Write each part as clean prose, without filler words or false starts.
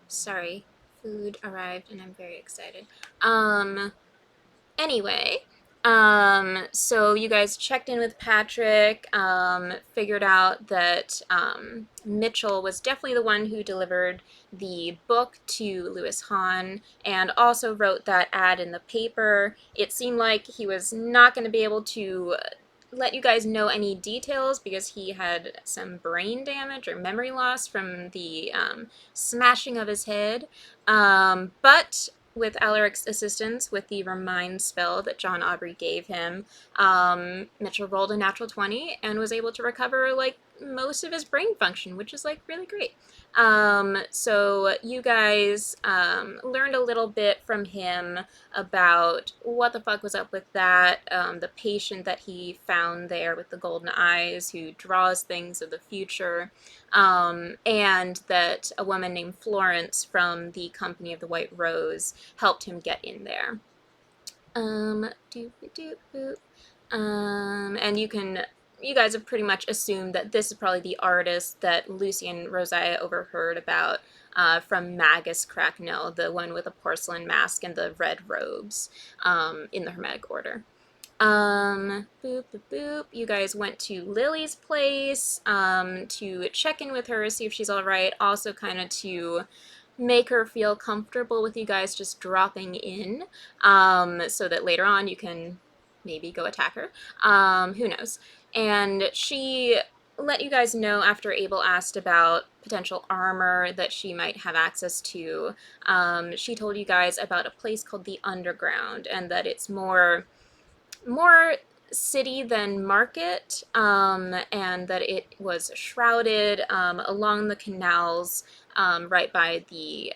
Sorry, food arrived and I'm very excited. Anyway, so you guys checked in with Patrick, figured out that Mitchell was definitely the one who delivered the book to Lewis Hahn and also wrote that ad in the paper. It seemed like he was not going to be able to let you guys know any details because he had some brain damage or memory loss from the smashing of his head. But with Alaric's assistance, with the remind spell that John Aubrey gave him, Mitchell rolled a natural 20 and was able to recover like most of his brain function, which is like really great. So you guys learned a little bit from him about what the fuck was up with that, the patient that he found there with the golden eyes who draws things of the future, and that a woman named Florence from the Company of the White Rose helped him get in there. Doop doop boop. And you guys have pretty much assumed that this is probably the artist that Lucy and Rosiah overheard about from Magus Cracknell, the one with a porcelain mask and the red robes in the Hermetic Order. Boop, boop, boop. You guys went to Lily's place to check in with her, see if she's all right. Also, kind of to make her feel comfortable with you guys just dropping in, so that later on you can maybe go attack her. Who knows? And she let you guys know after Abel asked about potential armor that she might have access to. She told you guys about a place called the Underground and that it's more city than market, and that it was shrouded along the canals right by the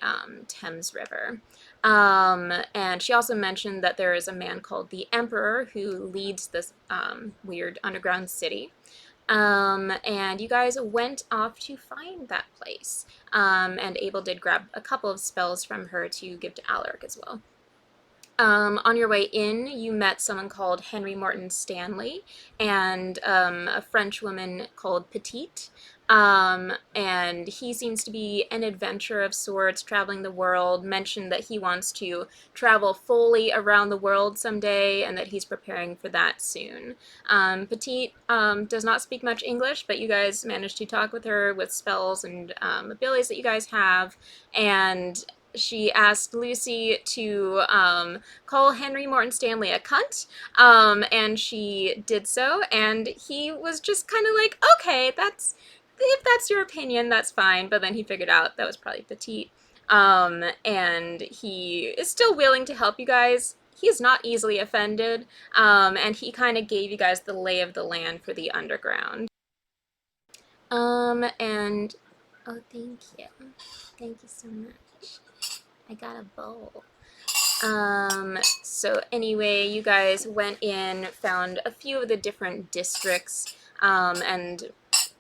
Thames River. And she also mentioned that there is a man called the Emperor who leads this weird underground city. And you guys went off to find that place. And Abel did grab a couple of spells from her to give to Alaric as well. On your way in, you met someone called Henry Morton Stanley and a French woman called Petite. And he seems to be an adventurer of sorts, traveling the world, mentioned that he wants to travel fully around the world someday and that he's preparing for that soon. Petite does not speak much English, but you guys managed to talk with her with spells and abilities that you guys have, and she asked Lucy to call Henry Morton Stanley a cunt, and she did so, and he was just kind of like, okay, if that's your opinion, that's fine, but then he figured out that was probably Petite, and he is still willing to help you guys. He's not easily offended, and he kind of gave you guys the lay of the land for the underground. And, oh, thank you. Thank you so much. I got a bowl. So anyway, you guys went in, found a few of the different districts, and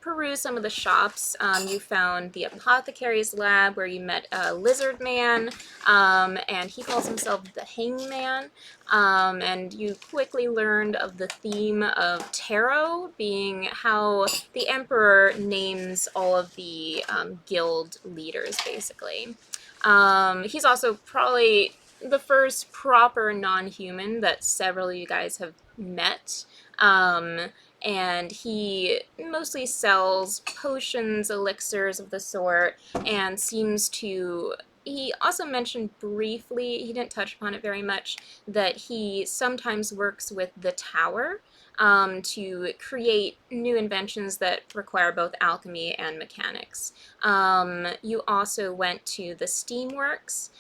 perused some of the shops. You found the apothecary's lab where you met a lizard man, and he calls himself the Hangman. And you quickly learned of the theme of tarot being how the Emperor names all of the guild leaders, basically. He's also probably the first proper non-human that several of you guys have met. And he mostly sells potions, elixirs of the sort, and seems to. He also mentioned briefly, he didn't touch upon it very much, that he sometimes works with the Tower to create new inventions that require both alchemy and mechanics. You also went to the Steamworks,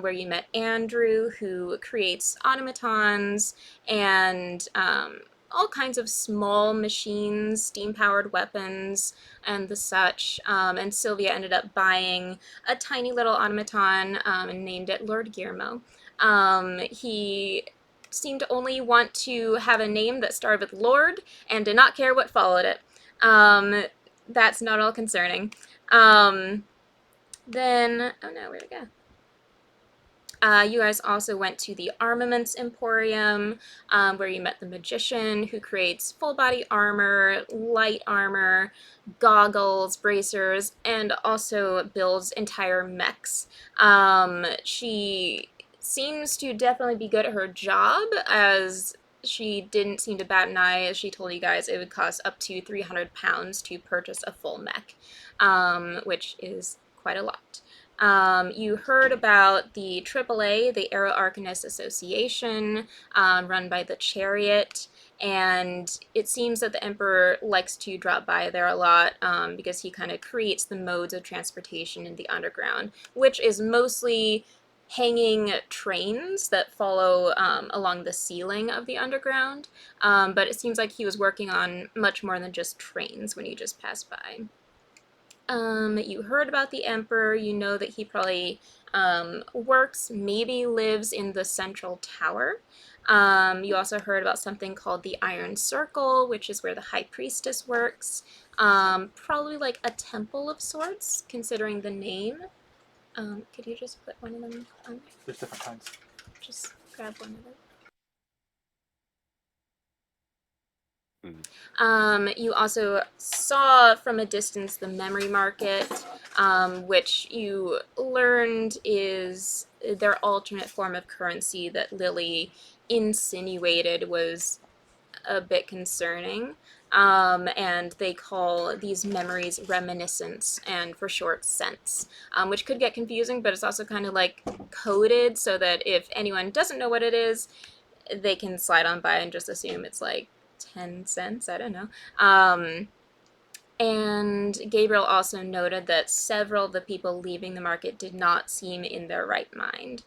where you met Andrew, who creates automatons and all kinds of small machines, steam-powered weapons, and the such. And Sylvia ended up buying a tiny little automaton and named it Lord Guillermo. He seemed to only want to have a name that started with Lord and did not care what followed it. That's not all concerning. Then, oh no, where'd it go? You guys also went to the Armaments Emporium, where you met the magician who creates full body armor, light armor, goggles, bracers, and also builds entire mechs. She seems to definitely be good at her job, as she didn't seem to bat an eye, as she told you guys it would cost up to £300 to purchase a full mech, which is quite a lot. You heard about the AAA, the Aero Arcanist Association, run by the Chariot, and it seems that the Emperor likes to drop by there a lot, because he kind of creates the modes of transportation in the underground, which is mostly hanging trains that follow along the ceiling of the underground, but it seems like he was working on much more than just trains when you just passed by. You heard about the Emperor. You know that he probably works, maybe lives in the Central Tower. You also heard about something called the Iron Circle, which is where the High Priestess works. Probably like a temple of sorts, considering the name. Could you just put one of them on? There's different kinds. Just grab one of them. You also saw from a distance the memory market, which you learned is their alternate form of currency that Lily insinuated was a bit concerning. And they call these memories reminiscence, and for short, sense, which could get confusing, but it's also kind of like coded so that if anyone doesn't know what it is, they can slide on by and just assume it's like 10 cents. I don't know. And Gabriel also noted that several of the people leaving the market did not seem in their right mind.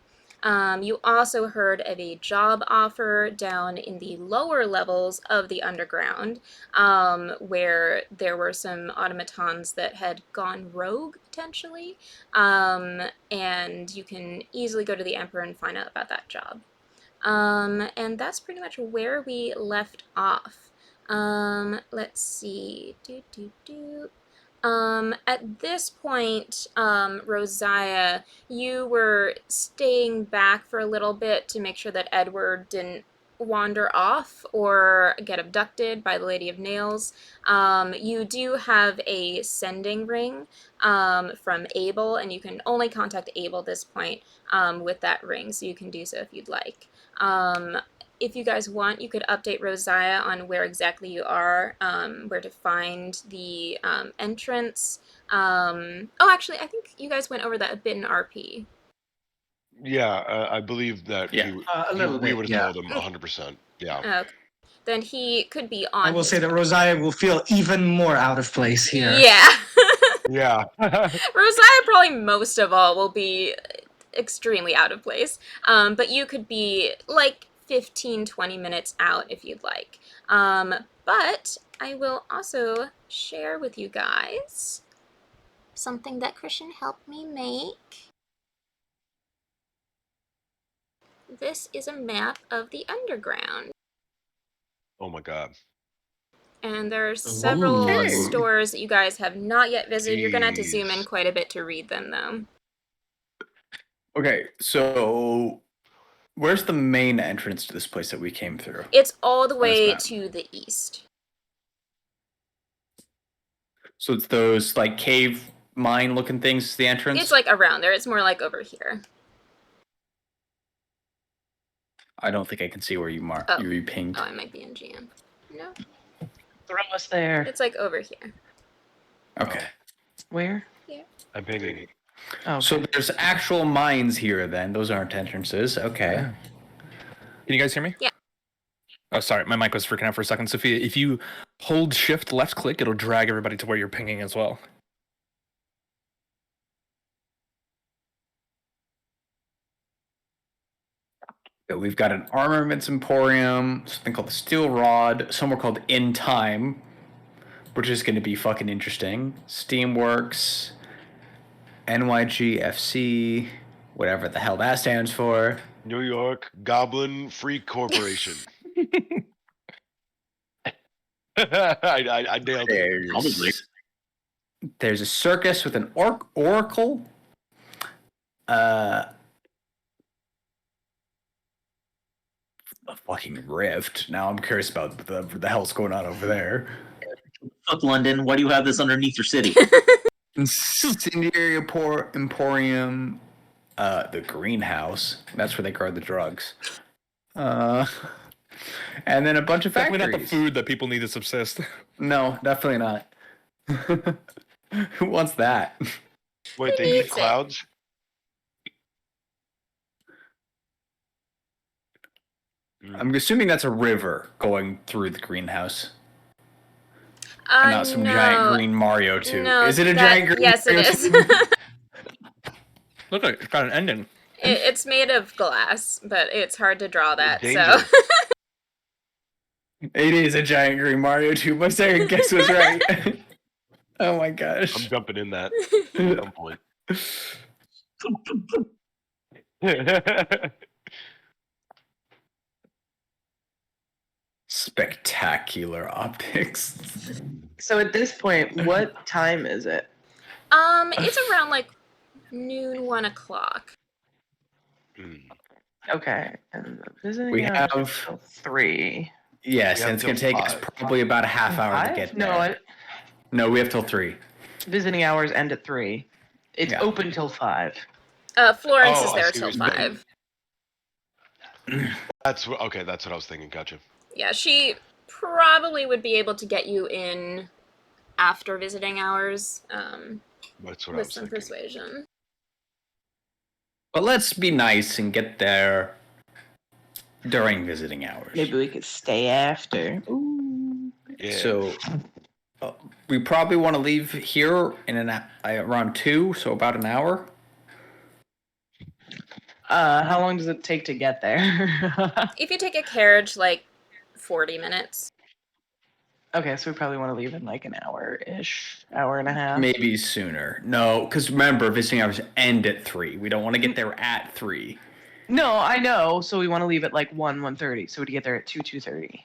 You also heard of a job offer down in the lower levels of the underground, where there were some automatons that had gone rogue, potentially. And you can easily go to the Emperor and find out about that job. And that's pretty much where we left off. Let's see. At this point, Rosiah, you were staying back for a little bit to make sure that Edward didn't wander off or get abducted by the Lady of Nails. You do have a sending ring from Abel, and you can only contact Abel at this point with that ring, so you can do so if you'd like. If you guys want, you could update Rosiah on where exactly you are, where to find the entrance. Actually, I think you guys went over that a bit in RP. Yeah, I believe that Yeah. we would have told him 100%. Yeah. Okay. Then he could be on. I will say that Rosiah will feel even more out of place here. Yeah. Yeah. Rosiah probably most of all will be extremely out of place. But you could be like 15-20 minutes out if you'd like. But I will also share with you guys something that Christian helped me make. This is a map of the underground. Oh my God. And there are several Okay. stores that you guys have not yet visited. You're going to have to zoom in Jeez. quite a bit to read them, though. Okay, so where's the main entrance to this place that we came through? It's all the way map. to the east. So it's those like cave mine looking things, the entrance? It's like around there. It's more like over here. I don't think I can see where you mark. Oh. You pinged. Oh, I might be in GM. No, Throw us there. it's like over here. Okay. Where? I'm pinging. Oh, So there's actual mines here then. Those aren't entrances. Okay. Can you guys hear me? Yeah. Oh, sorry. My mic was freaking out for a second. Sophia, if you hold shift left click, it'll drag everybody to where you're pinging as well. We've got an armaments emporium, something called the Steel Rod, somewhere called In Time, which is going to be fucking interesting. Steamworks, NYGFC, whatever the hell that stands for. New York Goblin Free Corporation. I nailed it. There's a circus with an oracle. a fucking rift. Now I'm curious about the hell's going on over there. Fuck London. Why do you have this underneath your city? Incendiary Emporium, the greenhouse. That's where they grow the drugs. And then a bunch of Definitely factories. not the food that people need to subsist. No, definitely not. Who wants that? Wait, Who they eat needs it? clouds? I'm assuming that's a river going through the greenhouse. And not some giant green Mario tube. No, is it a that- giant green Yes, it Mario is. tube? Look, it's got an ending. It's made of glass, but it's hard to draw that. So Danger. It is a giant green Mario tube. My second guess was right. Oh my I'm gosh. jumping in that at some point. Spectacular optics. So at this point, what time is it? it's around like noon, 1:00. Mm. Okay, and the visiting We hours are have- till 3. Yes, We and have it's going to till take us 5. probably about a half hour to 5? get No, there. No, we have till 3. visiting hours end at 3. It's Yeah. open till 5. Florence Oh, is I there see till what you're saying. 5. That's what I was thinking. Gotcha. Yeah, she probably would be able to get you in after visiting hours That's what I with was some thinking. persuasion. But let's be nice and get there during visiting hours. Maybe we could stay after. Ooh. Yeah. So we probably want to leave here in around 2, so about an hour. How long does it take to get there? If you take a carriage, like 40 minutes. Okay, so we probably want to leave in like an hour-ish, hour and a half. Maybe sooner. No, because remember, visiting hours end at 3. We don't want to get there at 3. No, I know. So we want to leave at like 1:30. So we'd get there at 2:30.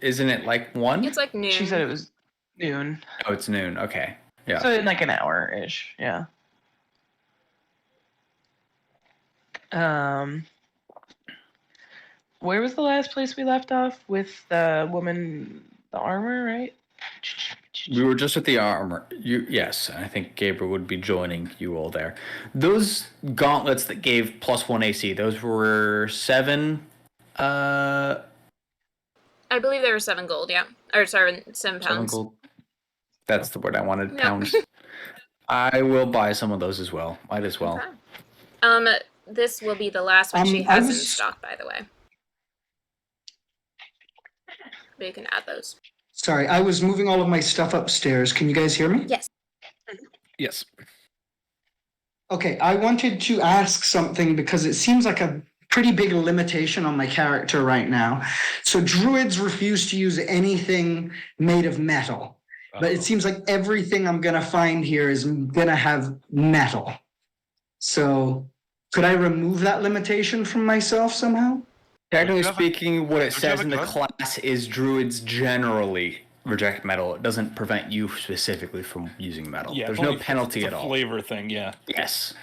Isn't it like 1? It's like noon. She said it was noon. Oh, it's noon. Okay. Yeah. So in like an hour-ish, yeah. Where was the last place we left off with the woman, the armor, right? We were just at the armor. Yes, I think Gabriel would be joining you all there. Those gauntlets that gave +1 AC, those were 7. I believe there were 7 gold, yeah. Or sorry, 7 7 pounds. gold. That's the word I wanted. No. Pounds. I will buy some of those as well. Might as well. Okay. This will be the last one she I has in was- stock, by the way. But you can add those. Sorry, I was moving all of my stuff upstairs. Can you guys hear me? Yes. Yes. Okay, I wanted to ask something because it seems like a pretty big limitation on my character right now. So druids refuse to use anything made of metal, but it seems like everything I'm gonna find here is gonna have metal. So could I remove that limitation from myself somehow? Technically Don't you have a- speaking, what it don't you have says a in the gun? class is druids generally reject metal. It doesn't prevent you specifically from using metal. Yeah. There's it's no only- penalty it's at a all. Flavor thing, yeah. Yes.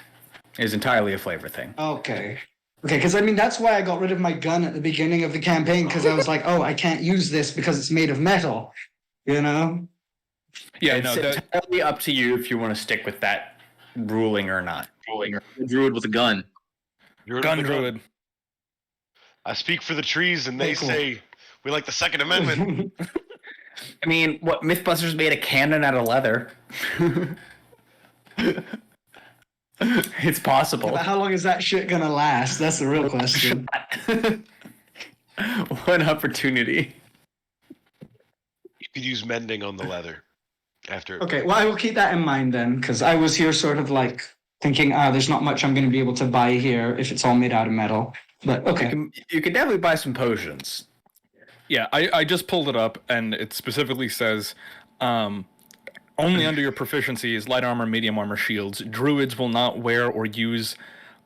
It is entirely a flavor thing. Okay. Okay, because I mean, that's why I got rid of my gun at the beginning of the campaign, because I was like, oh, I can't use this because it's made of metal, you know? Yeah, It's no, that, entirely up to you if you want to stick with that ruling or not. A druid with a gun. You're gun the druid. I speak for the trees, and they Cool. say we like the Second Amendment. I mean, what Mythbusters made a cannon out of leather? It's possible. But how long is that shit gonna last? That's the real question. One opportunity. You could use mending on the leather after. Okay, well, I will keep that in mind then, because I was here sort of like thinking, there's not much I'm going to be able to buy here if it's all made out of metal. But okay. You can definitely buy some potions. Yeah, I just pulled it up, and it specifically says, only under your proficiencies, light armor, medium armor, shields, druids will not wear or use,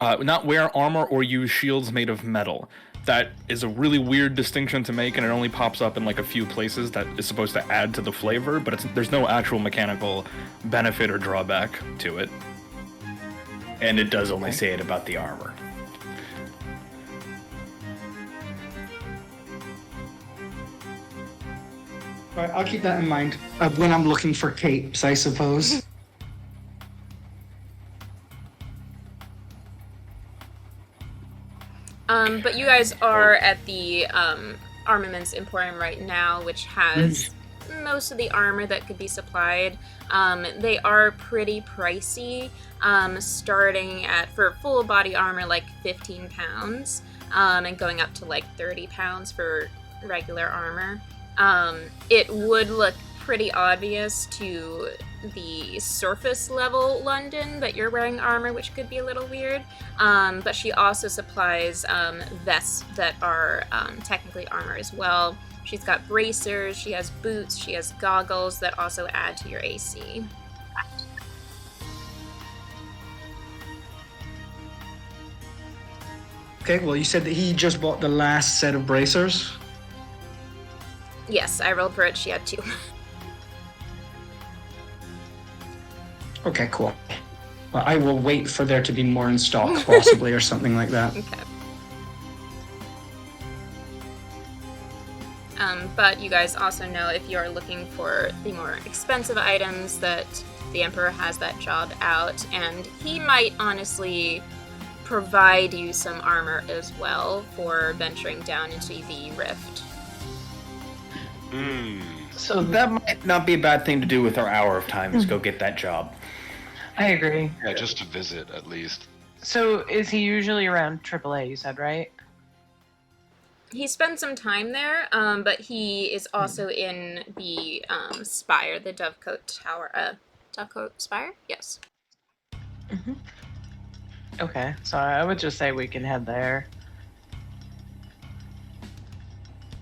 not wear armor or use shields made of metal. That is a really weird distinction to make, and it only pops up in like a few places that is supposed to add to the flavor, but there's no actual mechanical benefit or drawback to it. And it does only say it about the armor. All right, I'll keep that in mind when I'm looking for capes, I suppose. But you guys are at the Armaments Emporium right now, which has most of the armor that could be supplied. They are pretty pricey, starting at, for full body armor, like 15 pounds, and going up to like 30 pounds for regular armor. It would look pretty obvious to the surface level London that you're wearing armor, which could be a little weird. But she also supplies vests that are technically armor as well. She's got bracers, she has boots, she has goggles that also add to your AC. Okay, well, you said that he just bought the last set of bracers. Yes, I rolled for it, she had 2. Okay, cool. Well, I will wait for there to be more in stock, possibly, or something like that. Okay. But you guys also know if you're looking for the more expensive items that the Emperor has that job out, and he might honestly provide you some armor as well for venturing down into the rift. So that might not be a bad thing to do with our hour of time, is go get that job. I agree. Yeah, just to visit at least. So is he usually around AAA, you said, right? He spends some time there, but he is also in the spire, the Dovecote Tower. Dovecote Spire? Yes. Mm-hmm. Okay, so I would just say we can head there.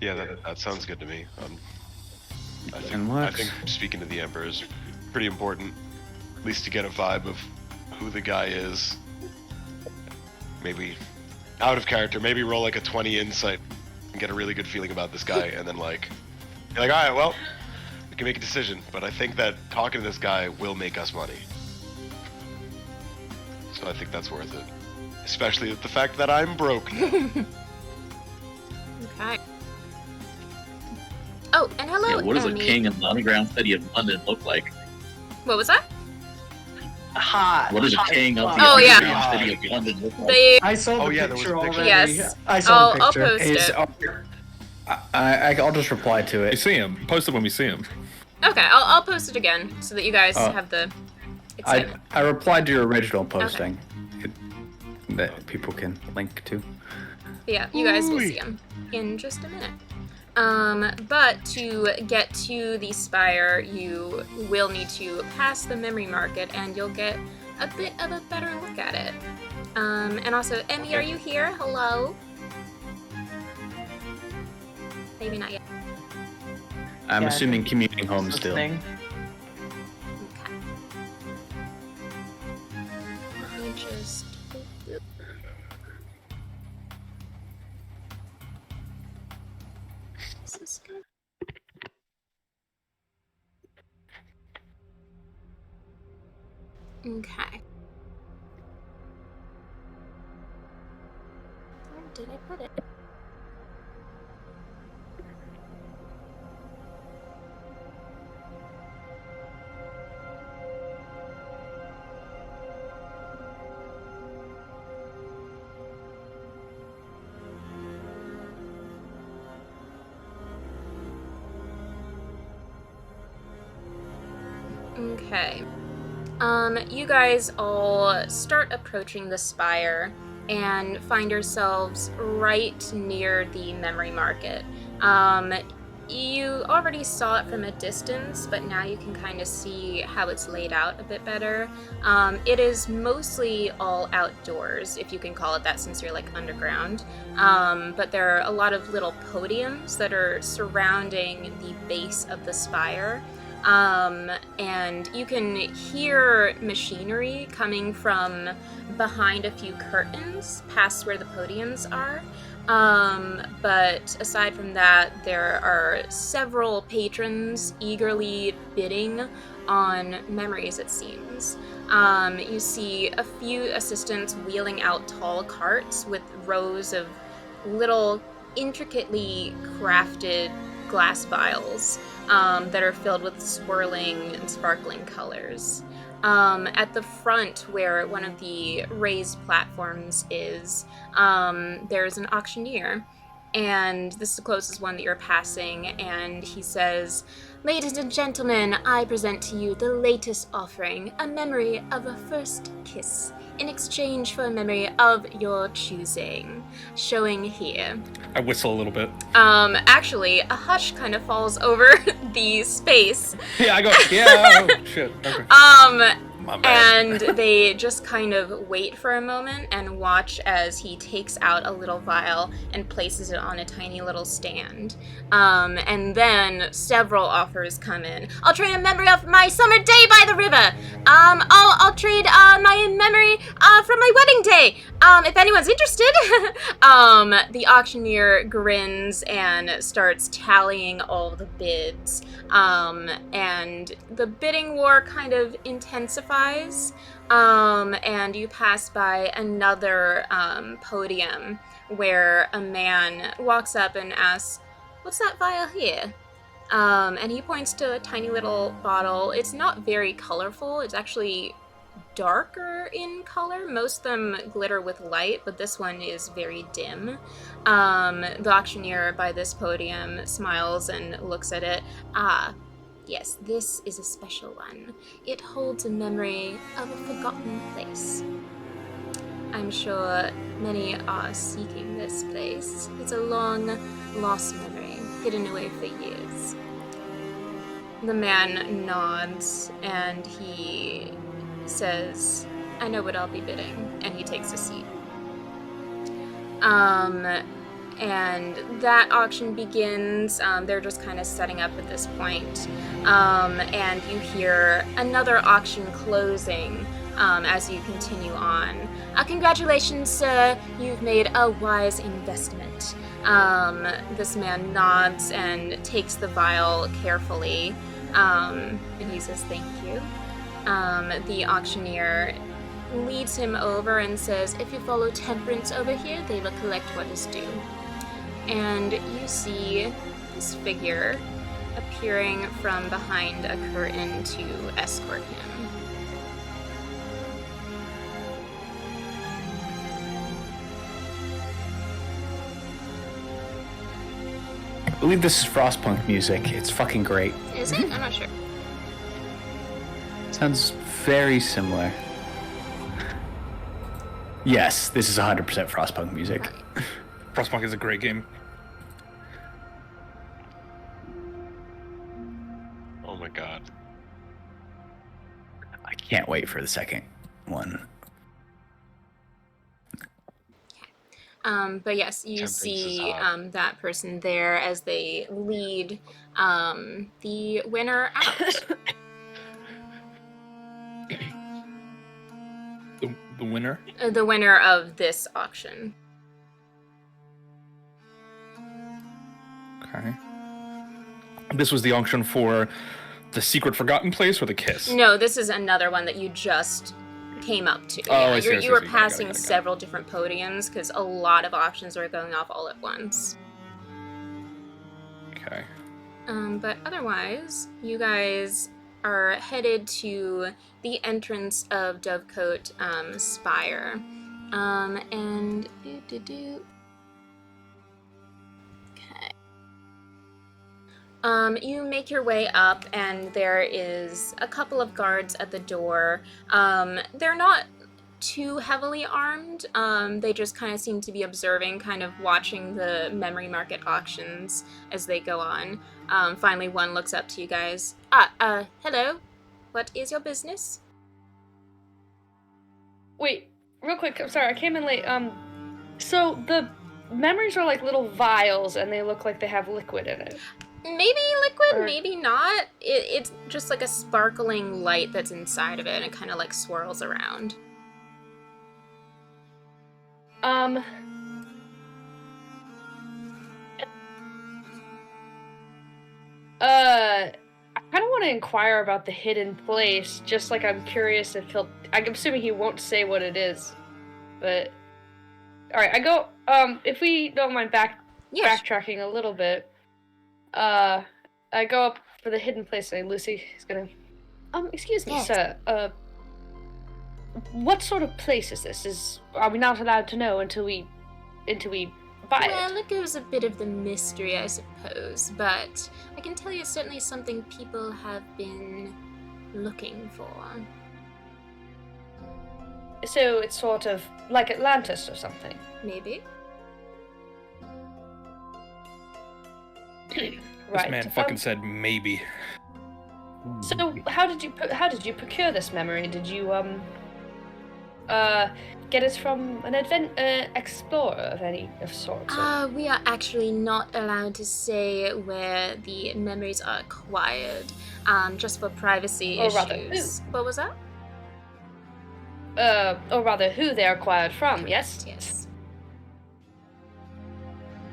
Yeah, that sounds good to me. I And think speaking to the Emperor is pretty important, at least to get a vibe of who the guy is. Maybe out of character, maybe roll like a 20 insight and get a really good feeling about this guy, and then like, you're like, all right, well, we can make a decision, but I think that talking to this guy will make us money. So I think that's worth it. Especially with the fact that I'm broke now. Okay. Oh, and hello, Yeah, what does a Emmy. king in the underground city of London look like? What was that? Hot. What does a king of the Oh, yeah. underground city of London look like? They, I saw the Oh, yeah, there was picture a picture. already. yes. I saw the I'll picture. post it. I'll just reply to You it. see him. Post it when we see him. Okay, I'll post it again so that you guys Oh. have the excitement. I replied to your original posting that people can link to. But yeah, you guys will Ooh-wee. see him in just a minute. But to get to the spire, you will need to pass the memory market, and you'll get a bit of a better look at it. And also, Emmy, are you here? Hello? Maybe not yet. I'm Yeah, assuming commuting home still. Listening. Okay. Let me just... Is this good? Okay. Where did I put it? Okay. You guys all start approaching the spire and find yourselves right near the memory market. You already saw it from a distance, but now you can kind of see how it's laid out a bit better. It is mostly all outdoors, if you can call it that, since you're like underground. But there are a lot of little podiums that are surrounding the base of the spire. And you can hear machinery coming from behind a few curtains past where the podiums are. But aside from that, there are several patrons eagerly bidding on memories, it seems. You see a few assistants wheeling out tall carts with rows of little intricately crafted glass vials. that are filled with swirling and sparkling colors. At the front, where one of the raised platforms is, there's an auctioneer. And this is the closest one that you're passing, and he says, "Ladies and gentlemen, I present to you the latest offering, a memory of a first kiss, in exchange for a memory of your choosing. Showing here." I whistle a little bit. Actually, a hush kind of falls over the space. Yeah, I go, yeah, oh, shit. Okay. My And they just kind of wait for a moment and watch as he takes out a little vial and places it on a tiny little stand. And then several offers come in. "I'll trade a memory of my summer day by the river. I'll trade my memory from my wedding day. If anyone's interested." The auctioneer grins and starts tallying all the bids. And the bidding war kind of intensifies. And you pass by another podium where a man walks up and asks, "What's that vial here?" And he points to a tiny little bottle. It's not very colorful. It's actually darker in color. Most of them glitter with light, but this one is very dim. The auctioneer by this podium smiles and looks at it. "Ah, yes, this is a special one. It holds a memory of a forgotten place. I'm sure many are seeking this place. It's a long, lost memory, hidden away for years." The man nods, and he says, "I know what I'll be bidding," and he takes a seat. And that auction begins. They're just kind of setting up at this point. And you hear another auction closing as you continue on. "Congratulations, sir. You've made a wise investment." This man nods and takes the vial carefully. And he says, "Thank you." The auctioneer leads him over and says, "If you follow Temperance over here, they will collect what is due." And you see this figure appearing from behind a curtain to escort him. I believe this is Frostpunk music. It's fucking great. Is it? I'm not sure. Sounds very similar. Yes, this is 100% Frostpunk music. Frostpunk is a great game. Oh my god. I can't wait for the second one. But yes, you Temperance is see hot. that person there as they lead the winner out. The winner? The winner of this auction. Okay. This was the auction for the secret forgotten place or the kiss? No, this is another one that you just came up to. Oh, I see, I see, you were I see. Got it, passing got it. several different podiums because a lot of auctions were going off all at once. Okay. But otherwise, you guys are headed to the entrance of Dovecote Spire. And okay. You make your way up, and there is a couple of guards at the door. They're not too heavily armed. They just kind of seem to be observing, kind of watching the memory market auctions as they go on. Finally, one looks up to you guys. Hello. What is your business? Wait, real quick, I'm sorry, I came in late. So the memories are like little vials and they look like they have liquid in it. Maybe liquid, Or- maybe not. It's just like a sparkling light that's inside of it, and it kind of like swirls around. I kind of want to inquire about the hidden place, just like I'm curious if I'm assuming he won't say what it is, but... Alright, I go, if we don't mind Yes. backtracking a little bit, I go up for the hidden place thing, Lucy is gonna. Excuse me, Yes. sir. What sort of place is this? Are we not allowed to know until we buy Well, it? it goes a bit of the mystery, I suppose, but I can tell you it's certainly something people have been looking for. So it's sort of like Atlantis or something. Maybe. This Right. man fucking said maybe. So how did you procure this memory? Did you get it from an explorer of any of sorts? Or- We are actually not allowed to say where the memories are acquired, just for privacy Or rather, issues. What was that? or rather, who they are acquired from? Yes. Yes.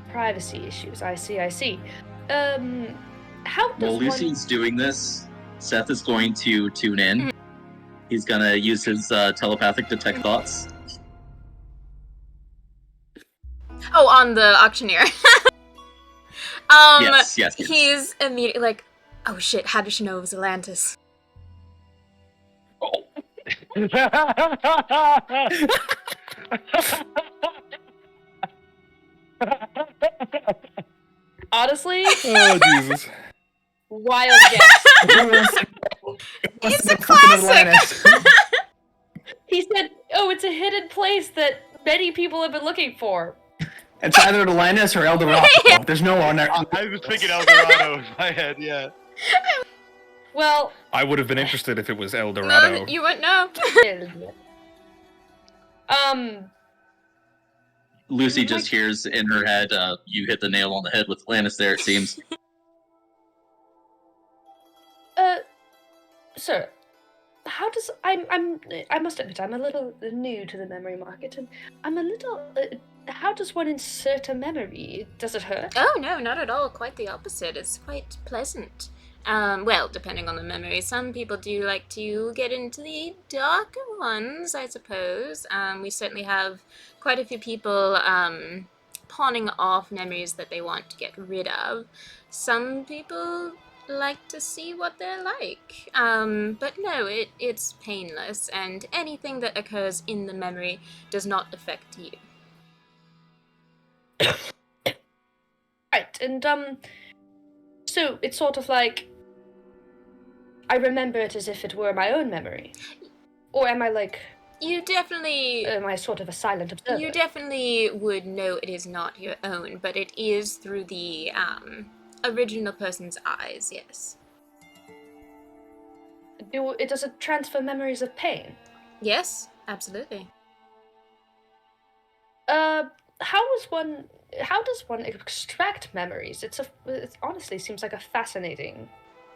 Privacy issues. I see. How does While one? Lucy's doing this, Seth is going to tune in. He's gonna use his telepathic detect thoughts. Oh, on the auctioneer. Yes. He's immediately like, oh shit, how did she know it was Atlantis? Honestly, Oh Jesus! wild guess. It's a classic! He said, "Oh, it's a hidden place that many people have been looking for." It's either Atlantis or El Dorado. There's no one there. I was thinking El Dorado in my head, yeah. Well, I would have been interested if it was El No, Dorado. you wouldn't know. Lucy just hears in her head, "You hit the nail on the head with Atlantis." There, it seems. Sir, how does I must admit I'm a little new to the memory market, and I'm a little. How does one insert a memory? Does it hurt? Oh no, not at all. Quite the opposite. It's quite pleasant. Well, depending on the memory. Some people do like to get into the darker ones, I suppose. We certainly have quite a few people pawning off memories that they want to get rid of. Some people like to see what they're like. But no, it's painless, and anything that occurs in the memory does not affect you. Right, and so it's sort of like I remember it as if it were my own memory, or am I like? You definitely Am I sort of a silent observer? You definitely would know it is not your own, but it is through the original person's eyes, yes. Does it transfer memories of pain? Yes, absolutely. How does one extract memories? It honestly seems like a fascinating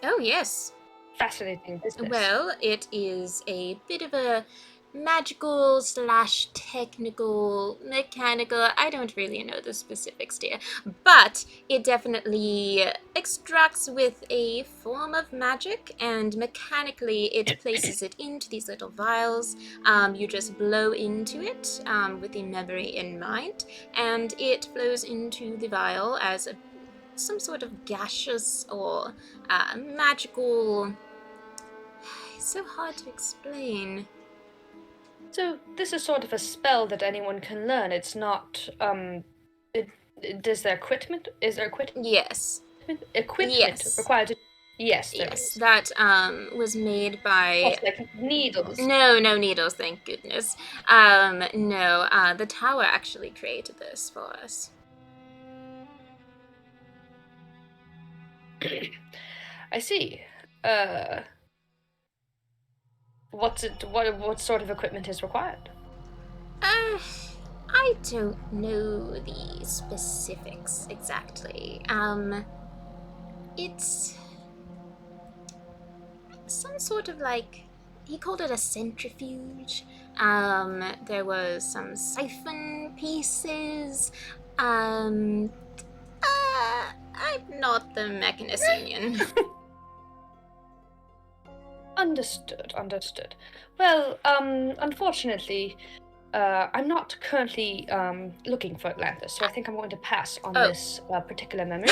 Oh, yes. business. Well, it is a bit of a magical / technical, mechanical, I don't really know the specifics here, but it definitely extracts with a form of magic, and mechanically it places it into these little vials. You just blow into it with the memory in mind, and it flows into the vial as some sort of gaseous or magical. It's so hard to explain. So this is sort of a spell that anyone can learn. It's not is there equipment? Is there equipment? Yes. Equipment Yes. required to. Yes, there Yes, is. that was made by. Also, like needles. No needles, thank goodness. No, the tower actually created this for us. I see. What's it? What sort of equipment is required? I don't know the specifics exactly. It's some sort of like, he called it a centrifuge. There was some siphon pieces. I'm not the mechanician. Understood. Well, unfortunately, I'm not currently looking for Atlantis, so I think I'm going to pass on Oh. this particular memory.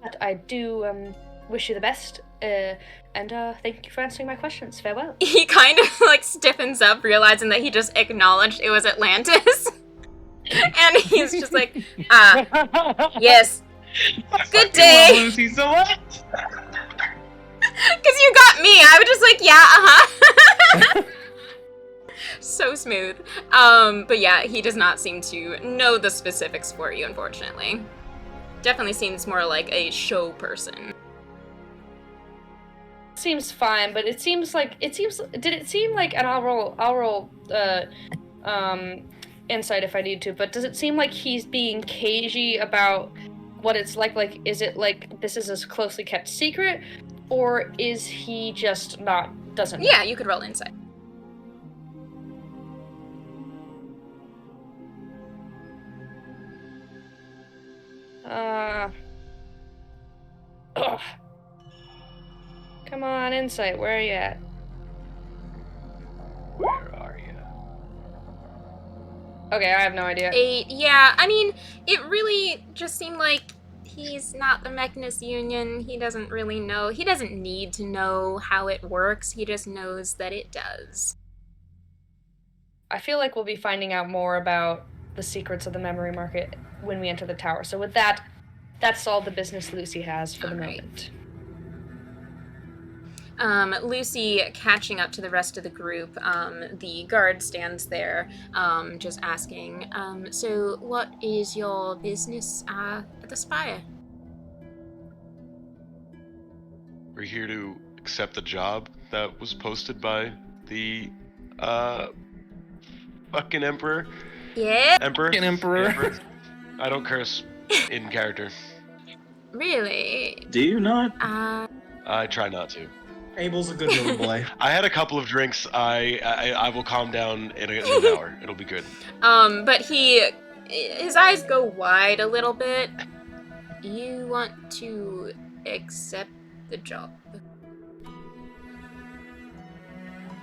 But I do wish you the best, and thank you for answering my questions. Farewell. He kind of like stiffens up, realizing that he just acknowledged it was Atlantis. And he's just like, yes. Good day. Lucy so much. Because you got me. I was just like, yeah, uh-huh. So smooth. But yeah, he does not seem to know the specifics for you, unfortunately. Definitely seems more like a show person. Seems fine, but it seems like did it seem like, and I'll roll insight if I need to, but does it seem like he's being cagey about what it's like is it like this is a closely kept secret, or is he just doesn't know? Yeah, you could roll insight. Ugh. Come on, insight, where are you at? Where are you? Okay, I have no idea. 8, yeah, I mean, it really just seemed like he's not the Mechanist Union. He doesn't really know. He doesn't need to know how it works. He just knows that it does. I feel like we'll be finding out more about the secrets of the memory market when we enter the tower. So with that, that's all the business Lucy has for the moment. Lucy catching up to the rest of the group, the guard stands there, just asking, so what is your business, at the Spire? We're here to accept the job that was posted by the, fucking Emperor. Yeah? Emperor? Fucking Emperor. Emperor. I don't curse in character. Really? Do you not? I try not to. Abel's a good little boy. I had a couple of drinks. I will calm down in an hour. It'll be good. But his eyes go wide a little bit. You want to accept the job?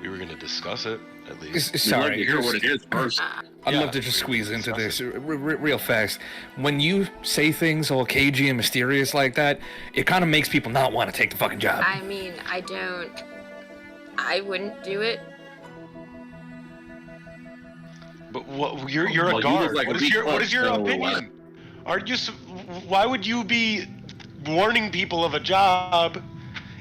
We were gonna discuss it, at least. We'd like Sorry, to hear what it is first. I'd Yeah, love to just squeeze into discuss this real fast. When you say things all cagey and mysterious like that, it kind of makes people not want to take the fucking job. I mean, I wouldn't do it. But what? You're Well, a you guard. look like What a is your weak what is your fuck, so, opinion? Aren't you? Why would you be warning people of a job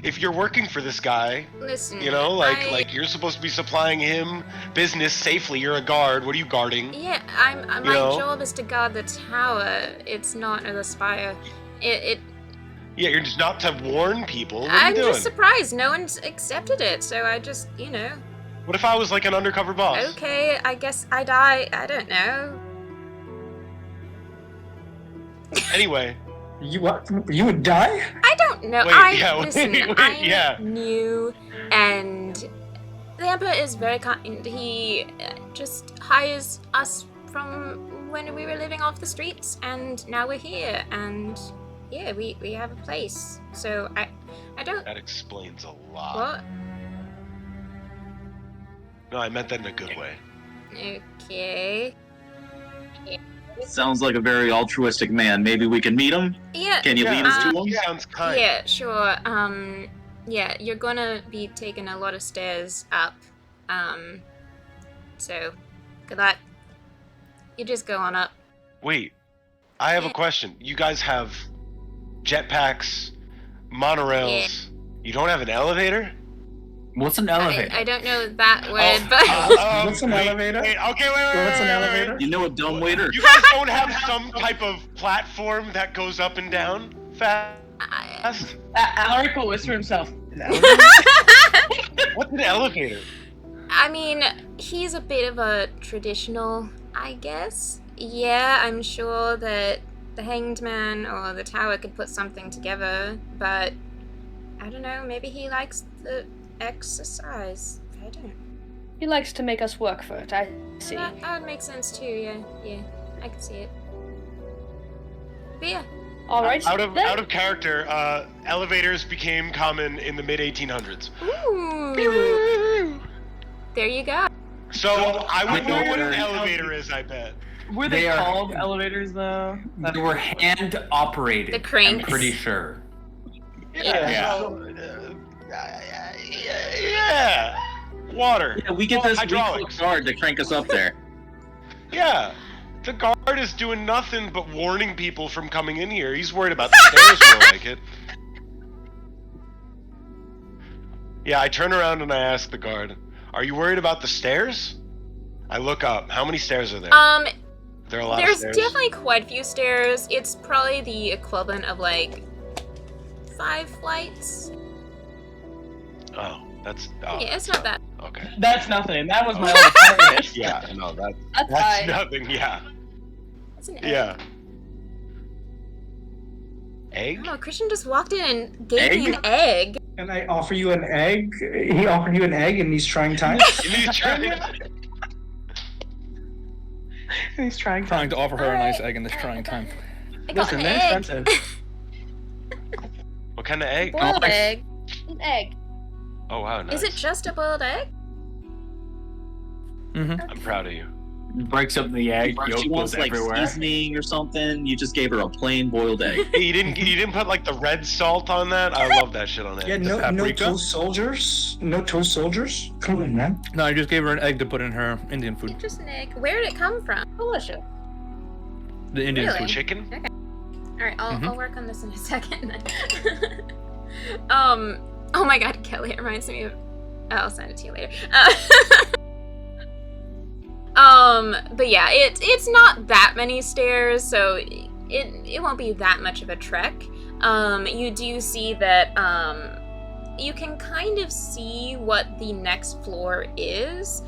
if you're working for this guy? Listen, You know, like you're supposed to be supplying him business safely. You're a guard. What are you guarding? Yeah, my know? job is to guard the tower. It's not the Spire. Yeah, you're just not to warn people. What are I'm you doing? just surprised no one's accepted it, so I just, What if I was like an undercover boss? okay, I guess I die. I don't know. Anyway, You what? You would die? I don't know. Listen, wait, I'm yeah. new, and the Emperor is very kind. He just hires us from when we were living off the streets, and now we're here, and yeah, we have a place. So I don't. that explains a lot. What? No, I meant that in a good way. Okay. Sounds like a very altruistic man. Maybe we can meet him? Yeah. Can you lead us to He him? sounds kind. Yeah, sure. Yeah, you're gonna be taking a lot of stairs up. So, good luck. You just go on up. Wait, I have a Yeah. question. You guys have jetpacks, monorails. You don't have an elevator? What's an elevator? I don't know that word, Oh, but What's an elevator? Wait, okay, wait. What's an wait, elevator? You know a dumb waiter? You guys don't have some type of platform that goes up and down fast? Alaric will whisper himself. What's an elevator? I mean, he's a bit of a traditional, I guess. Yeah, I'm sure that the Hanged Man or the Tower could put something together, but I don't know, maybe he likes the exercise. I don't know. He likes to make us work for it, I see. That would make sense too, yeah, I can see it. But yeah, Alright, Out of then. character, elevators became common in the mid 1800s. ooh, there you go. So I would know what an Elevator. elevator is, I bet. Were they They are- called elevators though? They were hand operated. The cranks. I'm pretty sure. Yeah. Yeah. Water. Yeah, we get this hydraulics. guard to crank us up there. Yeah. The guard is doing nothing but warning people from coming in here. He's worried about the stairs more like it. Yeah, I turn around and I ask the guard, "Are you worried about the stairs?" I look up. How many stairs are there? There are a lot of There's stairs. definitely quite a few stairs. It's probably the equivalent of like 5 flights. Oh, that's. Oh, Yeah, it's not that. Okay. That's nothing. That was my old apartment. Yeah, no, That's that's fine. nothing. Yeah. It's an egg. Yeah. Egg? Oh, Christian just walked in and gave me Egg? an egg. Can I offer you an egg? He offered you an egg in these trying times. He's trying. He's trying Trying to offer her a nice Alright. egg in this trying time. I got Listen, an they're egg. expensive. What kind of egg? Boiled egg. An egg. Oh wow, nice. Is it just a boiled egg? Mm-hmm. I'm proud of you. Breaks up the egg, She yolk wants goes like everywhere. seasoning or something. You just gave her a plain boiled egg. Hey, you didn't put like the red salt on that? I love that shit on Yeah, eggs. no paprika? toast soldiers. No toast soldiers. Come on, man. No, I just gave her an egg to put in her Indian food. Just an egg. Where did it come from? Delicious. The Indian Really? food. Chicken? All right, I'll Mhm. work on this in a second. Oh my God, Kelly, it reminds me of. I'll send it to you later. But yeah, it's not that many stairs, so it won't be that much of a trek. You do see that you can kind of see what the next floor is.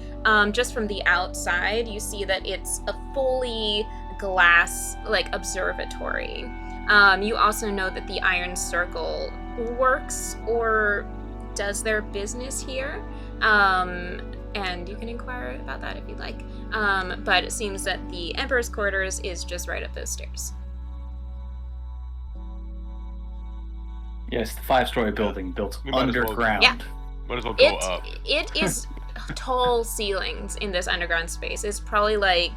Just from the outside, you see that it's a fully glass like observatory. You also know that the Iron Circle works or does their business here. And you can inquire about that if you'd like. But it seems that the Emperor's Quarters is just right up those stairs. Yes, the 5-story building built We might as well go. underground. Yeah. Might as well go up. It is tall ceilings in this underground space. It's probably like,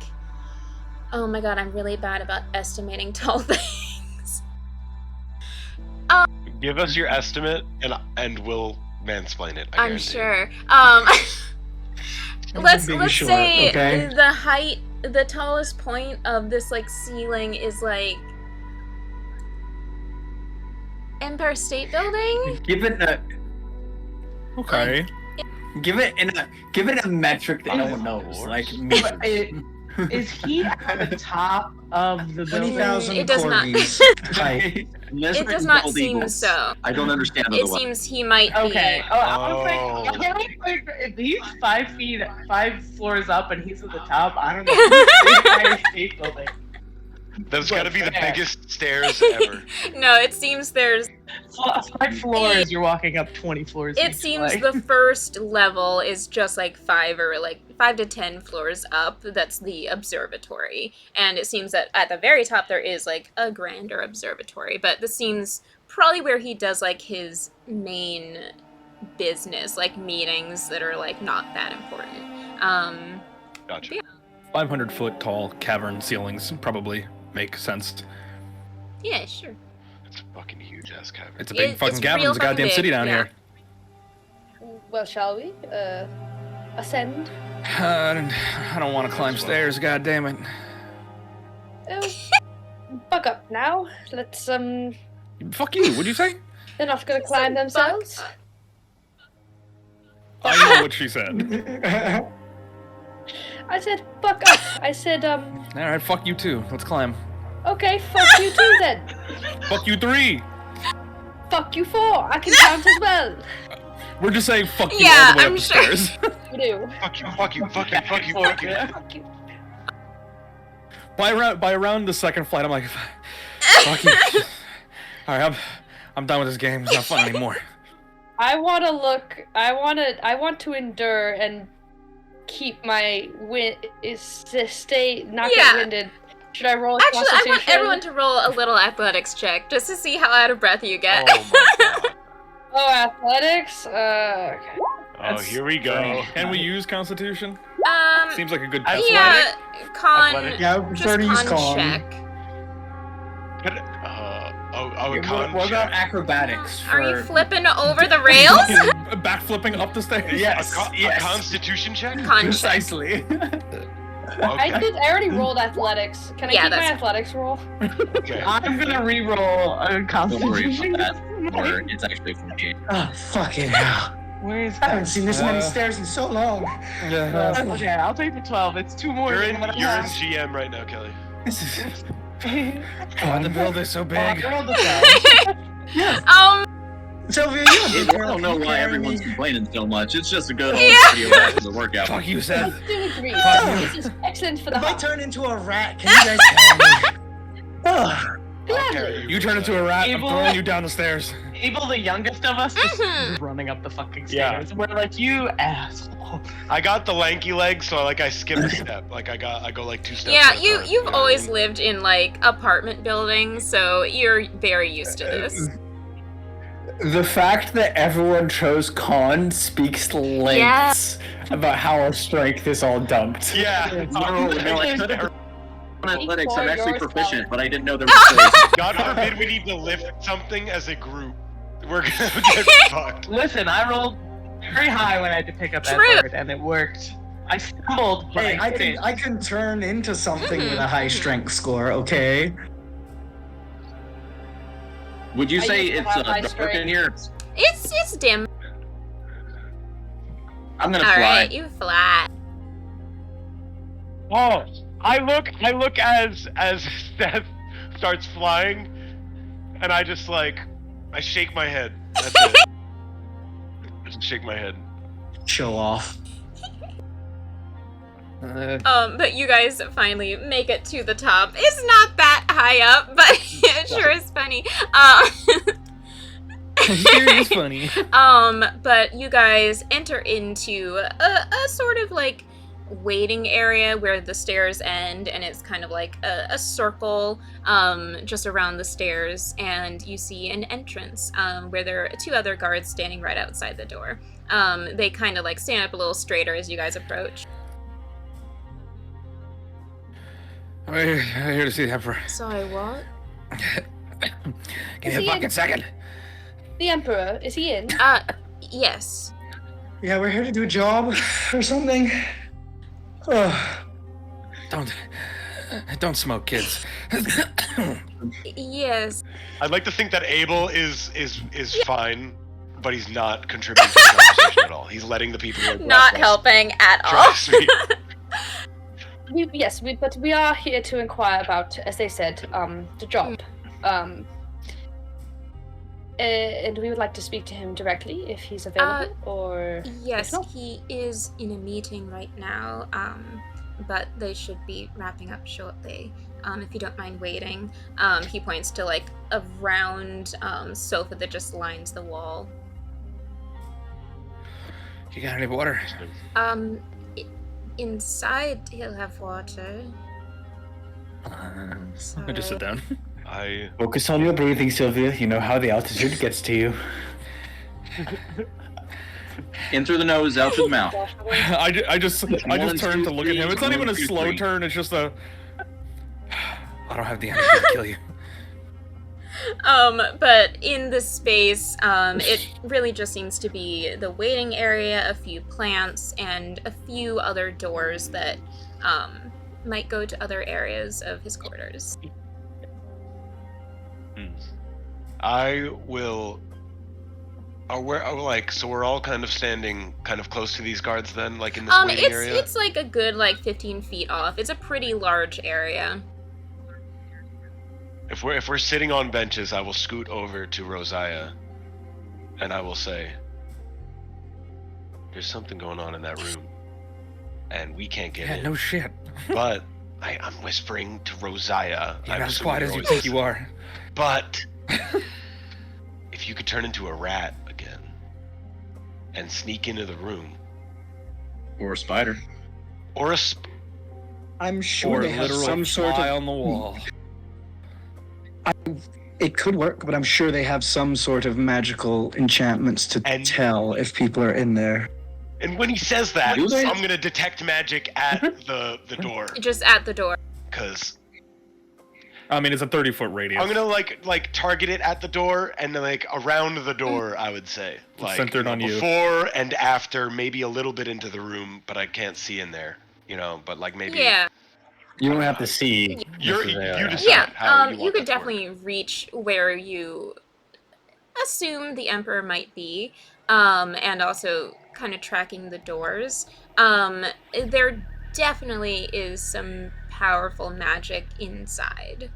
oh my God, I'm really bad about estimating tall things. Give us your estimate and we'll mansplain it. I I'm guarantee. sure. I'm Let's being short, say okay? the height, the tallest point of this like ceiling is like Empire State Building. Give it a Okay. give it a metric that no one knows, like meters. Is he at the top of the building? 20,000 It does not. corgis. Right. It does not seem so. I don't understand It otherwise. seems he might Okay. be. Oh, I was like, if he's 5 feet, 5 floors up, and he's at the top, I don't know. He's the Empire State Building. Those gotta be the Yeah. biggest stairs ever. No, it seems there's. 5 floors, you're walking up 20 floors. It each seems way. the first level is just like 5 to 10 floors up. That's the observatory, and it seems that at the very top there is like a grander observatory. But this seems probably where he does like his main business, like meetings that are like not that important. Gotcha. 500-foot tall cavern ceilings probably make sense. Yeah, sure. It's a fucking huge ass cavern. It's a big It's fucking cavern. real It's a goddamn fucking city big, down yeah. Well, shall we? Ascend? here. I don't want to climb stairs. God damn it. Oh, buck up now. Let's Fuck you. What'd you say? they're not gonna climb themselves. I know what she said. I said buck up. I said All right. Fuck you too. Let's climb. okay, fuck you too then. Fuck you 3. Fuck you 4. I can count as well. We're just saying fuck you Yeah, all the way I'm up the sure. stairs. You do. Fuck you, fuck you, fuck you, fuck you, fuck you. Fuck you. by around the second flight, I'm like, fuck you. All right, I'm done with this game. It's not fun anymore. I want to look. I want to endure and keep my stay not Yeah. get winded. Should I roll a Actually, I want Constitution? everyone to roll a little athletics check just to see how out of breath you get. Oh my god. Oh, athletics. Okay. Oh, here we go. Can we use Constitution? Seems like a good. Yeah, con. Athletic. Yeah, I would Just prefer to use con con. check. a con What about check. acrobatics? Are you for- flipping over the rails? Backflipping up the stairs? Yes, A yes. Constitution check? Con check. Precisely. I already rolled athletics. Can I Yeah, keep my that's- athletics roll? Okay. I'm gonna re-roll a Don't worry Constitution. about that. Or it's actually 48. Oh, fucking hell. Where is I haven't that? seen this many stairs in so long. Okay, I'll take the 12. It's 2 more You're than in what I you're in have. GM right now, Kelly. This is. God, the build is so I big. rolled the 12. Sylvia, you have I been don't know why carrying everyone's me. complaining so much. It's just a good old Yeah. video back to the workout. Fuck you, Seth. Doing 3. Yeah. This is excellent for the If I heart. turn into a rat, can you guys carry me? Ugh. I'll carry You turn into a rat, I'm Evil. throwing you down the stairs. Abel, the youngest of us, just Mhm. running up the fucking Yeah. stairs. We're like, you asshole. I got the lanky leg, so I skip a step. Like I go like 2 steps. Yeah, at a time, you've know what I always mean? lived in like apartment buildings, so you're very used to this. The fact that everyone chose con speaks lengths about how our strength is all dumped. Yeah. On athletics, I'm actually proficient, but I didn't know there was space. God forbid we need to lift something as a group. We're gonna get fucked. Listen, I rolled very high when I had to pick up that True. bird, and it worked. I stumbled, but Hey, I did. I can turn into something with a high strength score, okay? Would you I say used to it's have high dark strength. in here? It's dim. I'm gonna All fly. right, you fly. Oh, I look as Seth starts flying, and I just I shake my head. That's it. I just shake my head. Show off. But you guys finally make it to the top. It's not that high up, but it sure is funny. Serious funny. But you guys enter into a sort of like waiting area where the stairs end, and it's kind of like a circle just around the stairs, and you see an entrance where there are 2 other guards standing right outside the door. They kind of like stand up a little straighter as you guys approach. We're here to see the Emperor. Sorry, what? Give Is me he a in? fucking second. The Emperor, is he in? Yes. Yeah, we're here to do a job or something. Ugh. Don't smoke, kids. Yes. I'd like to think that Abel is fine, but he's not contributing to the conversation at all. He's letting the people who are Not breathless helping at all. trust me. But we are here to inquire about, as they said, the job. And we would like to speak to him directly if he's available, or Yes, If not- he is in a meeting right now, but they should be wrapping up shortly. If you don't mind waiting. He points to like a round sofa that just lines the wall. You got any water? I- inside he'll have water. I just sit down. Focus on your breathing, Sylvia. You know how the altitude gets to you. In through the nose, out through the mouth. I just turn to look at him. It's not even a 1, 2, slow 3. turn. It's just a. I don't have the energy to kill you. But in this space, it really just seems to be the waiting area, a few plants, and a few other doors that might go to other areas of his quarters. I will. So we're all kind of standing kind of close to these guards then, like in this waiting area? It's like a good 15 feet off. It's a pretty large area. If we're sitting on benches, I will scoot over to Rosiah, and I will say, "There's something going on in that room, and we can't get Yeah, in." no shit. But I'm whispering to Rosiah. You're I'm not as assuming quiet you're as you always think you listening. are. But if you could turn into a rat again and sneak into the room, Or a spider. or I'm sure Or they have literal some sort fly of. on the wall. It could work, but I'm sure they have some sort of magical enchantments to And- tell if people are in there. and when he says that, Do they? I'm gonna detect magic at the door, Just at the door. because I mean, it's a 30-foot radius. I'm gonna like target it at the door and then like around the door. I would say like Centered on you. before and after, maybe a little bit into the room, but I can't see in there. But like maybe. Yeah. You don't have to see. You necessarily. decide Yeah. how you You want could that to work. definitely reach where you assume the Emperor might be, and also kind of tracking the doors. There definitely is some powerful magic inside.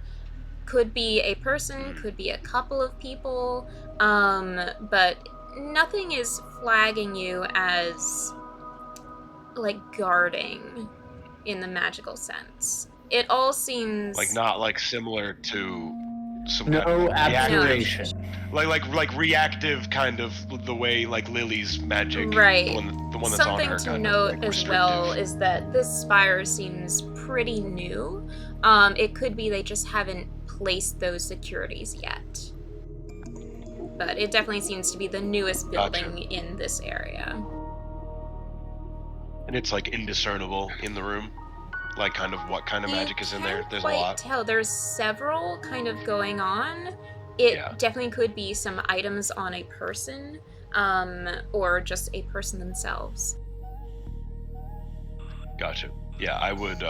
Could be a person, could be a couple of people, but nothing is flagging you as like guarding in the magical sense. It all seems Like not like similar to some No kind of abjuration. like reactive kind of the way like Lily's magic, Right. the one that's Something on her, to kind note of like as well restrictive. is that this spire seems pretty new. It could be they just haven't placed those securities yet. But it definitely seems to be the newest building in this area. And it's like indiscernible in the room, like kind of what kind of magic is in there. Can't There's a quite lot. tell. There's several kind of going on. It definitely could be some items on a person, or just a person themselves. Gotcha. Yeah, I would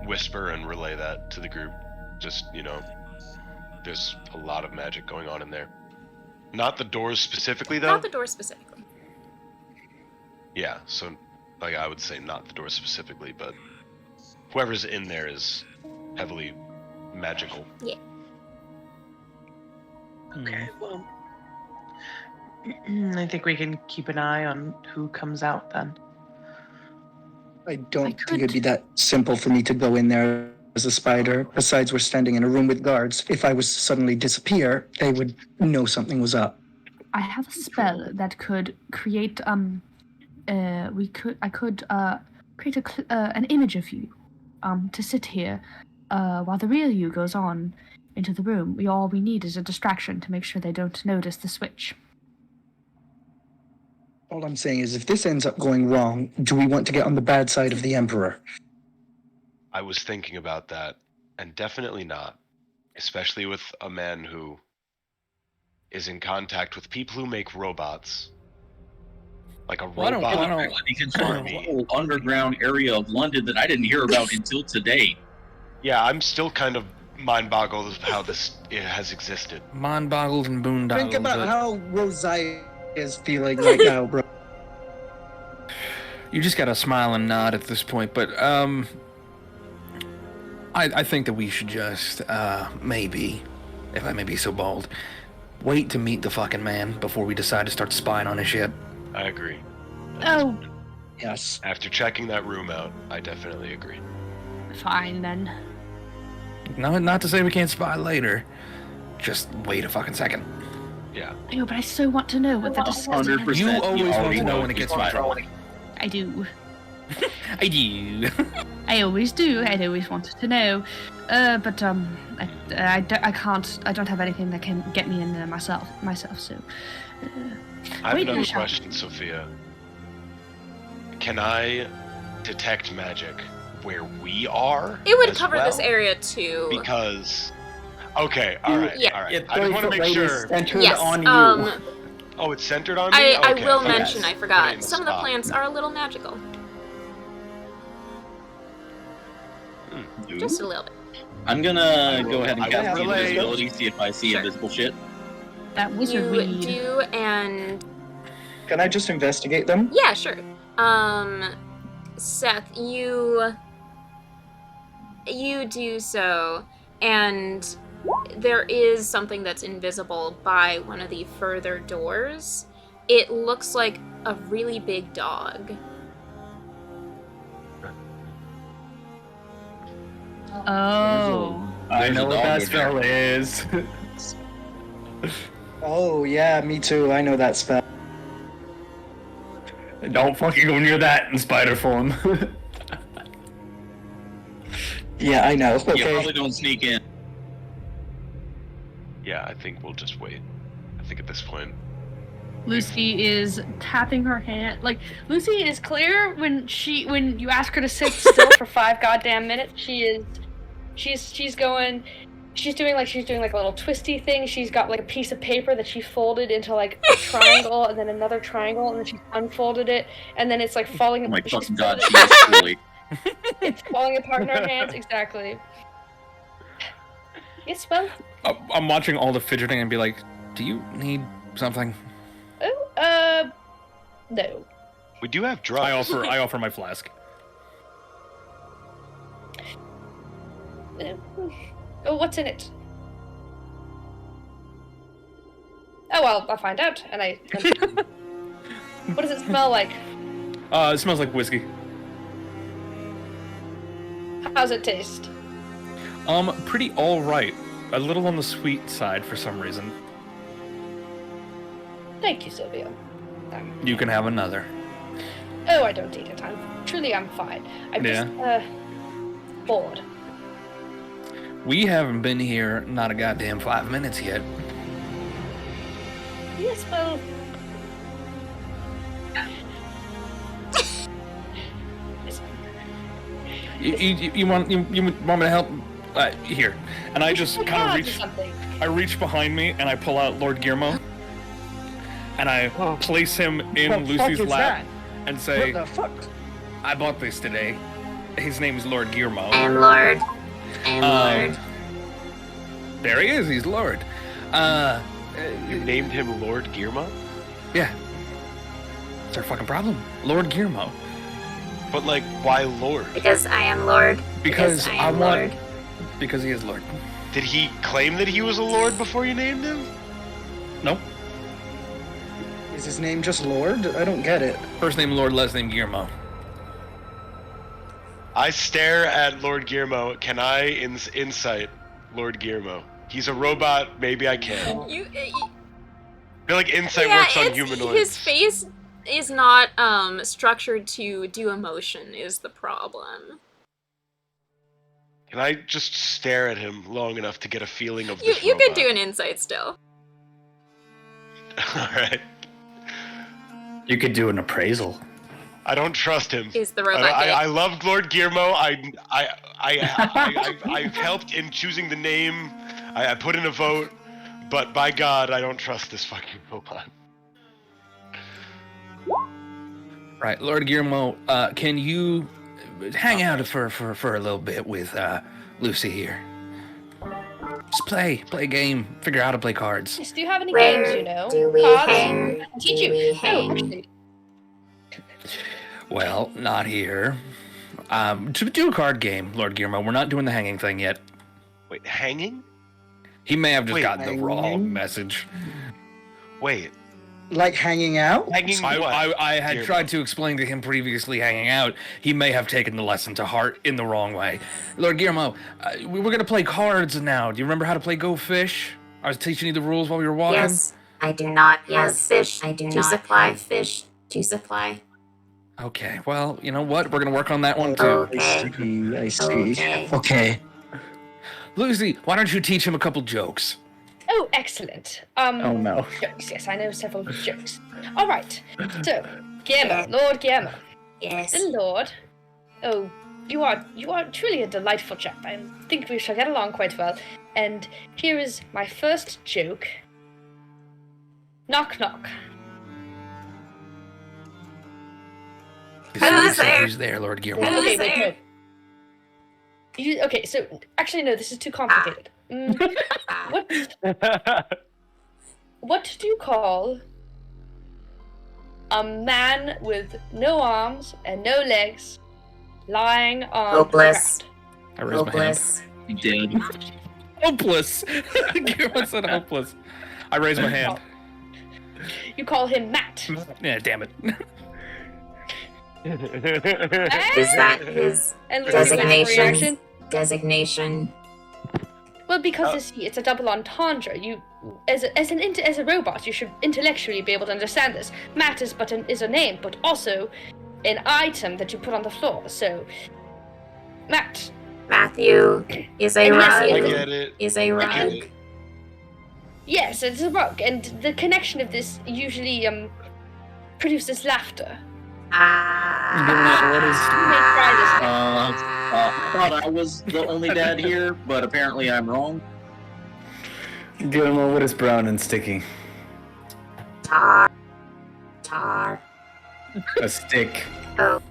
whisper and relay that to the group. Just, there's a lot of magic going on in there. Not the doors specifically, though. Not the door specifically. Yeah, so like I would say not the doors specifically, but whoever's in there is heavily magical. Yeah. Okay, well, I think we can keep an eye on who comes out then. I don't think it'd be that simple for me to go in there as a spider. Besides, we're standing in a room with guards. If I was to suddenly disappear, they would know something was up. I have a spell that could create I could create an image of you to sit here while the real you goes on into the room. All we need is a distraction to make sure they don't notice the switch. All I'm saying is if this ends up going wrong, do we want to get on the bad side of the Emperor? I was thinking about that, and definitely not. Especially with a man who is in contact with people who make robots. Like a robot a whole underground area of London that I didn't hear about until today. Yeah, I'm still kind of mind-boggled of how this has existed. Mind-boggled and boondoggled. Think about how Rosiah is feeling right now, bro. You just gotta smile and nod at this point, but I think that we should just maybe, if I may be so bold, wait to meet the fucking man before we decide to start spying on his ship. I agree. Oh, Yes. After checking that room out, I definitely agree. fine then. No, not to say we can't spy later. Just wait a fucking second. Yeah. I know, but I so want to know what the discussion 100%. You always want already to know know when it he's gets in fine. trouble. I do. I do. I always do. I'd always wanted to know. But I can't. I don't have anything that can get me in there myself. So. I have Wait a another minute. question, Sophia. Can I detect magic where we are? It would as cover well? this area too. Because. Okay, alright, Yeah. alright. I just want to make sure. Centered Yes. on you. Oh, it's centered on me? I Okay, will okay. mention, I Put it forgot. in the Some of the spot. plants are a little magical. Just a little bit. I'm gonna go ahead I and will cast relay- invisibility, see if I see Sure. invisible shit. That wizard You weed. do, and Can I just investigate them? yeah, sure. Seth, you do so, and there is something that's invisible by one of the further doors. It looks like a really big dog. Oh. I There's know a what dog that in spell there. is. Oh, yeah, me too. I know that spell. Don't fucking go near that in spider form. Yeah, I know. You Okay. probably don't sneak in. Yeah, I think we'll just wait. I think at this point. Lucy is tapping her hand. Like, Lucy is clear when you ask her to sit still for 5 goddamn minutes. She's going, she's doing like a little twisty thing. She's got like a piece of paper that she folded into like a triangle and then another triangle, and then she unfolded it, and then it's like falling. Oh my she's fucking god, folded- she is silly. It's falling apart in her hands. Exactly. Yes, well. I'm watching all the fidgeting and be like, do you need something? Oh, no. We do have drugs. I offer my flask. Oh, what's in it? Oh well, I'll find out. And I. What does it smell like? It smells like whiskey. How's it taste? Pretty all right. A little on the sweet side for some reason. Thank you, Sylvia. You can have another. Oh, I don't need it. I'm fine. I'm just bored. We haven't been here not a goddamn 5 minutes yet. Yes, well. You want me to help? Here. And I just kind of reach behind me and I pull out Lord Guillermo. And I place him in Lucy's lap and say, What the fuck? I bought this today. His name is Lord Guillermo. I am Lord. I am Lord. There he is, he's Lord. You named him Lord Guillermo? Yeah. It's our fucking problem. Lord Guillermo. But like, why Lord? Because I am Lord. Because I I am want... Lord. Because he is Lord. Did he claim that he was a lord before you named him? Nope. Is his name just Lord? I don't get it. First name Lord, last name Guillermo. I stare at Lord Guillermo. Can I insight Lord Guillermo? He's a robot. Maybe I can. I feel like insight works on humanoids. His face is not structured to do emotion is the problem. Can I just stare at him long enough to get a feeling of this You robot? could do an insight still. All right. You could do an appraisal. I don't trust him. Is the robot gay? I loved Lord Guillermo. I helped in choosing the name. I put in a vote, but by God, I don't trust this fucking robot. Right, Lord Guillermo, can you hang out for a little bit with Lucy here? Just play a game, figure out how to play cards. Yes, do you have any Where games, you know? do we Cards? hang? I can teach Do you. we Oh, hang? actually. Well, not here. To do a card game, Lord Guillermo, we're not doing the hanging thing yet. Wait, hanging? He may have just Wait, gotten the wrong hanging? message. Wait, Like hanging out? hanging what? I had Guillermo? tried to explain to him previously hanging out. He may have taken the lesson to heart in the wrong way. Lord Guillermo, we were going to play cards now. Do you remember how to play Go Fish? I was teaching you the rules while we were walking. Yes, I do not have fish. I do not have fish to supply. Okay, well, you know what? We're going to work on that one too. Okay. I see. Okay. Okay. Lucy, why don't you teach him a couple jokes? Oh, excellent. Oh no. Jokes, yes, I know several jokes. All right. So, Guillermo, Lord Guillermo, Yes. the Lord. Oh, you are truly a delightful chap. I think we shall get along quite well. And here is my first joke. Knock knock. Who's there? Who's there, Lord Guillermo? Who's Okay, wait, there? no. Okay, so actually no, this is too complicated. What do you call a man with no arms and no legs lying on Hopeless. I raised my hand. Hopeless. He did. Hopeless. Guillermo said hopeless. I raised my hand. the ground? You call him Matt. Yeah, damn it. Is that his And look at your designation? reaction. Designation. Well, because you see, it's a double entendre. You, as a robot, you should intellectually be able to understand this. Matt is a name, but also an item that you put on the floor. So, Matt. Matthew is a And yes, I rug. get it. Is a I get rug. it. Yes, it's a rug, and the connection of this usually produces laughter. What is? You may try this. I thought I was the only dad here, but apparently I'm wrong. Guillermo, what is brown and sticky? Tar. A stick. Oh,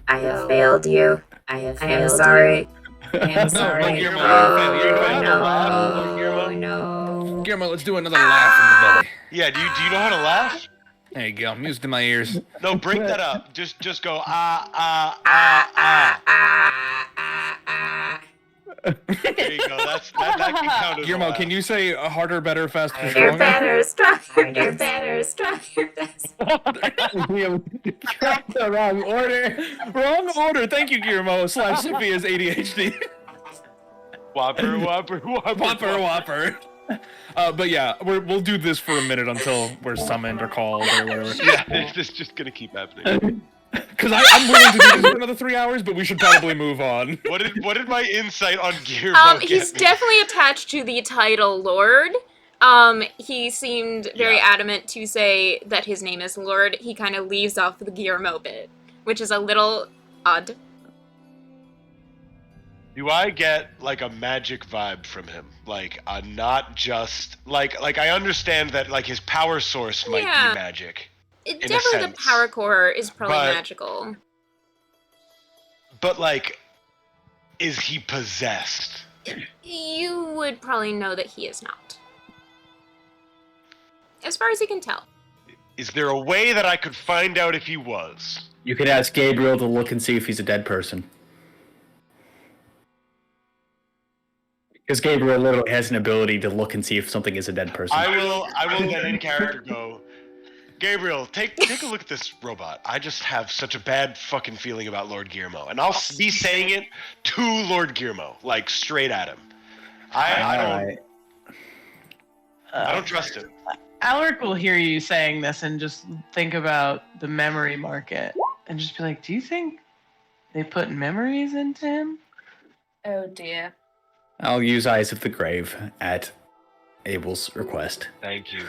I have failed you. I am sorry. I am No, sorry. no, Guillermo, you failed. You know how to no, laugh, Lord Guillermo? no. Guillermo, let's do another laugh from the belly. Yeah, do you know how to laugh? There you go. Music to my ears. No, break that up. Just go ah. There you go. That can count as a Guillermo, laugh. can you say harder, better, faster, Harder, stronger? better, stronger, better, stronger, faster. The wrong order. Wrong order. Thank you, Guillermo. / Sophia's ADHD. Whopper. Whopper. But yeah, we'll do this for a minute until we're summoned or called or whatever. Yeah, this is just gonna keep happening. Because I'm willing to do this for another 3 hours, but we should probably move on. What did my insight on Guillermo get He's me? definitely attached to the title Lord. He seemed very adamant to say that his name is Lord. He kind of leaves off the Guillermo bit, which is a little odd. Do I get like a magic vibe from him? Like not just like I understand that like his power source might Yeah. be magic. Definitely the power core is probably But- magical. But like is he possessed? You would probably know that he is not. As far as you can tell. Is there a way that I could find out if he was? You could ask Gabriel to look and see if he's a dead person. Because Gabriel literally has an ability to look and see if something is a dead person. I will then in character go, Gabriel, take a look at this robot. I just have such a bad fucking feeling about Lord Guillermo. And I'll be saying it to Lord Guillermo, like straight at him. I don't trust him. Alaric will hear you saying this and just think about the memory market and just be like, do you think they put memories into him? Oh dear. I'll use Eyes of the Grave at Abel's request. Thank you.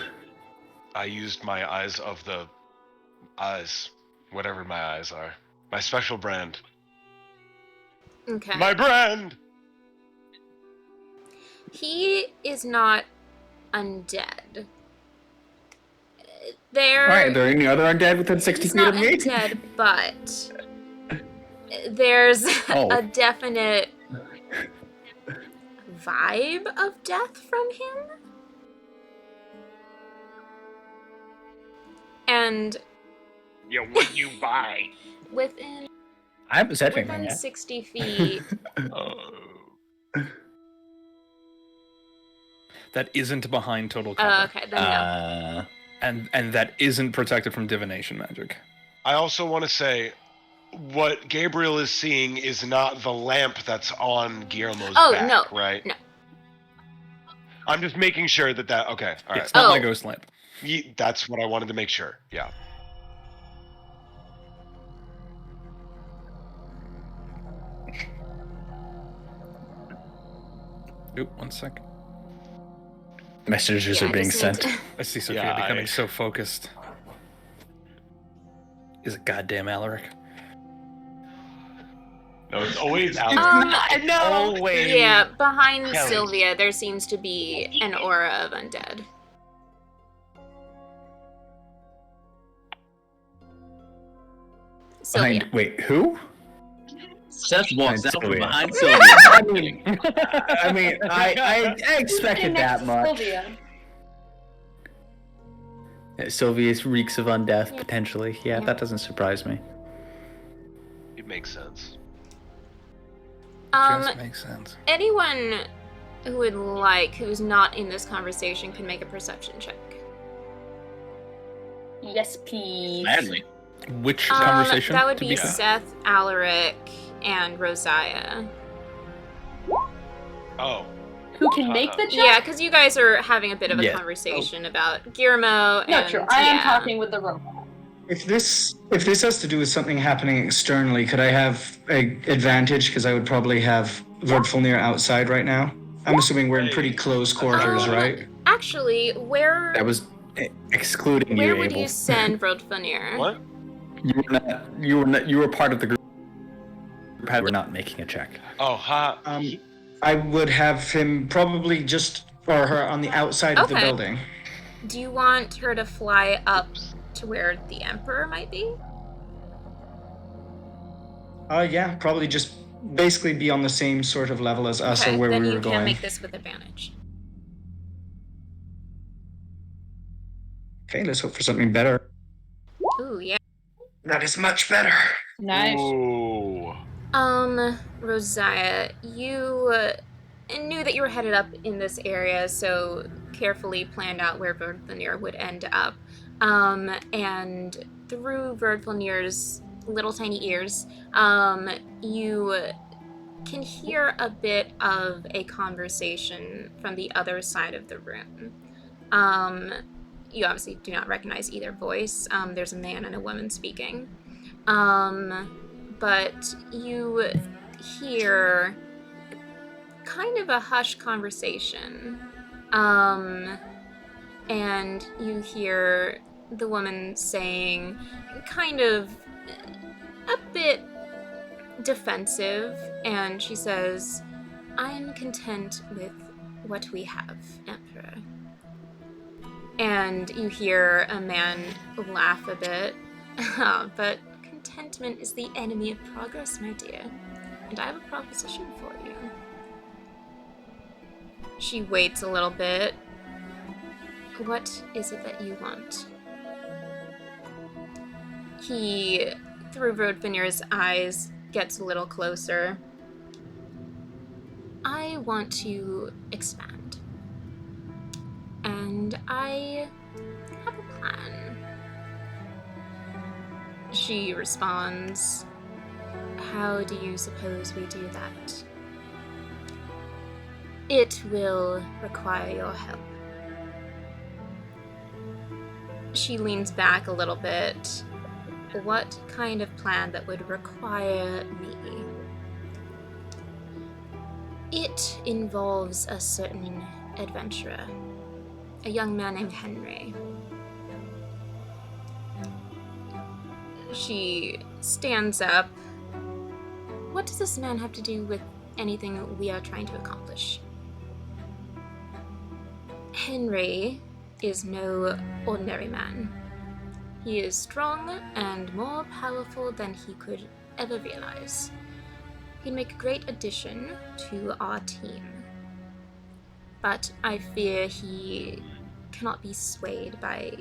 I used my eyes of the eyes, whatever my eyes are. My special brand. Okay. My brand! He is not undead. There. Alright, are there any other undead within 60 He's feet not of me? undead, but there's Oh. a definite vibe of death from him. And Yeah, what you buy? within I haven't said anything within yet. 60 feet, That isn't behind total cover. okay, then no. And that isn't protected from divination magic. I also want to say, what Gabriel is seeing is not the lamp that's on Guillermo's Oh, back, no, right? no. I'm just making sure that okay, all right. It's not my Oh. ghost lamp. That's what I wanted to make sure, yeah. Oop, 1 sec. Messages Yeah, are I being just need sent. to- I see Sophia Yeah, becoming so focused. Is it goddamn Alaric? No, it's always out. Always. Yeah, behind Kelly. Sylvia, there seems to be an aura of undead. Sylvia. Behind, wait, who? Seth walks out from Sylvia. behind Sylvia. I expected that much. Sylvia reeks of undeath, potentially. Yeah, that doesn't surprise me. It makes sense. Just makes sense. Anyone who would like, who's not in this conversation, can make a perception check. Yes, please. Madly. Which conversation? That would to be Seth, Alaric, and Rosiah. Oh. Who can make the check? Yeah, because you guys are having a bit of a Yeah. conversation about Guillermo and Not true. I am yeah. talking with the robot. If this has to do with something happening externally, could I have a advantage? Because I would probably have Vordfulnir outside right now. I'm assuming we're in pretty close quarters, right? Actually, where That was excluding where you, would Abel. you send Vordfulnir? What? You were part of the group. We're not making a check. Oh, ha. I would have him probably just or her on the outside of the Okay. building. Do you want her to fly up to where the Emperor might be? Yeah, probably just basically be on the same sort of level as us or Okay, where then we you were can going. make this with advantage. Okay, let's hope for something better. Ooh, yeah. That is much better. Nice. Ooh. Rosiah, you knew that you were headed up in this area, so carefully planned out where Verdvanir would end up. And through Verdvanir's little tiny ears, you can hear a bit of a conversation from the other side of the room. You obviously do not recognize either voice. There's a man and a woman speaking. But you hear kind of a hushed conversation. And you hear the woman saying, kind of a bit defensive, and she says, I'm content with what we have, Emperor. And you hear a man laugh a bit, but contentment is the enemy of progress, my dear. And I have a proposition for you. She waits a little bit. What is it that you want? He, through Verdvanir's eyes, gets a little closer. I want to expand. And I have a plan. She responds, how do you suppose we do that? It will require your help. She leans back a little bit. What kind of plan that would require me? It involves a certain adventurer, a young man named Henry. She stands up. What does this man have to do with anything we are trying to accomplish? Henry is no ordinary man. He is strong and more powerful than he could ever realize. He'd make a great addition to our team. But I fear he cannot be swayed by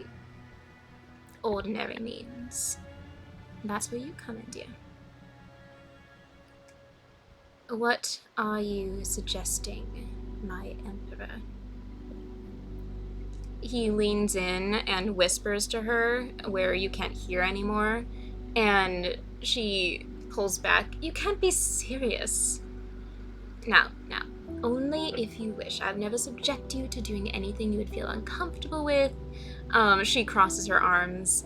ordinary means. That's where you come in, dear. What are you suggesting, my Emperor? He leans in and whispers to her where you can't hear anymore, and she pulls back. You can't be serious. Now, only if you wish. I've never subject you to doing anything you would feel uncomfortable with. She crosses her arms.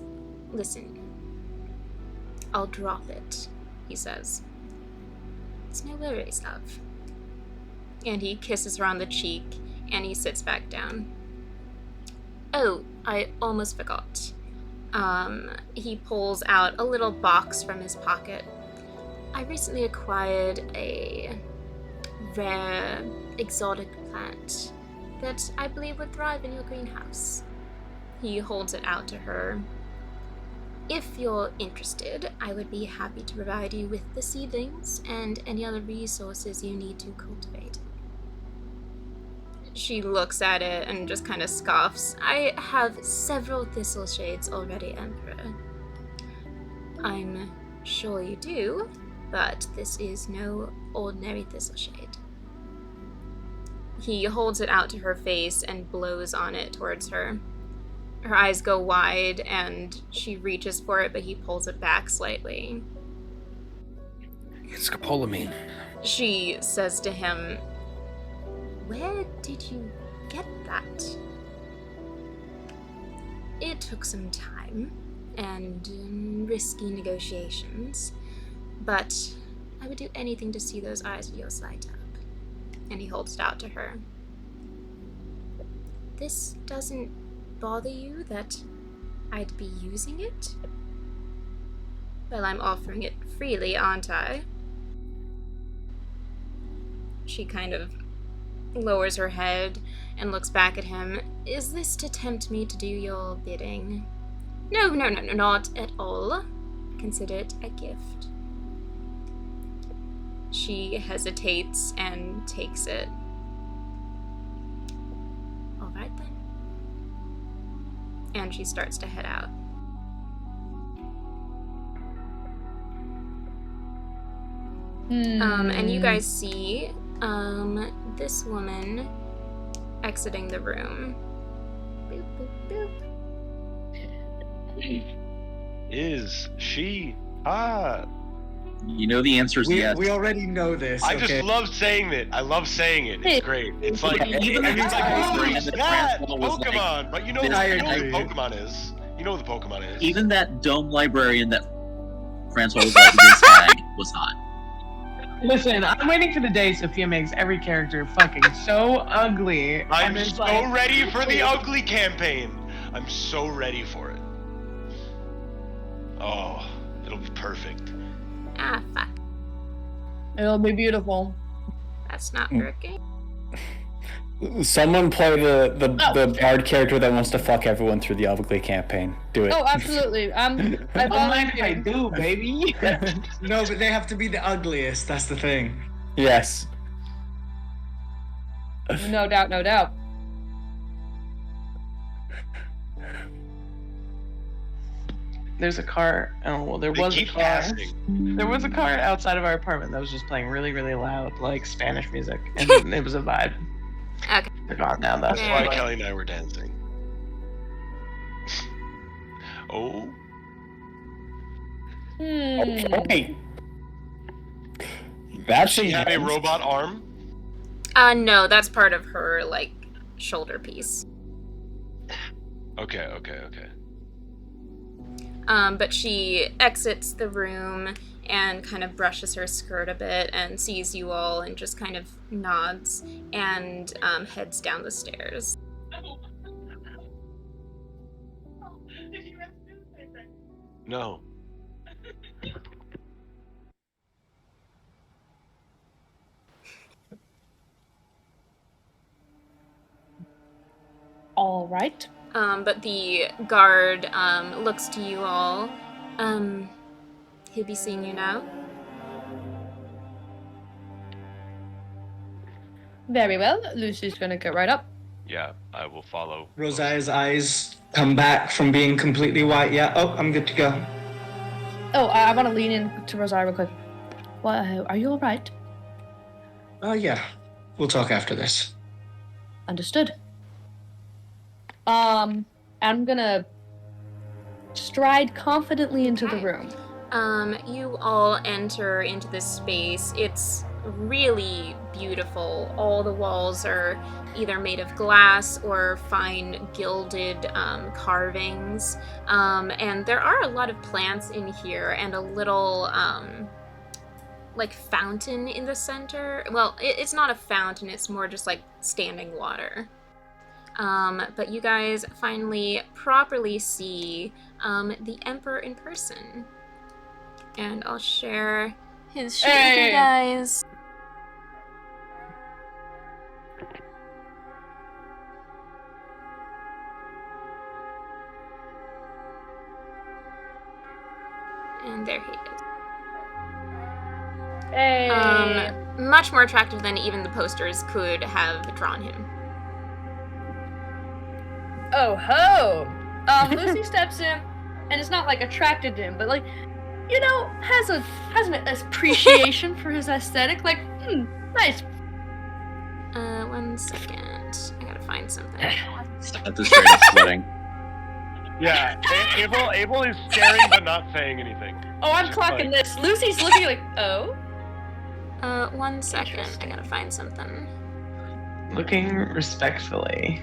Listen, I'll drop it, he says. It's no worries, love. And he kisses her on the cheek, and he sits back down. Oh, I almost forgot. He pulls out a little box from his pocket. I recently acquired a rare, exotic plant that I believe would thrive in your greenhouse. He holds it out to her. If you're interested, I would be happy to provide you with the seedlings and any other resources you need to cultivate. She looks at it and just kind of scoffs. I have several thistle shades already, Emperor. I'm sure you do, but this is no ordinary thistle shade. He holds it out to her face and blows on it towards her. Her eyes go wide and she reaches for it, but he pulls it back slightly. It's scopolamine. She says to him, where did you get that? It took some time and risky negotiations, but I would do anything to see those eyes of yours light up. And he holds it out to her. This doesn't bother you that I'd be using it? Well, I'm offering it freely, aren't I? She kind of lowers her head and looks back at him. Is this to tempt me to do your bidding? No, not at all. Consider it a gift. She hesitates and takes it. All right then. And she starts to head out. And you guys see this woman exiting the room. Boop, boop, boop. Is she hot? You know the answer is yes. We already know this. I okay? just love saying it. I love saying it. It's great. It's like Even the it's like Pokemon oh, that was like, Pokemon, but you know, this you know what guy- Pokemon is. You know what the Pokemon is. Even that dome librarian that Francois was like against Tag was hot. Listen, I'm waiting for the day Sophia makes every character fucking so ugly. I'm and it's so like- ready for the ugly campaign. I'm so ready for it. Oh, it'll be perfect. Ah, fuck. It'll be beautiful. That's not working. Someone play the bard character that wants to fuck everyone through the ugly campaign. Do it. Oh, absolutely. I I'm like, I volunteer. do, baby. No, but they have to be the ugliest. That's the thing. Yes. No doubt, no doubt. There's a car. Oh, well, there They was a keep car. casting. There was a car outside of our apartment that was just playing really, really loud, like Spanish music, and it was a vibe. Okay. They're gone now, though. That's why Yeah. Kelly and I were dancing. Oh, Okay. That she should had a robot arm. No, that's part of her, like, shoulder piece. Okay. But she exits the room and kind of brushes her skirt a bit and sees you all and just kind of nods and heads down the stairs. No. All right. But the guard looks to you all. He'll be seeing you now. Very well. Lucy's gonna get right up. Yeah, I will follow. Rosiah's eyes come back from being completely white. Yeah. Oh, I'm good to go. Oh, I want to lean in to Rosiah real quick. Well, are you all right? Oh, yeah. We'll talk after this. Understood. I'm gonna stride confidently into the room. You all enter into this space. It's really beautiful. All the walls are either made of glass or fine gilded carvings. And there are a lot of plants in here and a little like fountain in the center. Well, it's not a fountain, it's more just like standing water. But you guys finally properly see the Emperor in person. And I'll share his sheet with you guys. And there he is. Hey. Much more attractive than even the posters could have drawn him. Oh ho! Lucy steps in, and it's not like attracted to him, but like, you know, has an appreciation for his aesthetic. Like, nice. 1 second. I gotta find something. Seth is straight up sweating. Yeah, Abel is staring but not saying anything. Oh, I'm Just clocking like- this. Lucy's looking like, oh. 1 second. I gotta find something. Looking respectfully.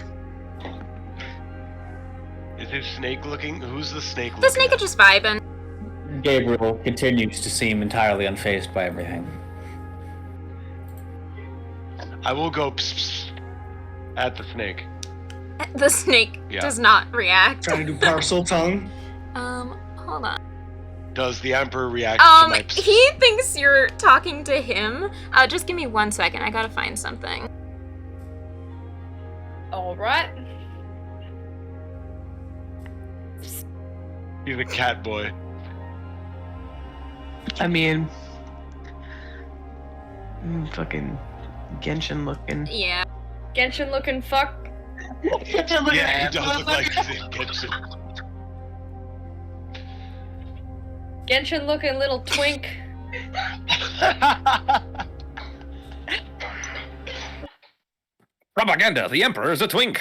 Is his snake looking? Who's the snake looking? The snake is just vibing. Gabriel continues to seem entirely unfazed by everything. I will go pss, pss, at the snake. The snake Yeah. does not react. Trying to do parcel tongue. Hold on. Does the Emperor react to my pss? He thinks you're talking to him. Just give me 1 second. I gotta find something. All right. He's a cat boy. I mean, fucking Genshin looking. Yeah. Genshin looking fuck. Yeah, he does look like Genshin. Genshin looking little twink. Propaganda. The Emperor is a twink.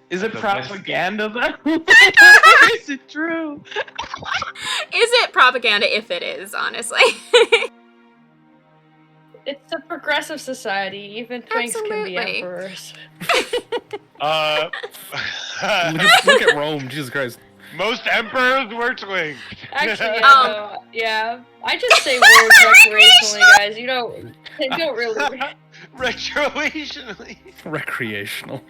Is it The best. propaganda though? Is it true? Is it propaganda if it is, honestly? It's a progressive society. Even twinks can be Absolutely. emperors. Look at Rome. Jesus Christ. Most emperors were twinks. Actually, yeah, no, yeah. I just say words recreationally, guys. You don't really. Retroationally. Recreational.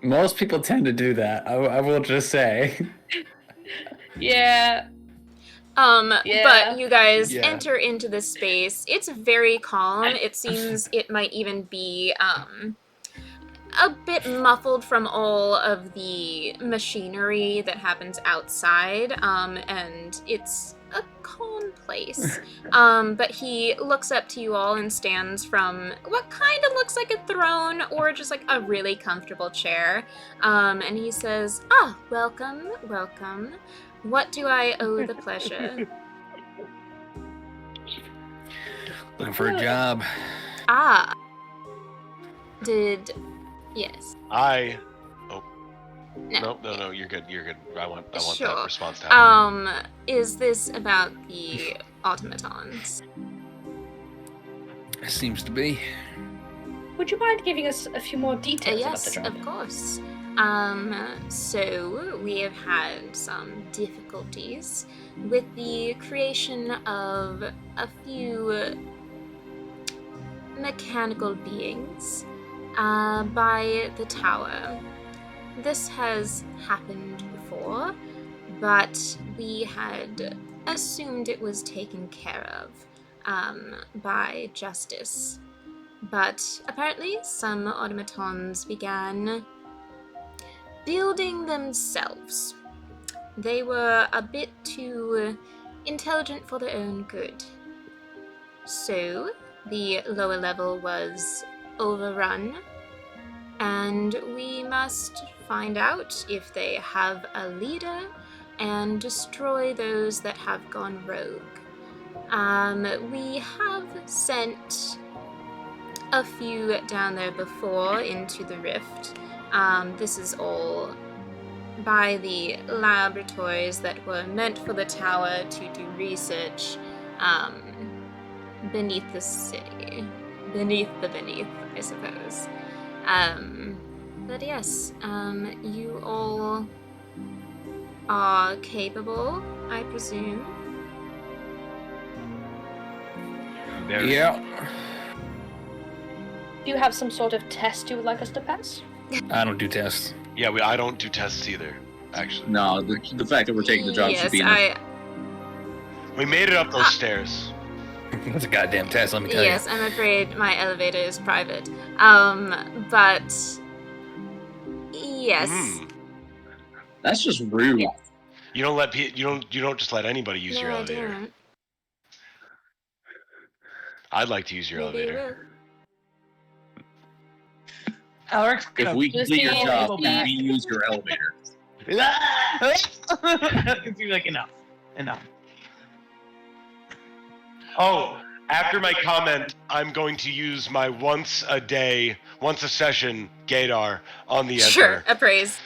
Most people tend to do that. I will just say. Yeah. Yeah. But you guys Yeah. enter into this space. It's very calm. It seems it might even be a bit muffled from all of the machinery that happens outside. And it's a calm place. But he looks up to you all and stands from what kind of looks like a throne or just like a really comfortable chair. And he says, welcome, welcome. What do I owe the pleasure? Looking for a job. Yes. No, you're good. I want Sure. that response to happen. Is this about the automatons? Seems to be. Would you mind giving us a few more details about the Yes, job? of course. So we have had some difficulties with the creation of a few mechanical beings by the tower. This has happened before, but we had assumed it was taken care of by justice. But apparently some automatons began building themselves. They were a bit too intelligent for their own good. So the lower level was overrun, and we must find out if they have a leader and destroy those that have gone rogue. We have sent a few down there before into the rift. This is all by the laboratories that were meant for the tower to do research beneath the city. Beneath, I suppose. But yes, you all are capable, I presume. Yeah. Do you have some sort of test you would like us to pass? I don't do tests. Yeah, I don't do tests either, actually. No, the fact that we're taking the job should be enough. We made it up those stairs. That's a goddamn test, let me tell you. Yes, I'm afraid my elevator is private. But yes. That's just rude. Yeah. You don't just let anybody use your No, I elevator. don't. I'd like to use your Maybe you elevator. Alec's If gonna we complete your Just job, go we back. use your elevator. It's like enough. Oh, after my comment, I'm going to use my once a session gaydar on the Emperor. Sure, appraise.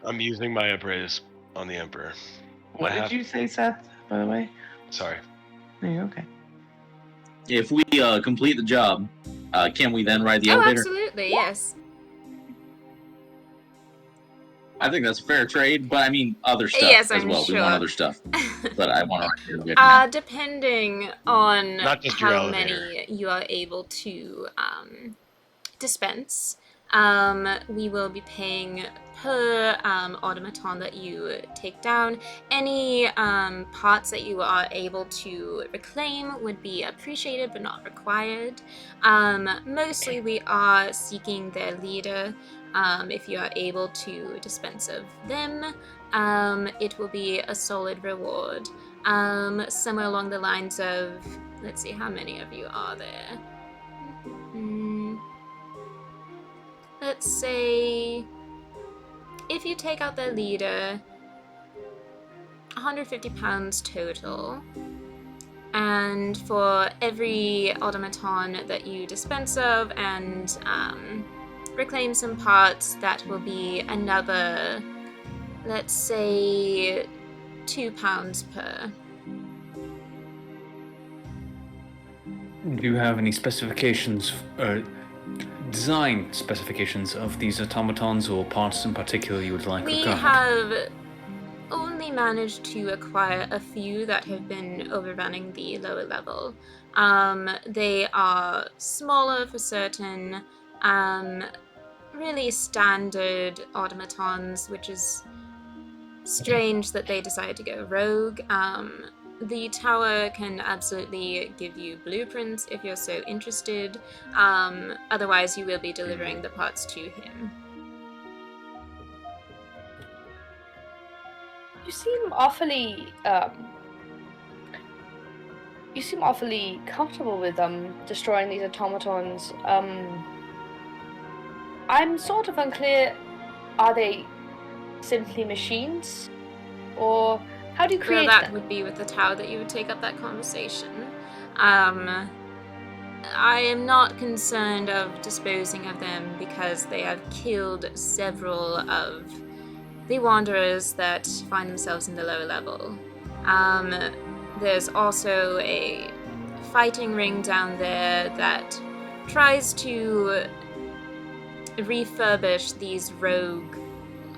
I'm using my appraise on the Emperor. What did you say, Seth? By the way. Sorry. Are you okay? If we complete the job, can we then ride the Oh, elevator? absolutely, yes. I think that's a fair trade, but I mean other stuff Yes, as I'm well. We want sure. other stuff, but I want to ride the elevator now. Depending on Not just your how elevator. many you are able to dispense, We will be paying per automaton that you take down. Any parts that you are able to reclaim would be appreciated but not required. Mostly we are seeking their leader. If you are able to dispense of them, it will be a solid reward. Somewhere along the lines of, let's see, how many of you are there? Let's say, if you take out their leader, 150 pounds total. And for every automaton that you dispense of and reclaim some parts, that will be another, let's say, 2 pounds per. Do you have any specifications, design specifications of these automatons or parts in particular you would like We recovered? have only managed to acquire a few that have been overrunning the lower level. They are smaller for certain, really standard automatons, which is strange that they decided to go rogue. The tower can absolutely give you blueprints if you're so interested. Otherwise, you will be delivering the parts to him. You seem awfully comfortable with destroying these automatons. I'm sort of unclear. Are they simply machines, or how do you Well, create that them? would be with the tower that you would take up that conversation. I am not concerned of disposing of them because they have killed several of the wanderers that find themselves in the lower level. There's also a fighting ring down there that tries to refurbish these rogue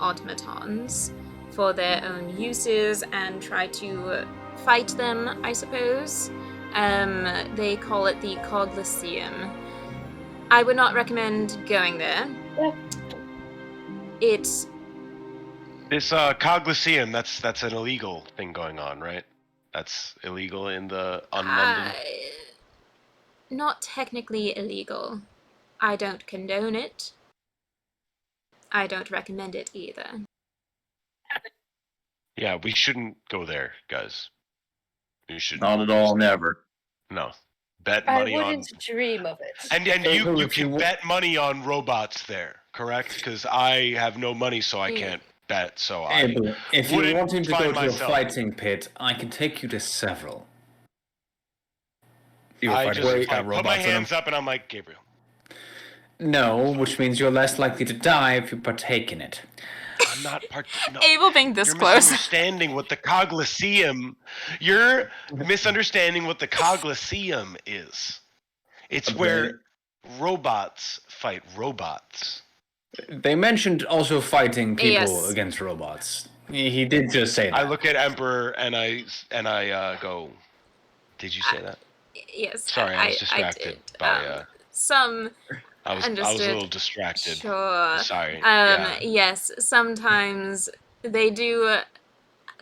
automatons for their own uses and try to fight them, I suppose. They call it the Coglyceum. I would not recommend going there. Yeah. It's This Coglyceum, that's an illegal thing going on, right? That's illegal on London. not technically illegal. I don't condone it. I don't recommend it either. Yeah, we shouldn't go there, guys. We should Not at all, never. No. Bet I money on wouldn't dream of it. and you can bet money on robots there, correct? Because I have no money, so I can't bet. So I If you're wouldn't wanting to go find to myself. a fighting pit, I can take you to several. You were I fighting just with put my robots in them. hands up and I'm like, Gabriel. No, which means you're less likely to die if you partake in it. I'm not no. Abel being this You're close. misunderstanding what the Coglyceum. You're misunderstanding what the Coglyceum is. It's where robots fight robots. They mentioned also fighting people Yes. against robots. He did just say that. I look at Emperor and I go, did you say that? Yes. Sorry, I was distracted did. by Some I was understood. a little distracted. Sure. Sorry. Yeah. Yes, sometimes they do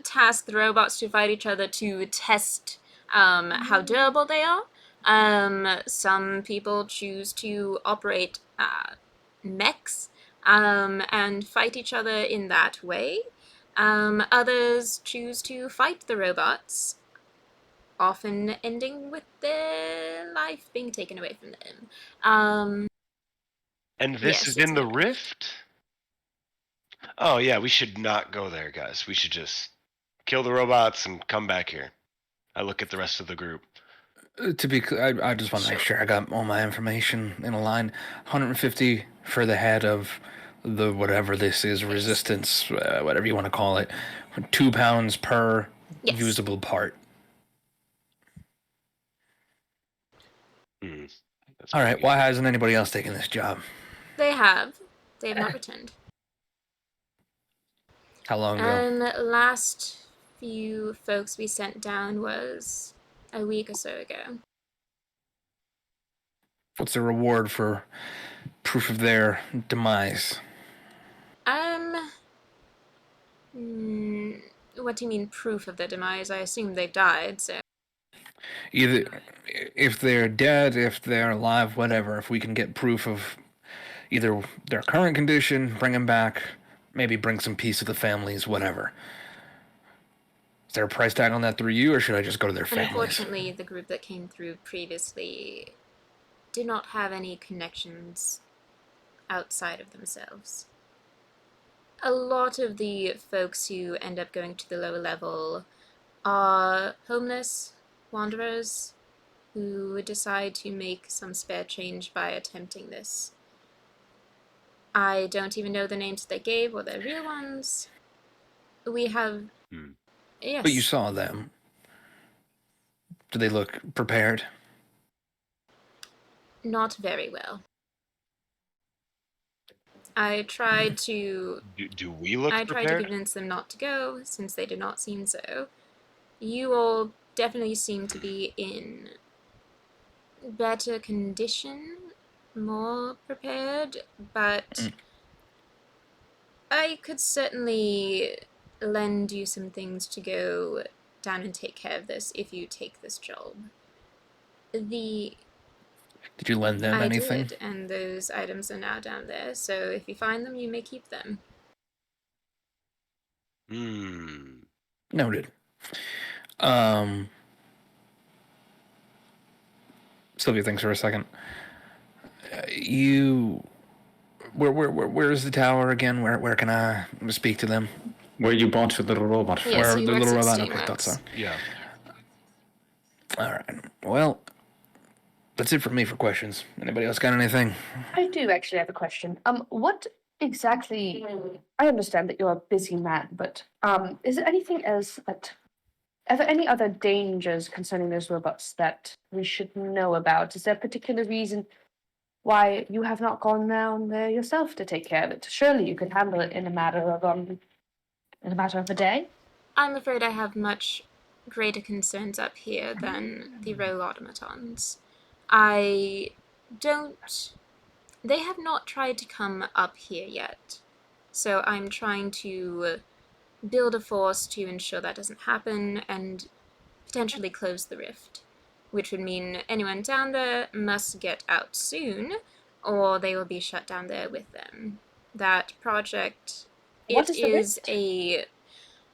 task the robots to fight each other to test how durable they are. Some people choose to operate mechs and fight each other in that way. Others choose to fight the robots, often ending with their life being taken away from them. And this Yes, is it's in the an rift? Oh yeah, we should not go there, guys. We should just kill the robots and come back here. I look at the rest of the group. To be clear, I just want to make sure I got all my information in a line. 150 for the head of the whatever this is, resistance, whatever you want to call it. 2 pounds per Yes. usable part. That's All right. pretty Why good. hasn't anybody else taken this job? They have. They have not returned. How long ago? And last few folks we sent down was a week or so ago. What's the reward for proof of their demise? What do you mean proof of their demise? I assume they've died, so. Either if they're dead, if they're alive, whatever. If we can get proof of either their current condition, bring them back, maybe bring some peace to the families, whatever. Is there a price tag on that through you, or should I just go to their families? Unfortunately, the group that came through previously did not have any connections outside of themselves. A lot of the folks who end up going to the lower level are homeless wanderers who decide to make some spare change by attempting this. I don't even know the names they gave or their real ones. We have... Yes. But you saw them. Do they look prepared? Not very well. I tried to... Do we look I tried prepared? to convince them not to go, since they did not seem so. You all definitely seem to be in better condition, more prepared, but I could certainly lend you some things to go down and take care of this if you take this job. Did you lend them anything? I did, and those items are now down there, so if you find them, you may keep them. Noted. Sylvia thinks for a second. Where is the tower again? Where can I speak to them? Where you bought your little robot from? Yes, Where he the works little at robot? Okay, thought so. Steamworks. Yeah. All right. Well, that's it for me for questions. Anybody else got anything? I do actually have a question. What exactly? I understand that you're a busy man, but is there anything else that? Are there any other dangers concerning those robots that we should know about? Is there a particular reason why you have not gone down there yourself to take care of it? Surely you could handle it in a matter of a day. I'm afraid I have much greater concerns up here than the row automatons. They have not tried to come up here yet. So I'm trying to build a force to ensure that doesn't happen and potentially close the rift, which would mean anyone down there must get out soon, or they will be shut down there with them. That project, What is the is rift? a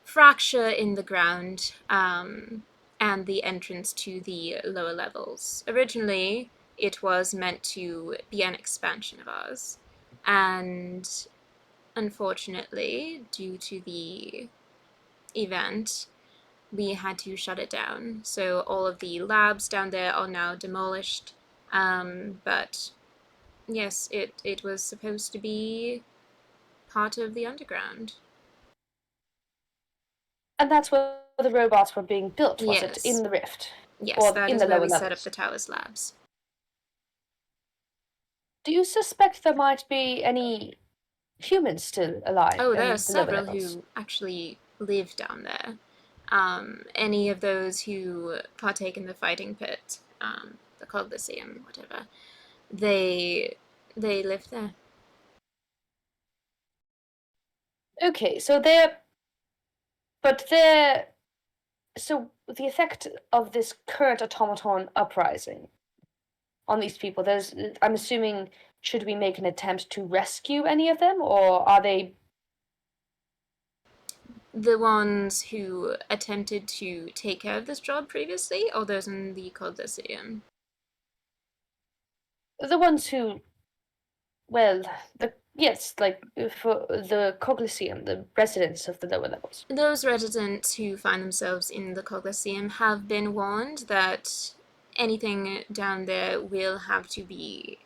fracture in the ground, and the entrance to the lower levels. Originally, it was meant to be an expansion of ours, and unfortunately, due to the event, we had to shut it down. So all of the labs down there are now demolished. But yes, it was supposed to be part of the underground. And that's where the robots were being built, was it? Yes. In the rift? Yes, Or that in is the where lower we set up levels? the Towers labs. Do you suspect there might be any humans still alive Oh, in there are the lower several levels? who actually live down there. Any of those who partake in the fighting pit, the Coliseum, whatever, they live there. Okay, so the effect of this current automaton uprising on these people, I'm assuming, should we make an attempt to rescue any of them, or are they? The ones who attempted to take care of this job previously, or those in the Coliseum? The ones who, well, for the Coliseum, the residents of the lower levels. Those residents who find themselves in the Coliseum have been warned that anything down there will have to be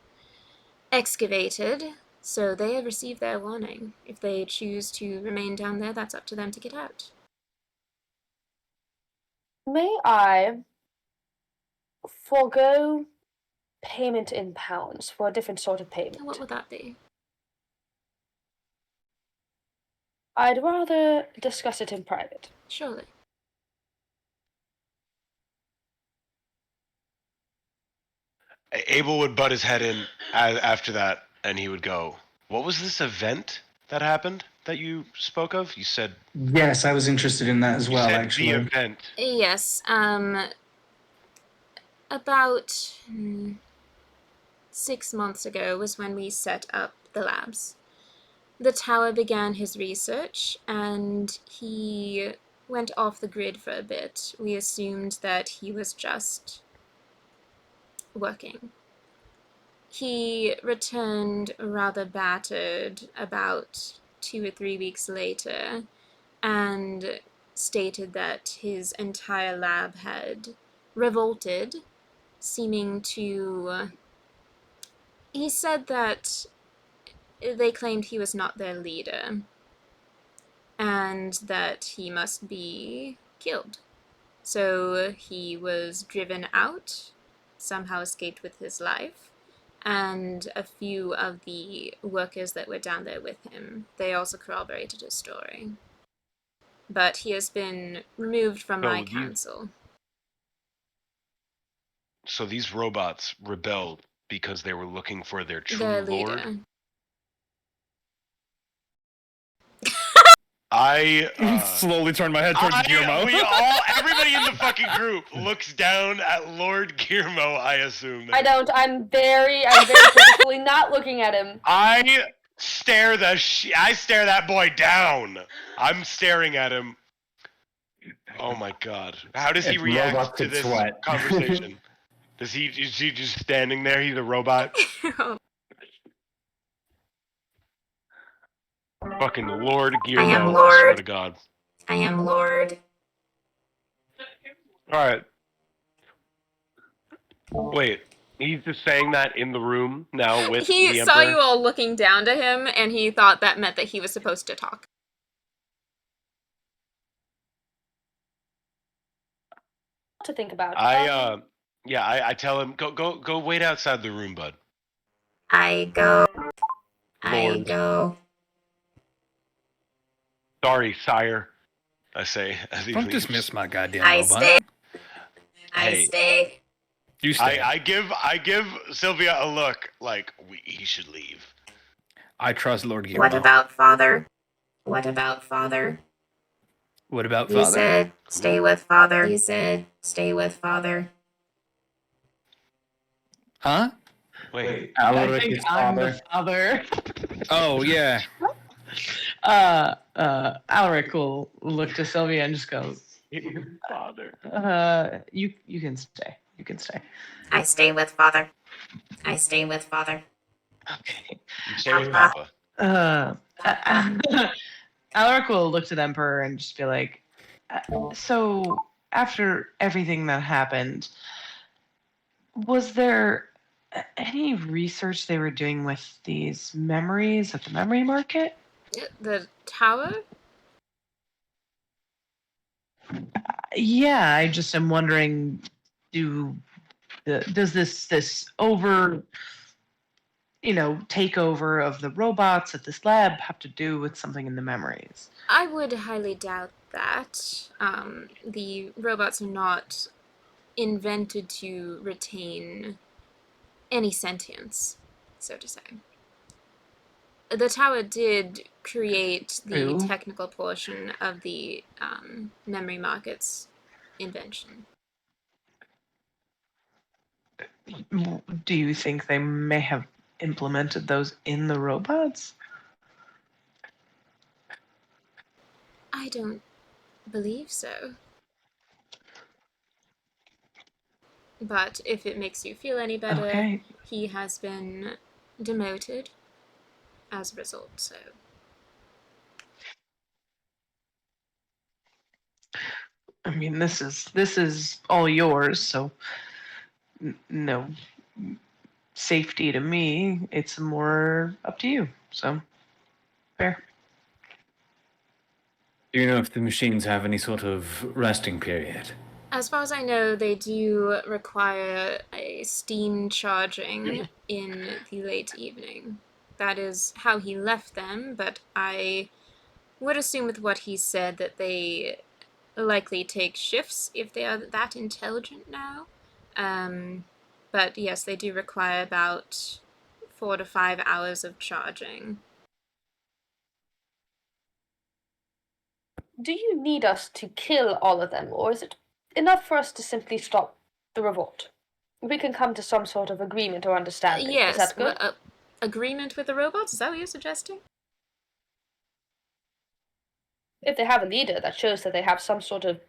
excavated, so they have received their warning. If they choose to remain down there, that's up to them to get out. May I forego payment in pounds for a different sort of payment? What would that be? I'd rather discuss it in private. Surely. Abel would butt his head in after that, and he would go, "What was this event that happened that you spoke of? You said Yes, I was interested in that as you well, said the actually. event." Yes, about 6 months ago was when we set up the labs. The tower began his research, and he went off the grid for a bit. We assumed that he was just working. He returned rather battered about 2 or 3 weeks later and stated that his entire lab had revolted, seeming to. He said that they claimed he was not their leader and that he must be killed. So he was driven out, somehow escaped with his life, and a few of the workers that were down there with him, they also corroborated his story. But he has been removed from my council. So these robots rebelled because they were looking for their true Their lord. leader. I slowly turn my head towards Guillermo. Everybody in the fucking group looks down at Lord Guillermo. I assume. I don't. I'm very purposefully not looking at him. I stare that boy down. I'm staring at him. Oh my god! How does he It's react robot to could this sweat. conversation? Is he just standing there? He's a robot. Fucking Lord Guillermo. I am Lord. I swear to God. I am Lord. All right. Wait, he's just saying that in the room now with He the saw Emperor? you all looking down to him, and he thought that meant that he was supposed to talk. To think about. I tell him go wait outside the room, bud. I go. Lord. Sorry, sire. I say as he Don't leaves. dismiss my goddamn I robot. stay. Hey. stay. You stay. I give Sylvia a look like he should leave. I trust Lord Guillermo. What about father? What about father? What about You father? said stay with father. You said stay with father. Huh? Wait. I Alaric think is I'm father. the father. Oh yeah. Alaric will look to Sylvia and just go, Father. you can stay. You can stay. I stay with father. I stay with father. Okay. You stay with Papa. Alaric will look to the Emperor and just be like, so after everything that happened, was there any research they were doing with these memories at the memory market? The tower? Yeah, I just am wondering, does this takeover of the robots at this lab have to do with something in the memories? I would highly doubt that. The robots are not invented to retain any sentience, so to say. The tower did create the True. technical portion of the memory market's invention. Do you think they may have implemented those in the robots? I don't believe so. But if it makes you feel any better, Okay. he has been demoted as a result, so. I mean, this is all yours, so no safety to me. It's more up to you. So fair. Do you know if the machines have any sort of resting period? As far as I know, they do require a steam charging in the late evening. That is how he left them, but I would assume with what he said that they likely take shifts if they are that intelligent now. But yes, they do require about 4 to 5 hours of charging. Do you need us to kill all of them, or is it enough for us to simply stop the revolt? We can come to some sort of agreement or understanding. Is Yes, that good? agreement with the robots? Is that what you're suggesting? If they have a leader, that shows that they have some sort of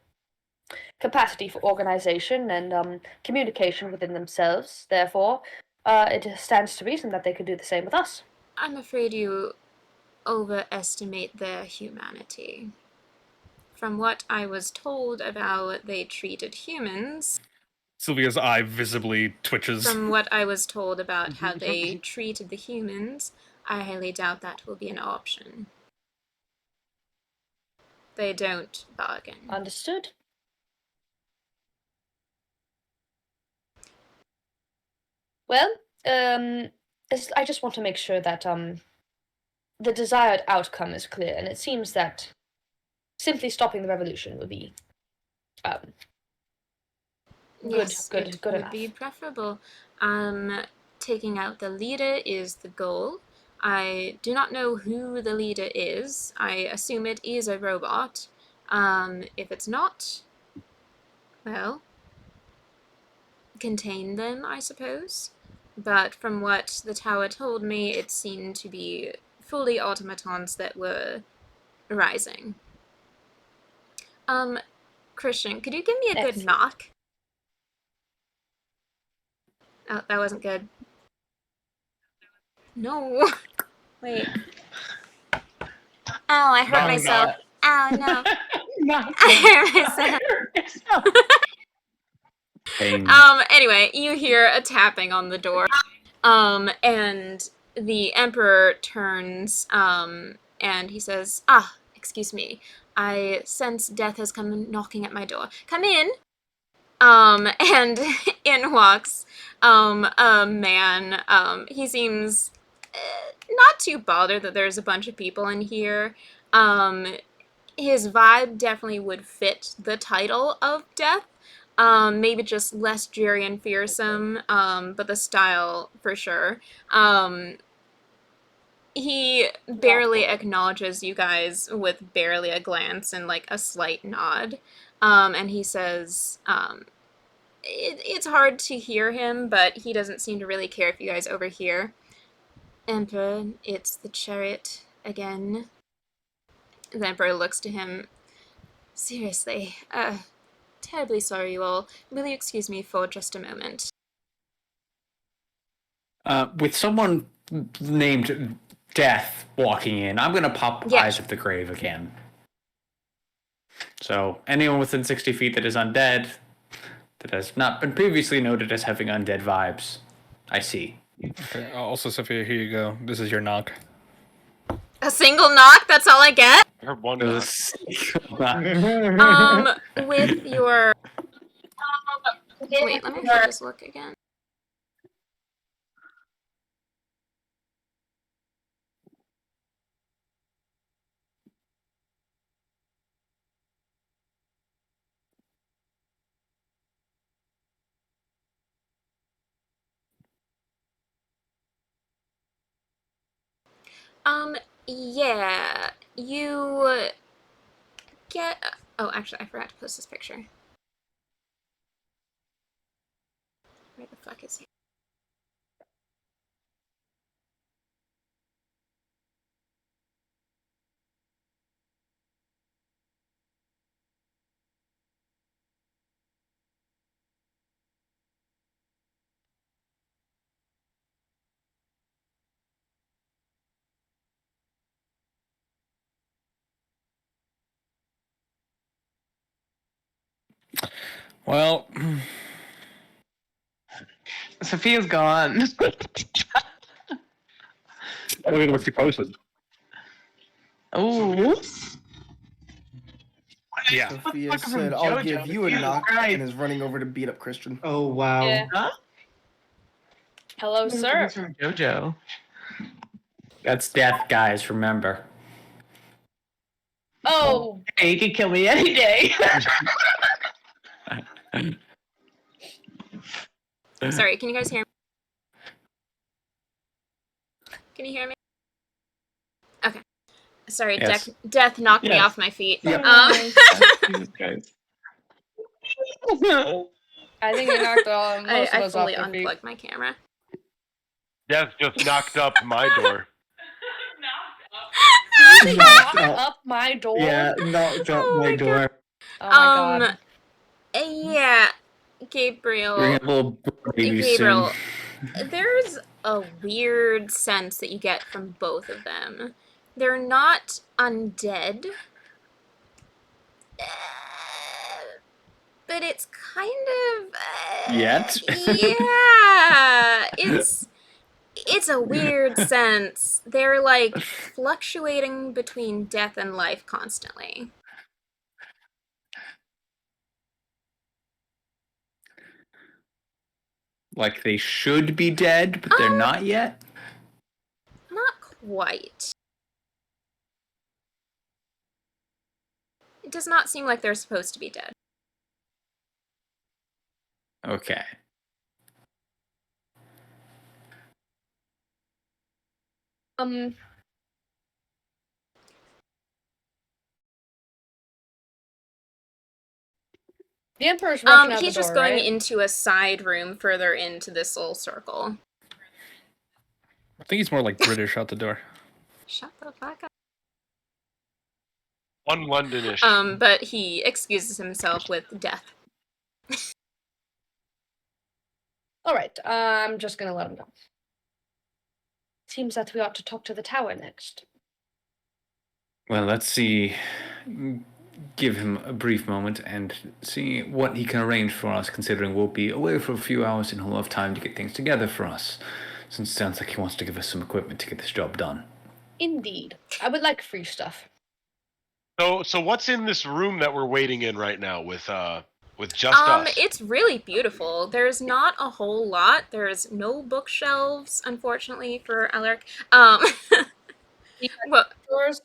capacity for organization and communication within themselves. Therefore, it stands to reason that they could do the same with us. I'm afraid you overestimate their humanity. From what I was told about they treated humans, Sylvia's eye visibly twitches. from what I was told about how they treated the humans, I highly doubt that will be an option. They don't bargain. Understood. Well, I just want to make sure that the desired outcome is clear, and it seems that simply stopping the revolution would be Yes, good it would enough. be preferable. Taking out the leader is the goal. I do not know who the leader is. I assume it is a robot. If it's not, well, contain them, I suppose. But from what the tower told me, it seemed to be fully automatons that were rising. Christian, could you give me a good Excellent. knock? Oh, that wasn't good. No. Wait. Ow, I hurt No, myself. Ow, no. Not I hurt myself. Pain. Anyway, you hear a tapping on the door. And the Emperor turns, and he says, excuse me. I sense death has come knocking at my door. Come in. And in walks, a man. He seems not too bothered that there's a bunch of people in here. His vibe definitely would fit the title of Death. Maybe just less dreary and fearsome, but the style for sure. He barely acknowledges you guys with barely a glance and like a slight nod. And he says, it's hard to hear him, but he doesn't seem to really care if you guys overhear. Emperor, it's the chariot again. The Emperor looks to him. Seriously, terribly sorry, you all. Will you excuse me for just a moment? With someone named Death walking in, I'm going to pop Yeah. Eyes of the Grave again. So, anyone within 60 feet that is undead, that has not been previously noted as having undead vibes, I see. Okay, also, Sophia, here you go. This is your knock. A single knock? That's all I get? I heard one It knock. was With your... Wait, let me just look again. Yeah, you get... Oh, actually, I forgot to post this picture. Where the fuck is he? Well, Sophia's gone. I don't know what she posted. Oh. Yeah. Sophia Fuck from said, I'll JoJo. give you a Jesus knock, Christ. and is running over to beat up Christian. Oh, wow. Yeah. Huh? Hello, sir. From JoJo. That's Death, guys, remember. Oh, Hey, you can kill me any day. Sorry, can you guys hear me? Can you hear me? Okay. Sorry, Yes. death knocked me Yes. off my feet. Yep. Jesus Christ. I think you knocked most of I us off fully their feet. unplugged my camera. Death just knocked up my door. He Knocked knocked up. up my door. Yeah, knocked up Oh my my door. Oh my god. Yeah, You're Gabriel. gonna have a little baby Gabriel, soon. there's a weird sense that you get from both of them. They're not undead, but it's kind of Yet? yeah, it's a weird sense. They're like fluctuating between death and life constantly. Like they should be dead, but they're not yet? Not quite. It does not seem like they're supposed to be dead. Okay. The Emperor's rushing out He's the door, just going right? into a side room further into this little circle. I think he's more like British out the door. Shut the fuck up. One Londonish. But he excuses himself with death. Alright, I'm just gonna let him go. Seems that we ought to talk to the tower next. Well, let's see. Give him a brief moment and see what he can arrange for us, considering we'll be away for a few hours and he'll have time to get things together for us. Since it sounds like he wants to give us some equipment to get this job done. Indeed. I would like free stuff. So what's in this room that we're waiting in right now with just us? It's really beautiful. There's not a whole lot. There's no bookshelves, unfortunately, for Alaric. Well, Doors.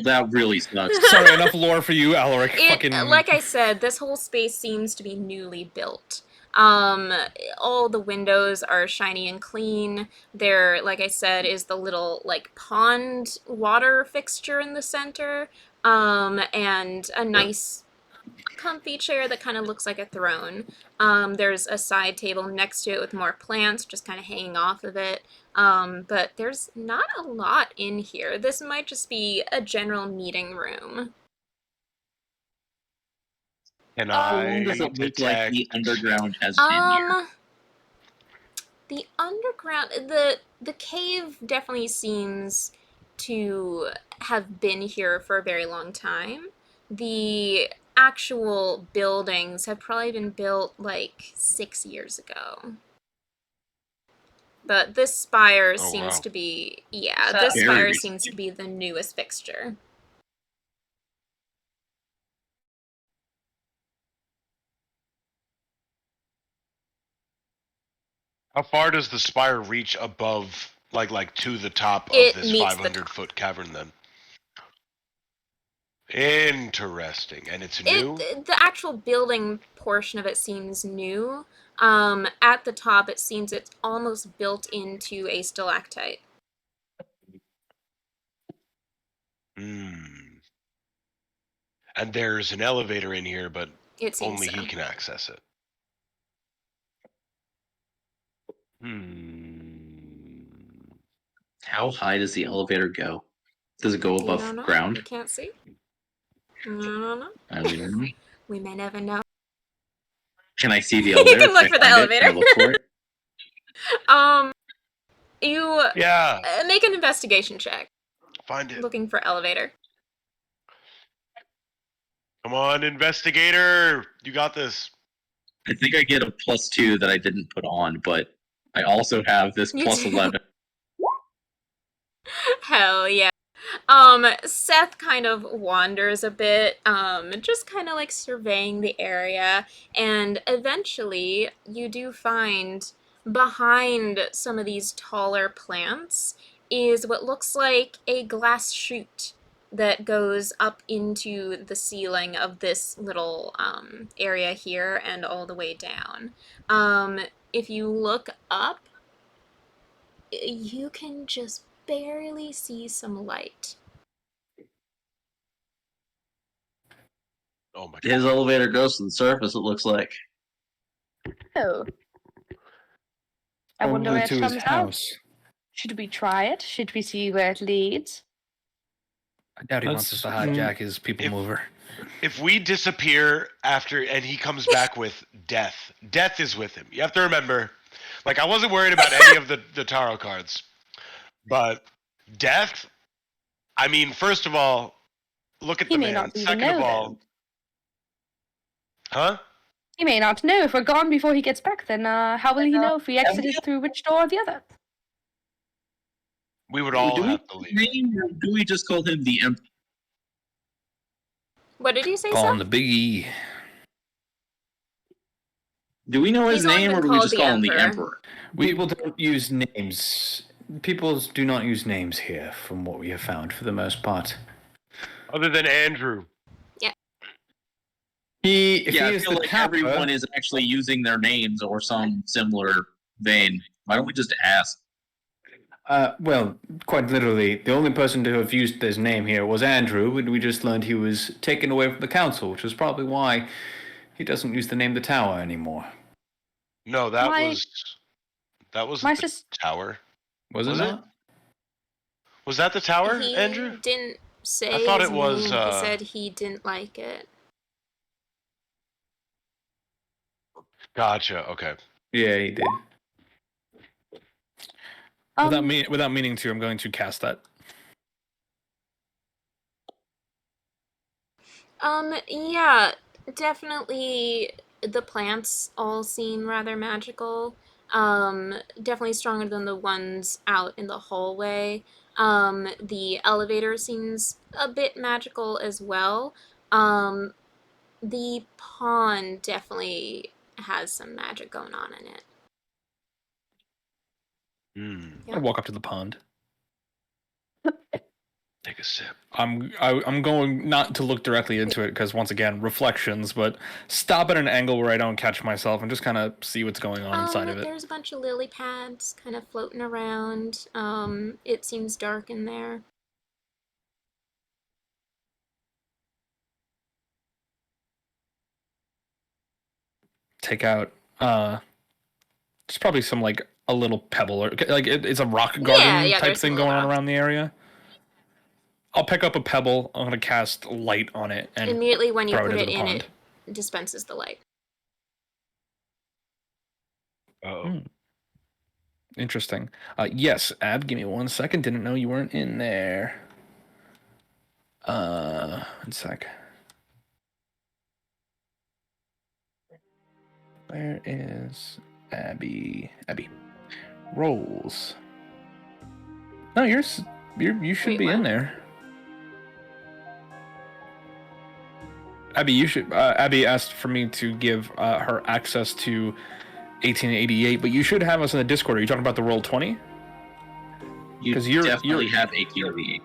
That really sucks. Sorry, enough lore for you, Alaric. Fucking. like I said, this whole space seems to be newly built. All the windows are shiny and clean. There, like I said, is the little like pond water fixture in the center, and a nice comfy chair that kind of looks like a throne. There's a side table next to it with more plants just kind of hanging off of it. But there's not a lot in here. This might just be a general meeting room. Can How I long does it look like detect? the underground has been here? The underground, the cave definitely seems to have been here for a very long time. The actual buildings have probably been built like 6 years ago. But this spire Oh, seems wow. to be, yeah, So- this Very spire recent. seems to be the newest fixture. How far does the spire reach above, like to the top of It this meets the 500-foot cavern then? Interesting. And it's new? The actual building portion of it seems new. At the top, it seems it's almost built into a stalactite. Hmm. And there's an elevator in here, but It seems only so. he can access it. Hmm. How high does the elevator go? Does it go You above don't know? ground? You can't see? I don't know. I don't know. We may never know. Can I see the You elevator? can look Can I for the find it? elevator. Can I look for it? You Yeah, make an investigation check, find it. looking for elevator. Come on, investigator. You got this. I think I get a +2 that I didn't put on, but I also have this You do. +11. Hell yeah. Seth kind of wanders a bit, just kind of like surveying the area, and eventually you do find behind some of these taller plants is what looks like a glass chute that goes up into the ceiling of this little area here and all the way down. if you look up, you can just barely see some light. Oh my His god. elevator goes to the surface, it looks like. Oh. I wonder Probably where it to his comes out. house. Should we try it? Should we see where it leads? I doubt he wants us to hijack his people mover. If we disappear after and he comes back with death, death is with him. You have to remember, like, I wasn't worried about any of the tarot cards, but death, I mean, first of all, look at He the may man. not even Second of know all, then. huh? He may not know. If we're gone before he gets back, then how will he know if we exited through which door or the other? We would all Do we have to leave. name or do we just call him the Emperor? What did you say, Call him Seth? the Big E. Do we know his He's only name been or do we called just the call him the Emperor. Emperor? People don't use names. People do not use names here, from what we have found, for the most part. Other than Andrew. If Yeah, he I is feel the like Kappa, everyone is actually using their names or some similar vein. Why don't we just ask? well, quite literally, the only person to have used his name here was Andrew, and we just learned he was taken away from the council, which is probably why he doesn't use the name the Tower anymore. No, that My- was my the sis- tower. Was it Was not? Was that the tower, He Andrew? didn't say I thought his it was, name. He said he didn't like it. Gotcha. Okay. Yeah, he did. Without meaning to, I'm going to cast that. Yeah, definitely the plants all seem rather magical. Definitely stronger than the ones out in the hallway. The elevator seems a bit magical as well. The pond definitely has some magic going on in it. I walk up to the pond. Take a sip. I'm going not to look directly into it because once again reflections, but stop at an angle where I don't catch myself and just kind of see what's going on inside of it. There's a bunch of lily pads kind of floating around. It seems dark in there. Take out it's probably some like a little pebble or like it's a rock garden type there's some thing going on little around the area. I'll pick up a pebble. I'm gonna cast light on it and Immediately when you throw put into it the in, pond. it dispenses the light. Oh. Interesting. Yes, Ab, give me 1 second. Didn't know you weren't in there. 1 sec. Where is Abby? Abby. Rolls. No, you should Wait, be in what? there. Abby, you should. Abby asked for me to give her access to 1888, but you should have us in the Discord. Are you talking about the roll 20? You 'Cause definitely have 1888.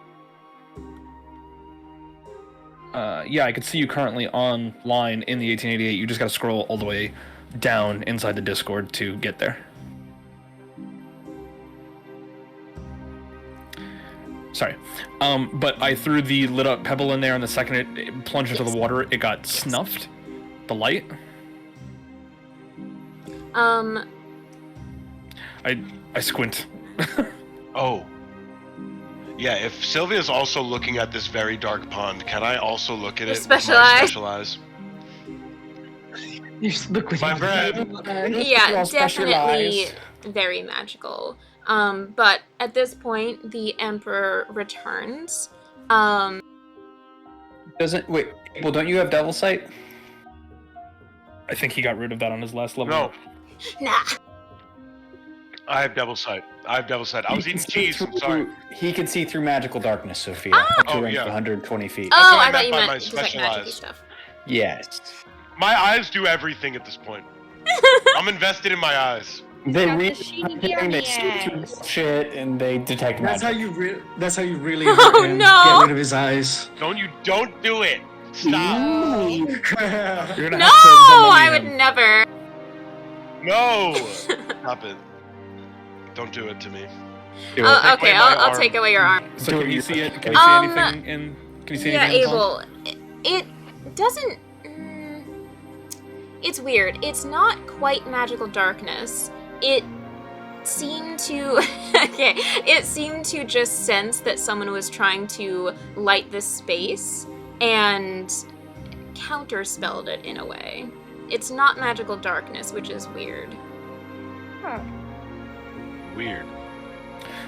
Yeah, I could see you currently online in the 1888. You just got to scroll all the way down inside the Discord to get there. Sorry. But I threw the lit up pebble in there, and the second it plunged into the water, it got snuffed. The light. Um, I squint. Oh. Yeah, if Sylvia's also looking at this very dark pond, can I also look at Your it with my special special eyes? You just look with My your friend. yeah, All special definitely eyes. very magical. But at this point, the Emperor returns. Doesn't wait. Well, don't you have Devil Sight? I think he got rid of that on his last level. No, Nah. I have double sight. I was eating cheese. I'm sorry. He can see through magical darkness, Sophia. Oh! Up to Oh, a range yeah. of 120 feet. That's Oh, what I I thought meant you by my meant just like special magic eyes. stuff. Yes. My eyes do everything at this point. I'm invested in my eyes. They Got the read sheeny they beiny see through eyes. shit and they detect That's how magic. you really Oh, hurt him. no. Get rid of his eyes. Don't do it. Stop. You're gonna No, have to I would him. never. No! Stop it. Don't do it to me. Do it. Oh, okay, away my I'll arm. take away your arm. So can you see it? Can you see anything in? Can you see Yeah, anything in the pond? Abel. It doesn't. It's weird. It's not quite magical darkness. It seemed to. Okay, it seemed to just sense that someone was trying to light this space and counterspelled it in a way. It's not magical darkness, which is weird. Weird.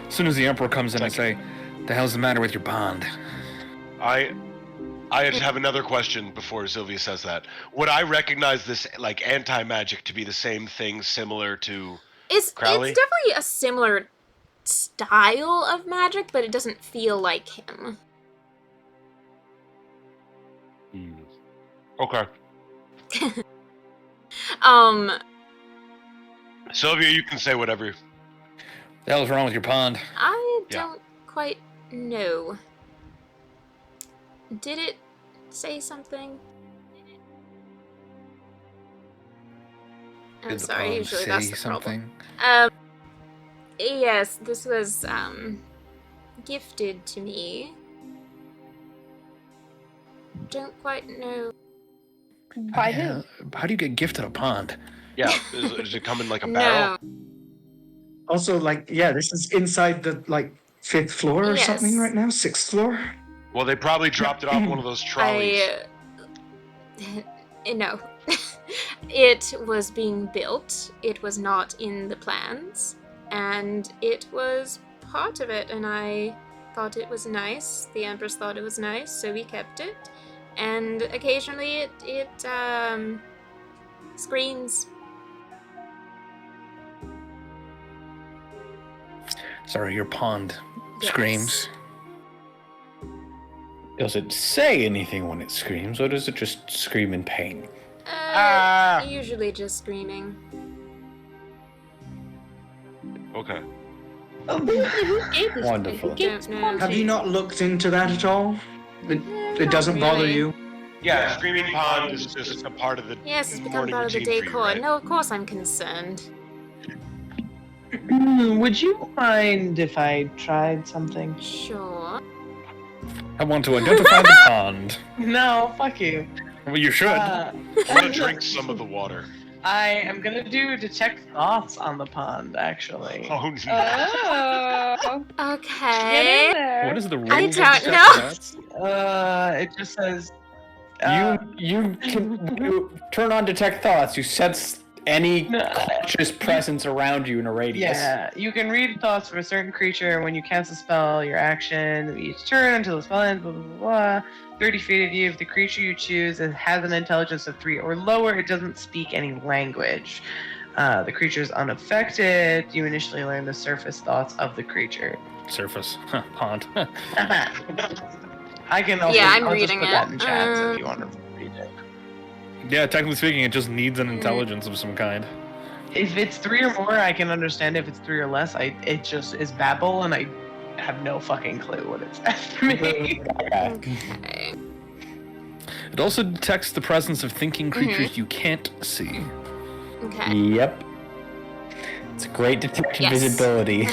As soon as the Emperor comes in, I say, "The hell's the matter with your pond?" I just have another question before Sylvia says that. Would I recognize this like anti-magic to be the same thing, similar to It's Crowley? definitely a similar style of magic, but it doesn't feel like him. Okay. Sylvia, you can say whatever. The hell's wrong with your pond? I Yeah. don't quite know. Did it say something? I'm Did the sorry, pond usually say that's the something? problem. Yes, this was, gifted to me. Don't quite know. By who? How do you get gifted a pond? Yeah. Does it come in like a barrel? No. Also, like, yeah, this is inside the like 5th floor or something Yes. right now, 6th floor. Well, they probably dropped it off one of those trolleys. No. It was being built. It was not in the plans. And it was part of it, and I thought it was nice. The Empress thought it was nice, so we kept it. And occasionally it screams. Sorry, your pond Yes. screams. Does it say anything when it screams, or does it just scream in pain? Usually just screaming. Okay. Who gave this? Wonderful. Who gave this Don't know. pond Have to you not looked into that at all? It doesn't not bother really. you? Yeah, Screaming Pond is just a part of the Yes, it's become morning part of the routine for you, decor. right? No, of course I'm concerned. Would you mind if I tried something? Sure. I want to identify the pond. No, fuck you. Well, you should. I want to drink some of the water. I am gonna do detect thoughts on the pond, actually. Oh, no. Oh. Get Okay. in there. What is the rule? I of don't detect know. thoughts? It just says. You can turn on detect thoughts. You sense any conscious presence around you in a radius. Yeah, you can read thoughts of a certain creature when you cast a spell, your action each turn until the spell ends, blah, blah, blah, blah. 30 feet of you. If the creature you choose has an intelligence of 3 or lower, it doesn't speak any language. The creature is unaffected. You initially learn the surface thoughts of the creature. Surface. Pond. I can also Yeah, I'm I'll reading just put that it. in chat so if you want to read it. Yeah, technically speaking, it just needs an intelligence of some kind. If it's 3 or more, I can understand. If it's 3 or less, it just is babble, and I have no fucking clue what it says to me. Okay. It also detects the presence of thinking creatures you can't see. Okay. Yep. It's a great detection Yes. visibility.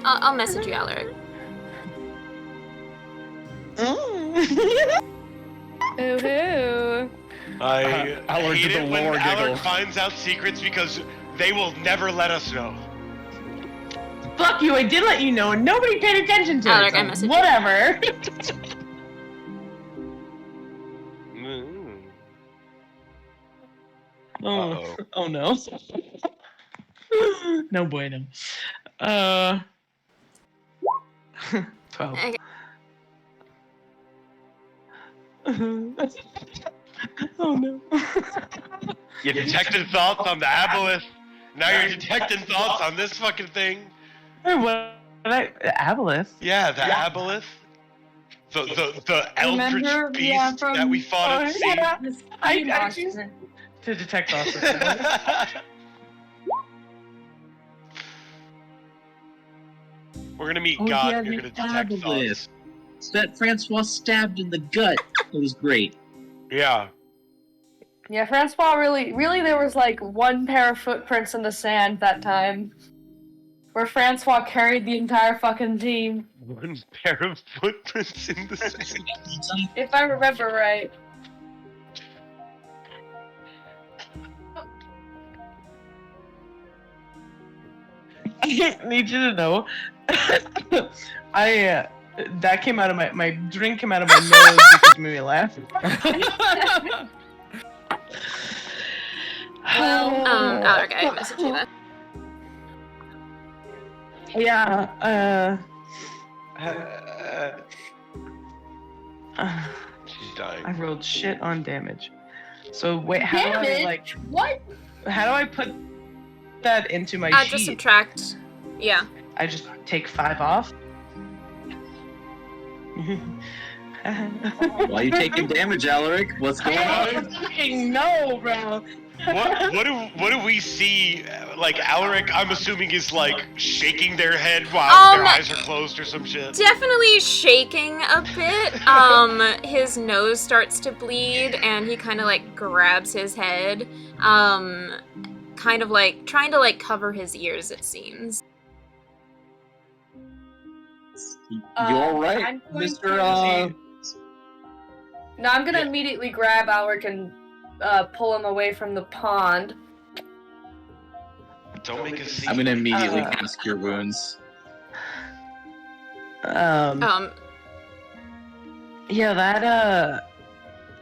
I'll message you, Alaric. Ooh. I Allard hate did the it when lore Allard giggle. finds out secrets because they will never let us know. Fuck you! I did let you know, and nobody paid attention to Alec, it. I So messaged you. whatever. Oh, Uh-oh. oh no. No bueno. 12. Okay. Oh no. You detected thoughts on the aboleth. Now you're detecting thoughts on this fucking thing. Aboleth? Yeah, the aboleth. The eldritch Remember, yeah, beast that we fought at sea. I choose to detect thoughts. We're gonna meet Oh, God. yeah, and you're the gonna detect aboleth. thoughts. That Francois stabbed in the gut. It was great. Yeah. Yeah, Francois really there was like one pair of footprints in the sand that time. Where Francois carried the entire fucking team. One pair of footprints in the sand. If I remember right. I need you to know. That came out of my drink came out of my nose because it made me laugh. Alric, I messaged you that. Yeah. She's dying. I rolled shit on damage. So wait, how do I like? What? How do I put that into my sheet? Just subtract. Yeah. I just take 5 off. Why are you taking damage, Alaric? What's going I on? don't fucking know, bro. What do we see? Like Alaric, I'm assuming is like shaking their head while their eyes are closed or some shit. Definitely shaking a bit. His nose starts to bleed, and he kind of like grabs his head, kind of like trying to like cover his ears. It seems. You're right, I'm going Mr. No, I'm gonna immediately grab Alaric and pull him away from the pond. Don't make a scene. I'm gonna immediately cast Cure Wounds. Yeah,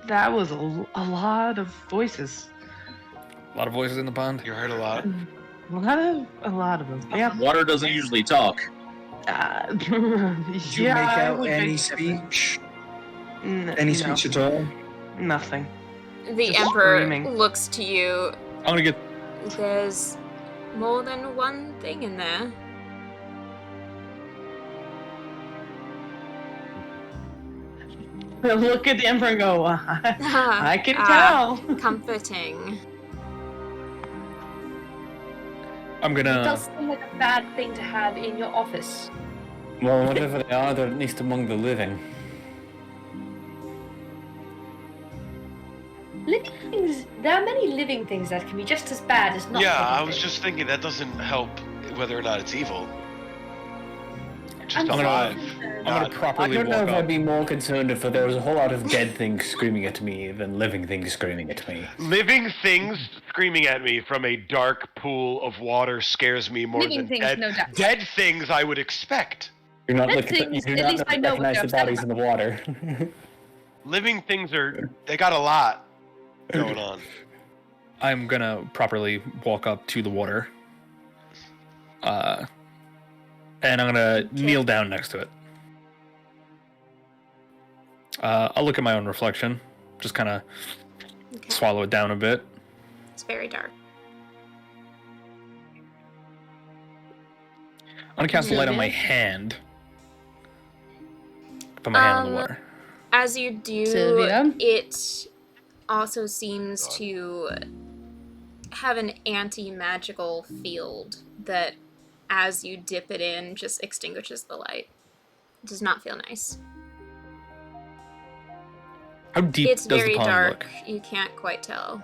that was a lot of voices. A lot of voices in the pond. You heard a lot. A lot of them. Yeah. Water doesn't usually talk. Did you make out any speech? Any speech at all? Nothing. The Just Emperor screaming. looks to you. I'm gonna get. There's more than one thing in there. Look at the Emperor and go, I can tell. Comforting. I'm It gonna. does seem like a bad thing to have in your office. Well, whatever they are, they're at least among the living. Living things. There are many living things that can be just as bad as not. Yeah, living I was things. just thinking that doesn't help whether or not it's evil. Just I'm alive. I'm gonna I properly don't know walk if up. I'd be more concerned if there was a whole lot of dead things screaming at me than living things screaming at me. Living things screaming at me from a dark pool of water scares me more Living than things, dead. no doubt. Dead things I would expect. You're not Dead looking. You things, do at not least I know what recognize they're the upset bodies in the water. Living things they got a lot going on. I'm gonna properly walk up to the water. And I'm gonna kneel down next to it. I'll look at my own reflection. Just kind of swallow it down a bit. It's very dark. I'm gonna cast a light on my hand. Put my hand on the water. As you do, Sylvia? it also seems to have an anti-magical field that, as you dip it in, just extinguishes the light. It does not feel nice. How deep It's does very the pond dark. look? You can't quite tell.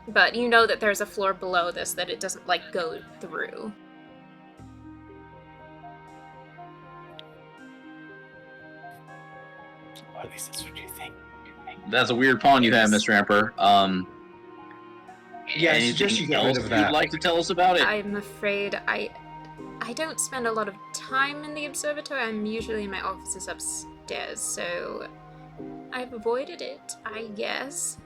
But you know that there's a floor below this that it doesn't, like, go through. Or at least that's what you think. That's a weird pond you have, Mr. Emperor. Yeah, I suggest you anything get rid else of you'd that. like to tell us about it? I'm afraid I don't spend a lot of time in the observatory. I'm usually in my offices upstairs, so I've avoided it, I guess.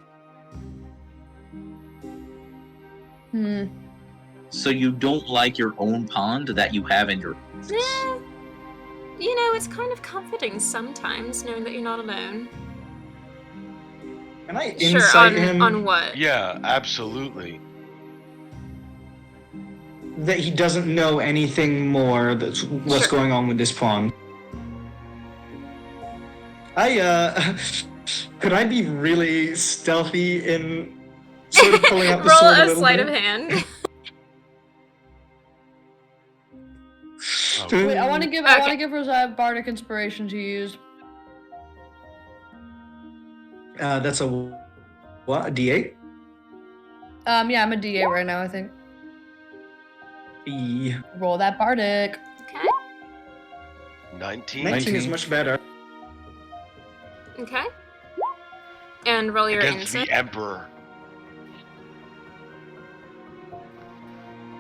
So you don't like your own pond that you have in your office? You know, it's kind of comforting sometimes knowing that you're not alone. Can I Sure, insight him on what? Yeah, absolutely. that he doesn't know anything more that's what's Sure. going on with this pond? Could I be really stealthy in sort of pulling out the Roll sword a a little sleight bit? of hand. Wait, I want to give Rosette bardic inspiration to use. That's a What, a D8? Yeah, I'm a DA right now, I think. Roll that bardic. Okay. 19. 19 is much better. Okay. And roll your Against insight. the Emperor.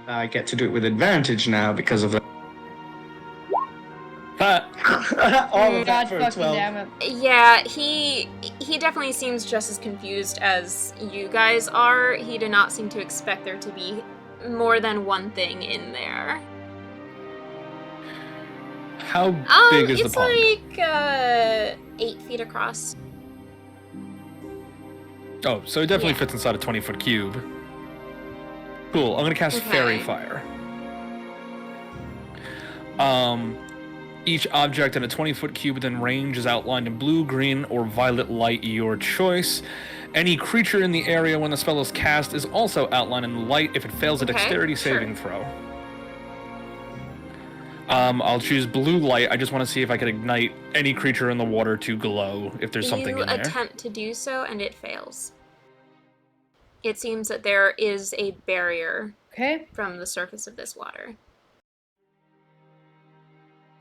I get to do it with advantage now because of that. All of that God for a fucking 12. damn it. Yeah, he definitely seems just as confused as you guys are. He did not seem to expect there to be more than one thing in there. How big is the It's pond? like 8 feet across. Oh, so it definitely Yeah. fits inside a 20-foot cube. Cool. I'm gonna cast Fairy Okay. Fire. Each object in a 20-foot cube within range is outlined in blue, green, or violet light, your choice. Any creature in the area when the spell is cast is also outlined in light if it fails a Okay, dexterity sure. saving throw. I'll choose blue light. I just want to see if I can ignite any creature in the water to glow if there's something You in there. attempt to do so, and it fails. It seems that there is a barrier Okay. from the surface of this water.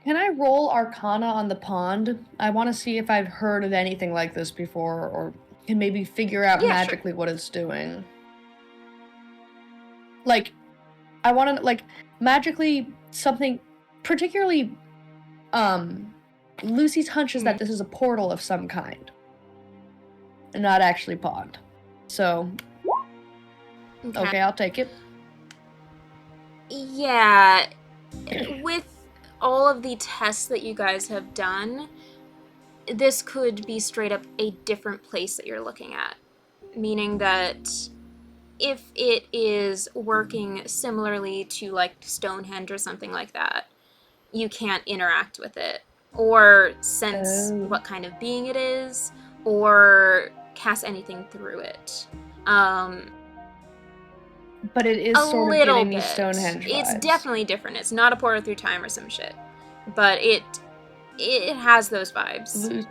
Can I roll Arcana on the pond? I want to see if I've heard of anything like this before, or can maybe figure out Yeah, magically what it's doing. Like, I want to, like, magically something, particularly, Lucy's hunch is that this is a portal of some kind. And not actually pond. So, okay, I'll take it. Yeah, with all of the tests that you guys have done, this could be straight up a different place that you're looking at. Meaning that if it is working similarly to like Stonehenge or something like that, you can't interact with it or sense what kind of being it is or cast anything through it. But it is A sort of little giving me bit. Stonehenge It's vibes. definitely different. It's not a portal through time or some shit, but it has those vibes.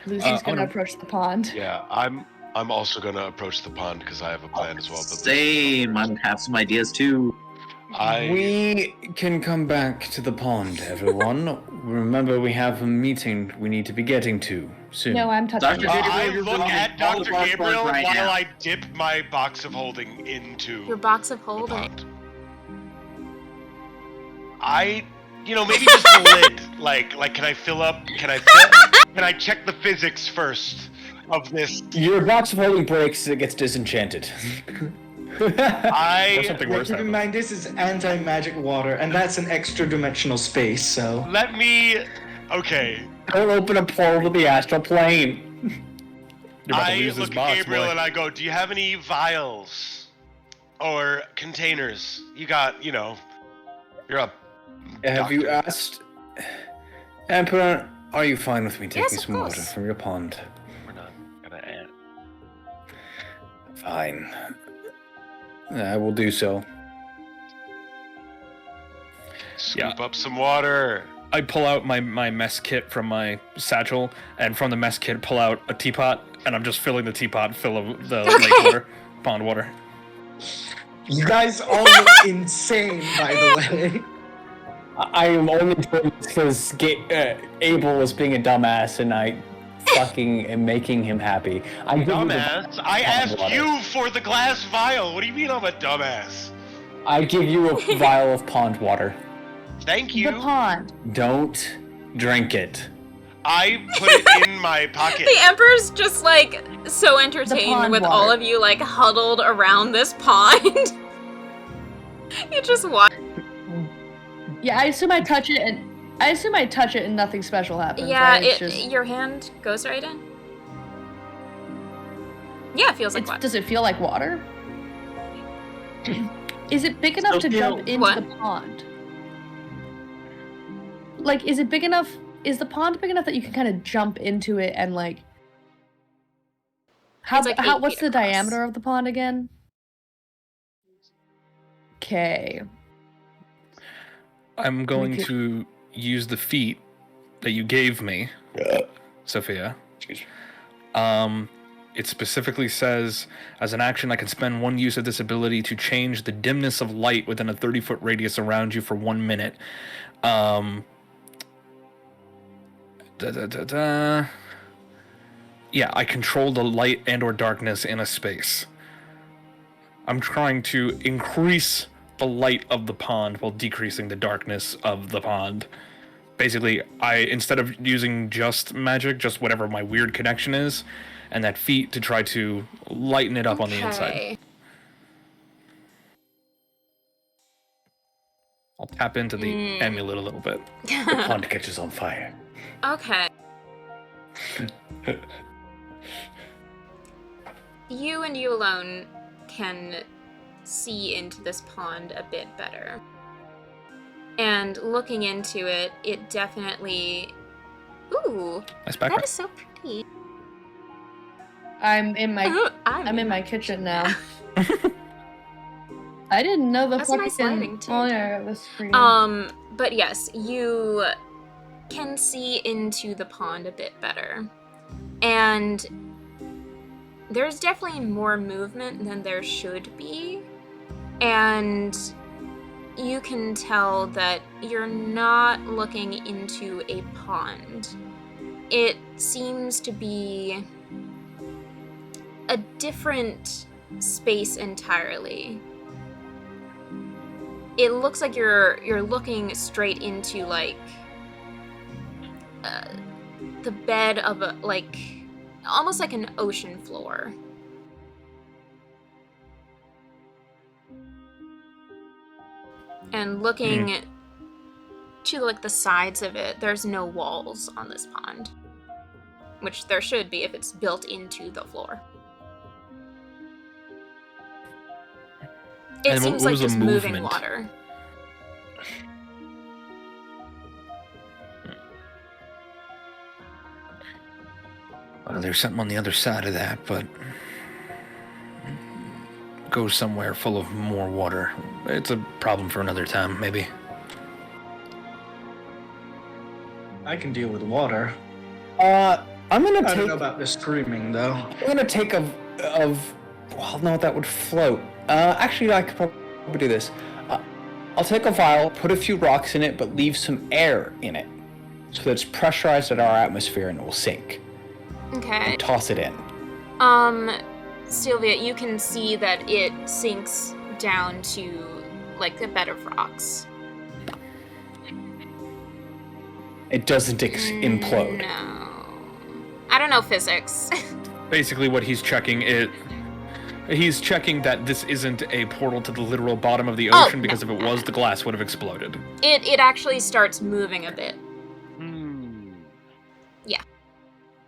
Lucy's I'm gonna gonna- approach the pond. Yeah, I'm also gonna approach the pond because I have a plan as well. But Same. I have some ideas too. We can come back to the pond, everyone. Remember, we have a meeting we need to be getting to soon. No, I'm touching Dr. it. I Gabriel, look you're at wrong. Dr. All the Gabriel right while now. I dip my box of holding into Your box of the holding. pond. Maybe just the lid. Like, can I fill up? Can I check the physics first of this? Your box of holding breaks, it gets disenchanted. Or I something Yeah, worse keep in happens. mind, this is anti-magic water, and that's an extra dimensional space, so... let me. Okay. Don't open a portal to the astral plane. You're about to I lose this look box, at Gabriel boy. and I go, "Do you have any vials or containers? You got, you're a Have you doctor." asked... Emperor, are you fine with me taking Yes, of some water course. from your pond? We're not gonna add. Fine. I will do so. Scoop up some water. I pull out my mess kit from my satchel, and from the mess kit pull out a teapot, and I'm just filling the teapot full of the lake water, pond water. You guys all look insane, by the way. I am only doing this because Abel was being a dumbass, and I fucking am making him happy. I give you the- Dumbass. I asked water. you for the glass vial. What do you mean I'm a dumbass? I give you a vial of pond water. Thank you. The pond. Don't drink it. I put it in my pocket. The Emperor's just like so entertained pond with water. all of you like huddled around this pond. You just watch. Yeah, I assume I touch it and nothing special happens. Yeah, right? It's just, your hand goes right in. Yeah, it feels like water. does it feel like water? Is it big enough to jump into What? the pond? Like, is it big enough? Is the pond big enough that you can kind of jump into it and like? It's like 8 What's feet the across. diameter of the pond again? Okay. I'm going Okay. to use the feat that you gave me, Sophia. Excuse me. It specifically says, as an action, I can spend one use of this ability to change the dimness of light within a 30-foot radius around you for 1 minute. Yeah, I control the light and or darkness in a space. I'm trying to increase the light of the pond while decreasing the darkness of the pond. Basically, instead of using just magic, just whatever my weird connection is, and that feat to try to lighten it up on the inside. I'll tap into the amulet a little bit. The pond catches on fire. Okay. You and you alone can see into this pond a bit better. And looking into it, it definitely... Ooh, nice background. That is so pretty. I'm in my kitchen now. I didn't know the That's fucking... nice lighting, too. Oh yeah, this screen. But yes, you can see into the pond a bit better. And there's definitely more movement than there should be. And you can tell that you're not looking into a pond. It seems to be a different space entirely. It looks like you're looking straight into like the bed of a almost like an ocean floor. And looking to like the sides of it, there's no walls on this pond, which there should be if it's built into the floor. It seems like just moving water. Well, there's something on the other side of that, but go somewhere full of more water. It's a problem for another time, maybe. I can deal with water. I'm gonna I don't know about the screaming though. I'm gonna take well, no, that would float. Actually, I could probably do this. I'll take a vial, put a few rocks in it, but leave some air in it, so that it's pressurized at our atmosphere and it will sink. Okay. And toss it in. Sylvia, you can see that it sinks down to like a bed of rocks. It doesn't implode. No. I don't know physics. Basically what he's checking he's checking that this isn't a portal to the literal bottom of the ocean, because if it was, the glass would have exploded. It actually starts moving a bit. Yeah.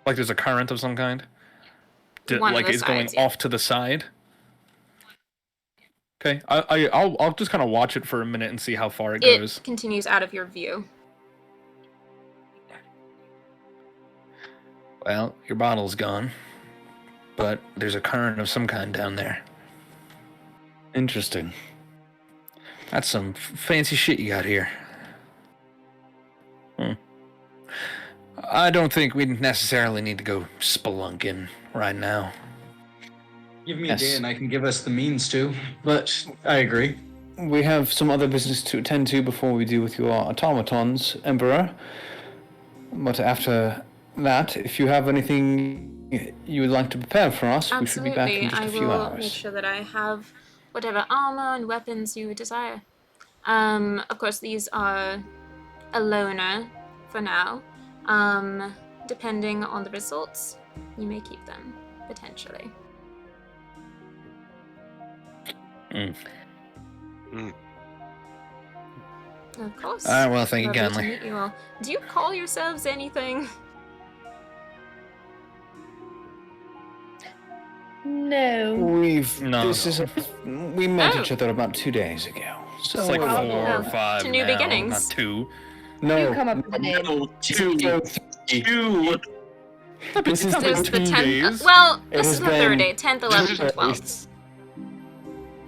Like there's a current of some kind? One of the it's sides, going off to the side? Okay, I'll just kind of watch it for a minute and see how far it goes. It continues out of your view. Well, your bottle's gone, but there's a current of some kind down there. Interesting. That's some fancy shit you got here. I don't think we necessarily need to go spelunking right now. Give me a day and I can give us the means to, but I agree. We have some other business to attend to before we deal with your automatons, Emperor. But after that, if you have anything you would like to prepare for us, we should be back in just a few I will hours. make sure that I have whatever armor and weapons you desire. Of course, these are a loner for now. Depending on the results, you may keep them, potentially. Of course. Alright, well, thank you Lovely to kindly. meet you all. Do you call yourselves anything? No. We met each other about 2 days ago. So It's like 4 no. or 5 To new now, beginnings. not 2. No. You come up with a name. No, two. This is There's the 2 10th. days. Well, It this has is the third been- day. 10th, 11th, and 12th.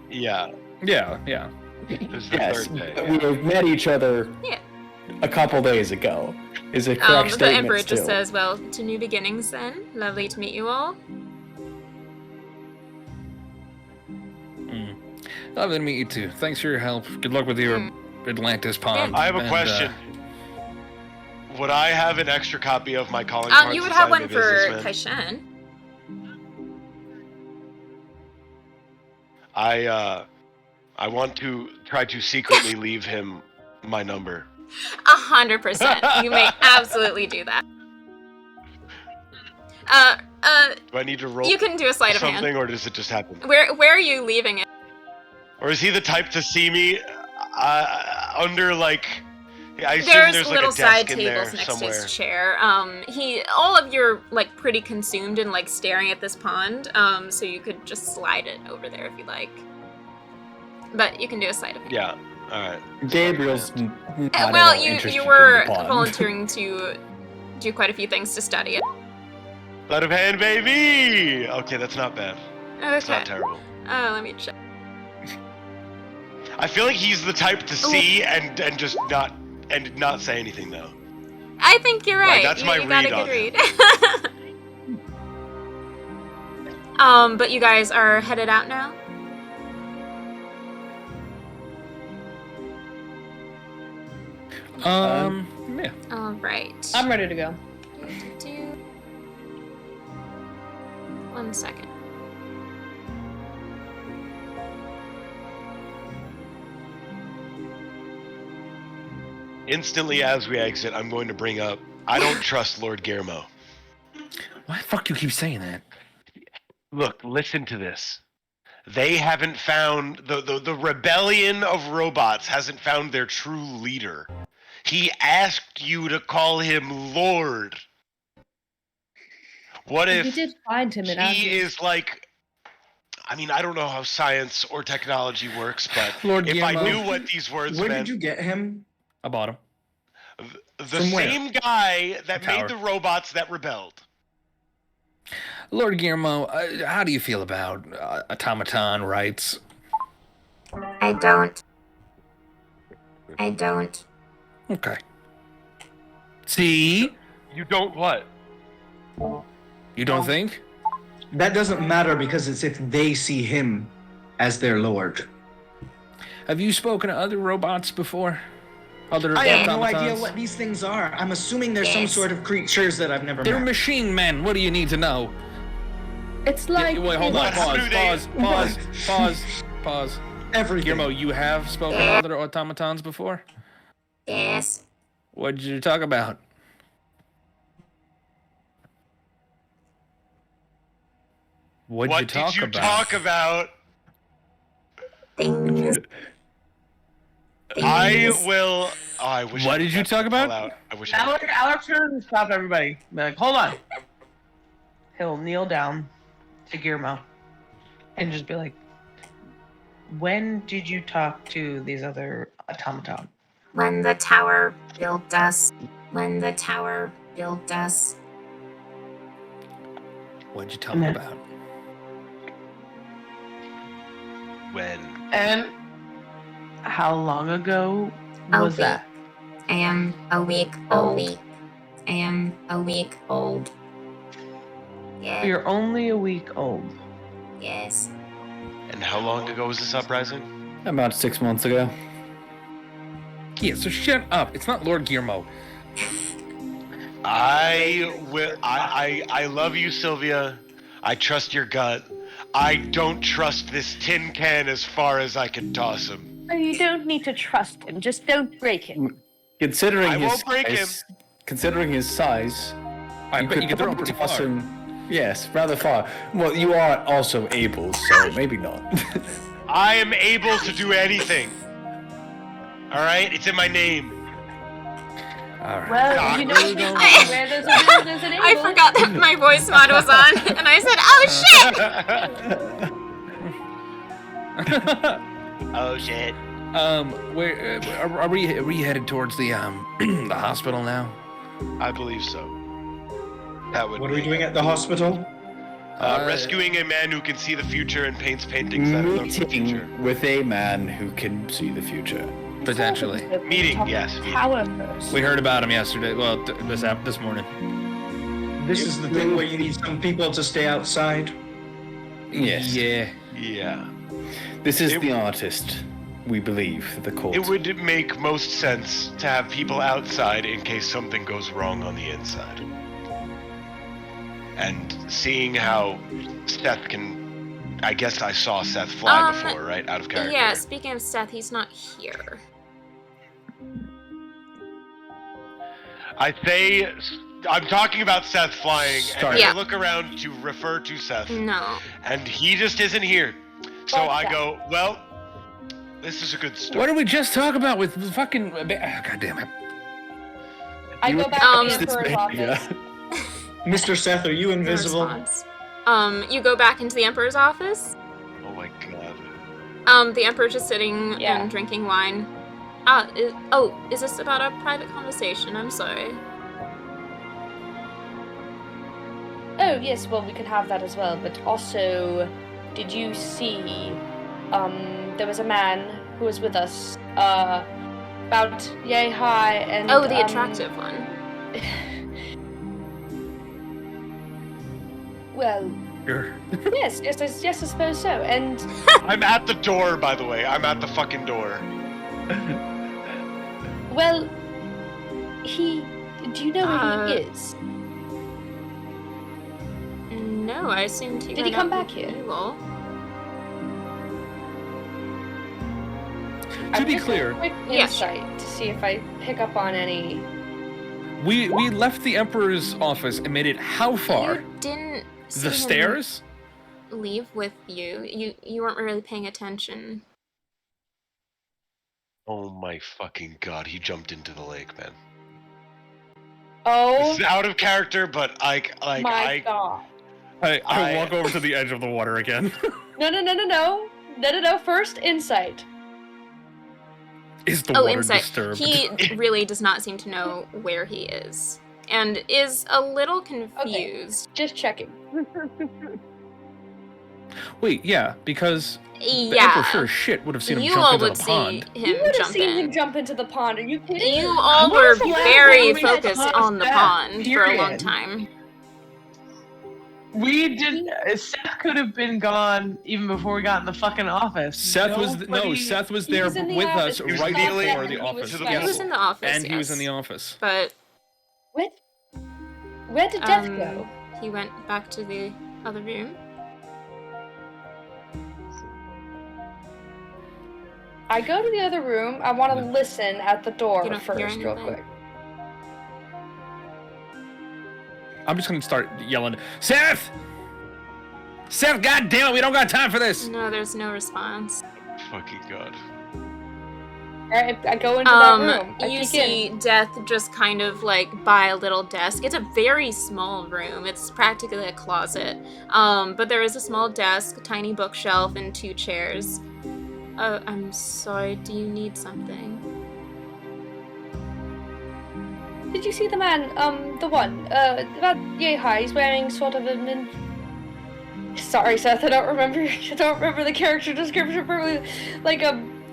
Yeah, Yeah. this is the Yes, third day. we have met each other Yeah. a couple days ago. is a correct The statement Emperor just still. says, well, to new beginnings then. Lovely to meet you all. Lovely to meet you too. Thanks for your help. Good luck with your Atlantis pond. I have a and, question. Would I have an extra copy of my calling card? You would since have I'm one a for businessman? Kaishan. I want to try to secretly leave him my number. 100%. You may absolutely do that. Do I need to roll You can do a sleight of something, hand. or does it just happen? Where are you leaving it? Or is he the type to see me under like? I assume There's there's like little a desk side in tables there next somewhere. to his chair. All of you're like pretty consumed in like staring at this pond. So you could just slide it over there if you like. But you can do a sleight of hand. Yeah. All right. Gabriel's not at Well, all interested you in were the pond. volunteering to do quite a few things to study it. Sleight of hand, baby. Okay, that's not bad. It's Okay. not terrible. Let me check. I feel like he's the type to see and just not say anything though. I think you're right. That's my you got a read good on read. But you guys are headed out now? Yeah. All right. I'm ready to go. 1 second. Instantly as we exit, I'm going to bring up, I don't trust Lord Guillermo. Why the fuck you keep saying that? Look, listen to this. They haven't found, the rebellion of robots hasn't found their true leader. He asked you to call him Lord. What He if did find him in he Azure. is like, I mean, I don't know how science or technology works, but Lord if I Guillermo. knew what these words Where meant, did you get him? I bought him. the From where? same guy that The made tower. the robots that rebelled. Lord Guillermo, how do you feel about automaton rights? I don't. Okay. See? You don't what? You don't think? That doesn't matter because it's if they see him as their lord. Have you spoken to other robots before? Other I have no automatons? idea what these things are. I'm assuming they're some Yes. sort of creatures that I've never They're met. machine men. What do you need to know? It's like Wait, hold on. What? How do they- Pause. Everything. Guillermo, you have spoken to other automatons before? Yes. What did you talk about? What'd What you talk did you about? talk about? Things. I will. Oh, I wish. What I did you could talk pull about? out. I wish. I could. Alex turns to stop everybody. Be like, hold on. He'll kneel down to Guillermo and just be like, when did you talk to these other automaton? When the tower built us. What'd What'd you talk No. about? When? And how long ago was that? I am a week old. Yeah. You're only a week old. Yes. And how long ago was this uprising? About 6 months ago. Yeah, so shut up. It's not Lord Guillermo. I will. I love you, Sylvia. I trust your gut. I don't trust this tin can as far as I can toss him. Oh, you don't need to trust him. Just don't break him. Considering I his won't break size, considering his size, I bet you could throw him probably pretty toss far. him. Yes, rather far. Well, you are also able, so maybe not. I am able to do anything. All right, it's in my name. All right. Well, you know, Really where don't- there's a will, there's an able. I forgot that my voice mod was on, and I said, "Oh shit!" Oh shit. Where are we headed towards the the hospital now? I believe so. That would. What are we be- doing at the hospital? Rescuing a man who can see the future and paints paintings that look the future. Meeting with a man who can see the future. Potentially. Meeting, yes. Meeting. Tower first. We heard about him yesterday. Well, this morning. This is the thing where you need some people to stay outside. Yes. Yeah. Yeah. This is the artist, we believe, the cult. It would make most sense to have people outside in case something goes wrong on the inside. And seeing how Seth can... I guess I saw Seth fly before, right? Out of character. Yeah, speaking of Seth, he's not here. I'm talking about Seth flying, and Yeah. I look around to refer to Seth, No. and he just isn't here. So I go, well, this is a good start. What did we just talk about with fucking... God damn it. I go back to the Emperor's office. Mr. Seth, are you invisible? No response. You go back into the Emperor's office. Oh my god. The Emperor's just sitting and drinking wine. Is this about a private conversation? I'm sorry. Oh, yes, well, we can have that as well, but also, did you see, there was a man who was with us, about yay high and... Oh, the attractive one. Well, Sure. yes, I suppose so, and... I'm at the door, by the way. I'm at the fucking door. Well, do you know where he is? No, I assumed he Did he went come out back with here? you all. To be clear, Quick insight to see if I pick up on any... we left the Emperor's office and made it how far? You didn't see The him stairs? leave with you. You weren't really paying attention. Oh my fucking god, he jumped into the lake, man. Oh, This is out of character, but my god. I walk over to the edge of the water again. No. First, insight. Is the water insight. disturbed? He really does not seem to know where he is. And is a little confused. Just checking. Wait, yeah, because the Yeah. Emperor sure as shit would have seen him You jump all into would the see pond. him You would have jump seen in. him jump into the pond. Are you kidding? You all were the last very time we had focused to on the Seth? pond for a long Period. time. We didn't. Seth could have been gone even before we got in the fucking office. Seth was Nobody- Seth was He there was in the with office. us He was right kneeling before the He was office. to the He was in the office, And he was yes. in the office. But Where did Death go? he went back to the other room. I go to the other room. I want to listen at the door You don't hear first, real anything? quick. I'm just gonna start yelling, Seth! Seth, goddamn it, we don't got time for this! No, there's no response. fucking god. Alright, I go into that room. I You peek see in. Death just kind of like by a little desk. It's a very small room. It's practically a closet. But there is a small desk, a tiny bookshelf, and 2 chairs. I'm sorry, do you need something? Did you see the man, the one, about yay high? He's wearing sort of a... Sorry, Seth, I don't remember the character description perfectly. Like,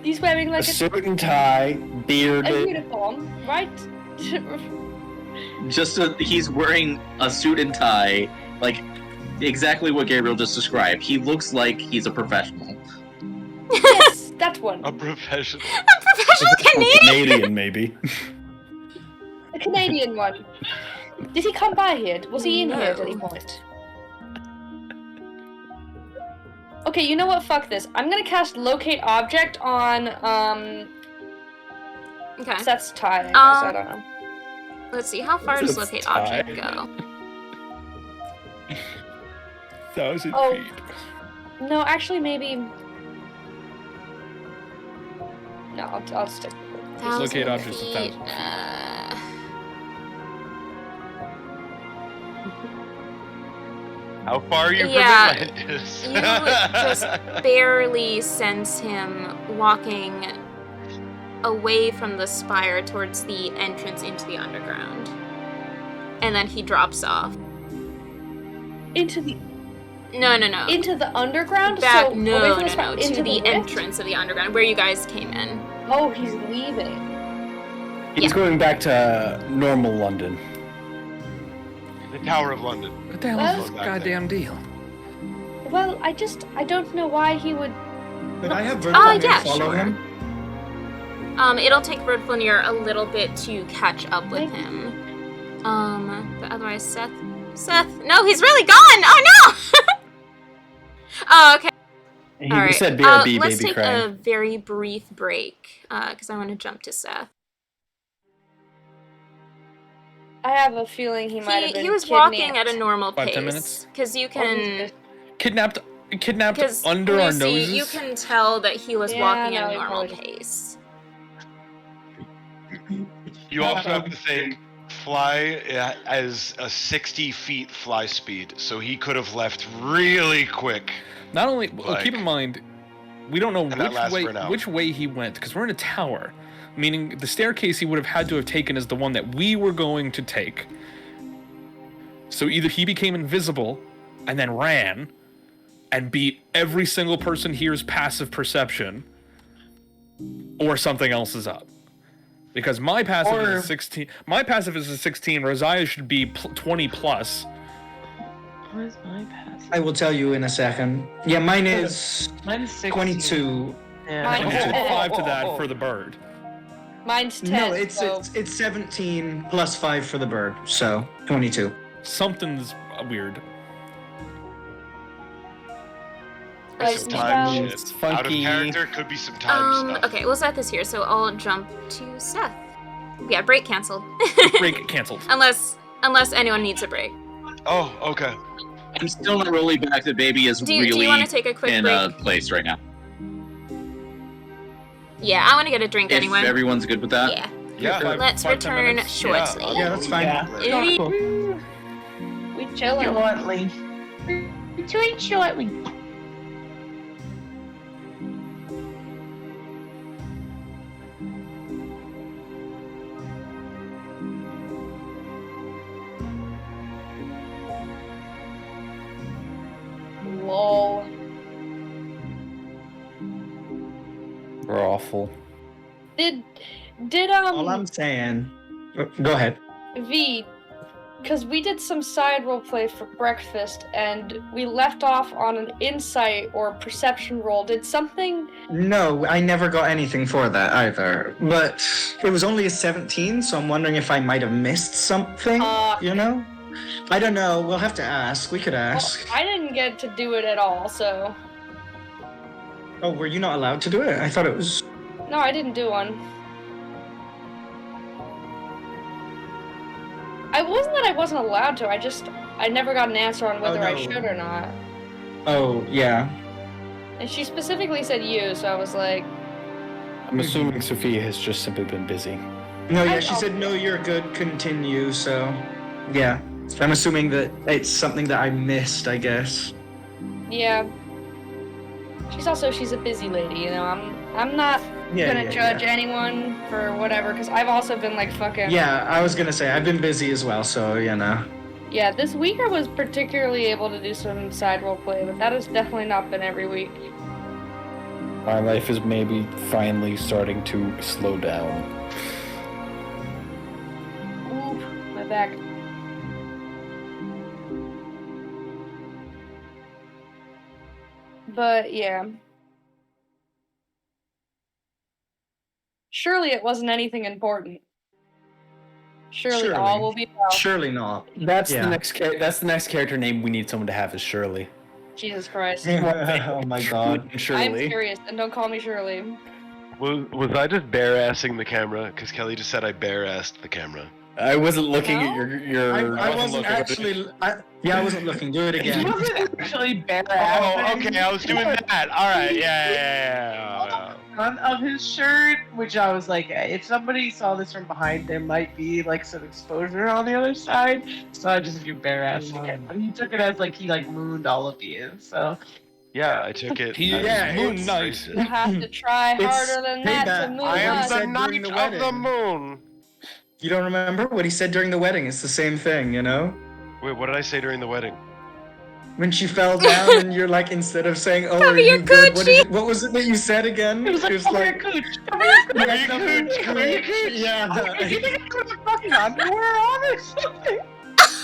he's wearing like A suit and tie, a bearded. uniform, right? He's wearing a suit and tie, like exactly what Gabriel just described. He looks like he's a professional. Yes, that one. A professional. A professional Canadian! Canadian, maybe. The Canadian one. Did he come by here? Was he in here at any point? Okay, you know what? Fuck this. I'm gonna cast Locate Object on, Okay. Seth's tie, I guess. I don't know. Let's see, how far does Seth's Locate tie. Object go? 1,000 Oh. feet. No, actually, maybe... No, I'll stick with it. 1,000 Locate objects feet, 1,000 feet. How far are you Yeah, from Atlantis? You just barely sense him walking away from the spire towards the entrance into the underground. And then he drops off. Into the... No. Into the underground? Back, So, away no, from the spot, to into the rift? entrance of the underground, where you guys came in. Oh, he's leaving. He's going back to normal London. The Tower of London. What the hell Well- is this goddamn deal? Well, I don't know why he would. Could I have Oh, Vertical yeah, follow sure. him? It'll take Verdflunir a little bit to catch up with him. But otherwise, Seth, no, he's really gone. Oh no. Oh, okay. He All right. said BRB, let's baby take crying. a very brief break because I want to jump to Seth. I have a feeling he might have been He was kidnapped. walking at a normal 5-10 pace minutes? because you can. Kidnapped Because under our Lucy, noses? you can tell that he was Yeah, walking no, at a he normal probably pace. You also have to think fly as a 60 feet fly speed, so he could have left really quick. Not only, well, keep Like- in mind, we don't know And that lasts for an hour. which way he went because we're in a tower, meaning the staircase he would have had to have taken is the one that we were going to take. So either he became invisible and then ran and beat every single person here's passive perception, or something else is up. Because my passive is a 16. My passive is a 16. Rosiah should be 20 plus. Where's my pass? I will tell you in a second. Yeah, mine is Mine's 16. 22. Yeah. Mine- And add 5 to that for the bird. Mine's 10. No, it's, so... it's 17 plus 5 for the bird, so 22. Something's weird. Like, Some time well- shit. It's Out of funky. character could be some time stuff. Okay, we'll set this here, so I'll jump to Seth. Yeah, break canceled. Break canceled. unless anyone needs a break. Oh, okay. I'm still not really back. The baby is Do you really want to take a quick in break? a place right now. Yeah, I want to get a drink If anyway. everyone's good with that. Yeah. Yeah. Let's 5-10 return minutes. shortly. Yeah, that's fine. Ooh. We chilling. Shortly. Between shortly. Lol. We're awful. Did All I'm saying. Go ahead. V, because we did some side roleplay for breakfast and we left off on an insight or perception roll. Did something? No, I never got anything for that either. But it was only a 17, so I'm wondering if I might have missed something. You know? I don't know. We'll have to ask. We could Well, ask. I didn't get to do it at all, so Oh, were you not allowed to do it? I thought it was. no, I didn't do one. I wasn't that I wasn't allowed to. I never got an answer on whether I no. should or not. Oh, yeah. And she specifically said you, so I was like, I'm assuming Sophia has just simply been busy. No, yeah, she said, no, you're good, continue, so. Yeah. I'm assuming that it's something that I missed, I guess. yeah. She's a busy lady, you know. I'm not gonna judge anyone for whatever, because I've also been like fucking. Yeah, I was gonna say, I've been busy as well, so, you know. Yeah, this week I was particularly able to do some side role play, but that has definitely not been every week. My life is maybe finally starting to slow down. Ooh, my back. But yeah. Surely it wasn't anything important. Surely all will be well. Surely not. That's Yeah. the next that's the next character name we need someone to have is Shirley. Jesus Christ. Oh my god. I'm Shirley. serious, and don't call me Shirley. Was I just bare-assing the camera? Because Kelly just said I bare-assed the camera. I wasn't looking No? at your I wasn't actually. I wasn't looking. Do it He again. wasn't actually bare Oh, okay, I was doing that. Alright, yeah. of his shirt, which I was like, if somebody saw this from behind, there might be like some exposure on the other side. So I just do bare ass again. But he took it as like he like mooned all of you. So Yeah, I took it. He as is Moon racist. Knight. You have to try It's harder than that to payback. move I am us. the said during knight the of the wedding. moon. You don't remember what he said during the wedding? It's the same thing, you know? Wait, what did I say during the wedding? when she fell down, and you're like, instead of saying, "Oh, Cover are your you good?" coochie. What was it that you said again? It was like, cover your cooch. Cover your cooch. Cover your cooch. Yeah. You think I put fucking underwear on or something?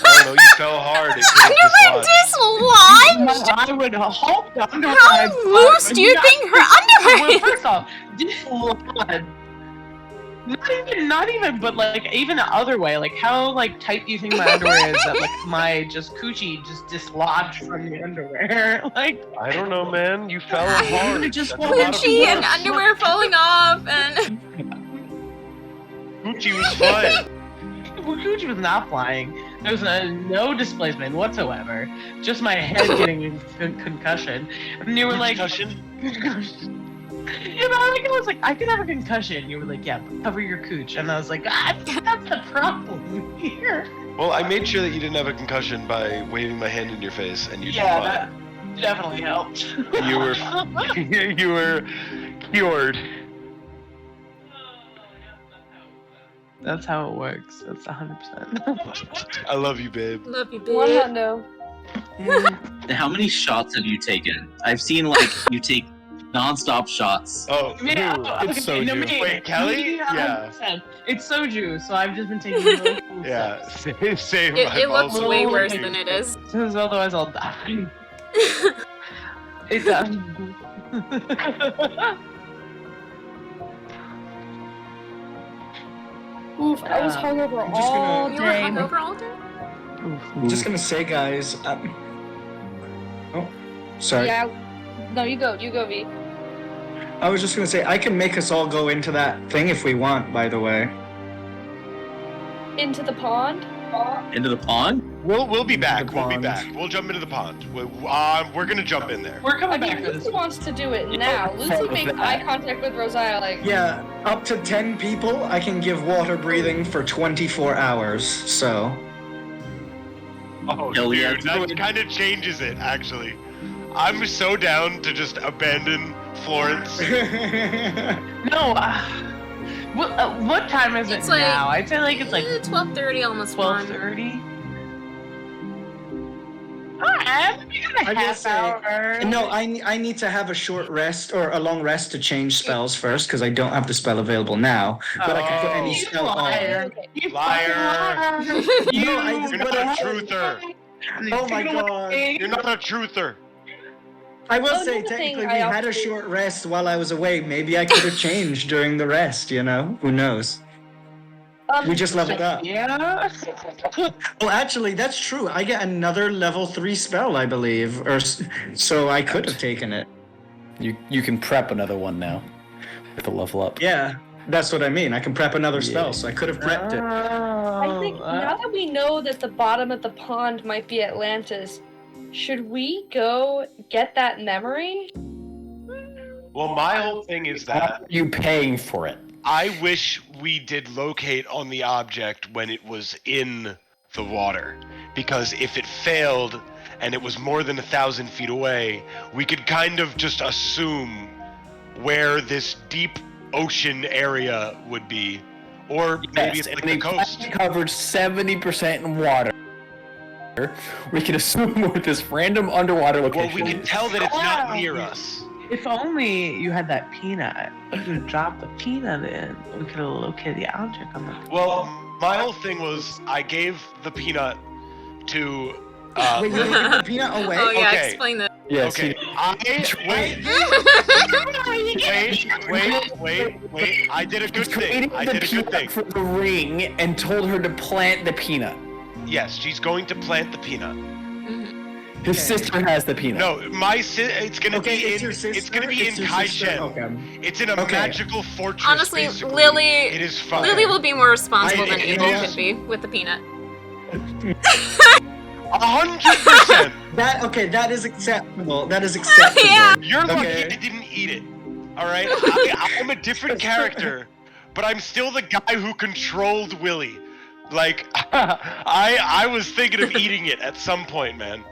I don't know. You fell hard. It could have dislodged. Dislodged? I would hope the underwear. How loose do you think her underwear Well, is? first off, dislodged. Not even, but like even the other way. Like how like tight do you think my underwear is that like my just coochie just dislodged from the underwear? Like I don't know, man. You fell hard. just That's a lot of Coochie and force. underwear falling off, and Coochie was fine. well, coochie was not flying. There was no displacement whatsoever. Just my head getting a concussion. And you were like, Concussion? you know, like, I was like, I could have a concussion. You were like, yeah, but cover your cooch. And I was like, that's the problem here. Well, I made sure that you didn't have a concussion by waving my hand in your face, and you did Yeah, fine. that definitely helped. You were you were cured. That's how it works. That's 100%. I love you, babe. love you, One bitch. hundo. And how many shots have you taken? I've seen like you take non-stop shots. Oh, Yeah, who? It's soju. Wait, Kelly? Yeah. 100%. It's soju, so I've just been taking little cool Yeah, sips. same. It I've looks also way taken worse two. than it is. Because otherwise I'll die. It does. Oof, I was hungover I'm just gonna- all You were day. hungover all day? I'm just gonna say, guys. Oh, sorry. Yeah. No, you go, V. I was just gonna say I can make us all go into that thing if we want. By the way. Into the pond. Into the pond? We'll be back. The We'll be pond. back. We'll jump into the pond. We're gonna jump in there. We're I coming mean, back for this. Lucy wants to do it now. Lucy makes eye contact with Rosiah like, Yeah, up to 10 people, I can give water breathing for 24 hours. So. Oh, Hell yeah, dude, that kind of changes it. Actually, I'm so down to just abandon Florence. No, what time is It's it like now? I'd say like it's like 12:30, almost 1. 12:30. Alright, we got a I'm half just saying. hour. No, I need to have a short rest or a long rest to change spells first because I don't have the spell available now. But I can put any Oh. spell on. liar. You Liar. fucking liar. No, I You're not a truther. Oh my god. You're not a truther. I will Oh, say, another thing technically, I we had a also- short rest while I was away. Maybe I could have changed during the rest, you know? Who knows? We just leveled up. Yeah. Well, actually, that's true. I get another level 3 spell, I believe. So I could have taken it. You can prep another one now with a level up. Yeah, that's what I mean. I can prep another spell, so I could have prepped it. I think now that we know that the bottom of the pond might be Atlantis, should we go get that memory? Well, my whole thing is that You paying for it? I wish we did locate on the object when it was in the water, because if it failed and it was more than 1,000 feet away, we could kind of just assume where this deep ocean area would be, or maybe it's like the coast. Covered 70% in water. We can assume where this random underwater location. Well, we can tell that it's not near us. If only you had that peanut. You could have dropped the peanut in. We could have located the object on the. Well, my whole thing was I gave the peanut to. Wait, you gave the peanut away? Oh yeah, Okay. explain that. Yes. Okay, wait. I did a good thing. I did a good thing. For the ring and told her to plant the peanut. Yes, she's going to plant the peanut. His sister has the peanut. No, it's gonna Okay, be it's in. your sister? It's gonna be in It's your sister? Kaishen. Okay. It's in a Okay. magical fortress. Honestly, basically. Lily. It is fine. Lily will be more responsible than it Evil is- could be with the peanut. 100%. That is acceptable. That is acceptable. Yeah. You're lucky Okay. I didn't eat it. All right, I'm a different character, but I'm still the guy who controlled Willy. Like, I was thinking of eating it at some point, man.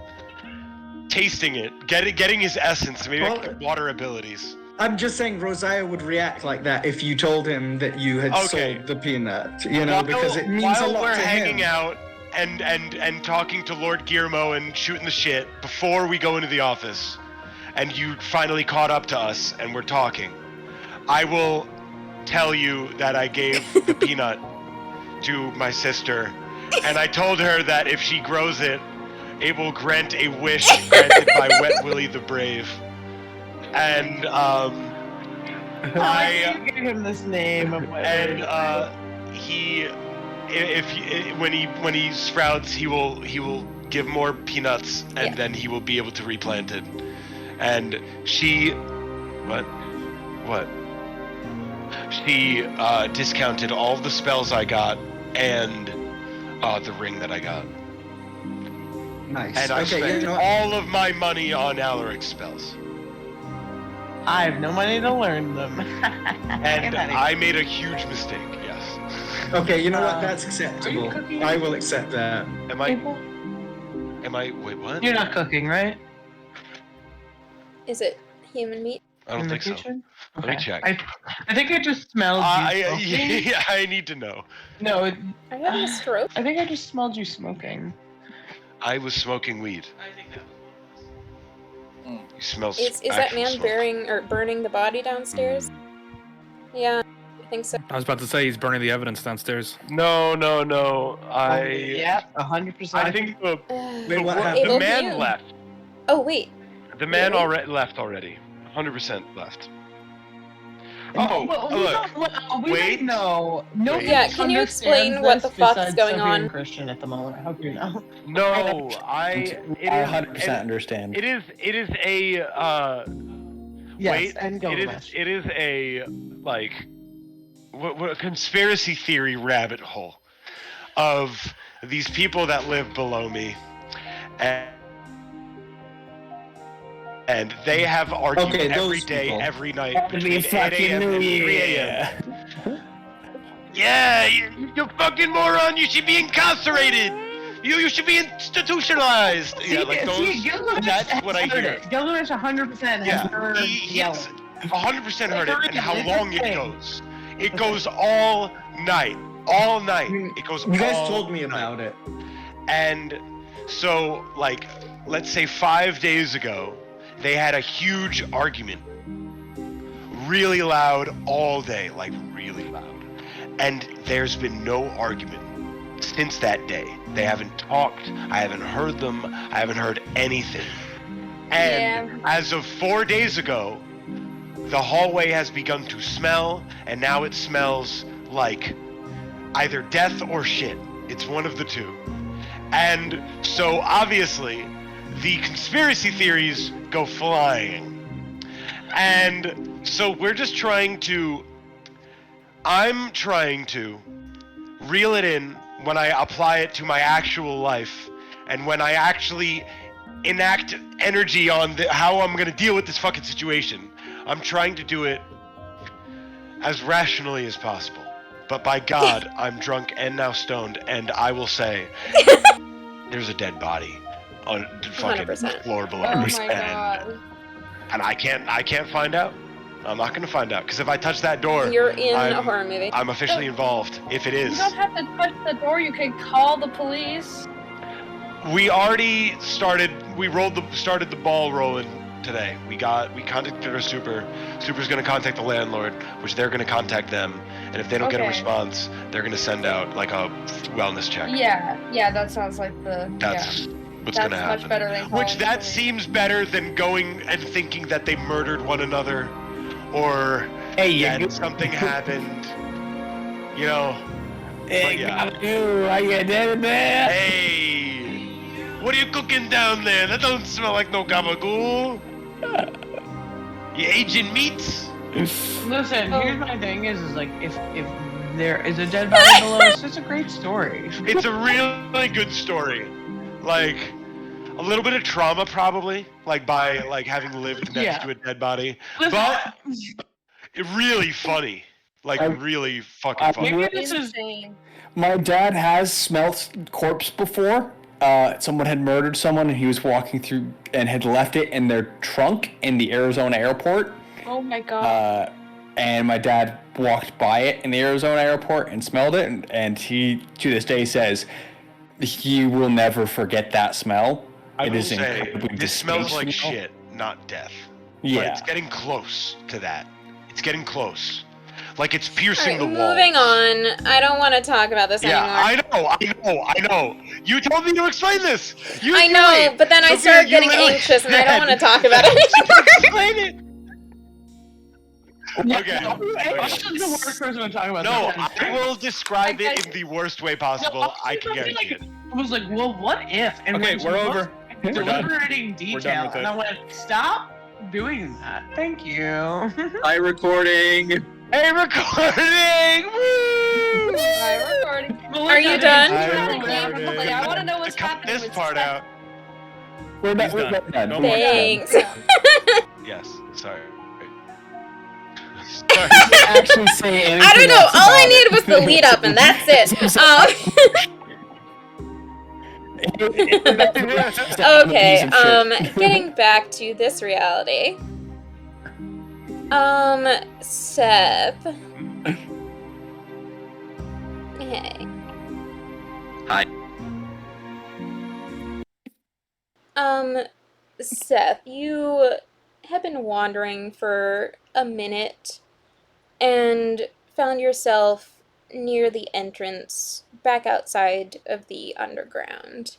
Tasting it, getting his essence, maybe I Well, could get water abilities. I'm just saying Rosiah would react like that if you told him that you had Okay. sold the peanut, you know, because it means while a lot we're to hanging him. out, and talking to Lord Guillermo and shooting the shit before we go into the office, and you finally caught up to us and we're talking, I will tell you that I gave the peanut to my sister, and I told her that if she grows it, it will grant a wish granted by Wet Willie the Brave. And I gave him this name of what he, when he sprouts, he will give more peanuts, and then he will be able to replant it. And she, what? She discounted all of the spells I got and the ring that I got. Nice. And I Okay, spent you know what? all of my money on Alaric's spells. I have no money to learn them. And I made a huge mistake, yes. Okay, you know what? That's acceptable. I will accept that. Wait, what? You're not cooking, right? Is it human meat? I don't In the think so. kitchen? Let me check. I think I just smelled you smoking. Yeah, I need to know. No, Are you having a stroke? I think I just smelled you smoking. I was smoking weed. I think that. You smell Is that man smoke. burning the body downstairs? Yeah, I think so. I was about to say he's burning the evidence downstairs. No. Yeah, 100%. I think the Wait, what happened? the man left. Oh wait. The man Really? already left already. 100% left. Well, Look. we Wait. don't know. Nobody Yeah, can you explain understands what the this fuck is besides going Sophie on? and Christian at the moment. I hope you know. No, I 100% understand. It is a Yes, wait, and Gilgamesh. it is a like what a conspiracy theory rabbit hole of these people that live below me, and they have argued Okay, every those day, people. every night Happy between 8 fucking a.m. and New 3 Year. a.m. Yeah, you fucking moron! You should be incarcerated. You should be institutionalized. Yeah, like those. That's what I hear. Gilgamesh 100% has Yeah, heard he's yelling. 100% heard it, and how Here's the long it thing. goes. It goes all night. All night. It goes You guys all told me night. about it. And so, like, let's say 5 days ago, they had a huge argument. Really loud all day, like really loud. And there's been no argument since that day. They haven't talked. I haven't heard them. I haven't heard anything. And as of 4 days ago, the hallway has begun to smell, and now it smells like either death or shit. It's one of the two. And so obviously, the conspiracy theories go flying. And so I'm trying to reel it in when I apply it to my actual life, and when I actually enact energy on how I'm gonna deal with this fucking situation. I'm trying to do it as rationally as possible. But by God, I'm drunk and now stoned, and I will say, there's a dead body on the fucking 100%. floor below Oh us, my god. and I can't find out. I'm not gonna find out, because if I touch that door, You're in a horror movie. I'm officially involved. If it You is, don't have to touch the door, you can call the police. we already started. We started the ball rolling today. We contacted our super. Super's gonna contact the landlord, which they're gonna contact them, and if they don't get a Okay. response, they're gonna send out like a wellness check. Yeah, that sounds like That's what's gonna That's happen. much better than Which calling that the seems better than going and thinking that they murdered one another, or that something happened. You know. Hey, yeah. are you dead there? Hey, what are you cooking down there? That don't smell like no gabagool. You aging meats? Listen, here's my thing is like if there is a dead body below us, it's a great story. It's a really good story. Like a little bit of trauma probably, like by like having lived next to a dead body. But really funny. Like really fucking funny. Maybe this is insane. My dad has smelt corpse before. Someone had murdered someone, and he was walking through and had left it in their trunk in the Arizona airport. Oh my god. And my dad walked by it in the Arizona airport and smelled it, and he, to this day, says You will never forget that smell. I It will is say, incredibly this smells distinct like smell. shit, not death. But Yeah. it's getting close to that. It's getting close. Like it's All piercing right, the walls. moving on. I don't want to talk about this Yeah, anymore. I know. You told me to explain this. I know, but then I started getting anxious, and I don't want to talk about it anymore. Okay. I'm the worst person to talk about No, this. I will describe it in the worst way possible. I can guarantee it. I was like, well, what if? And Okay, went we're to the over. most We're done. deliberating We're done detail, with and it. I went, stop doing that. Thank you. Hi, recording. Hey, recording! Woo! Hi, recording. Are you done? I want to know what's Cut happening this with part Seth. out. We're He's done. done. We're done. No more Thanks. Yes, sorry. Actually say anything I don't know. else All I about needed was the lead up, and that's it. Okay. Getting back to this reality. Seth. Hey. Hi. Seth, you have been wandering for a minute and found yourself near the entrance back outside of the underground.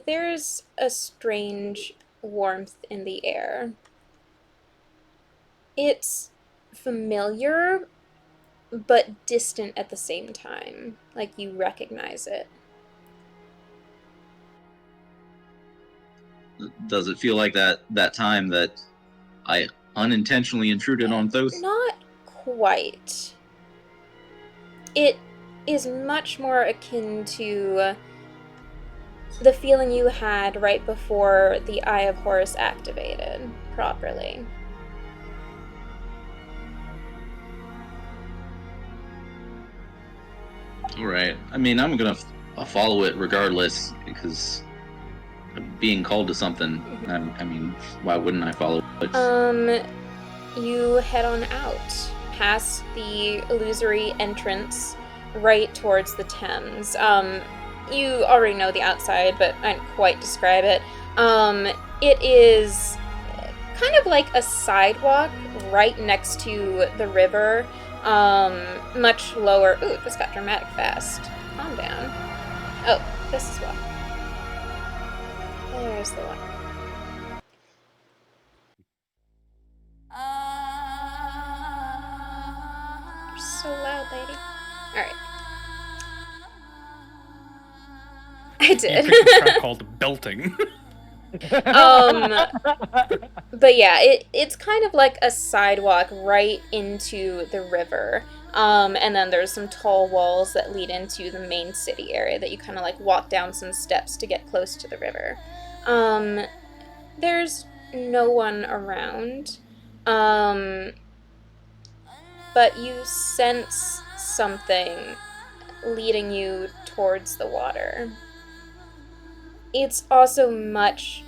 There's a strange warmth in the air. It's familiar, but distant at the same time. Like you recognize it. Does it feel like that time that I unintentionally intruded on Thoth? Not quite. It is much more akin to the feeling you had right before the Eye of Horus activated properly. All right. I mean, I'm gonna follow it regardless because being called to something. I mean, why wouldn't I follow it? You head on out past the illusory entrance right towards the Thames. You already know the outside, but I didn't quite describe it. It is kind of like a sidewalk right next to the river. Much lower. Ooh, this got dramatic fast. Calm down. Oh, this is why. There's the one. You're so loud, lady. Alright. I did. You picked a track called Belting. But yeah, it's kind of like a sidewalk right into the river. And then there's some tall walls that lead into the main city area that you kind of like walk down some steps to get close to the river. There's no one around. But you sense something leading you towards the water. It's also much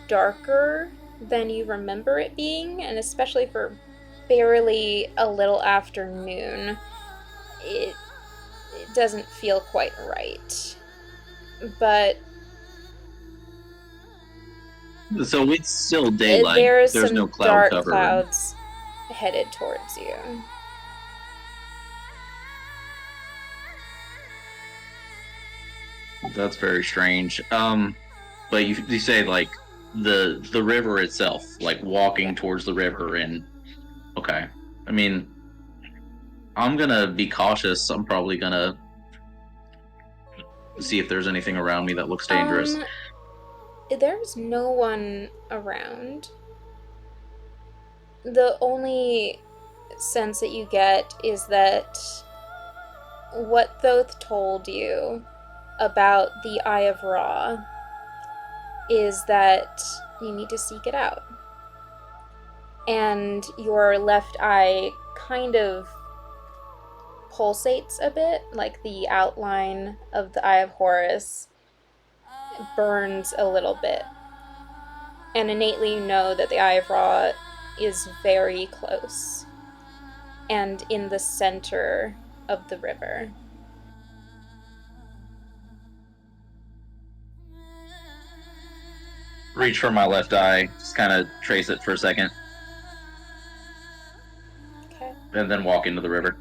darker than you remember it being, and especially for barely a little after noon, it doesn't feel quite right. But So it's still daylight. there's There's some no cloud dark cover. clouds headed towards you. That's very strange. But you say like the river itself, like walking towards the river, and okay. I mean, I'm gonna be cautious. I'm probably gonna see if there's anything around me that looks dangerous. There's no one around. The only sense that you get is that what Thoth told you about the Eye of Ra is that you need to seek it out. And your left eye kind of pulsates a bit, like the outline of the Eye of Horus burns a little bit. And innately you know that the Eye of Ra is very close and in the center of the river. reach for my left eye, just kind of trace it for a second, Okay. and then walk into the river.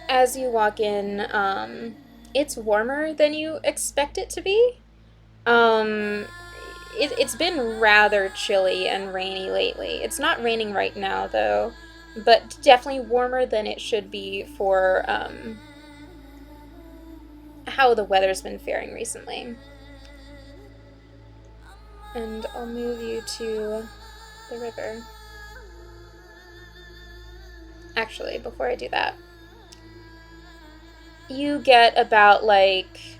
As you walk in, it's warmer than you expect it to be. It's been rather chilly and rainy lately. It's not raining right now, though, but definitely warmer than it should be for how the weather's been faring recently. And I'll move you to the river. Actually, before I do that, you get about like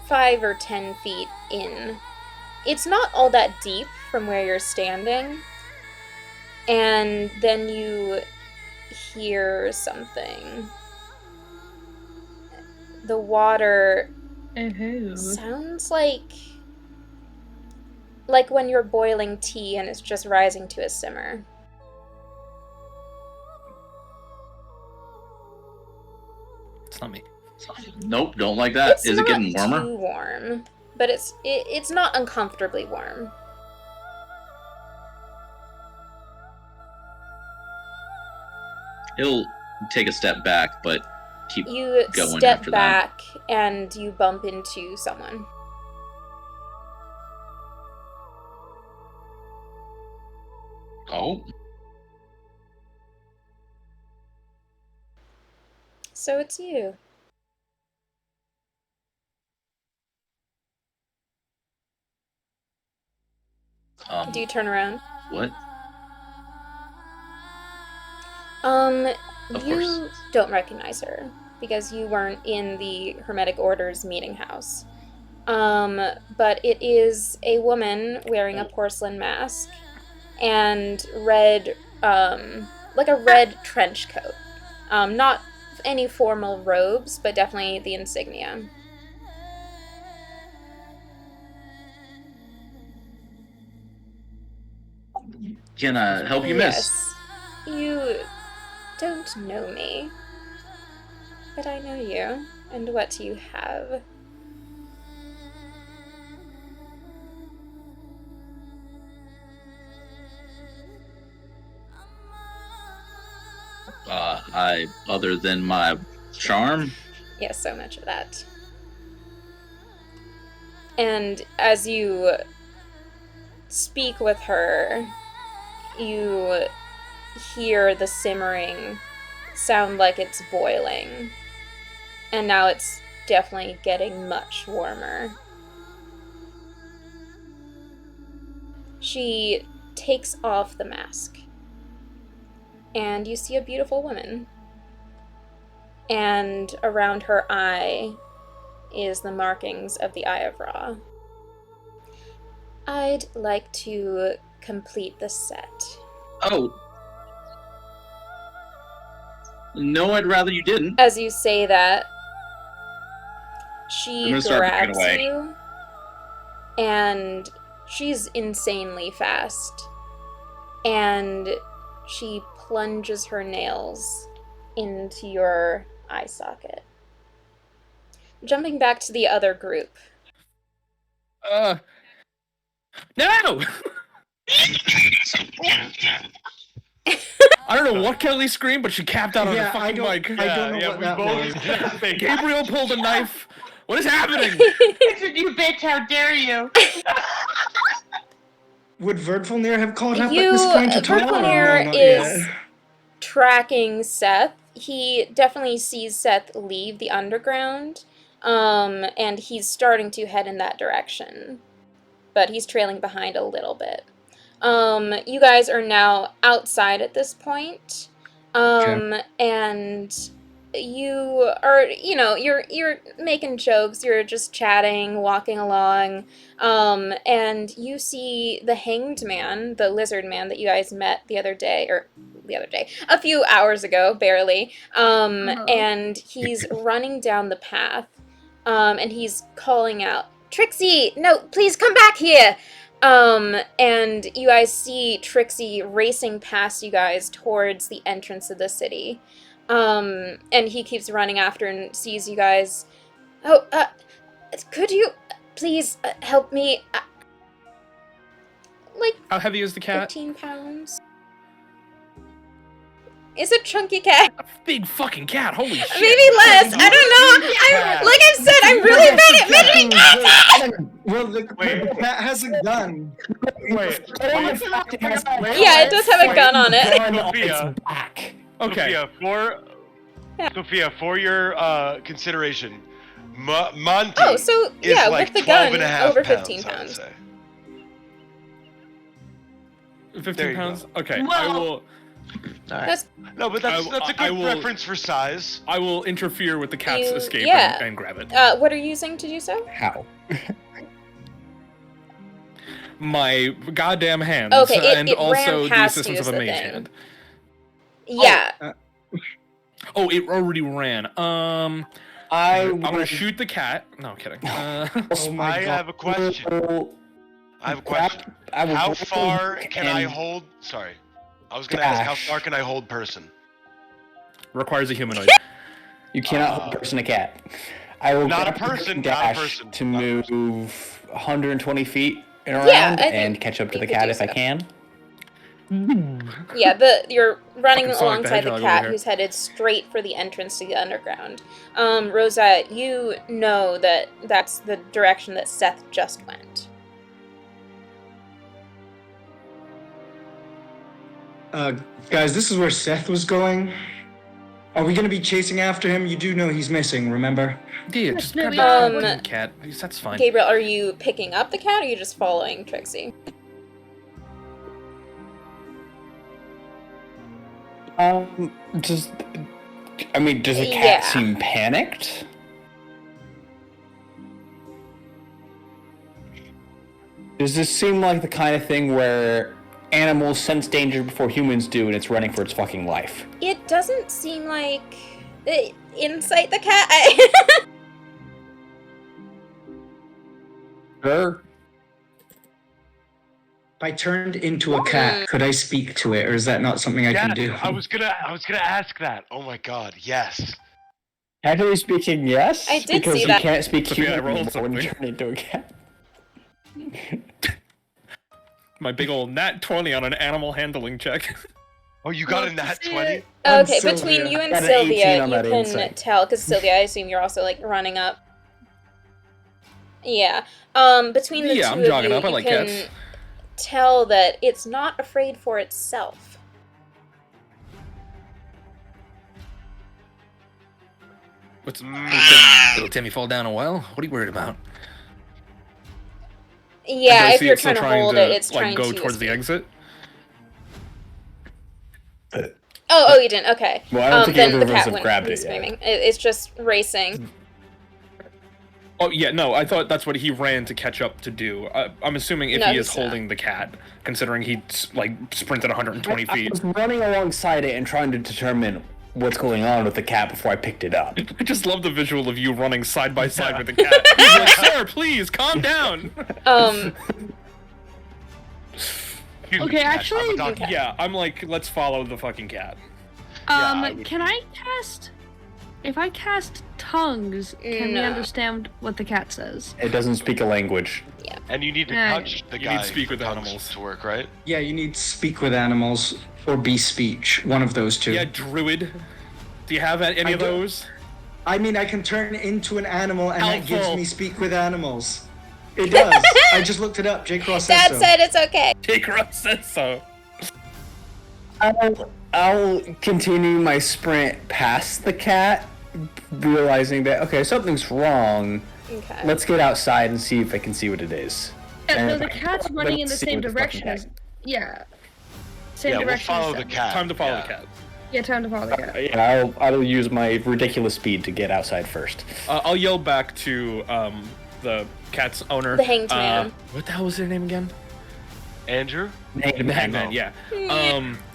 5 or 10 feet in. It's not all that deep from where you're standing, and then you hear something. The water sounds like when you're boiling tea and it's just rising to a simmer. It's not me. Nope, don't like that. It's Is not it getting warmer? too warm, but it's not uncomfortably warm. He'll take a step back, but keep You going step after back and you bump into someone. that. Oh, So it's you. Do you turn around? what? Of You course. don't recognize her because you weren't in the Hermetic Order's meeting house. But it is a woman wearing a porcelain mask and red, like a red trench coat. Not any formal robes, but definitely the insignia. Can I help you, miss? Yes. You don't know me, but I know you and what you have. Other than my charm? Yes, so much of that. And as you speak with her, you hear the simmering sound like it's boiling. And now it's definitely getting much warmer. She takes off the mask. And you see a beautiful woman. And around her eye is the markings of the Eye of Ra. I'd like to complete the set. Oh. No, I'd rather you didn't. As you say that, I'm she gonna start backing grabs away. you, and she's insanely fast. And she plunges her nails into your eye socket. Jumping back to the other group. No! I don't know what Kelly screamed, but she capped out on the fucking mic. I don't know what we that both. was. Gabriel pulled a knife. What is happening? You bitch, how dare you? Would Verdfulnir have caught up You, at this point at all? Verdfulnir No, not is yet. tracking Seth. He definitely sees Seth leave the underground, and he's starting to head in that direction. But he's trailing behind a little bit. You guys are now outside at this point, and you are, you're making jokes, you're just chatting, walking along, and you see the hanged man, the lizard man that you guys met a few hours ago, barely, and he's running down the path, and he's calling out, "Trixie, no, please come back here!" And you guys see Trixie racing past you guys towards the entrance of the city. And he keeps running after and sees you guys. "Oh, could you please help me. Like How heavy is the cat? 15 pounds. It's a chunky cat. A big fucking cat. Holy shit. Maybe less. I don't know. Like I've said, I'm really bad at measuring cats. Well, the cat has a gun. Wait. Yeah, it does have a gun on it. Sophia, Back. Okay. Sophia, for your consideration, Monty Oh, so is yeah, like with the 12 gun, and a half over pounds, 15 I would pounds. say. 15 There you pounds? go. Okay, I Well- will. Alright. That's No, but that's a I good will- reference for size. I will interfere with the cat's You- escape yeah. and grab it. what are you using to do so? How? My goddamn hands, Okay, and it ran also the past assistance you of is a the mage thing. hand. Yeah. Oh, it already ran. I'm gonna shoot the cat. No, I'm kidding. I have a question. I have a question. How far can I hold? Sorry, I was gonna ask how far can I hold person? Requires a humanoid. You cannot hold person a cat. I will Not a grab person, dash not a person, to not a move 120 feet and around Yeah, I think and catch up to you the could cat do if I so. can. Yeah, you're running Fucking Sonic the alongside the Hedgehog cat over here. who's headed straight for the entrance to the underground. Rosette, you know that that's the direction that Seth just went. Guys, this is where Seth was going. Are we gonna be chasing after him? You do know he's missing, remember? Yeah, just no, grab we the are. fucking cat. That's fine. Gabriel, are you picking up the cat or are you just following Trixie? Does a cat Yeah. seem panicked? Does this seem like the kind of thing where animals sense danger before humans do and it's running for its fucking life? It doesn't seem like inside the cat. Sure. If I turned into a cat, could I speak to it, or is that not something I can do? I was gonna ask that. Oh my god, yes. Casually speaking, yes. I did because see you that. can't speak Sophia, I human rolled anymore when you something. turn into a cat. My big old nat 20 on an animal handling check. Oh, you got a nat 20? I'm Okay, Sylvia. between you and Got an 18 Sylvia, on you that can insight. tell, because Sylvia, I assume you're also like running up. Yeah. Between the Yeah, two I'm of jogging you, up. I you like can cats. tell that it's not afraid for itself. What's little Timmy fall down a well? What are you worried about? Yeah, Do I if see you're it still trying to hold it, it's like trying go to towards the escape. exit. Oh, you didn't. Okay. Well, I don't think then either the of us cat have went grabbed it screaming. It's just racing. Oh yeah, no, I thought that's what he ran to catch up to do. I'm assuming if No, he is he's not. holding the cat, considering he like sprinted 120 I feet. was running alongside it and trying to determine what's going on with the cat before I picked it up. I just love the visual of you running side by side with the cat. He's like, "Sir, please calm down." Okay, actually, Yeah, I'm like, let's follow the fucking cat. can I cast? If I cast tongues, can we No. understand what the cat says? It doesn't speak a language. And you need to Yeah. touch the You guy. need speak with for tongues animals. to work, right? Yeah, you need speak with animals or be speech. One of those two. Yeah, druid. Do you have any I of do. those? I mean, I can turn into an animal, and that gives Helpful. me speak with animals. It does. I just looked it up. Jake Ross says Dad so. said it's okay. Jake Ross says so. I'll continue my sprint past the cat, realizing that, okay, something's wrong. Okay. Let's get outside and see if I can see what it is. Yeah, And no, if the I cat's can't, running in let's the see same what the fucking direction as. cat- Yeah. Same Yeah, we'll direction. follow as the Seth. cat. Time to follow yeah. the cat. Yeah, time to follow the cat. Yeah, I'll use my ridiculous speed to get outside first. I'll yell back to the cat's owner. The hanged man. What the hell was their name again? Andrew? The Hangman, yeah.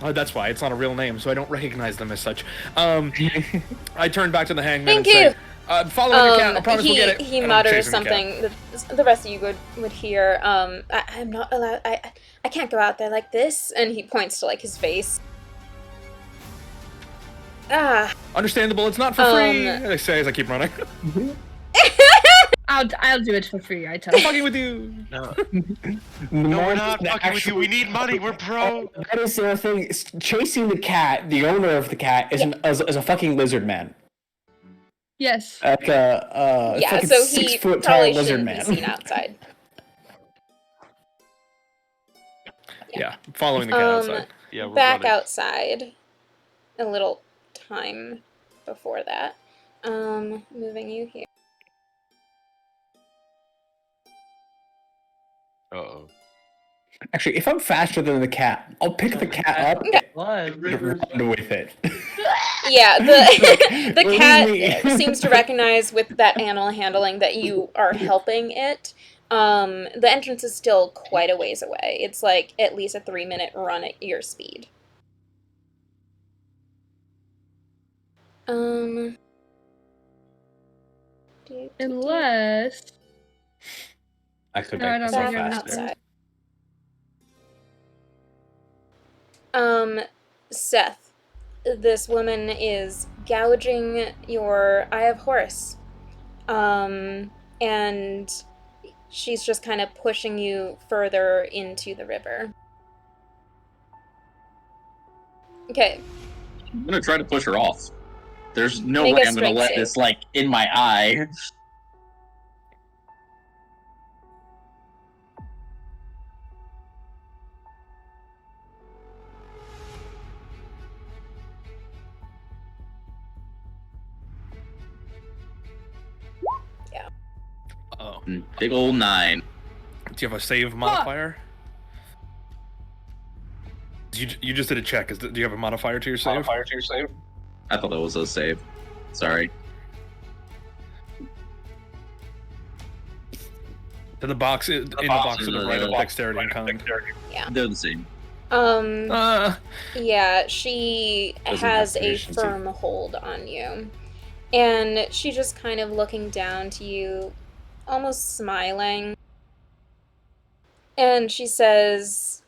Oh, that's why it's not a real name, so I don't recognize them as such. I turned back to the Hangman Thank and said, "Follow the cat. I promise he, we'll get it." he And I'm mutters chasing the cat. something the rest of you would hear. I'm not allowed. I can't go out there like this. And he points to like his face. Understandable. It's not for free. I say as I keep running. I'll do it for free. I tell I'm you. fucking with you. No, The no, we're man not that fucking with you. We need money. We're pro. That is the other thing. Chasing the cat, the owner of the cat, is a fucking lizard man. Yes. Like a Yeah, fucking so 6 he foot tall probably lizard shouldn't be seen man. outside. Yeah, following the cat outside. Yeah, we're Back running. outside. A little time before that. Moving you here. Uh-oh. Actually, if I'm faster than the cat, I'll pick the cat up Blood. and run with it. Yeah, the the Leave cat me. seems to recognize with that animal handling that you are helping it. The entrance is still quite a ways away. It's like at least a 3-minute run at your speed. Unless. I could No, I make don't myself think I'm faster. outside. Seth, this woman is gouging your Eye of Horus. And she's just kind of pushing you further into the river. Okay. I'm gonna try to push her off. There's no Make way a I'm gonna strength let save. this like in my eye. Yeah. Oh. Big old 9. Do you have a save modifier? You just did a check. Do you have a modifier to your save? I thought that was a save. Sorry. To the box in the box to the right of dexterity and con. Yeah. They're the same. Yeah, she Doesn't has have a proficiency. firm hold on you. And she just kind of looking down to you, almost smiling. And she says,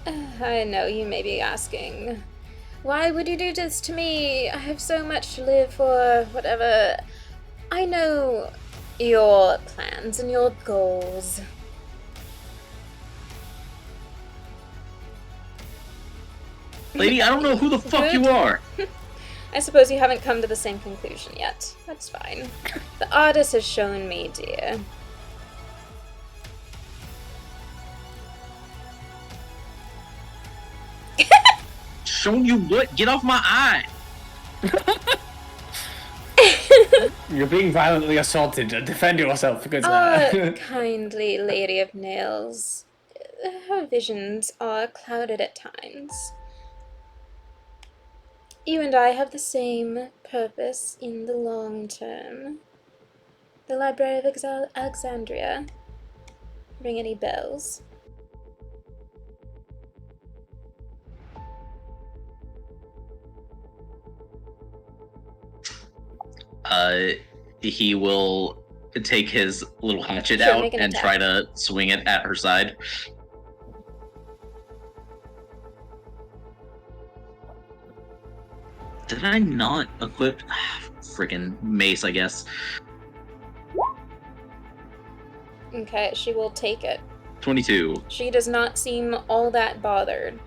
I know you may be asking, why would you do this to me? I have so much to live for, whatever. I know your plans and your goals. Lady, I don't know who the fuck you are. I suppose you haven't come to the same conclusion yet. That's fine. The artist has shown me, dear. Shown you what? Get off my eye. You're being violently assaulted. Defend yourself, good Ah, sir. kindly Lady of Nails. Her visions are clouded at times. You and I have the same purpose in the long term. The Library of Alexandria. Ring any bells? He will take his little hatchet Sure, out make an and attack. try to swing it at her side. Did I not equip freaking mace, I guess? Okay, she will take it. 22. She does not seem all that bothered.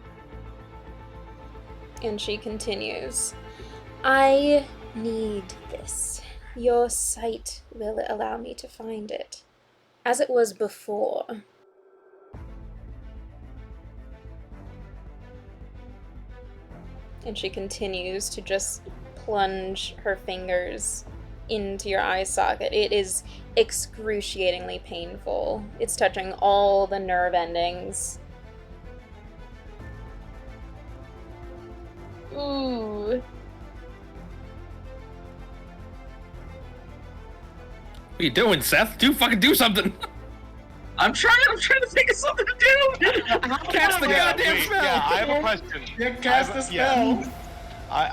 And she continues. I need this. Your sight will allow me to find it. As it was before. And she continues to just plunge her fingers into your eye socket. It is excruciatingly painful. It's touching all the nerve endings. Ooh. What are you doing, Seth? Do something. I'm trying to think of something to do. Cast the goddamn spell. Yeah, I have a question. You cast the spell.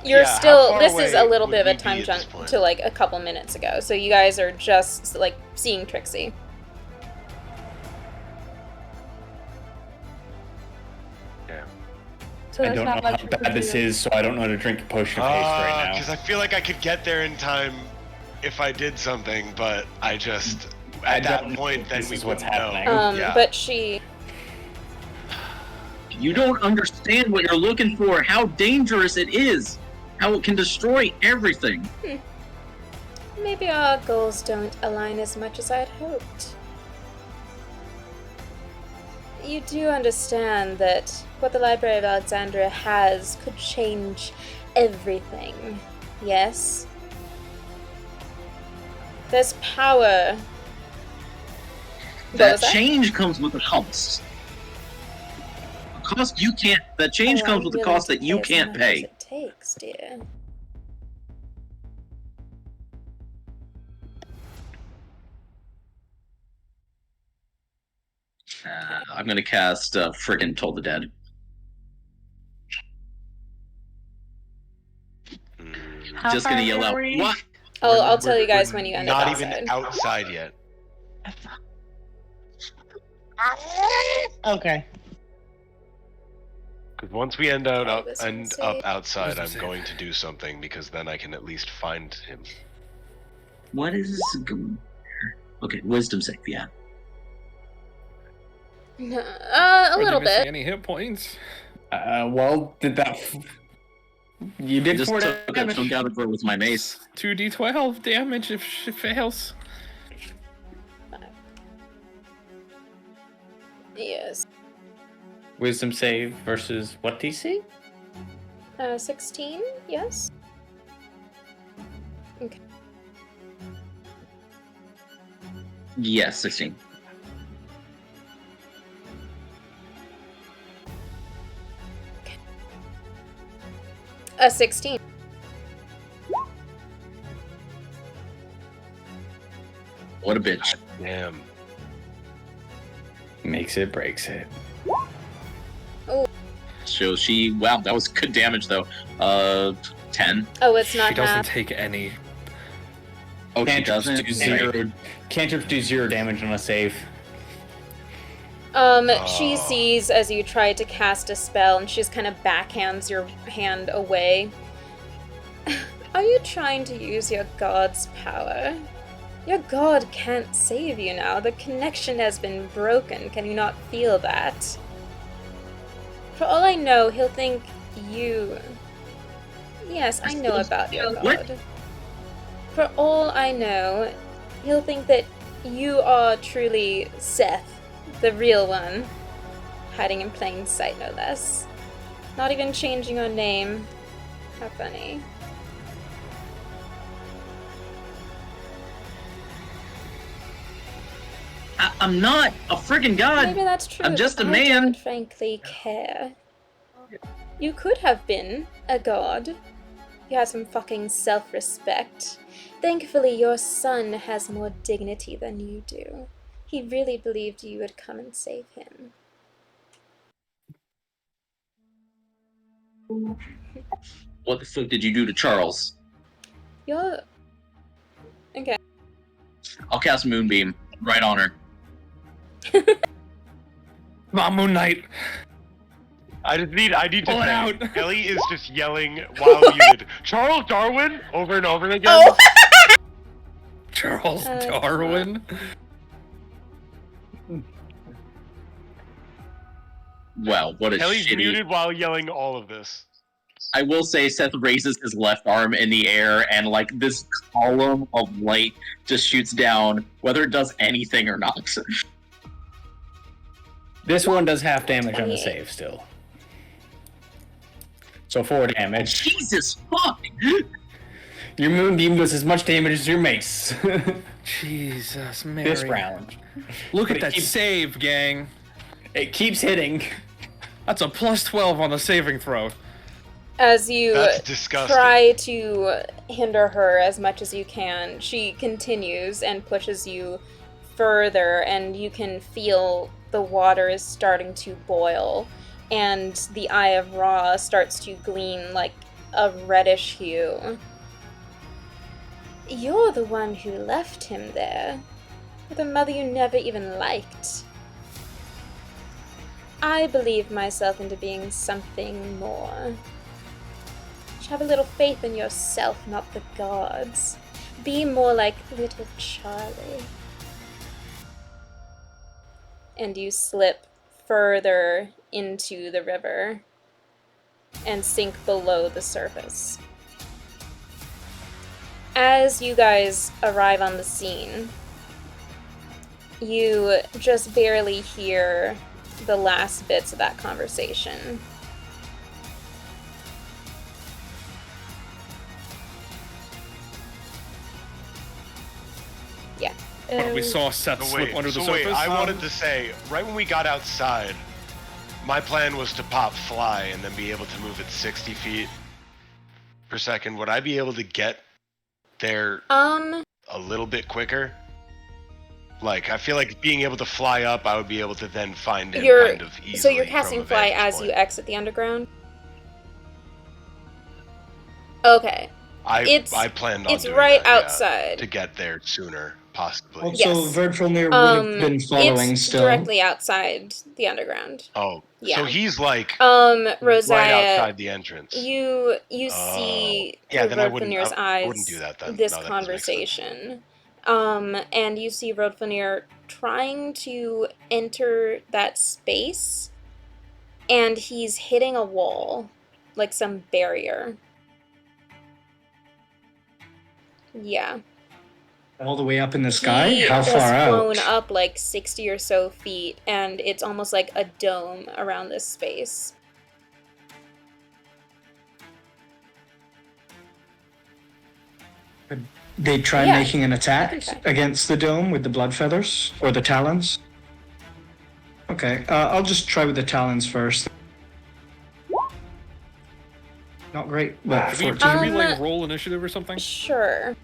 You're how still. far This is a away little would bit of we a be time at jump this point? to like a couple minutes ago. So you guys are just like seeing Trixie. Yeah. So I that's don't know not how much. bad this is, so I don't know how to drink a potion of haste right now. Because I feel like I could get there in time if I did something, but I just at that point then this we is what's wouldn't know. happening. Yeah. But she. You don't understand what you're looking for, how dangerous it is, how it can destroy everything. Maybe our goals don't align as much as I'd hoped. You do understand that what the Library of Alexandria has could change everything, yes? There's power. That change comes with a cost. A cost you can't. That change comes with a cost that you can't pay. It takes, dear. I'm gonna cast friggin' Toll the Dead. How Just far gonna yell away out, were you? "What?" I'll tell you guys when you end up Not outside. even outside yet. Okay. Because once we end up outside, Wisdom I'm save. going to do something because then I can at least find him. What is going? Okay, wisdom save. Yeah. A Are you little missing bit. any hit points? Well, did that... You I did just 4 took a damage. chunk out of her with my mace. 2d12 damage if she fails. Yes. Wisdom save versus what DC? 16, yes? Okay. Yes, 16. A 16. What a bitch. Damn. Makes it, breaks it. So she, wow, that was good damage though. 10. Oh, it's not She doesn't half. take any. Oh, she Cantrips doesn't? do zero. Cantrips do 0 damage on a save. She sees as you try to cast a spell, and she just kind of backhands your hand away. Are you trying to use your god's power? Your god can't save you now. The connection has been broken. Can you not feel that? For all I know, he'll think you... Yes, I know about your god. What? For all I know, he'll think that you are truly Seth, the real one. Hiding in plain sight, no less. Not even changing your name. How funny. I'm not a friggin' god. Maybe that's true. I'm just a but man. I don't frankly care. You could have been a god. You have some fucking self-respect. Thankfully, your son has more dignity than you do. He really believed you would come and save him. What the fuck did you do to Charles? You're... Okay. I'll cast Moonbeam right on her. Come on, Moon Knight. I need to Pull it say, out. Ellie is just yelling while muted, Charles Darwin, over and over again. Oh! Charles it's Darwin. Wow, what a Ellie's shitty... muted while yelling all of this. I will say Seth raises his left arm in the air and like this column of light just shoots down, whether it does anything or not. This one does half damage on the 28. save still. So 4 damage. Jesus fuck! Your moonbeam does as much damage as your mace. Jesus, Mary. This round. Look But at that save, gang. It keeps hitting. That's a plus 12 on the saving throw. As you That's disgusting. try to hinder her as much as you can, she continues and pushes you further, and you can feel the water is starting to boil, and the Eye of Ra starts to gleam like a reddish hue. You're the one who left him there, with a mother you never even liked. I believe myself into being something more. You should have a little faith in yourself, not the gods. Be more like little Charlie. And you slip further into the river and sink below the surface. As you guys arrive on the scene, you just barely hear the last bits of that conversation. Yeah. We saw Seth slip under the surface. I wanted to say, right when we got outside, my plan was to pop fly and then be able to move at 60 feet per second. Would I be able to get there a little bit quicker? Like, I feel like being able to fly up, I would be able to then find him kind of easily. So you're casting from a fly vantage as point. you exit the underground? Okay. I planned on it's doing right that, yeah, outside. to get there sooner, possibly. Also, Yes. Verdrolnir would have been following it's still. directly outside the underground. Oh, Yeah. so he's like Rosiah, right outside the entrance. You see yeah, through then I wouldn't Rodfanir's eyes do that then. this No, that doesn't make sense. conversation. And you see Rodfanir trying to enter that space, and he's hitting a wall, like some barrier. Yeah. All the way up in the sky? He How far has flown out? up like 60 or so feet, and it's almost like a dome around this space. They try Yeah, making an attack you can try. against the dome with the blood feathers or the talons. Okay, I'll just try with the talons first. Not great, but Should we 14. like roll initiative or something? Sure.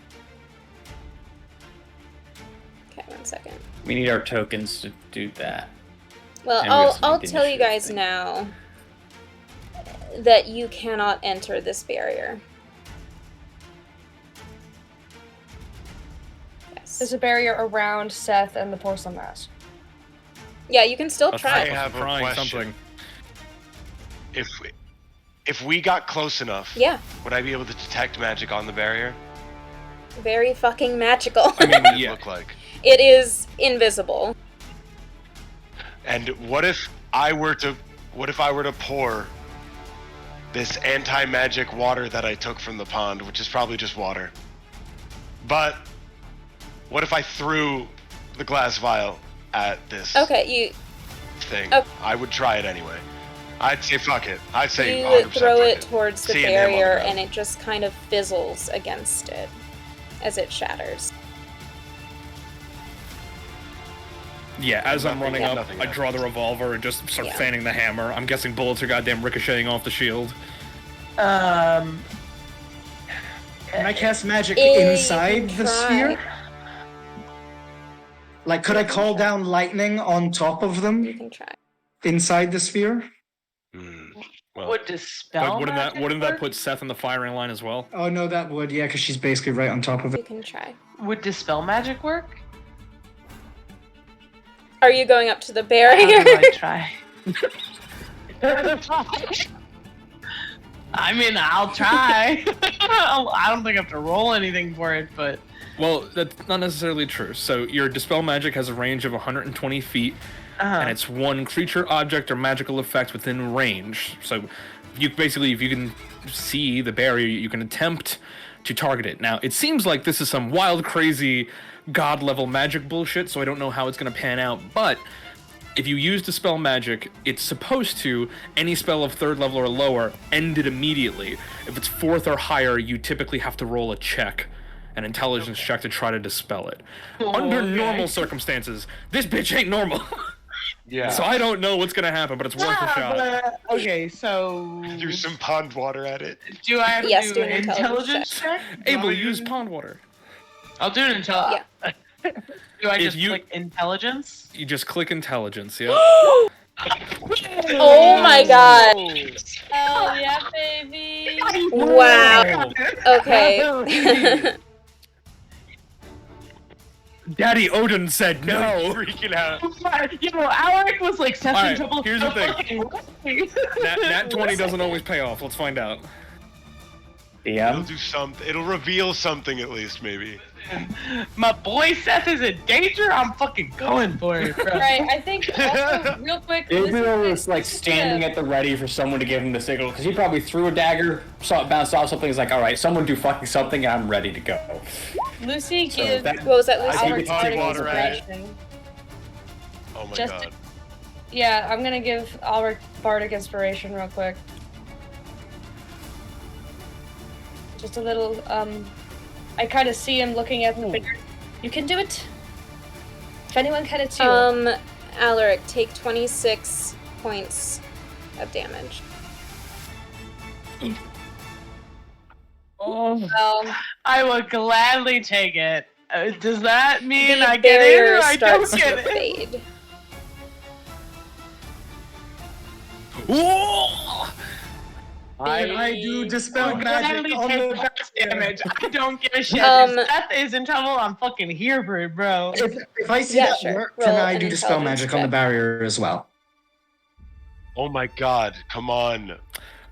Okay, 1 second. We need our tokens to do that. Well, And we also I'll need the tell you initiative guys thing. now that you cannot enter this barrier. Yes. There's a barrier around Seth and the porcelain mask. Yeah, you can still That's try. I have a trying question. something. If we got close enough, Yeah, would I be able to detect magic on the barrier? very fucking magical. I mean, What does it yeah. look like? It is invisible. And what if I were to pour this anti-magic water that I took from the pond, which is probably just water. But what if I threw the glass vial at this Okay, thing? Oh. I would try it anyway. I'd say fuck it. I'd say you 100% throw fuck it towards the See you, name on the barrier, ground. and it just kind of fizzles against it as it shatters. Yeah, as I'm running up, nothing I draw the revolver and just start Yeah. fanning the hammer. I'm guessing bullets are goddamn ricocheting off the shield. Can I cast magic You inside can the try. sphere? Like, could I call down lightning on top of You them can try. inside the sphere? Well, Would dispel But magic wouldn't that work? put Seth in the firing line as well? Oh no, that would, yeah, because she's basically right on top of You it. can try. Would dispel magic work? Are you going up to the How barrier? do I try? I mean, I'll try. I don't think I have to roll anything for it, but Well, that's not necessarily true. So your Dispel Magic has a range of 120 feet, and it's one creature, object, or magical effect within range. So you basically, if you can see the barrier, you can attempt to target it. Now, it seems like this is some wild, crazy, god-level magic bullshit, so I don't know how it's going to pan out, but if you use Dispel Magic, it's supposed to, any spell of 3rd level or lower, end it immediately. If it's 4th or higher, you typically have to roll a check, an intelligence check to try to dispel it. Under normal circumstances, this bitch ain't normal. yeah. So I don't know what's gonna happen, but it's worth a shot. Okay, so Threw some pond water at it. do I have to Yes, do do an an intelligence intelligence check? Abel, use pond water. I'll do an intelligence. Yeah. Do I If just you- click intelligence? You just click intelligence, yeah? Oh my god. Oh yeah, baby. Wow. Okay. Daddy Odin said no. Freaking out. You know, Alec was like Seth's in Alright, trouble. here's the thing. thing. Nat 20 doesn't always pay off. Let's find out. It'll DM. do something. It'll reveal something at least, maybe. My boy Seth is in danger. I'm fucking going for it, bro. Right, I think also real quick. Gabriel this was like this is standing gonna- at the ready for someone to give him the signal because he probably threw a dagger, saw it bounce off something. He's like, all right, someone do fucking something, and I'm ready to go. Lucy So gives that- What was that, Lucy? I our think it's bardic water, right? inspiration. Oh my Just- god. Yeah, I'm gonna give Albert bardic inspiration real quick. Just a little. I kind of see him looking at the figure. You can do it. If anyone can, it's you. Alaric, take 26 points of damage. I would gladly take it. Does that mean The I get it barrier or I don't starts get to it? fade. Whoa! I do dispel magic Gladly on take the max damage. I don't give a shit. Um, If Seth is in trouble, I'm fucking here for it, bro. If I see Yeah, that sure. work, Roll can I an do dispel intelligence magic on the check. barrier as well? Oh my god. Come on.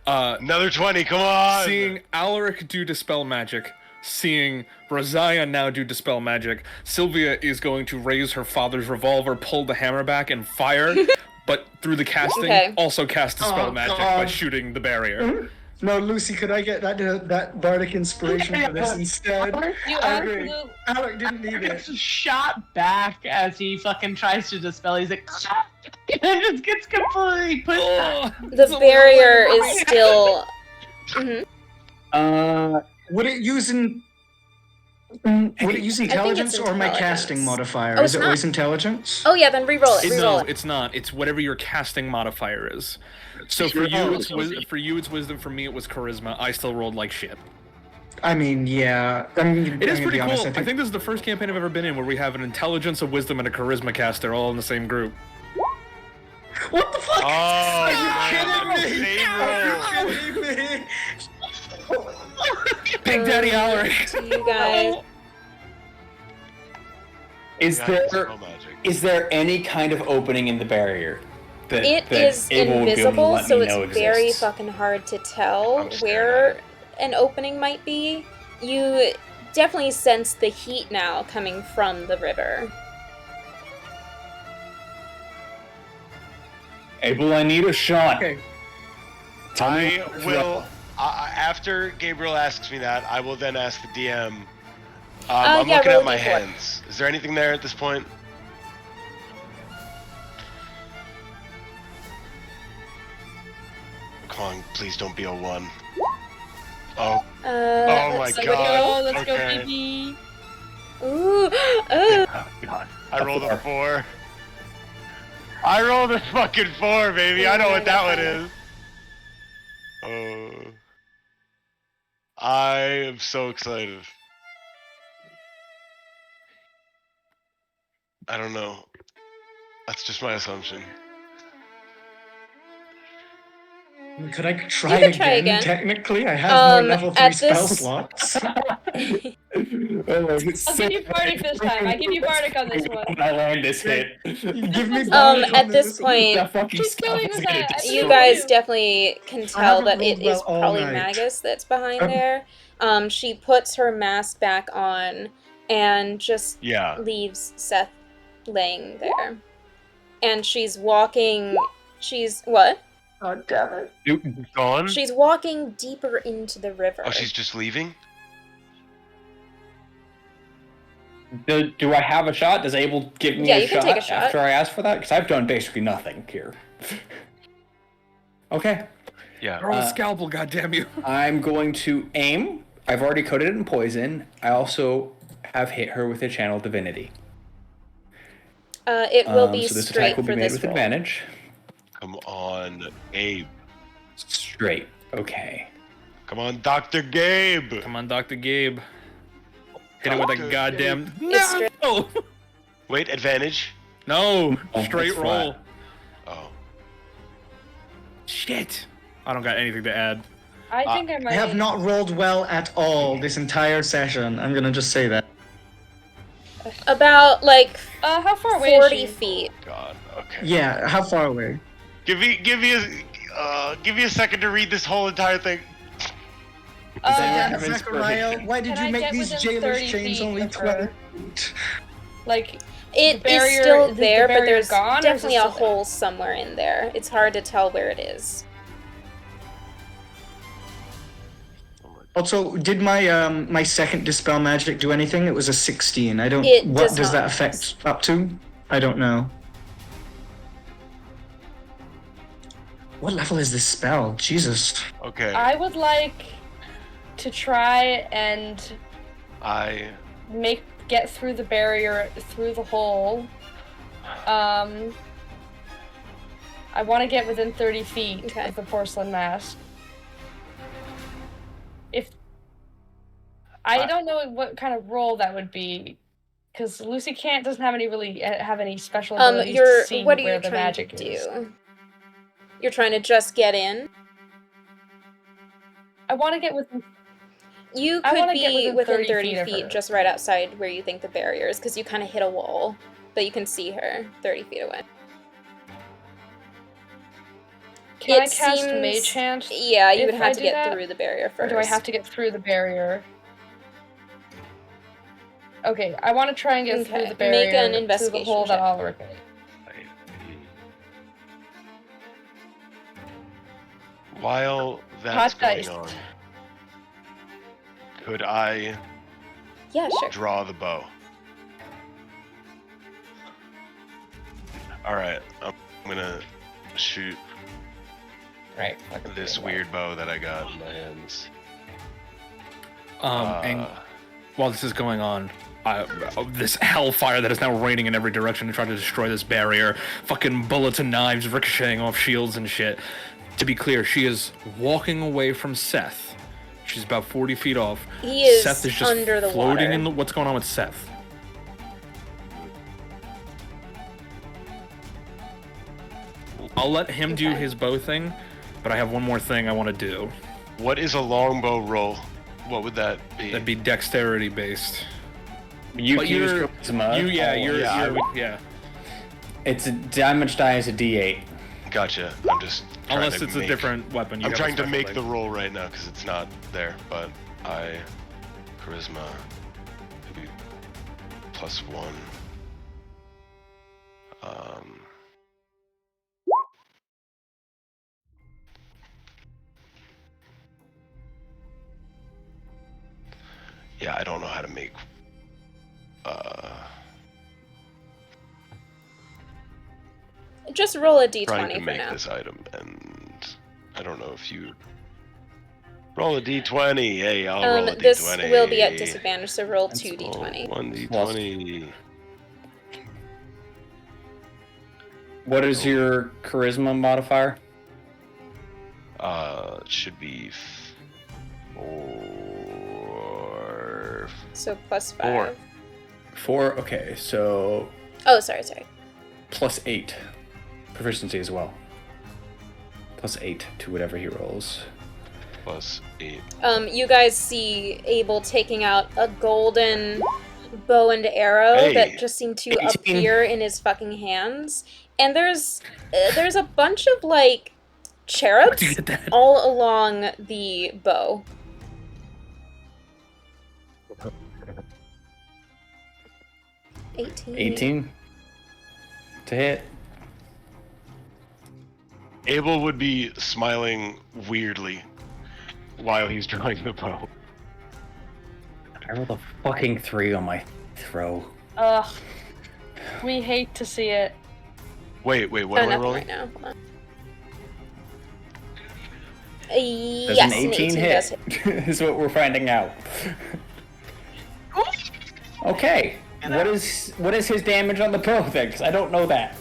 Uh, Another 20. Come on. seeing Alaric do Dispel Magic, seeing Rosiah now do Dispel Magic, Sylvia is going to raise her father's revolver, pull the hammer back, and fire, but through the casting, Okay. also cast Dispel Oh, Magic by God. shooting the barrier. No, Lucy, could I get that bardic inspiration for this instead? You I agree. absolutely. Alec didn't need Gets it. shot back as he fucking tries to dispel. He's like, and just gets completely pushed back. The barrier is still. Mhm. Would it use intelligence or my casting intelligence. modifier? Oh, Is it's it not. always intelligence? Oh yeah, then re-roll it. No, Re-roll it. it's not. It's whatever your casting modifier is. So for you, it's wisdom. For me, it was charisma. I still rolled like shit. I mean, yeah. I mean, It is I'm gonna pretty be honest, cool. I think this is the first campaign I've ever been in where we have an intelligence, a wisdom, and a charisma caster all in the same group. What the fuck? Oh, Are you man, kidding me? same Are roll. you kidding me? Big Daddy Alaric. To you guys. Is Yeah, there dispel magic. is there any kind of opening in the barrier? It that is Abel would be able to invisible, let so me it's know very exists? fucking hard to tell I'm staring where at it. an opening might be. You definitely sense the heat now coming from the river. Abel, I need a shot. Okay. I will. After Gabriel asks me that, I will then ask the DM. I'm yeah, looking roll at my D4. hands. Is there anything there at this point? Come on, please don't be a 1. Oh, oh my god. Let's go, Okay. baby. Ooh. Oh, God. I rolled a 4. I rolled a fucking 4, baby. I know what that one is. Oh. I am so excited. I don't know. That's just my assumption. Could I try, You could try again? again. Technically, I have more level 3 at spell this- slots. I'll give you bardic this time. I give you bardic on this one. When I land this hit. Give me bardic on At this point, That fucking Keep going scalpel's with gonna that. destroy you Sure. guys definitely can tell haven't that it rolled well is all probably night. Magus that's behind there. She puts her mask back on and just Yeah. leaves Seth laying there. And she's walking. What? God damn it. Gone? She's walking deeper into the river. Oh, she's just leaving? Do I have a shot? Does Abel give me Yeah, a you can shot take a shot. after I ask for that? Because I've done basically nothing here. Okay. Yeah. Throw a scalpel, goddamn you. I'm going to aim. I've already coated it in poison. I also have hit her with a channel divinity. It will be so this straight attack will for be made this with roll. advantage. Come on, Abe. Straight. Okay. Come on, Dr. Gabe. Come on, Dr. Gabe. Hit it with a Dr. goddamn. It's straight. No! Wait, advantage? No! Oh, Straight it's roll. flat. Oh. Shit. I don't got anything to add. I think I might. I have not rolled well at all this entire session. I'm gonna just say that. About like How far away 40 is she? feet. God. Okay. Yeah, how far away? Give me a second to read this whole entire thing. Damn, have Zachariah, inspiration. why did Can you I make get these within jailer's 30 chains feet only of 20 her? feet? Like, It the is barrier, still is there, the but barrier there's gone, or is it definitely a still there? hole somewhere in there. It's hard to tell where it is. Also, did my my second dispel magic do anything? It was a 16. I don't. It What does does that not. affect up to? I don't know. What level is this spell? Jesus. Okay. I would like to try and I get through the barrier, through the hole. I want to get within 30 feet Okay. of the porcelain mask. If I don't know what kind of roll that would be, because Lucy doesn't have any special abilities to see what are where you the trying magic to is. do? You're trying to just get in? I want to get within. You I could wanna be get within 30 30 of feet, her. just right outside where you think the barrier is, because you kind of hit a wall, but you can see her 30 feet away. Can I cast Mage Hand? Yeah, you would if have I to do get that? through the barrier first. Or do I have to get through the barrier? Okay, I want to try and get through Okay, the barrier make an through the investigation hole that check. Ulrich made. While that's Hot going dice. on, could I Yeah, sure. draw the bow? Alright, I'm gonna shoot Right. this weird bow that I got in my hands. And while this is going on, this hellfire that is now raining in every direction to try to destroy this barrier, fucking bullets and knives ricocheting off shields and shit. To be clear, she is walking away from Seth. She's about 40 feet off. He is Seth is just under the floating water. in the. What's going on with Seth? I'll let him do his bow thing, but I have one more thing I want to do. What is a longbow roll? What would that be? That'd be dexterity based. You But can use you're- charisma. Yeah. It's a damage die is a D8. Gotcha. I'm just trying Unless to it's make, a different weapon. You I'm have a trying to special make thing. the roll right now because it's not there, but charisma maybe +1. Yeah, I don't know how to make Just roll a trying d20 to for make now. this item, and I don't know if you roll a d20. Hey, I'll roll a d20. This will be at disadvantage, so roll 2d20. 1d20. What is your charisma modifier? It should be 4. So plus 5. 4. 4. Okay, so Oh, sorry. +8 proficiency as well. +8 to whatever he rolls. +8. You guys see Abel taking out a golden bow and arrow Hey, that just seem to 18. appear in his fucking hands. And there's a bunch of like cherubs Where'd you get that? all along the bow. $18. 18 to hit. Abel would be smiling weirdly while he's drawing the bow. I rolled a fucking 3 on my throw. Ugh. We hate to see it. Wait, what am I Nothing rolling? right now. Hold on. Does Yes, an 18 does hit? Is what we're finding out. Okay. What is his damage on the bow then? Because I don't know that.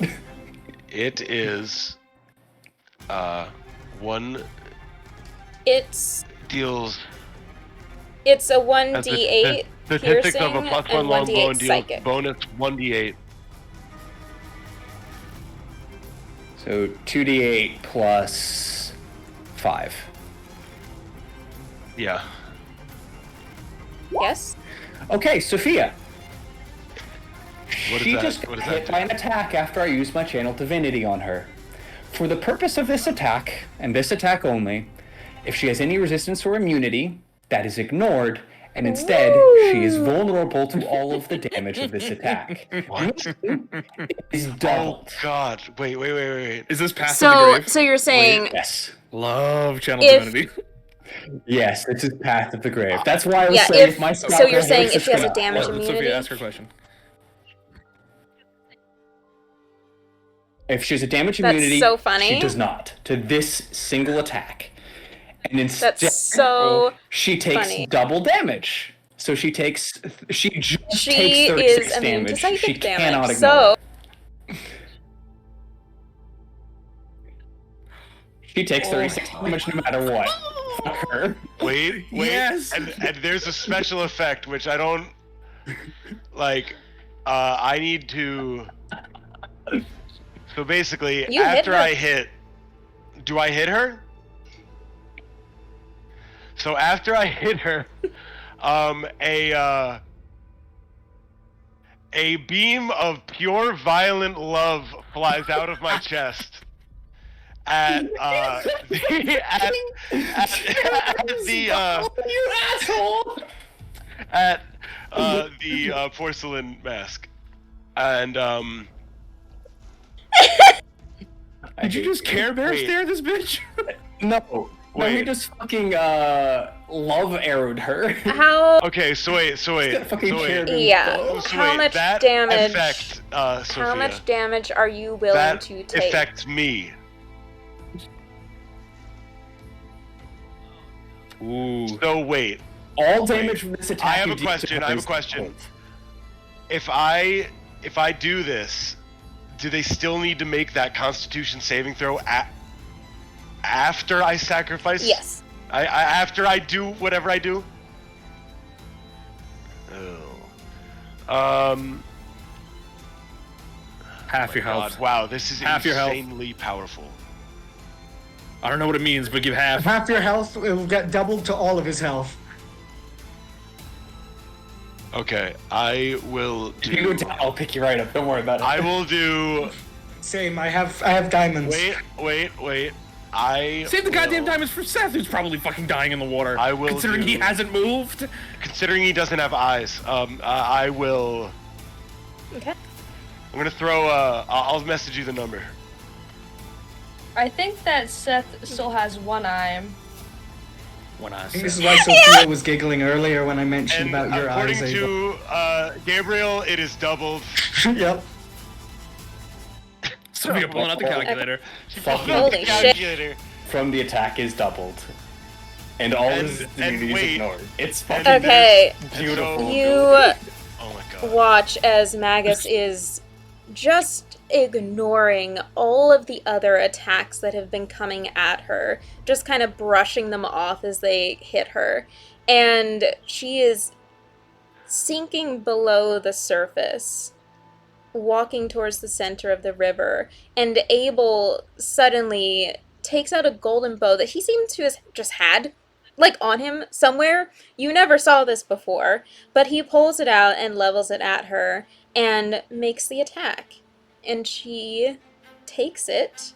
It is 1 It's deals a as 1d8 the statistics piercing of a +1 and longbow 1d8 and deals psychic. bonus 1d8. So 2d8 plus 5. Yeah. Yes? Okay, Sophia. What is She that? just What got does hit that by an attack after I used my channel divinity on her. For the purpose of this attack, and this attack only, if she has any resistance or immunity, that is ignored, and instead she is vulnerable to all of the damage of this attack. What? Is Oh doubled. God! Wait. Is this Path of the Grave? So you're saying Yes. Love Channel If- Divinity. Yes, this is Path of the Grave. That's why I was Yeah, saying if- if my so stalker you're saying hits if she has a spell- damage Well, immunity? Sophia, ask her question. If she has a damage That's immunity, so funny. she does not to this single attack. And instead, That's so she takes funny. double damage. So she just She takes 36 is immune to damage. psychic She damage. cannot ignore So it. She takes 36 damage no matter what. Fuck her. Wait. Yes. And there's a special effect which I don't like. I need to. So basically, You hit after her. I hit, do I hit her? So after I hit her, a beam of pure violent love flies out of my chest at the You asshole! at the porcelain mask, and Did you just Care Bear Wait. stare this bitch? No. No, he Wait. just fucking love arrowed her. how okay, so wait. Fucking Care Bear. yeah, Oh, So how wait, much that damage Effect, Sophia, how much damage are you willing that to take? affects me. Ooh. So wait, All damage from this attack. I have you a deal question. to I have a is question. doubled. If I do this, do they still need to make that Constitution saving throw after I sacrifice? Yes. I after I do whatever I do. Oh. Half your God, health. wow, this is Half your health. insanely powerful. I don't know what it means, but give half. Half your health will get doubled to all of his health. Okay, I will If you go do. down, I'll pick you right up. Don't worry about it. I will do. Same. I have diamonds. Wait. I Save the goddamn will- diamonds for Seth, who's probably fucking dying in the water. I will Considering he do- hasn't moved. Considering he doesn't have eyes, I will. Okay. I'm gonna throw. I'll message you the number. I think that Seth still has one eye. When I I think this say is why Sophia was giggling earlier when I mentioned And about your according eyes. Abel. to Gabriel, it is doubled. Yep. Sophia pulling out the calculator. Fucking Holy shit. Calculator. from the attack is doubled. And all And- his and immunity is wait. ignored. It's fucking Okay, beautiful. so- you Oh my god. watch as Magus is just ignoring all of the other attacks that have been coming at her, just kind of brushing them off as they hit her. And she is sinking below the surface, walking towards the center of the river, and Abel suddenly takes out a golden bow that he seems to have just had, like, on him somewhere. You never saw this before, but he pulls it out and levels it at her and makes the attack. And she takes it,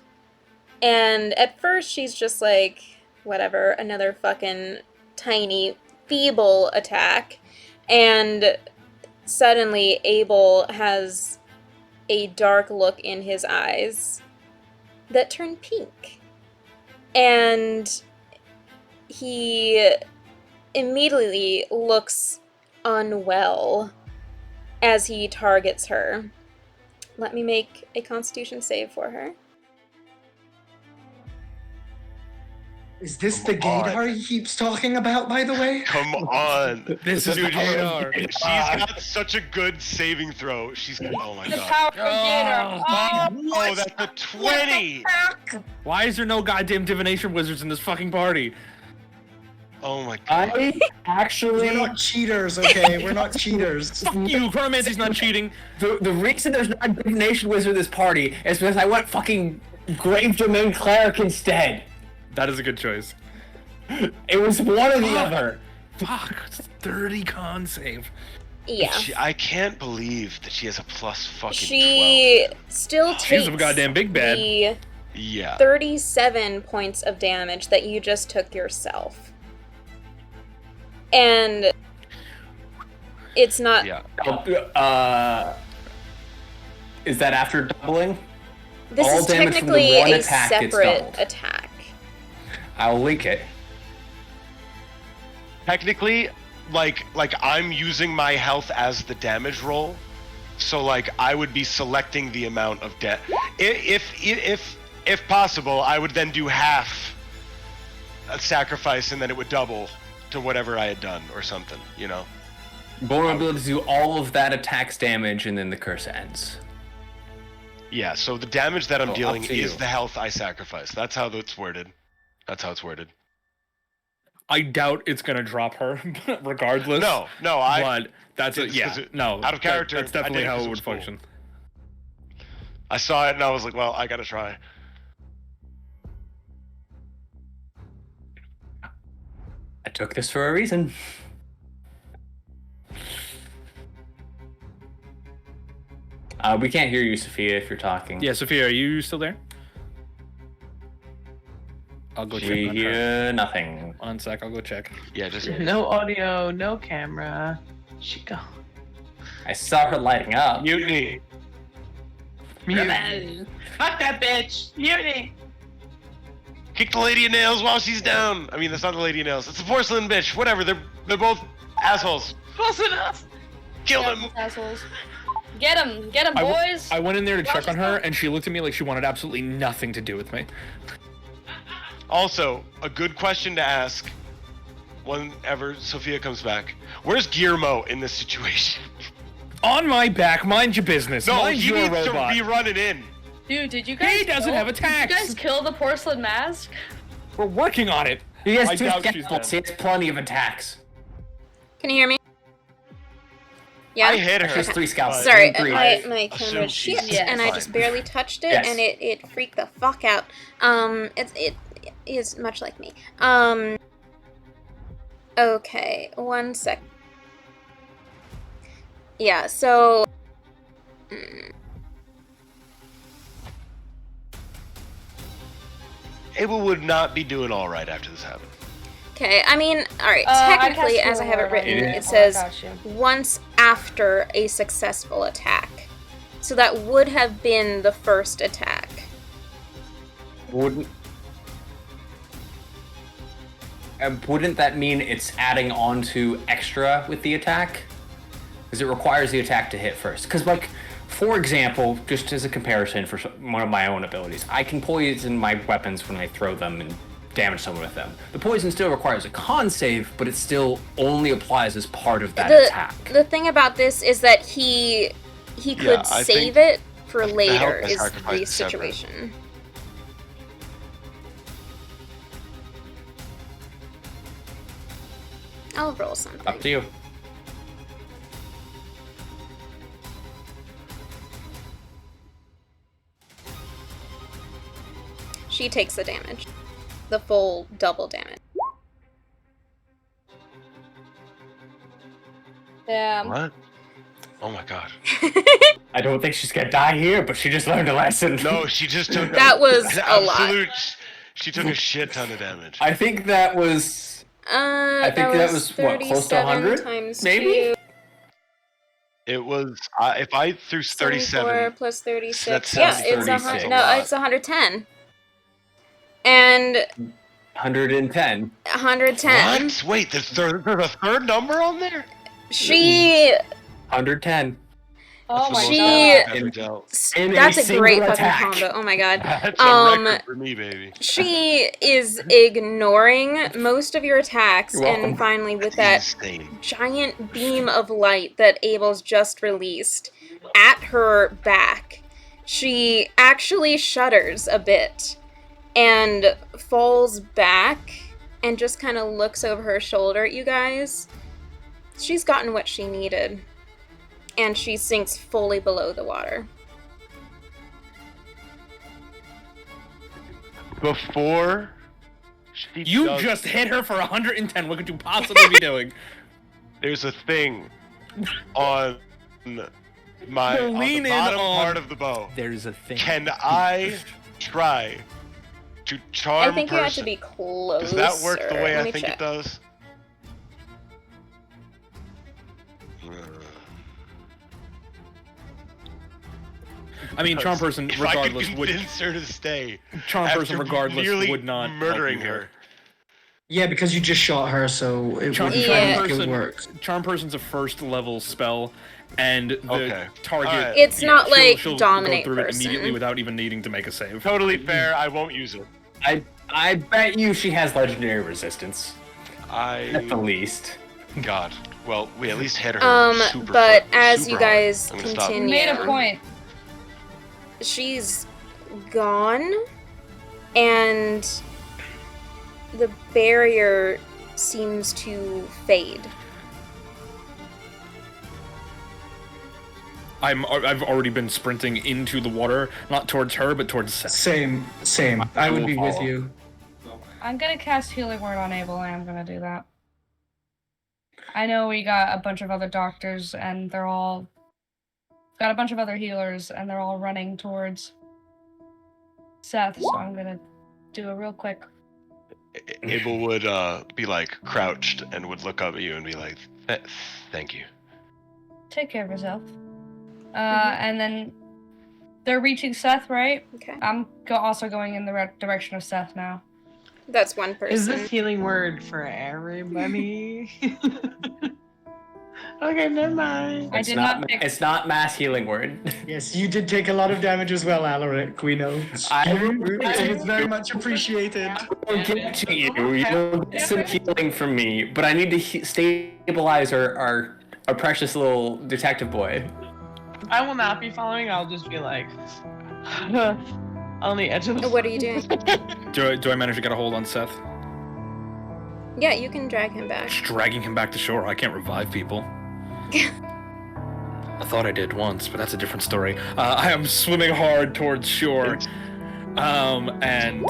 and at first she's just like, whatever, another fucking tiny, feeble attack. And suddenly Abel has a dark look in his eyes that turn pink. And he immediately looks unwell as he targets her. Let me make a Constitution save for her. Is this the Come on. gaydar he keeps talking about, by the way? Come on. This is the Dude, gaydar. She's got such a good saving throw. She's. Oh my The god. power of Gator. Oh, that's a 20. Why is there no goddamn divination wizards in this fucking party? Oh my god. I actually We're not cheaters, okay? We're not cheaters. Fuck you, Chronomancy's not cheating. the reason there's not a divination wizard in this party is because I went fucking Grave Domain Cleric instead. That is a good choice. It was one or the other. Fuck, it's 30 con save. Yeah. I can't believe that she has a plus fucking She still takes She's a goddamn big bad. the 12. Yeah. 37 points of damage that you just took yourself. And it's not. Yeah. Is that after doubling? This All is damage from the technically one a attack gets separate doubled. attack. I'll link it. Technically, like I'm using my health as the damage roll, so like I would be selecting the amount of if possible, I would then do half a sacrifice and then it would double to whatever I had done or something, you know. Vulnerability to do all of that attack's damage, and then the curse ends. Yeah, so the damage that I'm Oh, dealing up to is you. the health I sacrifice. That's how it's worded. That's how it's worded. I doubt it's gonna drop her, regardless. No, But that's it's 'cause no. out of character, That's I definitely did it how 'cause it it would was cool. function. I saw it and I was like, well, I gotta try. I took this for a reason. We can't hear you, Sophia, if you're talking. Yeah, Sophia, are you still there? I'll go check We on her. hear nothing. One sec, I'll go check. Yeah, just No audio, no camera. She go. I saw her lighting up. mutiny. Fuck that bitch! Mutiny! Kick the lady of nails while she's down. I mean, that's not the lady of nails. It's the porcelain bitch. Whatever. They're both assholes. Close enough! Kill Yeah, them. assholes. Get him, boys. I went in there to check on her, Watch and she looked at me like she wanted absolutely nothing to do with me. Also, a good question to ask whenever Sophia comes back. Where's Guillermo in this situation? On my back, mind your business. No, mind he your needs robot. to be running in. Dude, did you guys? He doesn't have attacks. Did you guys kill the porcelain mask? We're working on it. He has I two doubt she's scalps. He has plenty of attacks. Can you hear me? Yeah. I hit her. She has 3 scalps. Sorry, Three. my camera assumed shit, she's and I fine. just barely touched it, Yes. and it freaked the fuck out. It is much like me. Okay, one sec. Yeah, so. Abel would not be doing all right after this happened. Okay, I mean, alright, I technically, cast as I have it Healer on written, you. it I says got you. once after a successful attack. So that would have been the first attack. Wouldn't that mean it's adding on to extra with the attack? Because it requires the attack to hit first. Because, like, for example, just as a comparison for one of my own abilities, I can poison my weapons when I throw them and damage someone with them. The poison still requires a con save, but it still only applies as part of that attack. The thing about this is that he could I save think it for later help is sacrifice the is separate. situation. I'll roll something. Up to you. She takes the damage. The full double damage. Damn. What? Oh my god. I don't think she's gonna die here, but she just learned a lesson. No, she just took That was an a lot. absolute. She took a shit ton of damage. I think that was... I think that was, what, close to 37 100? times Maybe? 2, It was if I threw 74 37. plus 36. that Yeah, sounds it's 36 a no, lot. it's 110. And 110. 110. What? Wait, there's a third number on there? She 110. Oh my She- god. I've ever dealt. In that's a single great fucking attack. combo. Oh my god. That's a record for me, baby. She is ignoring most of your attacks, You're welcome. and finally, with that Insane. giant beam of light that Abel's just released at her back, she actually shudders a bit and falls back and just kind of looks over her shoulder at you guys. She's gotten what she needed, and she sinks fully below the water. Before she You does, just hit her for 110. What could you possibly be doing? there's a thing on my on Lean the in bottom on- part of the bow. There's a thing. Can I try to charm I think you have to person? be closer. Does that work the way Let I me think check. it does? I mean, charm Because person if I could regardless would convince her to stay, charm person after regardless nearly would not help murdering you here. her. Yeah, because you just shot her, so it Charm, wouldn't Yeah. make it work. charm person's a first level spell, and the Okay. target. Alright. It's not like she'll dominate go through it person. immediately without even needing to make a save. Totally fair. I won't use it. I bet you she has legendary resistance. At the I. least. God. Well, we at least hit her. Super But fu- as super you hard. guys I'm gonna stop. continue, Made a point. she's gone, and the barrier seems to fade. I've already been sprinting into the water, not towards her, but towards Seth. Same. I would be with you. I'm gonna cast Healing Word on Abel, and I'm gonna do that. I know we got a bunch of other doctors, and they're all got a bunch of other healers, and they're all running towards Seth. So I'm gonna do a real quick. Abel would be like crouched and would look up at you and be like, "Thank you." Take care of yourself. And then they're reaching Seth, right? Okay. I'm also going in the direction of Seth now. That's one person. Is this healing word for everybody? Okay, never mind. I It's did not. not pick. It's not mass healing word. Yes, you did take a lot of damage as well, Alaric. We know. It's very much appreciated. I'll give it to you. You'll get some healing from me, but I need to stabilize our precious little detective boy. I will not be following. I'll just be like on the edge of the. What are you doing? Do I manage to get a hold on Seth? Yeah, you can drag him back. Just dragging him back to shore. I can't revive people. I thought I did once, but that's a different story. I am swimming hard towards shore, and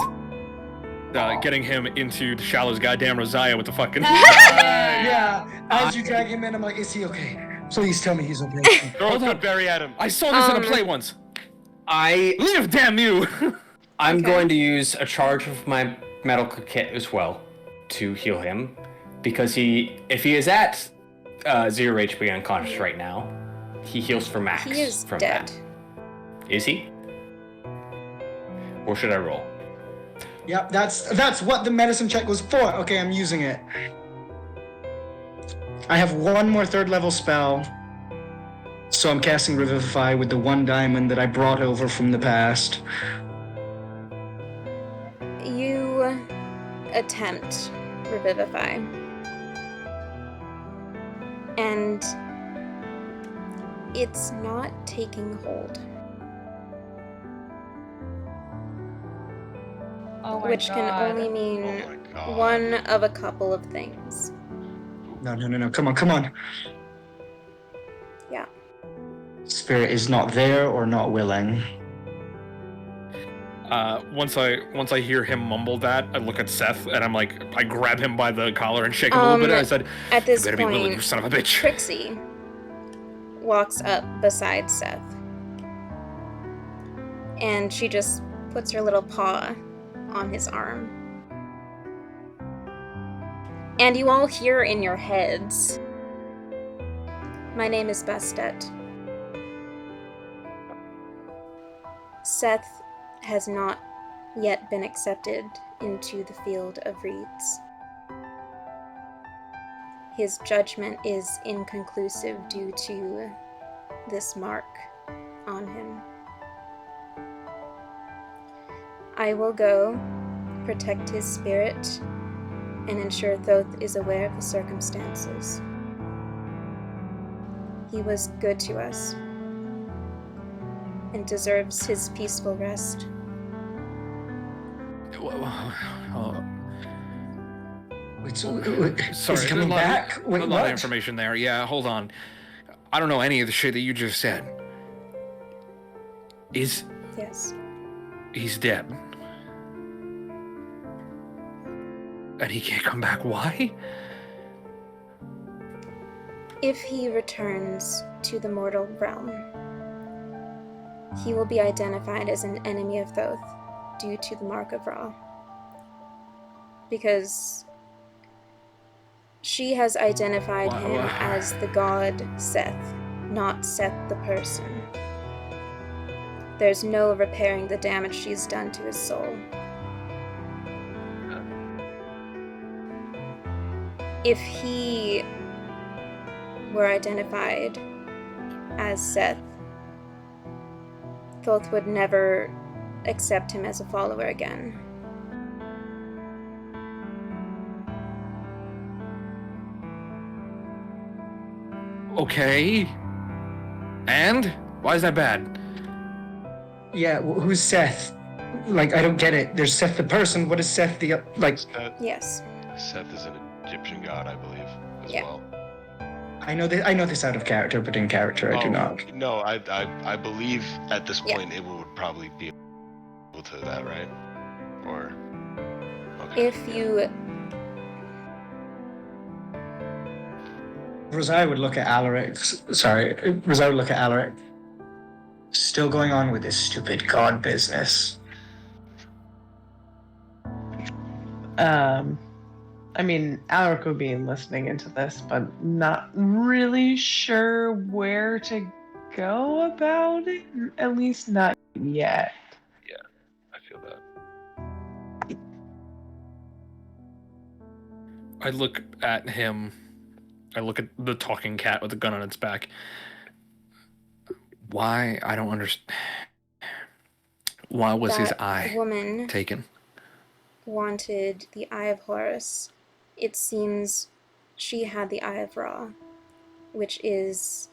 getting him into the shallows. Goddamn Rosiah with the fucking. Yeah, as you drag him in, I'm like, is he okay? Please tell me he's okay. Throw a good berry at him. I saw this in a play once. I Live, damn you! I'm Okay. going to use a charge of my medical kit as well to heal him, because if he is at 0 HP unconscious right now, he heals for max. He is from dead. that. Is he? Or should I roll? Yep, that's what the medicine check was for. Okay, I'm using it. I have one more third level spell, so I'm casting Revivify with the 1 diamond that I brought over from the past. You attempt Revivify. And it's not taking hold. Oh my Which God. can only mean Oh my God. one of a couple of things. No. Come on. Yeah. Spirit is not there or not willing. Once I hear him mumble that, I look at Seth and I'm like, I grab him by the collar and shake him a little bit. And I said, At this "You better be willing, you point, son of a bitch." Trixie walks up beside Seth. And she just puts her little paw on his arm. And you all hear in your heads, "My name is Bastet. Seth has not yet been accepted into the field of reeds. His judgment is inconclusive due to this mark on him. I will go, protect his spirit, and ensure Thoth is aware of the circumstances. He was good to us and deserves his peaceful rest." Wait, Sorry, is he there's coming back? Wait, a lot of what? information there. Yeah, hold on. I don't know any of the shit that you just said. He's Yes. dead. And he can't come back. Why? If he returns to the mortal realm, he will be identified as an enemy of Thoth due to the Mark of Ra. Because she has identified him as the god Seth, not Seth the person. There's no repairing the damage she's done to his soul. If he were identified as Seth, Thoth would never accept him as a follower again. Okay. And? Why is that bad? Yeah, who's Seth? Like, I don't get it. There's Seth the person. What is Seth the, like... Yes. Seth is an Egyptian god, I believe, as Yeah. well. I know this out of character, but in character I do not. No, I believe at this point it would probably be able to that, right? Or... Okay. If you... Rosai would look at Alaric. Rosai would look at Alaric. Still going on with this stupid god business. I mean, Alaric would be listening into this, but not really sure where to go about it. At least not yet. Yeah, I feel that. I look at him. I look at the talking cat with the gun on its back. Why? I don't understand. Why was his eye woman taken? Wanted the Eye of Horus. It seems she had the Eye of Ra, which is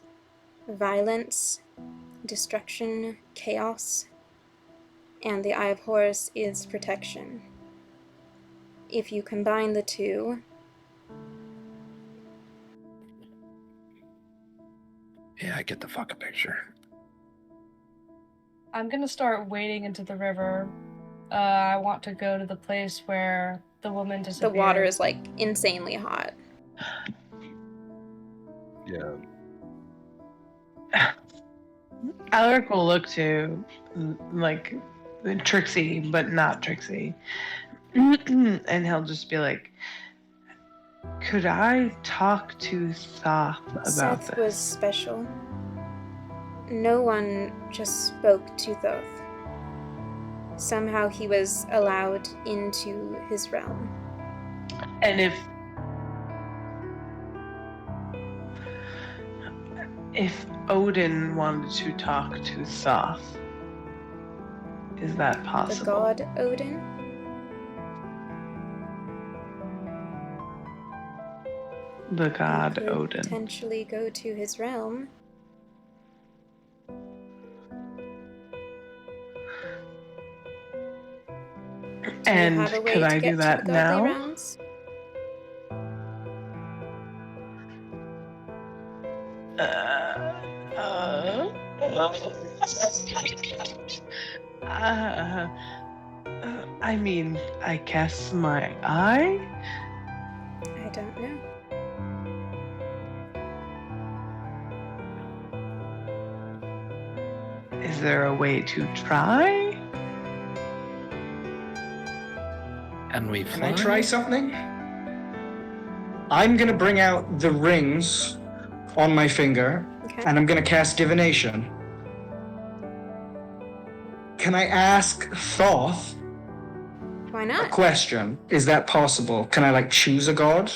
violence, destruction, chaos, and the Eye of Horus is protection. If you combine the two, yeah, I get the fucking picture. I'm gonna start wading into the river. I want to go to the place where the woman the disappeared. water is like insanely hot. Yeah. Alaric will look to, like, Trixie, but not Trixie. And he'll just be like, could I talk to Thoth about Seth this? was special. No one just spoke to Thoth. Somehow he was allowed into his realm. And if Odin wanted to talk to Thoth, is that possible? The god Odin? The god Could Odin. potentially go to his realm. And have a way could to I get do to that the godly now? realms? I mean, I cast my eye? I don't know. Is there a way to try? And we Can I try something? I'm gonna bring out the rings on my finger, Okay. and I'm gonna cast divination. Can I ask Thoth Why a not? question? Is that possible? Can I, like, choose a god?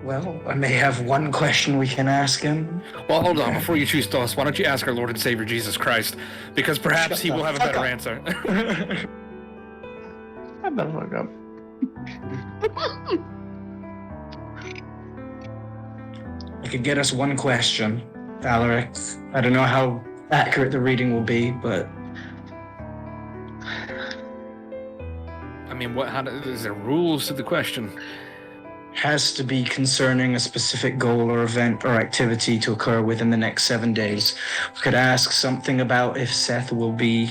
Well, I may have one question we can ask him. Well, hold on. Before you choose Thoth, why don't you ask our Lord and Savior Jesus Christ? Because perhaps Shut he the will have a fuck better up. answer. I better look up. I could get us one question, Alaric. I don't know how accurate the reading will be, but I mean, is there rules to the question? has to be concerning a specific goal or event or activity to occur within the next 7 days. We could ask something about if Seth will be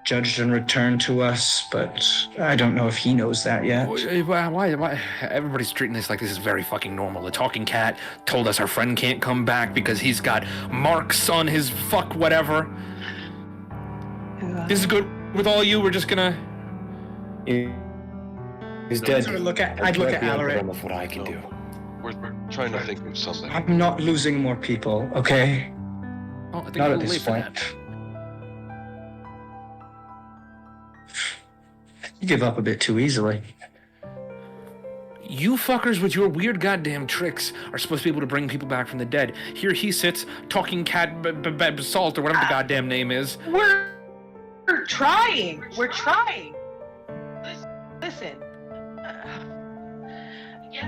judged and returned to us, but I don't know if he knows that yet. Why? Everybody's treating this like this is very fucking normal. The talking cat told us our friend can't come back because he's got marks on his fuck whatever. This is good with all you. We're just gonna... He's dead. I'd look at Alaric. Of what I can do. We're trying to think of something. I'm not losing more people, okay? Well, I think Not we're at late this for point. that. You give up a bit too easily. You fuckers with your weird goddamn tricks are supposed to be able to bring people back from the dead. Here he sits, talking cat salt or whatever the goddamn name is. We're trying. We're trying. Listen.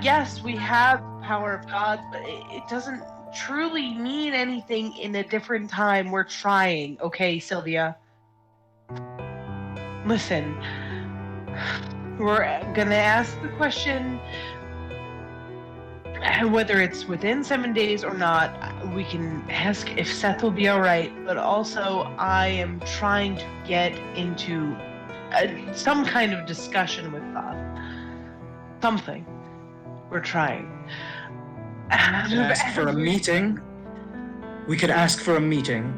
Yes, we have the power of God, but it doesn't truly mean anything in a different time. We're trying, okay, Sylvia? Listen. We're gonna ask the question, and whether it's within 7 days or not, we can ask if Seth will be alright, but also I am trying to get into some kind of discussion with Thoth. Something. We're trying. Ask for a meeting. We could ask for a meeting.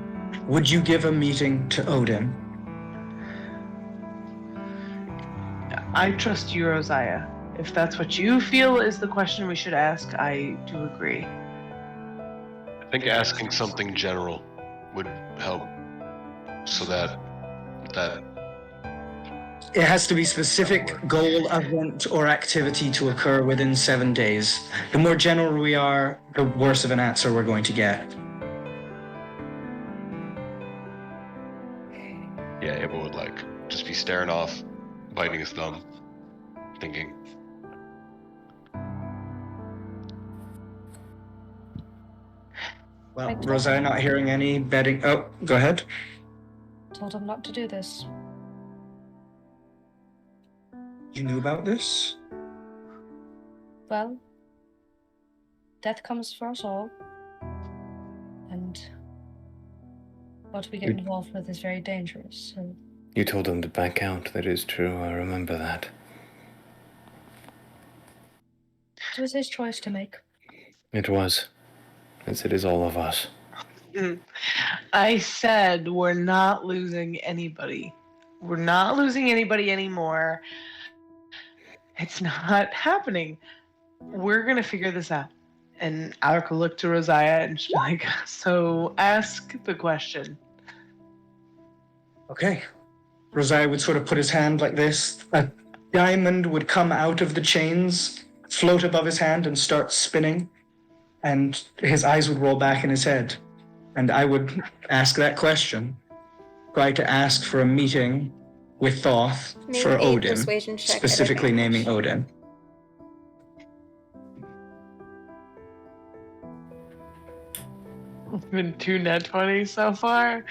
Would you give a meeting to Odin? I trust you, Rosiah. If that's what you feel is the question we should ask, I do agree. I think asking something general would help, so that It has to be specific goal, event, or activity to occur within 7 days. The more general we are, the worse of an answer we're going to get. yeah, Abel would like just be staring off, biting his thumb, thinking. Well, Rosiah not hearing any betting. Oh, go ahead. Told him not to do this. You knew about this? Well, death comes for us all. And what we get involved with is very dangerous, so... You told him to back out. That is true. I remember that. It was his choice to make. It was. As it is all of us. I said we're not losing anybody. We're not losing anybody anymore. It's not happening. We're gonna figure this out. And Alec will look to Rosiah and just be like, so ask the question. Okay. Rosiah would sort of put his hand like this. A diamond would come out of the chains, float above his hand, and start spinning. And his eyes would roll back in his head. And I would ask that question. Try to ask for a meeting with Thoth Make for a Odin, persuasion check at specifically advantage. naming Odin. It's been 2 net 20s so far.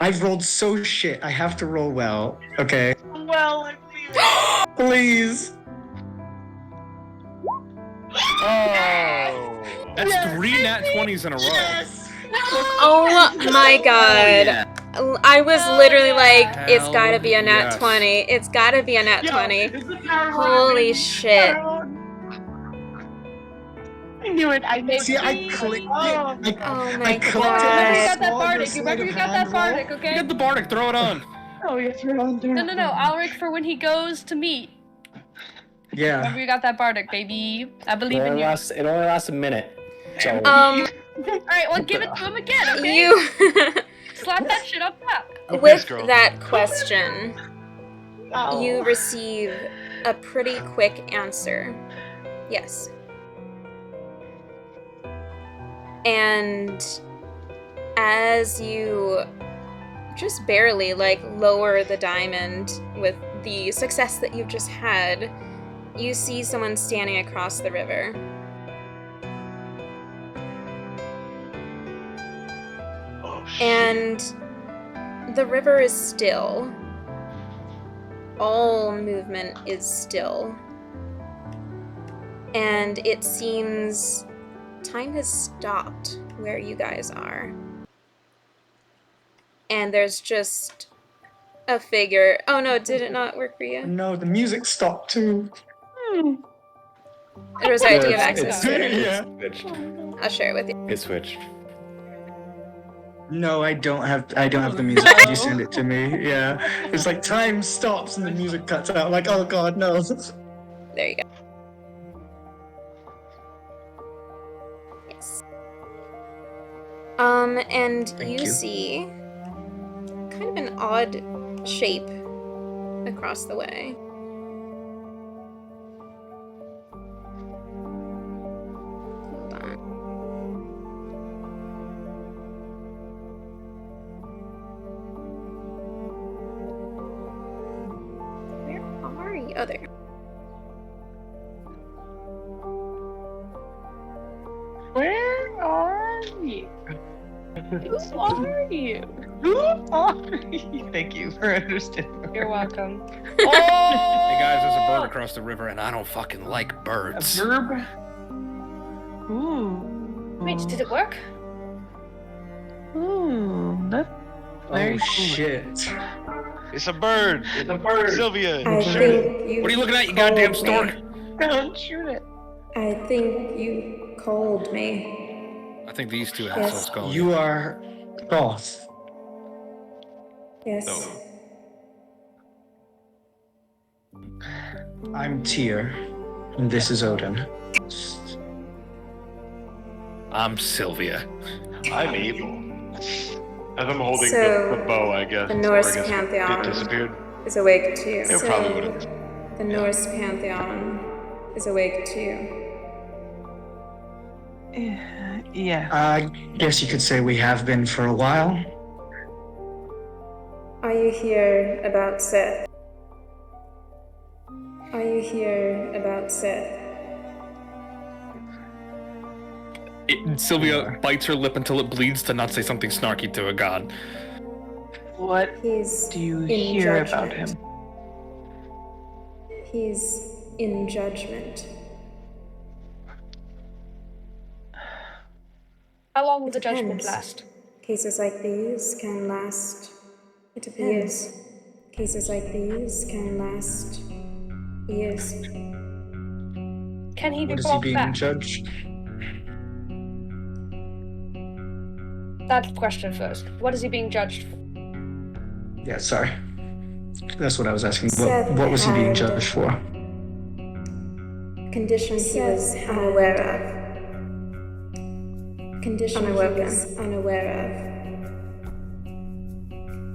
I've rolled so shit, I have to roll well. Okay. Well, I believe it. Please. Oh, that's 3 nat 20s in a row. Oh my god. yeah. I was literally like, it's Hell gotta be a nat yes. 20. It's gotta be a nat Yo, 20. it's the power Holy rock. shit. I knew it. I knew See, it. I clicked it. Oh my I clicked god. Remember you it. got that Small bardic. versus Remember you sleight got of that hand bardic, roll. okay? Get the bardic, throw it on. Oh, yes, we're on there. No. Alric, for when he goes to meet. Yeah. Remember you got that bardic, baby. I believe in you. It only lasts a minute. So Alright, well, give it to him again, okay? You Slap that shit up back. with girl. that question, Oh. you receive a pretty quick answer. Yes. And as you just barely lower the diamond with the success that you've just had, you see someone standing across the river. Oh shit. And the river is still. All movement is still. And it seems time has stopped where you guys are. And there's just a figure. Oh no, did it not work for you? No, the music stopped too. Rosetta, do you have access to it? Yeah. switched. I'll share it with you. It switched. No, I don't have the music. Could you send it to me? Yeah. It's like time stops and the music cuts out. I'm like, oh god, no. There you go. Yes. And Thank you you. see kind of an odd shape across the way. Hold on. Where are you? Oh, there. Where are you? Who are you? Who are you? Thank you for understanding. You're welcome. Hey guys, there's a bird across the river, and I don't fucking like A birds. verb? Ooh. Wait, did it work? Ooh, that's very Oh cool. shit. It's a bird. It's a bird. Sylvia. I shoot think it. you What are you looking at, you goddamn called stork? me. Don't shoot it. I think you called me. I think these two Yes. assholes call You are Goth. Yes. No. I'm Tyr, and this is Odin. I'm Sylvia. I'm evil. As I'm holding So, the bow, I guess. the or I Norse guess pantheon. It disappeared. Is awake too. It probably would've. The Norse pantheon is awake too. Yeah. I guess you could say we have been for a while. Are you here about Seth? Are you here about Seth? Sylvia bites her lip until it bleeds to not say something snarky to a god. What He's do you in hear judgment. about him? He's in judgment. How long will the judgment Depends. last? Cases like these can last. It depends. Cases like these can last years. Can he be What is he brought being back? judged? That question first. What is he being judged for? Yeah, sorry. That's what I was asking. Seth What was he being had- judged for? Condition he was unaware of. Condition he was unaware of.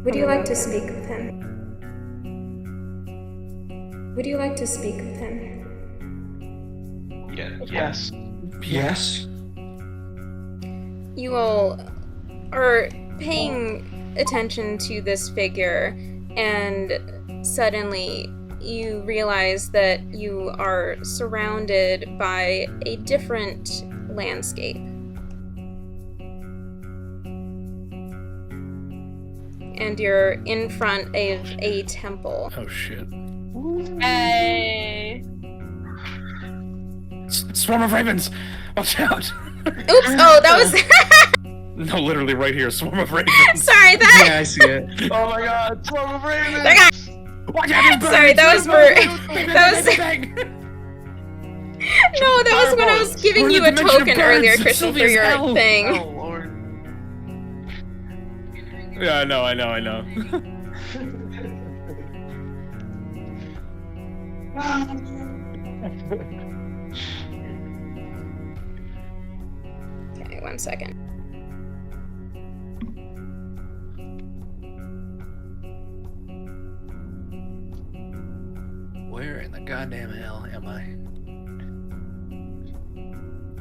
Would you like to speak with him? Would you like to speak with him? Yeah. Yes. Yes. You all are paying attention to this figure, and suddenly you realize that you are surrounded by a different landscape. And you're in front of a temple. Oh shit. Hey. Swarm of ravens! Watch out! Oops! Oh, that was. No, literally right here. Swarm of ravens. Sorry, that. Yeah, I see it. Oh my god, swarm of ravens! That got. Watch out, there's birds! Sorry, that was for. Bang, That was. bang, bang, bang. No, that was when I was giving We're in you the a dimension of token birds. earlier, It's Christian, for Sylvia's your hell. thing. Oh lord. Yeah, I know. Okay, 1 second. Where in the goddamn hell am I?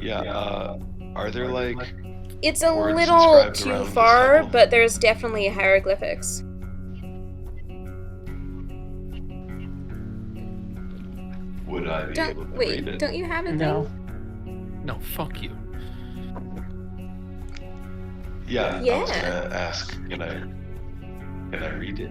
Yeah, are there like... It's a Words little inscribed too around this far, temple. but there's definitely hieroglyphics. Would I be able to read Wait, it? don't you have it? No. No, fuck you. Yeah, I was Yeah. gonna ask, can I read it?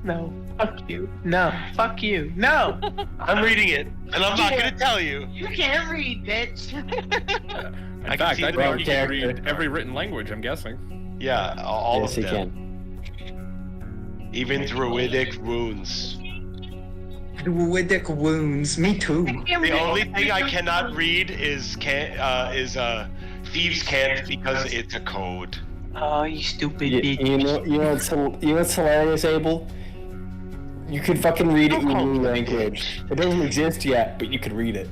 No. Fuck you. No. Fuck you. No. I'm reading it, and I'm not gonna tell you. You can't read, bitch. In I can fact, see I the think he can character. read every written language, I'm guessing. Yeah, all Yes, of he them. can. Even druidic runes. Druidic wounds. Me too. The only thing I cannot read is thieves can't because it's a code. Oh, you stupid You, bitch. you know what's hilarious, Abel? You can fucking read it in a new language. It doesn't exist yet, but you can read it.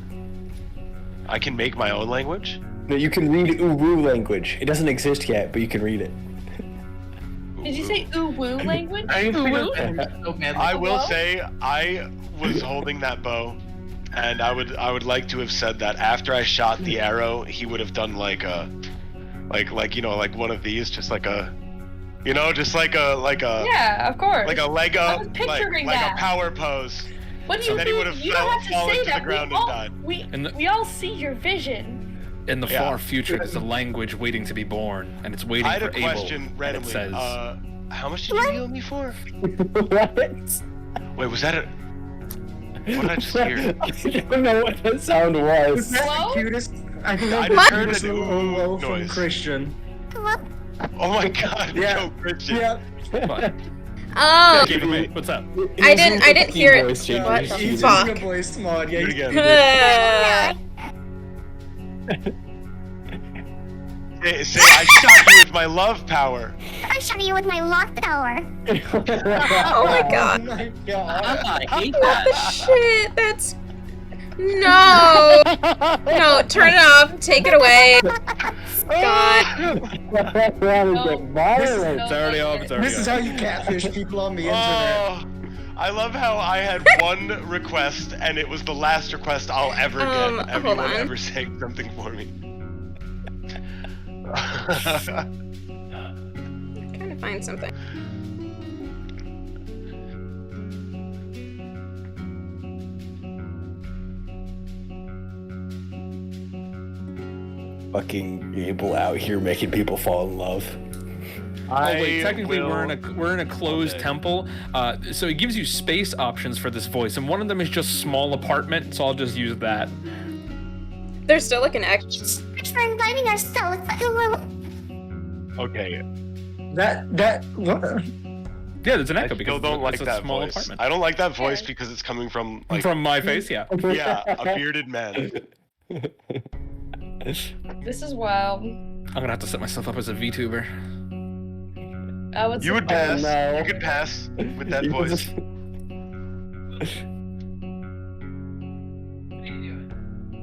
I can make my own language. No, you can read Uru language. It doesn't exist yet, but you can read it. Did you say ooh woo language? I Ooh woo? so badly. I will Hello? say I was holding that bow, and I would like to have said that after I shot the arrow, he would have done like like one of these, just like a, just like a Yeah, of course. like a leg I up, was like picturing a that. power pose. What do you then he would mean? have You don't have to fallen say to that. the ground we and all, died. we all see your vision. In the Yeah. far future, there's a language waiting to be born, and it's waiting I had for a question Abel. randomly. And it says, How much did you heal me for? What? Wait, was that a? What did I just hear? I don't know what that sound was. That's Hello? the cutest. I think I that's just the heard cutest an little ooh hello from noise. Christian. Oh my god, Yeah. go Christian. Yeah. What? Oh, Give me. What's up? I didn't hear it. Voice changer. What the He's fuck? using a voice mod. Do it Yeah. again. Say, I shot you with my love power. I shot you with my lock power. Oh my god. Oh my god. I hate What the that. shit? That's. No! No, turn it off. Take it away. God. It's already off. It's already This is off. how you catfish people on the internet. Oh, I love how I had one request and it was the last request I'll ever get. hold Everyone on. ever saying something for me. I'm trying to find something. Fucking Abel out here making people fall in love. Oh wait, technically will we're in a closed temple, so it gives you space options for this voice, and one of them is just small apartment, so I'll just use that. There's still like an X. Thanks for inviting us, so Okay, What? Yeah, there's an I echo still because don't like it's a that small voice. apartment. I don't like that voice because it's coming from like From my face, yeah. yeah, a bearded man. This is wild. I'm gonna have to set myself up as a VTuber. What's You would the- pass. no. You could pass with that voice.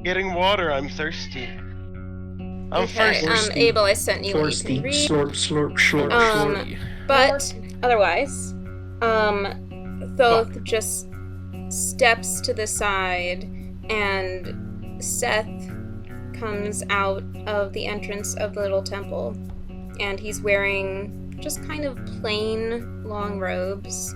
Getting water. I'm thirsty. I'm Okay, thirsty. Abel, I sent you what you Forsty. can read. Slurp, slurp, slurp, slurp. But otherwise, Thoth just steps to the side, and Seth comes out of the entrance of the little temple, and he's wearing just kind of plain long robes.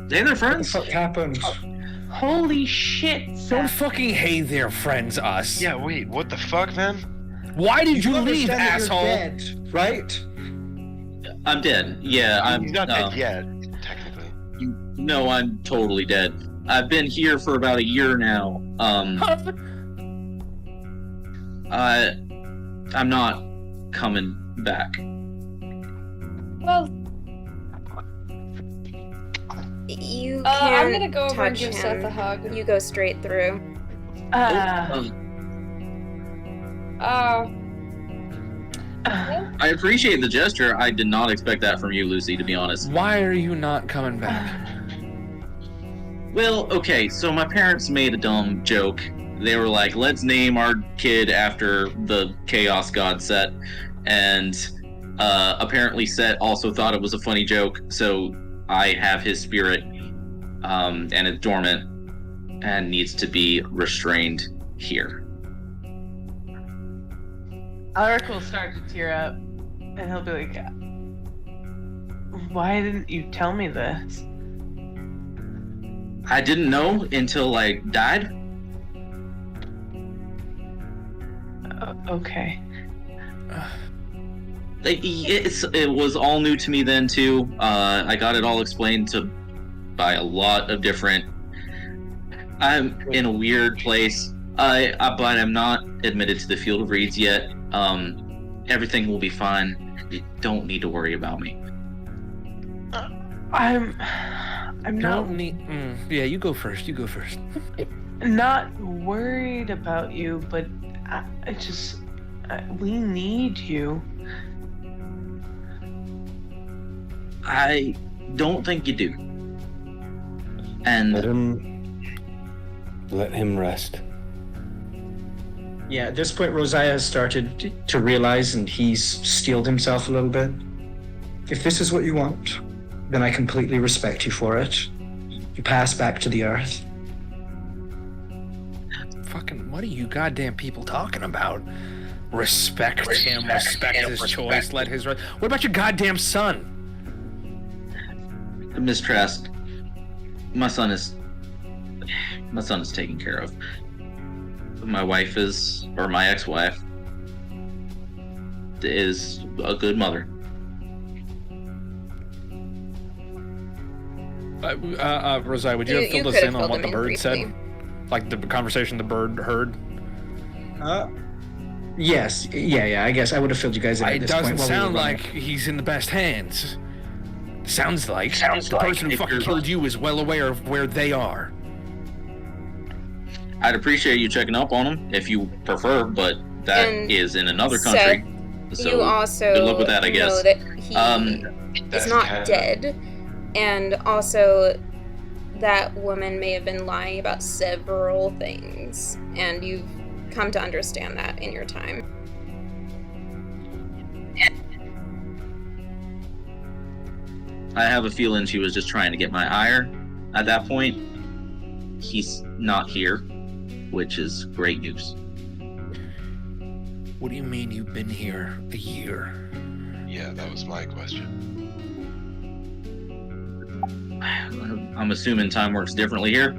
Hey there, What the friends. fuck happened? Holy shit, Don't Seth. fucking hey there, friends, us. Yeah. Wait. What the fuck, man? Why did you leave, understand that asshole? You're dead, right? I'm dead. Yeah, I'm. He's not dead yet, technically. No, I'm totally dead. I've been here for about a year now. I'm not coming back. Well, You I'm can't gonna go over and touch give him. Seth a hug. You go straight through. I appreciate the gesture. I did not expect that from you, Lucy, to be honest. Why are you not coming back? Well, okay, so my parents made a dumb joke. They were like, let's name our kid after the Chaos God Set. And apparently Set also thought it was a funny joke, so I have his spirit, and it's dormant and needs to be restrained here. Alaric will start to tear up, and he'll be like, "Why didn't you tell me this?" I didn't know until I died. Okay. It was all new to me then too. I got it all explained to by a lot of different. I'm in a weird place. But I'm not admitted to the Field of Reeds yet. Everything will be fine. You don't need to worry about me. I'm not Yeah, you go first. You go first. not worried about you, but we need you. I don't think you do. And let him rest. Yeah, at this point, Rosiah has started to realize, and he's steeled himself a little bit. If this is what you want, then I completely respect you for it. You pass back to the earth. Fucking, what are you goddamn people talking about? Respect him, respect his choice, let his... What about your goddamn son? Mistrust. My son is taken care of. My wife is, or my ex-wife, is a good mother. Rosiah, would you have filled us in on what the bird said? Like the conversation the bird heard? Yes. Yeah, I guess I would have filled you guys in at this point. It doesn't sound like he's in the best hands. Sounds like the person who fucking killed you is well aware of where they are. I'd appreciate you checking up on him if you prefer, but that is in another country. Seth, So you also good luck with that, I guess. know that he is not dead, and also that woman may have been lying about several things, and you've come to understand that in your time. I have a feeling she was just trying to get my ire at that point. He's not here, which is great news. What do you mean you've been here a year? Yeah, that was my question. I'm assuming time works differently here.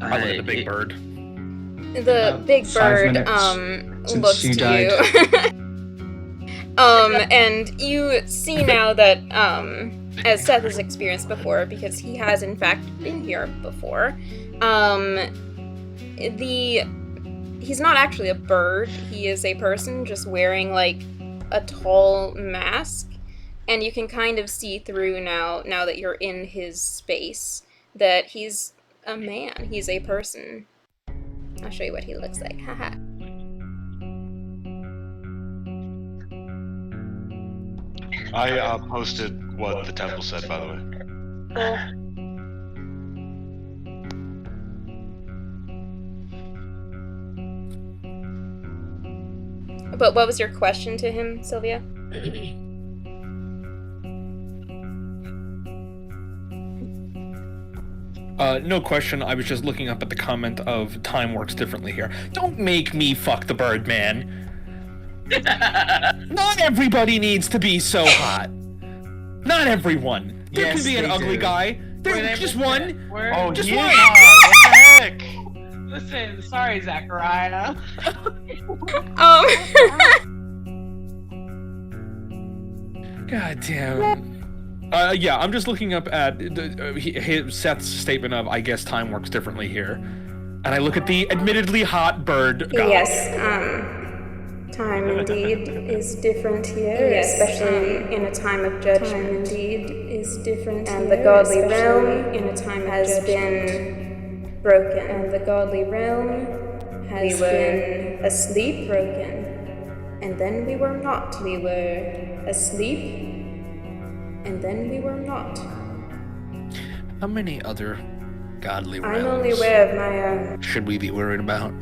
I look at the big bird. The big 5 bird minutes looks since you to you. And you see now that as Seth has experienced before, because he has in fact been here before, he's not actually a bird. He is a person just wearing like a tall mask, and you can kind of see through now that you're in his space that he's a man. He's a person. I'll show you what he looks like. Haha. I posted what the temple said, by the way. But what was your question to him, Sylvia? No question, I was just looking up at the comment of time works differently here. Don't make me fuck the bird, man. Not everybody needs to be so hot. Not everyone. There Yes, can be an they ugly do. guy. There's just one. Oh, Just yeah. one. What the heck? Listen, sorry, Zachariah. God damn. Yeah, I'm just looking up at Seth's statement of, I guess time works differently here. And I look at the admittedly hot bird god. Yes, time indeed is different here, especially in a time of judgment. Time indeed is different and the godly realm in a time has been broken. And the godly realm has been asleep, broken. And then we were not. We were asleep, and then we were not. How many other godly realms I'm only aware of my should we be worried about?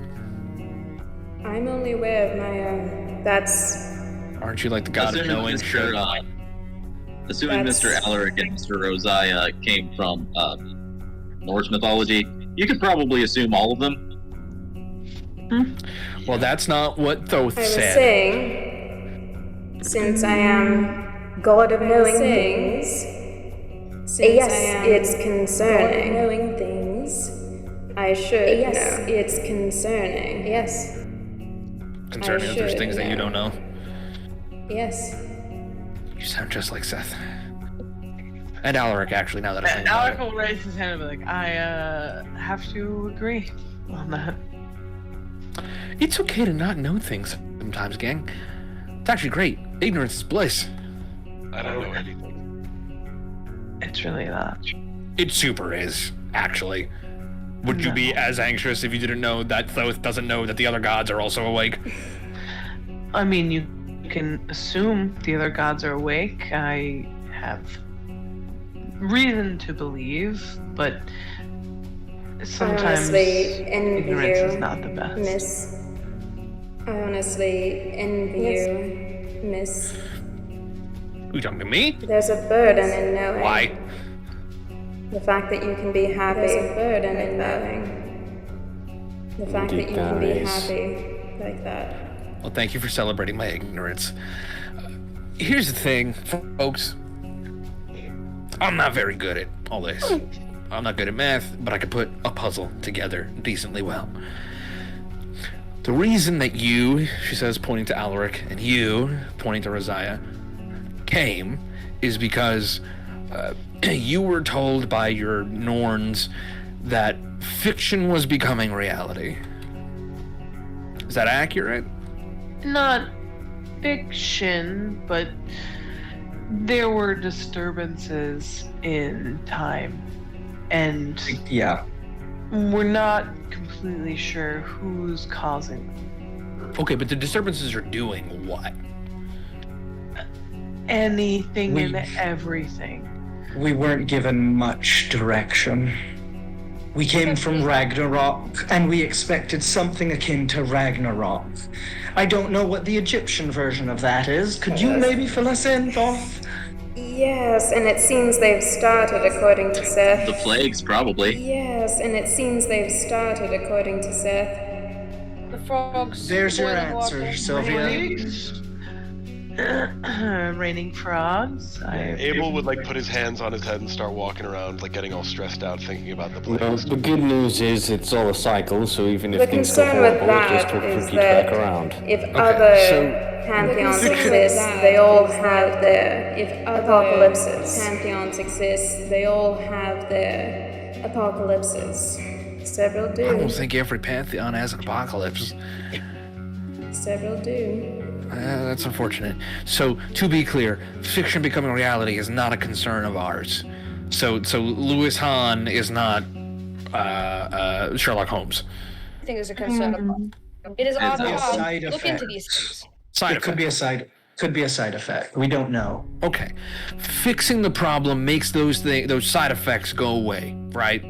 I'm only aware of my that's Aren't you like the god of knowing shit? Assuming Mr. Alaric and Mr. Rosiah came from Norse mythology, you could probably assume all of them. Well, that's not what Thoth I was said. saying, since I am God of knowing things, it's concerning. Knowing things, I should know. It's concerning. Yes. Concerning that there's things that you don't know. Yes. You sound just like Seth. And Alaric, actually, now that I think about Alaric it. will raise his hand and be like, I have to agree on that. It's okay to not know things sometimes, gang. It's actually great. Ignorance is bliss. I don't know anything. It's really not. It super is, actually. Would you be as anxious if you didn't know that Thoth doesn't know that the other gods are also awake? I mean, you can assume the other gods are awake. I have reason to believe, but I sometimes honestly envy ignorance you, is not the best. Miss. I honestly envy you, Miss. Who, you talking to me? There's a burden in knowing. Why? The fact that you can be happy. There's a burden in knowing. The fact that you can be happy like that. Well, thank you for celebrating my ignorance. Here's the thing, folks. I'm not very good at all this. I'm not good at math, but I can put a puzzle together decently well. The reason that you, she says, pointing to Alaric, and you, pointing to Rosiah, came is because you were told by your Norns that fiction was becoming reality. Is that accurate? Not fiction, but there were disturbances in time, and Yeah. we're not completely sure who's causing them. Okay, but the disturbances are doing what? Anything We- and everything. We weren't given much direction. We came from Ragnarok, and we expected something akin to Ragnarok. I don't know what the Egyptian version of that is. Could you maybe fill us in, Thoth? Yes, and it seems they've started according to Seth. The plagues, probably. Yes, and it seems they've started according to Seth. The frogs. There's your boiling answer, water. Sylvia. Raining frogs. Abel would like put his hands on his head and start walking around, like getting all stressed out, thinking about the Well, plagues. the good news is it's all a cycle, so even if The things go concern with horrible, it just that is repeats back that around. if other so- pantheons exist, they all have their apocalypses. Pantheons exist, they all have their apocalypses. Several I don't do. think every pantheon has an apocalypse. Several do. That's unfortunate. So, to be clear, fiction becoming reality is not a concern of ours. So Lewis Hahn is not Sherlock Holmes. I think it's a concern of it is our a job side to look into effect. these things. Side It could be a side effect. We don't know. Okay, fixing the problem makes those side effects go away, right?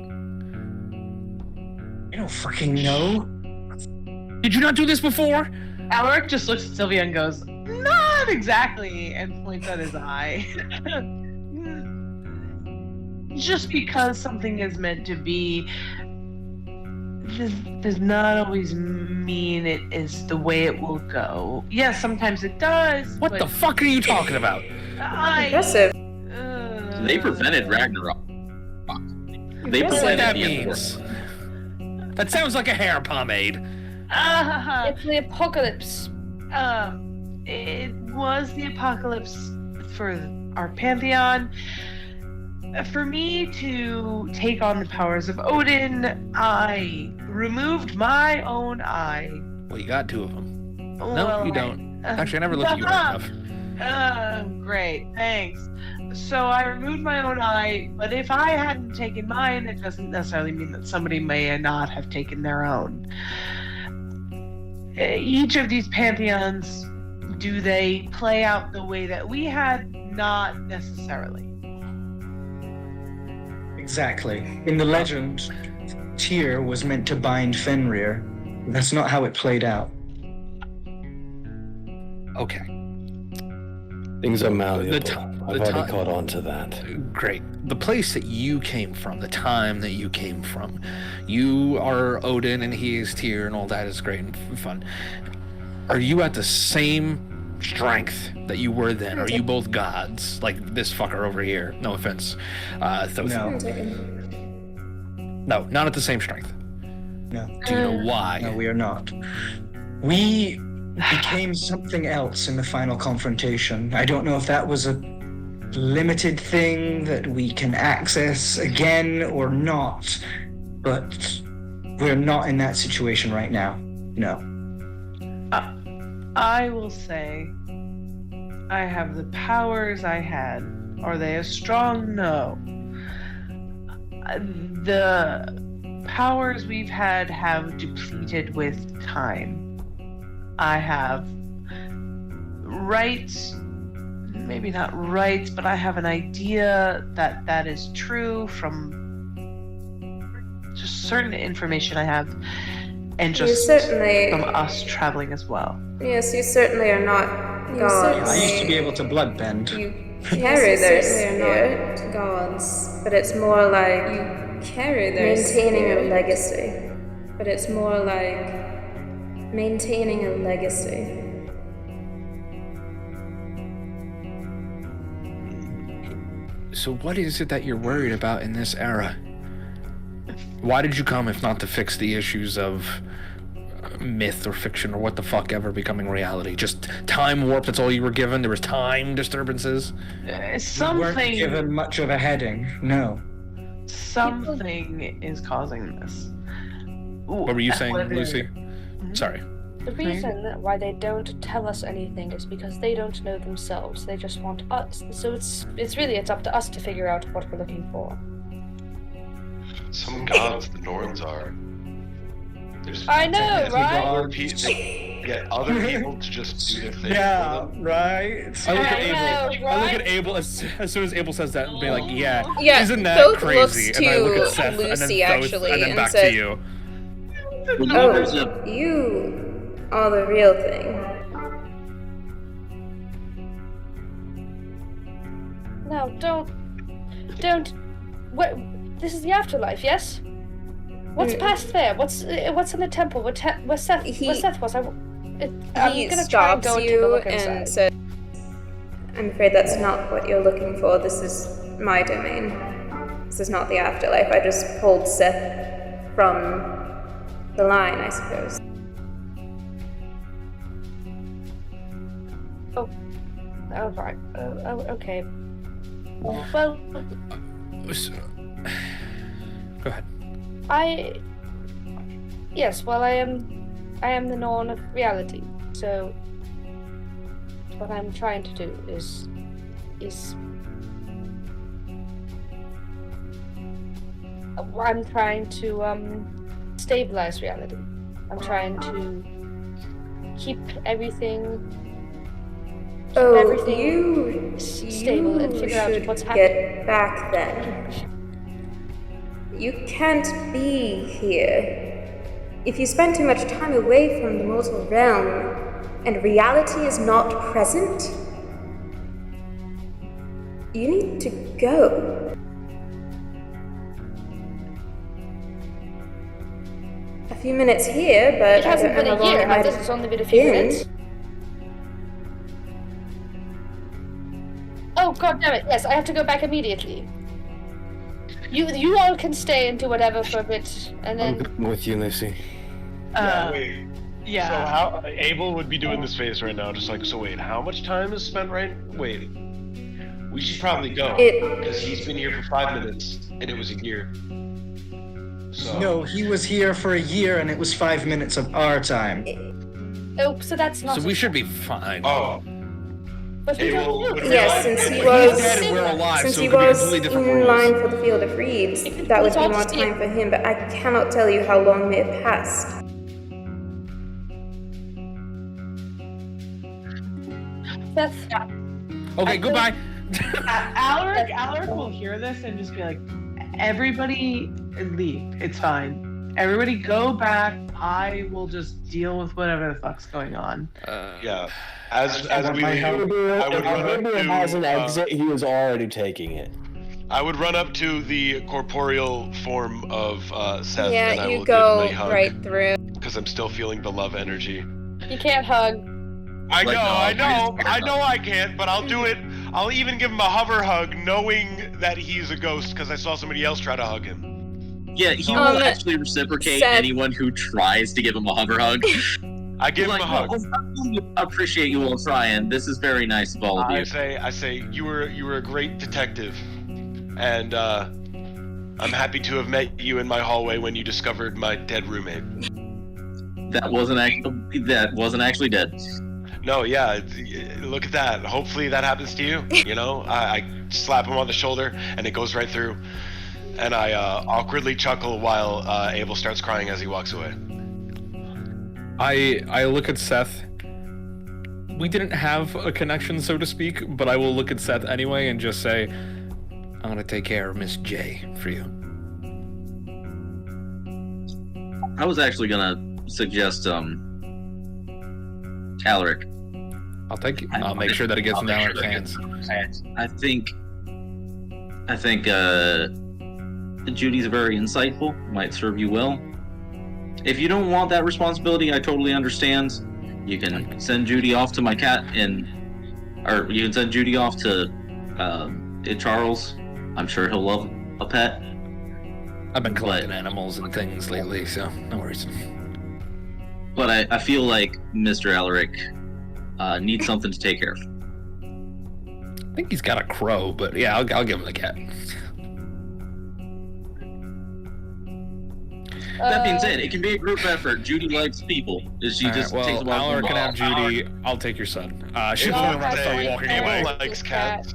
I don't fucking know. Did you not do this before? Alaric just looks at Sylvia and goes, "Not exactly," and points at his eye. Just because something is meant to be does not always mean it is the way it will go. Yes, sometimes it does. What the fuck are you talking about? Impressive. They prevented Ragnarok. They What prevented that the Emperor. means? That sounds like a hair pomade. It's the apocalypse. It was the apocalypse for our pantheon. For me to take on the powers of Odin, I removed my own eye. Well, you got two of them. No, Well, you don't. Actually, I never looked at you enough. Great, thanks. So I removed my own eye, but if I hadn't taken mine, it doesn't necessarily mean that somebody may not have taken their own. Each of these pantheons, do they play out the way that we had? Not necessarily. Exactly. In the legend, Tyr was meant to bind Fenrir. That's not how it played out. Okay. Things are malleable. The I've already ti- caught on to that. Great. The place that you came from, the time that you came from, you are Odin and he is Tyr and all that is great and fun. Are you at the same strength that you were then? Are you both gods? Like this fucker over here. No offense. Thoth. No. No, not at the same strength. No. Do you know why? No, we are not. We became something else in the final confrontation. I don't know if that was a limited thing that we can access again or not, but we're not in that situation right now. No. I will say, I have the powers I had. Are they as strong? No. The powers we've had have depleted with time. I have rights maybe not right, but I have an idea that that is true from just certain information I have, and just from us traveling as well. Yes, you certainly are not gods. I used to be able to bloodbend. You carry their spirit, gods, but it's more like you carry their maintaining spirit. A legacy. But it's more like maintaining a legacy. So what is it that you're worried about in this era? Why did you come if not to fix the issues of myth or fiction or what the fuck ever becoming reality? Just time warp, that's all you were given? There was time disturbances? Something... We weren't given much of a heading, no. Something is causing this. What were you saying, Lucy? Sorry. The reason why they don't tell us anything is because they don't know themselves. They just want us. So it's up to us to figure out what we're looking for. Some gods, the Norns are. I know, right? They get other people to just do their thing. Yeah, right? I look at Abel as soon as Abel says that and be like, yeah, Yeah, isn't that Thoth crazy? looks And I look to at Seth Lucy, and then Thoth, actually, and then and back said, to you. Oh, you are the real thing. No, don't. What? This is the afterlife, yes? What's past there? What's in the temple? Where Seth was? I'm gonna try and go and take a look inside. And said, I'm afraid that's not what you're looking for. This is my domain. This is not the afterlife. I just pulled Seth from the line, I suppose. Oh, right. Okay. Well, go ahead. Yes, well, I am the Norn of reality. So what I'm trying to do is I'm trying to stabilize reality. I'm trying to keep everything stable and figure out what's happening. Get back then. You can't be here. If you spend too much time away from the mortal realm and reality is not present, you need to go. A few minutes here, but it hasn't been a year, has it? It's only been a few minutes. Oh, god damn it, yes, I have to go back immediately. You all can stay and do whatever for a bit, and then... I'm with you, Lucy. Wait. Yeah. So how Abel would be doing this face right now, just like, so wait, how much time is spent wait. We should probably go, because he's been here for 5 minutes, and it was a year. So... No, he was here for a year, and it was 5 minutes of our time. Oh, so that's not... So we should be fine. Oh. But we don't know. Yes, since he was in line for the Field of Reeds, that would be more time for him, but I cannot tell you how long may have passed. Seth. Okay, goodbye. Alaric will hear this and just be like, everybody leave. It's fine. Everybody go back. I will just deal with whatever the fuck's going on. Yeah. As we leave, I would run up to... has an exit, he was already taking it. I would run up to the corporeal form of Seth, and I will go give him a hug. right through. Because I'm still feeling the love energy. You can't hug. I know I can't, but I'll do it. I'll even give him a hover hug, knowing that he's a ghost, because I saw somebody else try to hug him. Yeah, he will actually reciprocate Seth. anyone who tries to give him a hover hug. I give him a hug. I appreciate you all trying. This is very nice of all of you. I say you were a great detective, and I'm happy to have met you in my hallway when you discovered my dead roommate. That wasn't actually dead. No, yeah, look at that. Hopefully that happens to you. You know, I slap him on the shoulder and it goes right through, and I awkwardly chuckle while Abel starts crying as he walks away. I look at Seth. we didn't have a connection, so to speak, but I will look at Seth anyway and just say, I'm gonna take care of Miss J for you. I was actually gonna suggest Alaric. I'll take it. I'll make sure that it gets in Alaric's hands. I think Judy's very insightful, might serve you well. If you don't want that responsibility, I totally understand. You can send Judy off to my cat or you can send Judy off to Charles. I'm sure he'll love a pet. I've been collecting animals and things lately, so no worries. But I feel like Mr. Alaric needs something to take care of. I think he's got a crow, but yeah, I'll give him the cat. That being said, it can be a group effort. Judy likes people. She just takes a while. Alaric can have Judy. I'll take your son. She's Abel gonna start walking away. likes cats.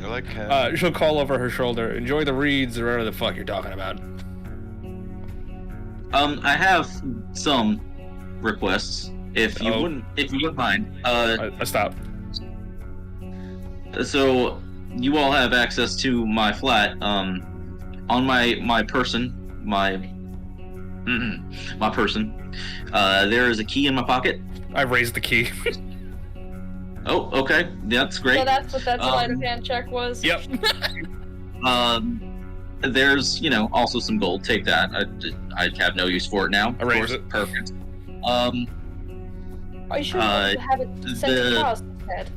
I like cats. She'll call over her shoulder. Enjoy the reeds or whatever the fuck you're talking about. I have some requests. If you wouldn't mind. I stop. So you all have access to my flat. On my person, my person. There is a key in my pocket. I raised the key. Oh, okay. That's great. So that's what that sleight of hand check was. Yep. There's, also some gold. Take that. I have no use for it now. I raised it. Perfect. Are you sure you wouldn't have it sent to Charles instead?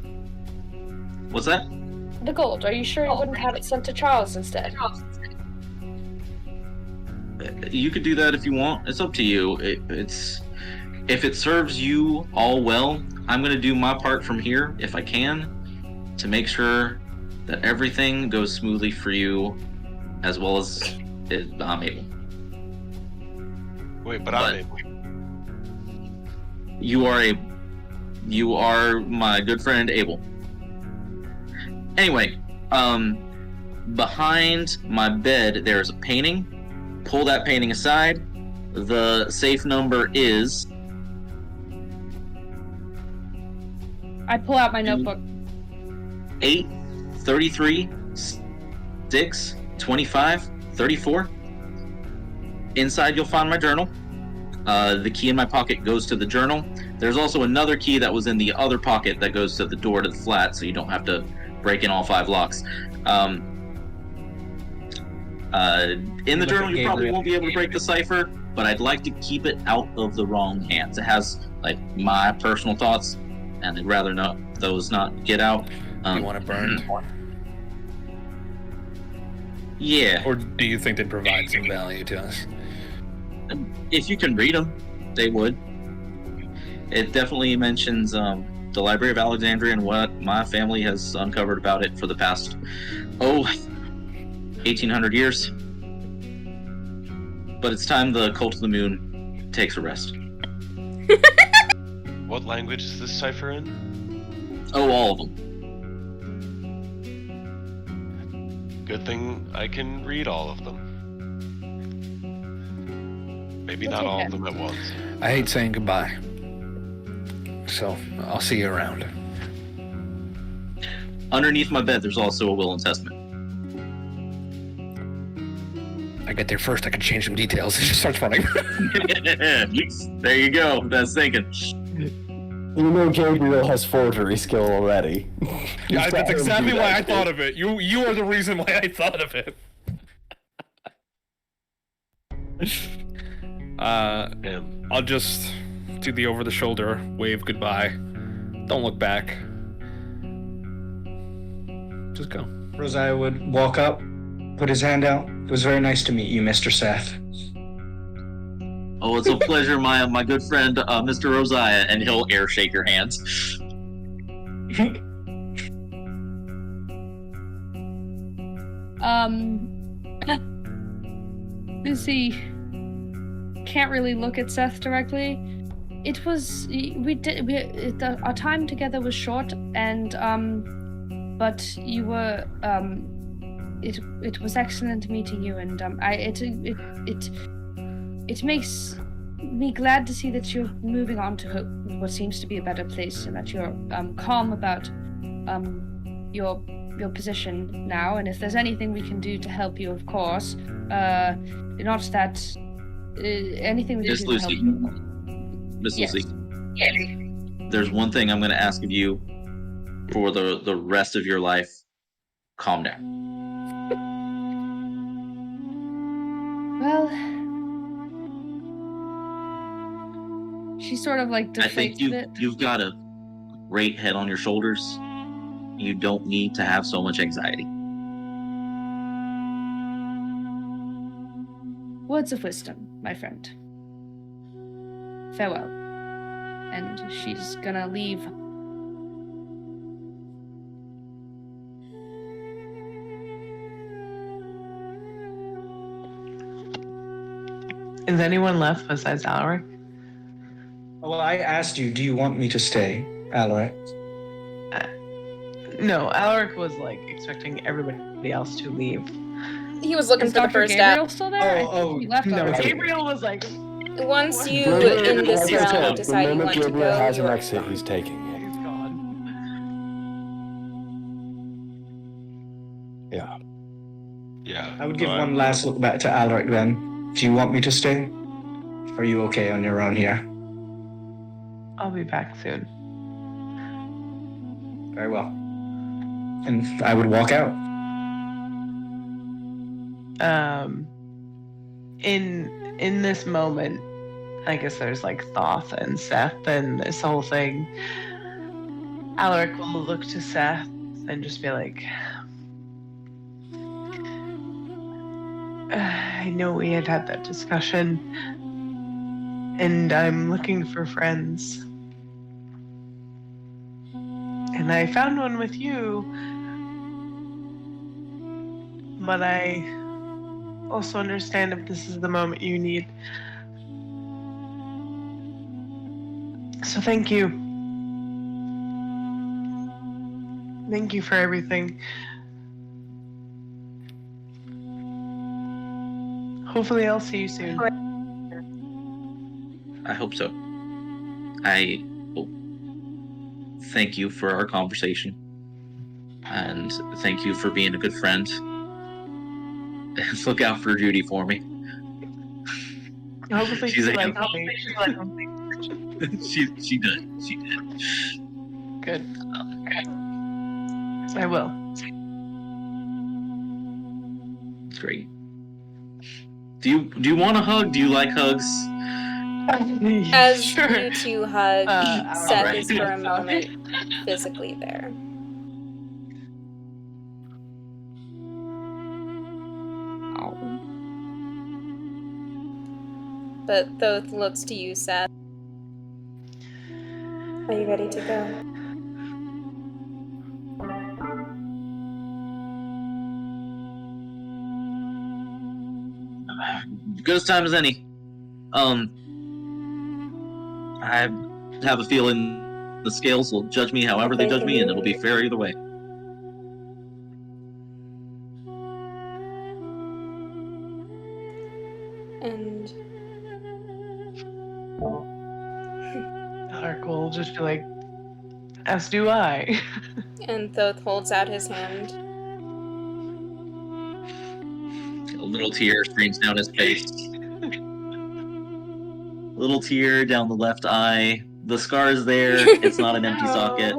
What's that? The gold. Are you sure you wouldn't have it sent to Charles instead? You could do that if you want. It's up to you. If it serves you all well, I'm going to do my part from here, if I can, to make sure that everything goes smoothly for you, as well as I'm able. Wait, but I'm able. You are my good friend Abel. Anyway, behind my bed there's a painting. Pull that painting aside. The safe number is... I pull out my notebook. 8, 33, 6, 25, 34. Inside you'll find my journal. The key in my pocket goes to the journal. There's also another key that was in the other pocket that goes to the door to the flat, so you don't have to break in all 5 locks. In the journal, you probably won't be able to break the cipher, but I'd like to keep it out of the wrong hands. It has my personal thoughts, and I'd rather those not get out. You want it burned? Yeah. Or do you think they'd provide some value to us? If you can read them, they would. It definitely mentions the Library of Alexandria and what my family has uncovered about it for the past 1800 years. But it's time the Cult of the Moon takes a rest. What language is this cipher in? Oh, all of them. Good thing I can read all of them. Maybe not all of them at once. I hate saying goodbye. So, I'll see you around. Underneath my bed, there's also a will and testament. I get there first, I can change some details. It just starts running. There you go. That's thinking. You know Gabriel has forgery skill already. Yeah, that's exactly why I thought of it. You are the reason why I thought of it. I'll just do the over-the-shoulder wave goodbye. Don't look back. Just go. Rosiah would walk up, put his hand out. It was very nice to meet you, Mr. Seth. Oh, it's a pleasure, my good friend, Mr. Rosiah, and he'll air shake your hands. Lucy can't really look at Seth directly. It was our time together was short, and but you were it was excellent meeting you, and it makes me glad to see that you're moving on to what seems to be a better place, and that you're calm about your position now. And if there's anything we can do to help you, of course, not that anything we can Miss do to help Lucy. you. Miss Yes. Lucy. There's one thing I'm going to ask of you for the rest of your life. Calm down. Well, she sort of like I think deflates a bit. you've got a great head on your shoulders. You don't need to have so much anxiety. Words of wisdom, my friend. Farewell. And she's gonna leave. Is anyone left besides Alaric? Well, I asked you, do you want me to stay, Alaric? No, Alaric was like expecting everybody else to leave. He was looking Is for the Dr. first Gabriel app. still there? Oh, He left no, already. Gabriel was like, Once you, Gabriel- in this like I realm, said, decide the you moment want to Gabriel go, has an you're exit, he's taking it. he's gone. Yeah. Yeah. I would give no, one last look back to Alaric then. Do you want me to stay? Are you okay on your own here? I'll be back soon. Very well. And I would walk out. In this moment, I guess there's like Thoth and Seth and this whole thing. Alaric will look to Seth and just be like, I know we had that discussion, and I'm looking for friends. And I found one with you, but I also understand if this is the moment you need. So thank you. Thank you for everything. Hopefully I'll see you soon. I hope so. I hope. Thank you for our conversation. And thank you for being a good friend. Look out for Judy for me. Hopefully She's she a likes handful. me. She did. She did. Good. I will. It's great. Do you want a hug? Do you like hugs? As Sure. you two hug, Seth alright. is for a moment physically there. But Thoth looks to you, Seth. Are you ready to go? Good as time as any. I have a feeling the scales will judge me however they judge me, and it'll be fair either way. And Alaric will just be like, as do I. and Thoth holds out his hand. A little tear streams down his face. Little tear down the left eye. The scar's there. It's not an empty socket.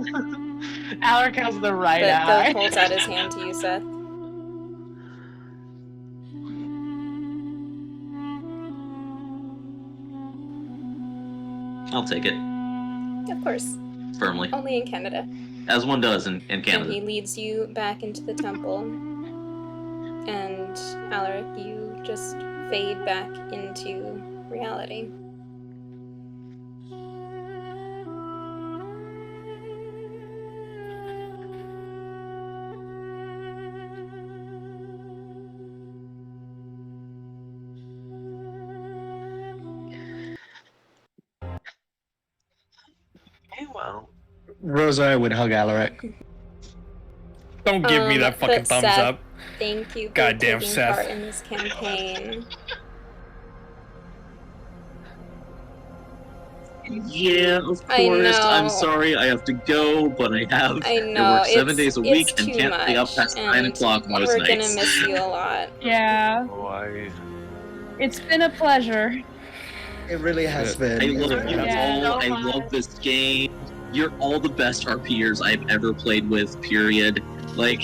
Alaric has the right But eye. Thoth holds out his hand to you, Seth. I'll take it. Of course. Firmly. Only in Canada. As one does in And Canada. he leads you back into the temple. And Alaric, you just fade back into reality. Okay, well. Rosa, I would hug Alaric. Don't give me that fucking But thumbs Seth, up. Thank you for Goddamn taking Seth. part in this campaign. Yeah, of I course. I'm know. sorry, I have to go, but I know, work 7 it's- days a it's week and too can't stay up much, past 9 and o'clock most We're nights. gonna miss you a lot. Yeah. Why? It's been a pleasure. It really has been. I love you Yeah. all. I love this game. You're all the best RPers I've ever played with, period. Like,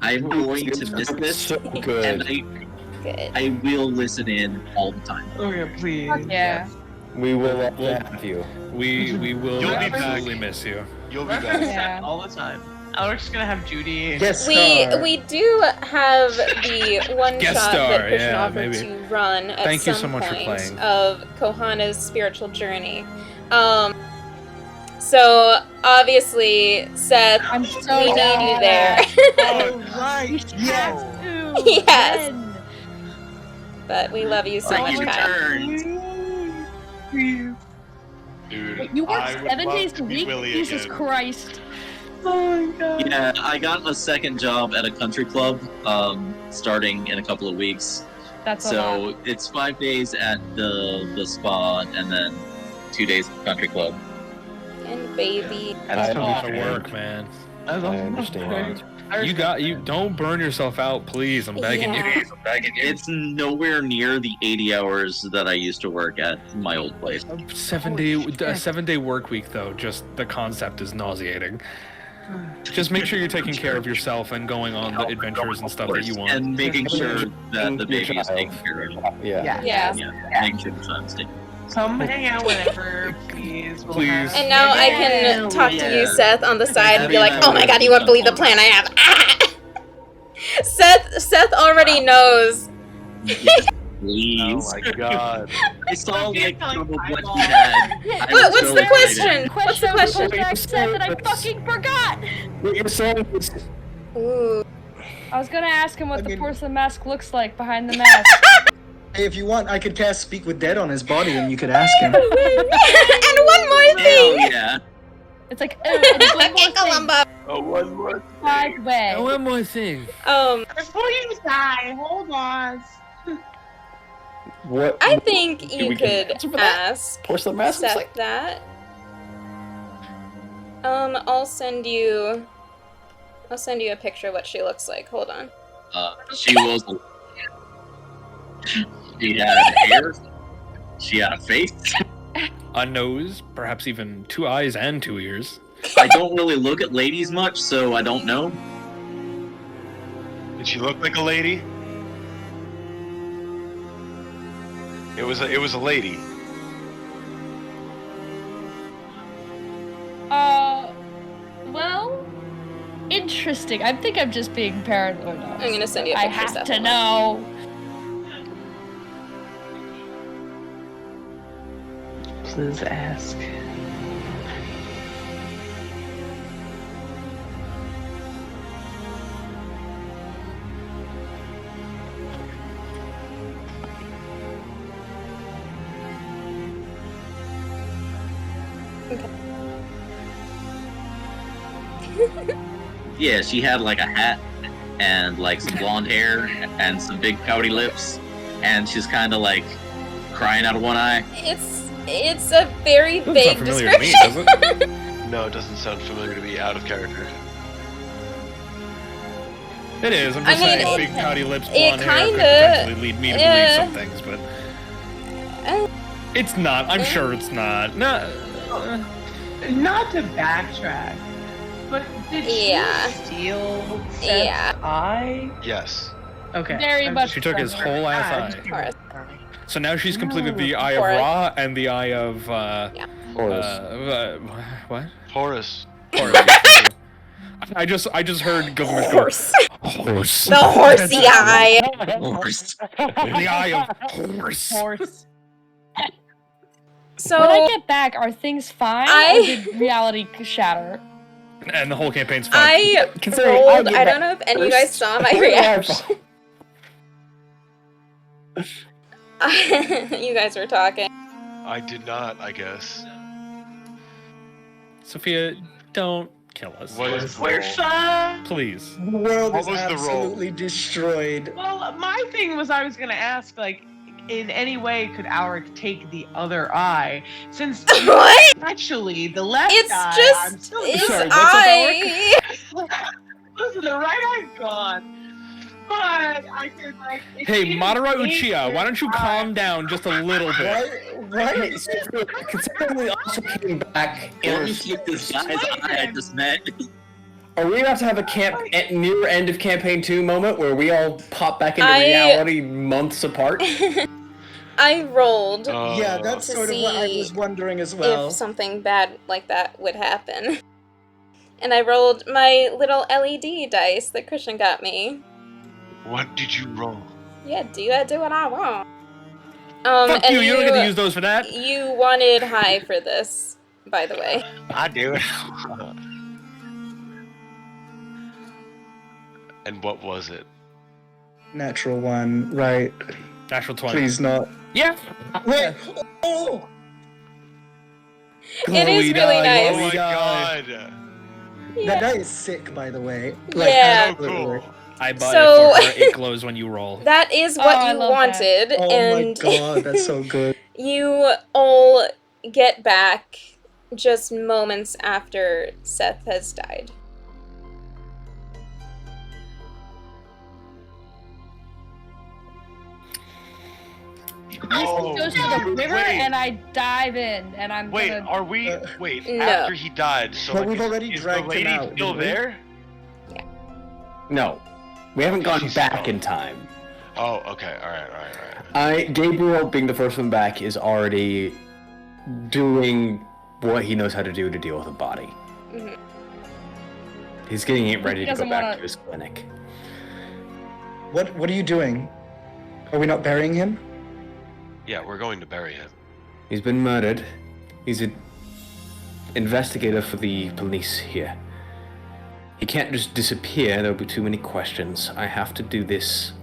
I'm going to miss this, So and good. Good. I will listen in all the time. Okay, please. Yeah. We will love to have you. We will You'll be back. absolutely miss you. You'll be Reference back. that all the time. Alec's gonna have Judy. Yes, We do have the one Guest shot star, that Christian yeah, offered maybe. to run at Thank you some so much for point playing. of Kohana's spiritual journey. So obviously, Seth, I'm so we need down you for there. Oh, right. Yes. Yes. But we love you so Thank much, you, Kyle. Please. Dude, You work I would 7 love days to a be week? Willie Jesus again. Christ. Oh my god. Yeah, I got a second job at a country club, starting in a couple of weeks. That's a lot. So it's 5 days at the spa and then 2 days at the country club. And baby. That's a I lot of understand. work, man. I understand. You don't burn yourself out, please. I'm begging Yeah. you. I'm begging you. It's nowhere near the 80 hours that I used to work at my old place. A 7-day work week, though. Just the concept is nauseating. Just make sure you're taking care of yourself and going on the adventures and stuff that you want. And making sure that the baby is taken care of. Yeah. Yeah. Making sure the son's taken. Come hang out whenever, please. We'll Please. have- And now I can talk to you, Yeah. Seth, on the side and be like, Yeah. "Oh my God, you won't believe the plan I have." Seth already knows. Please. Oh my god. I saw like Like, some of what eyeball. he had. I What's was the so excited. question? What's the I was question? supposed to ask Seth and I fucking forgot! What you're saying is Ooh. I was gonna ask him what I the mean- porcelain mask looks like behind the mask. Hey, if you want, I could cast Speak with Dead on his body and you could ask him. And one more Hell thing. yeah. It's like, oh, and one more Okay, thing. Columba. Oh, one more. By the way, One more thing. Before you die, hold on. what? I think you we get an could answer for that? ask Porcelain mask looks Seth like? that. I'll send you a picture of what she looks like. Hold on. She was. She had hair. She had a face. A nose, perhaps even 2 eyes and 2 ears. I don't really look at ladies much, so I don't know. Did she look like a lady? It was a lady. well, interesting. I think I'm just being paranoid. I'm gonna send you a I picture, have Seth. to Hold on. know. Please ask. Yeah, she had like a hat and like some blonde hair and some big pouty lips, and she's kind of like crying out of one eye. It's a very Doesn't vague sound familiar to me, description. does it? No, it doesn't sound familiar to me. Out of character. It is. I'm I just mean, saying, it- big pouty lips, it blonde hair could kinda- potentially lead me to believe some things, but it's not. I'm sure it's not. No. Not to backtrack, but did Yeah. she steal Seth's Yeah. eye? Yes. Okay. Very I'm much just She took his wondering. whole ass Ah, eye. just- Taurus. So now she's completed the eye of Taurus. Ra and the eye of Horus. what? Horus. Horus. yes, thank you. I just heard Gilgamesh go. Horse. Horse. The horsey eye. Horse. The eye of horse. Horse. So When I get back, are things fine? I- Or did reality shatter? And the whole campaign's fucked. I Considering rolled. get I don't back know if any of you guys first. saw my reaction. You guys were talking. I did not, I guess. Sophia, don't kill us. What is the We're roll? fine. Please. The world What is was the roll? absolutely destroyed. Well, my thing was I was gonna ask, like, in any way could Auric take the other eye? Since What? actually the left It's eye, just I'm still his Sorry, what's up, eye. Listen, the right eye's gone. But I could like. Hey, Madara Uchiha, why don't you calm down just a little bit? Right? Considering we also came back Can in you keep this guy's eye I just met? Are we about to have a near end of campaign 2 moment where we all pop back into I- reality months apart? I rolled Yeah, that's to sort of what I see was wondering as well. if something bad like that would happen. And I rolled my little LED dice that Christian got me. What did you roll? Yeah, do what I want. Fuck and you, you don't get to use those for that. You wanted high for this, by the way. I do. And what was it? Natural 1, right. Natural 20. Please not. Yeah. Wait! Oh! It is really nice. Oh my god. That die is sick, by the way. Yeah. So cool. I bought So- it for her. It glows when you roll. That is Oh, what I you love wanted, Oh and my god, that's so good. you all get back just moments after Seth has died. Oh, Goes to the river, wait. and I dive in, and I'm Wait, gonna. are we? Wait, No. after he died, so But like, we've already is the dragged him lady out, still didn't we? there? No. We haven't gone She's back gone. in time. Oh, okay, all right. Gabriel, being the first one back, is already doing what he knows how to do to deal with a body. Mhm. He's getting it ready to go doesn't back wanna- to his clinic. What are you doing? Are we not burying him? Yeah, we're going to bury him. He's been murdered. He's an investigator for the police here. He can't just disappear, there'll be too many questions. I have to do this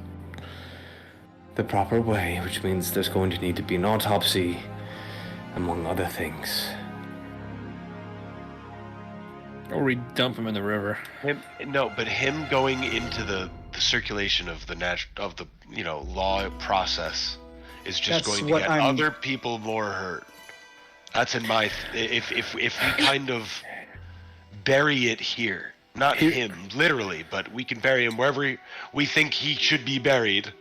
the proper way, which means there's going to need to be an autopsy, among other things. Or we dump him in the river. But him going into the circulation of the law process is just That's going to what get I'm- other people more hurt. That's in my if we kind of bury it here, not him literally, but we can bury him wherever we think he should be buried.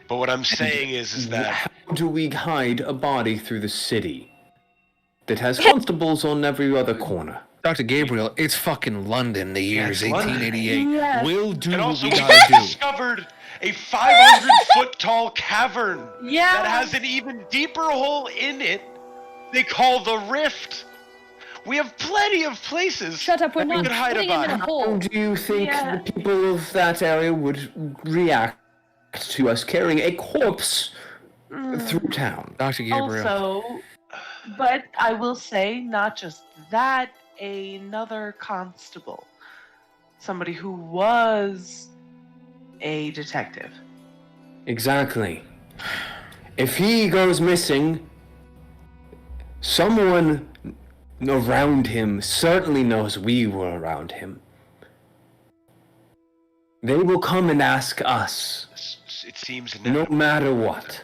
But what I'm saying is that How do we hide a body through the city that has constables on every other corner? Dr. Gabriel, it's fucking London, the year is it's London. 1888. Yes. We'll do and what also we we gotta do. discovered a 500-foot tall cavern Yeah. that has an even deeper hole in it. They call the Rift. We have plenty of places. Shut up, we're that we not could hide a putting him in a body. How hole. do you think Yeah. the people of that area would react to us carrying a corpse through town? Dr. Gabriel. Also, but I will say, not just that, another constable. Somebody who was a detective. Exactly. If he goes missing, someone around him certainly knows we were around him. They will come and ask us, It seems no inevitable. matter what.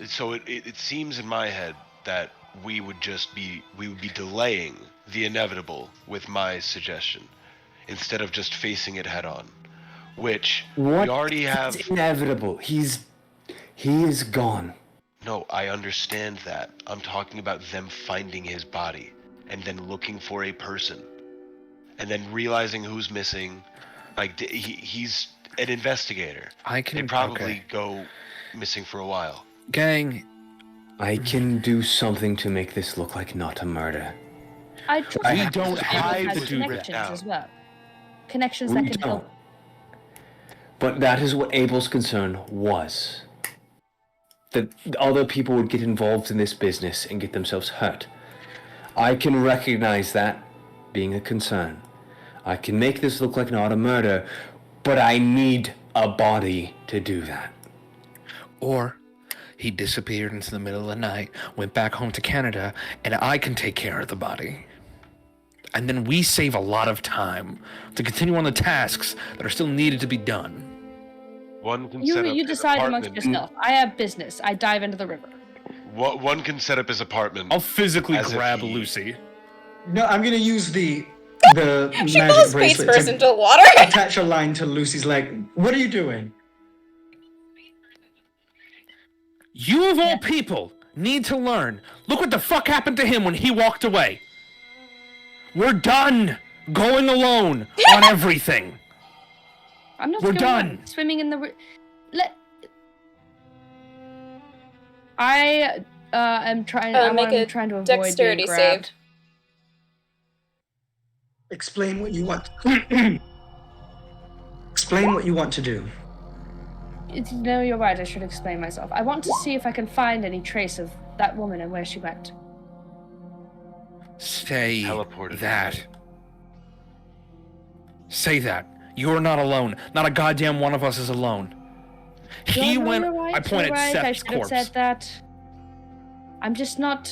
So it seems in my head that we would be delaying the inevitable with my suggestion instead of just facing it head on, which What? we already have. It's inevitable. He is gone. No, I understand that. I'm talking about them finding his body and then looking for a person and then realizing who's missing. Like he's an investigator. I can They probably okay. go missing for a while. Gang, I can do something to make this look like not a murder. I trust We that don't Abel have has to do that connections now. as well. Connections We that can don't. help. But that is what Abel's concern was. That other people would get involved in this business and get themselves hurt. I can recognize that being a concern. I can make this look like not a murder, but I need a body to do that. or he disappeared into the middle of the night, went back home to Canada, and I can take care of the body. And then we save a lot of time to continue on the tasks that are still needed to be done. One can set up You his decide amongst apartment. yourself. I have business. I dive into the river. One can set up his apartment. I'll physically as if grab he- Lucy. No, I'm gonna use the She magic falls face bracelet first to into the water. attach a line to Lucy's leg. What are you doing? You of all people need to learn. Look what the fuck happened to him when he walked away. We're done going alone on everything. I'm not We're going done. on. Swimming in the I am trying. Make a I'm trying to avoid dexterity being grabbed. save. Explain what you want. Explain what you want to do. No, you're right. I should explain myself. I want to see if I can find any trace of that woman and where she went. Say Teleported. that. Say that. You're not alone. Not a goddamn one of us is alone. He You're went. right, I pointed you're right. I Seth's should have corpse. said that. I'm just not.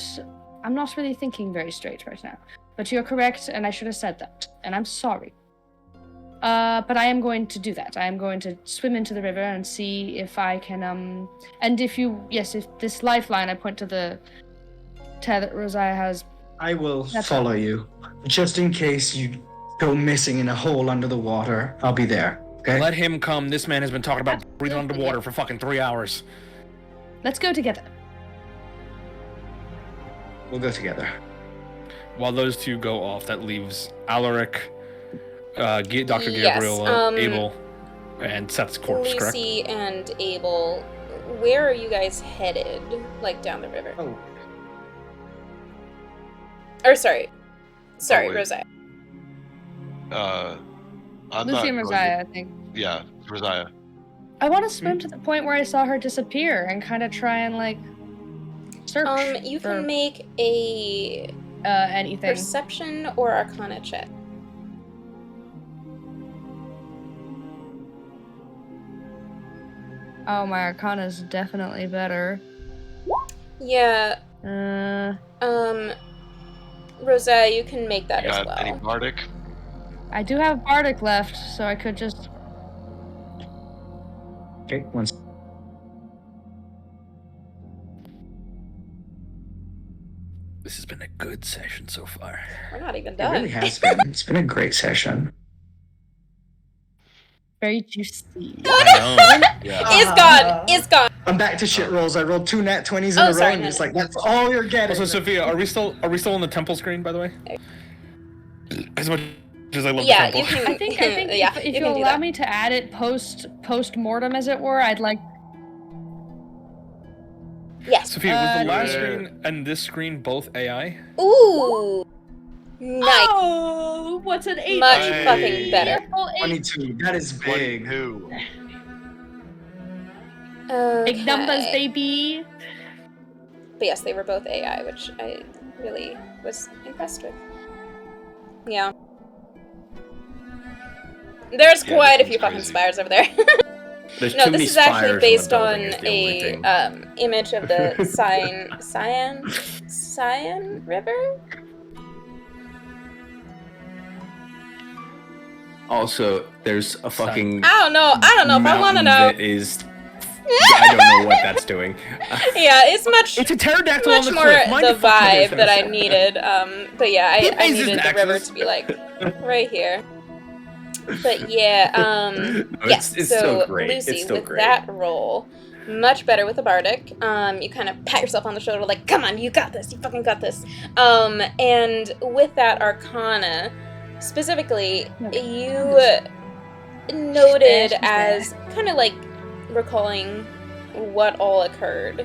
I'm not really thinking very straight right now. But you're correct, and I should have said that. And I'm sorry. But I am going to do that. I am going to swim into the river and see if I can, and if this lifeline, I point to the tear that Rosiah has. I will follow you. Just in case you go missing in a hole under the water, I'll be there. Okay? Let him come. This man has been talking about breathing underwater for fucking 3 hours. Let's go together. We'll go together. While those two go off, that leaves Alaric, Dr. Yes, Gabriel, Abel, and Seth's corpse, correct? Lucy and Abel, where are you guys headed? Like down the river? Oh. Or sorry, wait. Rosiah. I'm Lucy not and going Rosiah, to- I think. Yeah, Rosiah. I want to swim to the point where I saw her disappear and kind of try and like search. You for, can make a anything. perception or arcana check. Oh, my arcana is definitely better. Yeah. Rosiah, you can make that as well. Any bardic? I do have bardic left, so I could just. Okay, one. This has been a good session so far. We're not even It done. really has been. It's been a great session. Very juicy. I know. Yeah. It's gone. It's gone. I'm back to shit rolls. I rolled 2 nat 20s in Oh, a row, sorry, and no, it's no. like that's all you're getting. Also, Sophia, are we still on the temple screen, by the way? As much as I love Yeah, the you temple. can. I think yeah, if you you can do allow that. me to add it post mortem, as it were, I'd like. Yes. Sophia, was the last Yeah. screen and this screen both AI? Ooh. Nice. Oh, what's an 8? Much Hey. fucking better. 22. That is big. 22. Big numbers, Okay. baby. But yes, they were both AI, which I really was impressed with. Yeah. There's Yeah, quite a this few is fucking crazy. spires over there. There's No, too this many is actually spires in the based on building is the only thing. a image of the Cyan River. Also, there's a fucking. I don't know if I want to mountain know. That is. I don't know what that's doing. Yeah, it's much. It's a pterodactyl much on the more cliff. Mind the the fuck vibe your that I business. needed. But yeah, Who I pays his needed the river taxes? to be like right here. But yeah, No, yes. it's So still great. Lucy, It's still with great. that roll, much better with the bardic. You kind of pat yourself on the shoulder, like, "Come on, you got this. You fucking got this." And with that arcana, specifically, you noted as kind of like recalling what all occurred.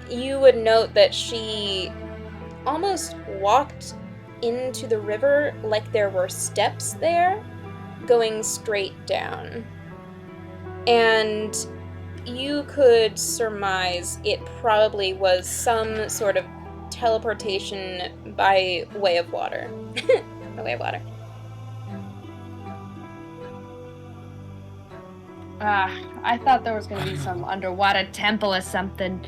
You would note that she almost walked into the river like there were steps there going straight down. And you could surmise it probably was some sort of teleportation by way of water. By way of water. I thought there was gonna be some underwater temple or something.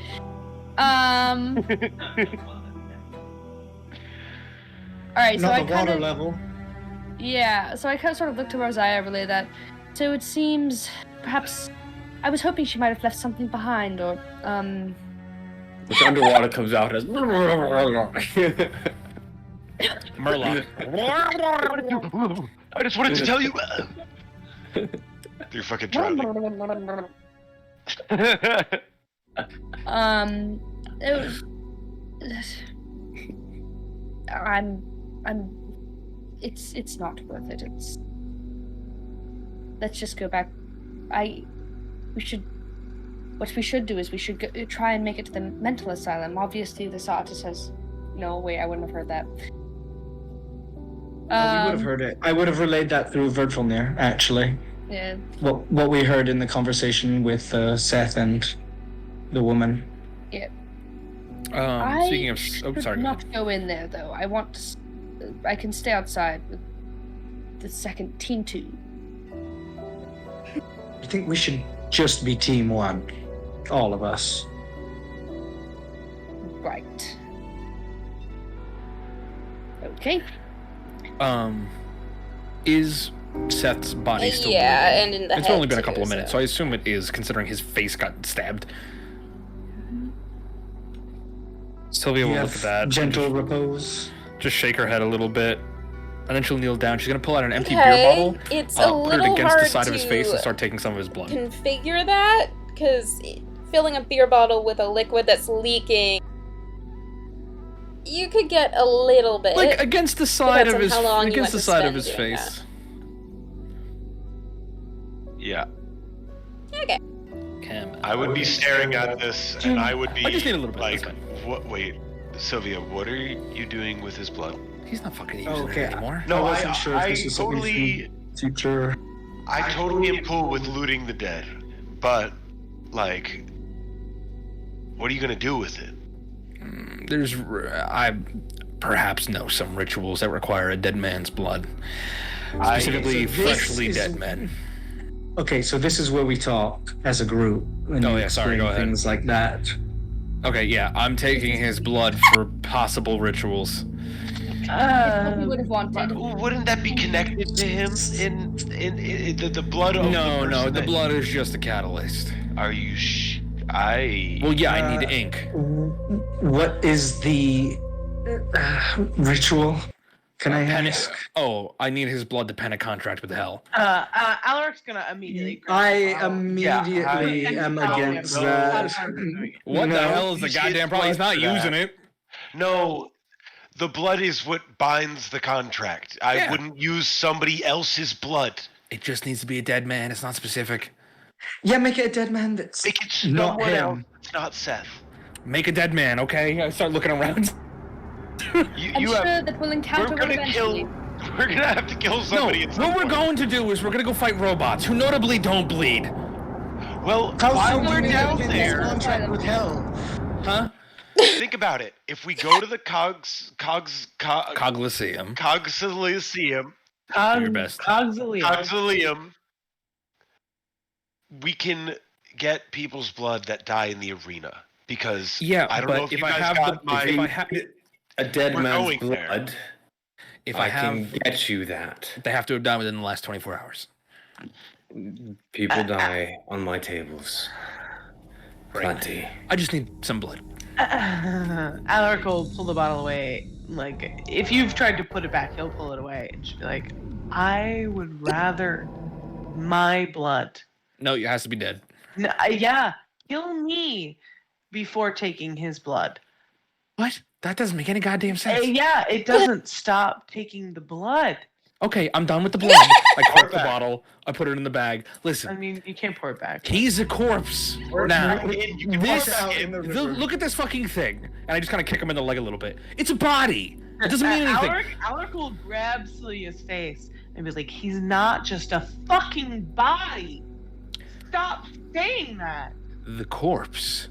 Alright, so Not I the kind water of. level. Yeah, so I kind of sort of looked to Rosiah, relay that. So it seems perhaps I was hoping she might have left something behind, or Which underwater comes out as. Murloc. I just wanted to tell you. You're fucking drowning. It was. I'm. It's not worth it. Let's just go back. What we should do is we should try and make it to the mental asylum. Obviously, this artist has. No, wait, I wouldn't have heard that. We would have heard it. I would have relayed that through virtual near, actually. Yeah. What we heard in the conversation with Seth and the woman. Yeah. Speaking of, sorry. Not go in there though. I can stay outside with the second team 2. I think we should just be team 1, all of us. Right. Okay. Is Seth's body still Yeah, bleeding? and in the It's head only been a too, couple of minutes, so. so I assume it is, considering his face got stabbed. Sylvia will look at that. Gentle repose. Just shake her head a little bit, and then she'll kneel down. She's gonna pull out an empty Okay, beer bottle, it's a put it little against the hard side of his face, and to start taking some of his blood. configure that, because filling a beer bottle with a liquid that's leaking, you could get a little bit. Like against the side Depends of on his, how long you against want the to side of spend his doing face. Yeah. Okay. I would be staring at this, and I would be. I just need a little bit. Like, what? Wait, Sylvia, what are you doing with his blood? He's not fucking using it anymore. No, I wasn't sure if this was something totally. from future. I totally am cool with looting the dead, but like, what are you gonna do with it? I perhaps know some rituals that require a dead man's blood, specifically So this freshly is- dead men. Okay, so this is where we talk as a group. And Oh, you yeah, sorry, go explain ahead. Things like that. Okay, yeah, I'm taking his blood for possible rituals. What we would have wanted. Wouldn't that be connected to him in the blood of No, the no, person the that- blood is just a catalyst. Are you Well, yeah, I need ink. What is the ritual? Can I ask? Oh, I need his blood to pen a contract with hell. Alaric's gonna immediately. I immediately am against that. What the hell is the goddamn problem? He's not using it. No, the blood is what binds the contract. I wouldn't use somebody else's blood. It just needs to be a dead man. It's not specific. Yeah, make it a dead man that's Make it not someone else. him. It's not Seth. Make a dead man, okay? I start looking around. I'm sure that we'll encounter one eventually. We're gonna have to kill somebody. No, at some what we're point. going to do is we're gonna go fight robots who notably don't bleed. Well, How while soon we're do you down get this there, contract with hell? Huh? think about it. If we go to the Coglyceum. Coglyceum, Your best. Coglyceum, we can get people's blood that die in the arena. Because Yeah, I don't know but if if you I guys have got the, my. if I have, A dead We're man's going there. blood. if I I have, can get you that. they have to have died within the last 24 hours. People die on my tables. Plenty. I just need some blood. Alaric will pull the bottle away. Like, if you've tried to put it back, he'll pull it away and just be like, I would rather my blood. No, it has to be dead. No, yeah, kill me before taking his blood. What? That doesn't make any goddamn sense. Yeah, it doesn't stop taking the blood. Okay, I'm done with the blood. I cork the bottle. I put it in the bag. Listen. I mean, you can't pour it back. He's a corpse. Now, this, river. look at this fucking thing. And I just kind of kick him in the leg a little bit. It's a body. It doesn't mean anything. Alaric will grab Celia's face and be like, he's not just a fucking body. Stop saying that. The corpse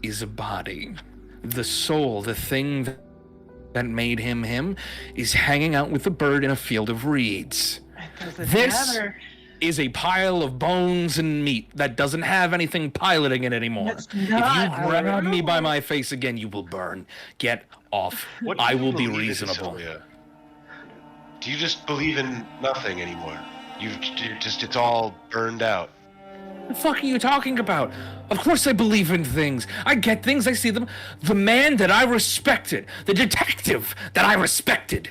is a body. The soul, the thing that made him him, is hanging out with the bird in a field of reeds. Doesn't This matter. is a pile of bones and meat that doesn't have anything piloting it anymore. It's If not. you grab me by my face again, you will burn. Get off. What do I you will be believe in, reasonable. Sylvia? Do you just believe in nothing anymore? It's all burned out. The fuck are you talking about? Of course I believe in things. I get things, I see them. The man that I respected, the detective that I respected,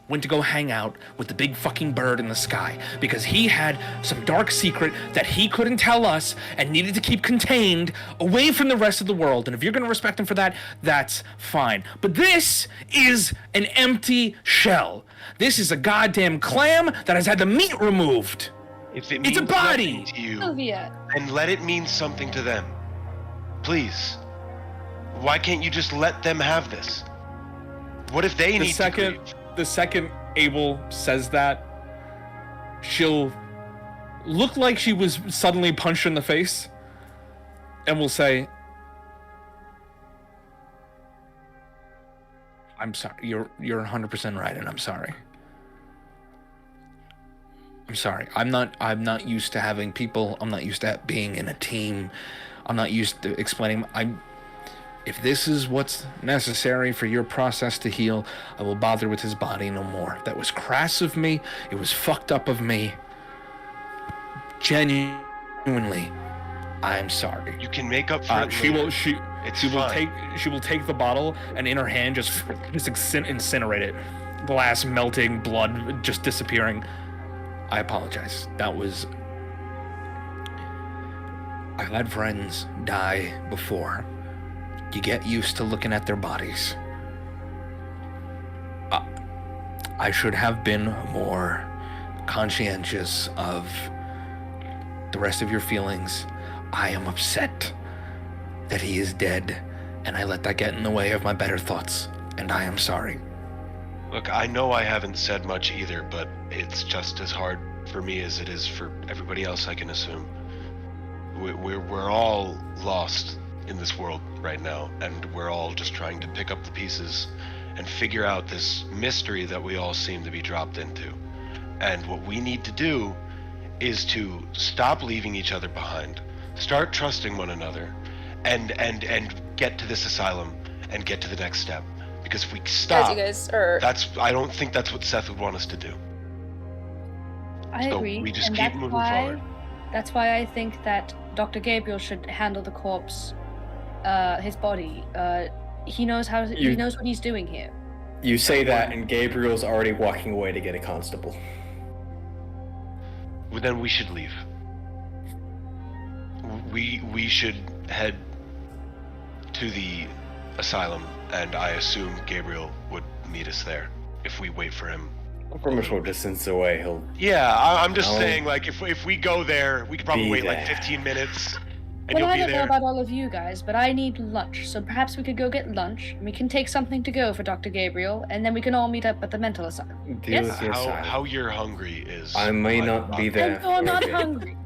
went to go hang out with the big fucking bird in the sky because he had some dark secret that he couldn't tell us and needed to keep contained away from the rest of the world. And if you're going to respect him for that, that's fine. But this is an empty shell. This is a goddamn clam that has had the meat removed. If it It's a means body. nothing to you, Sylvia. and let it mean something to them. Please. Why can't you just let them have this? What if they need to grieve? The second Abel says that, she'll look like she was suddenly punched in the face and will say, I'm sorry, you're 100% right, and I'm sorry. I'm sorry. I'm not used to having people. I'm not used to being in a team. I'm not used to explaining. If this is what's necessary for your process to heal, I will bother with his body no more. That was crass of me. It was fucked up of me. Genuinely, I'm sorry. You can make up for it She later. will. She will take the bottle and in her hand just incinerate it. Glass melting, blood just disappearing. I apologize. That was. I've had friends die before. You get used to looking at their bodies. I should have been more conscientious of the rest of your feelings. I am upset that he is dead, and I let that get in the way of my better thoughts, and I am sorry. Look, I know I haven't said much either, but it's just as hard for me as it is for everybody else, I can assume. We're all lost in this world right now, and we're all just trying to pick up the pieces and figure out this mystery that we all seem to be dropped into. And what we need to do is to stop leaving each other behind, start trusting one another, and get to this asylum and get to the next step. Because if we stop, you guys are... I don't think that's what Seth would want us to do. I So agree. we just and keep that's moving why, forward. That's why I think that Dr. Gabriel should handle the corpse, his body. He knows he knows what he's doing here. You say that, and Gabriel's already walking away to get a constable. Well, then we should leave. We should head to the asylum, and I assume Gabriel would meet us there if we wait for him. From a short distance away, he'll... Yeah, I'm just saying, like, if we go there, we could probably wait like 15 minutes, and Well, you'll I be don't know there. about all of you guys, but I need lunch, so perhaps we could go get lunch, and we can take something to go for Dr. Gabriel, and then we can all meet up at the mental asylum. Yes? How you're hungry is... I may not be there. And you're not hungry.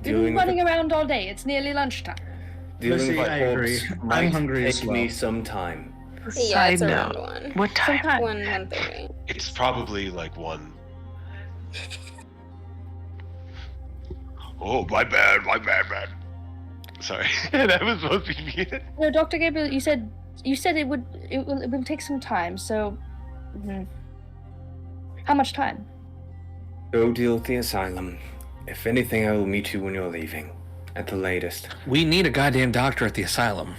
We've been running around all day. It's nearly lunchtime. Dealing with I a agree. corpse I'm might hungry as take me well. some time. Yeah, it's Side around note, 1. what time? 1:30. It's probably like 1. Oh, my bad, man. Sorry, that was supposed to be me. No, Dr. Gabriel, you said it will take some time. So, how much time? Go deal with the asylum. If anything, I will meet you when you're leaving, at the latest. We need a goddamn doctor at the asylum.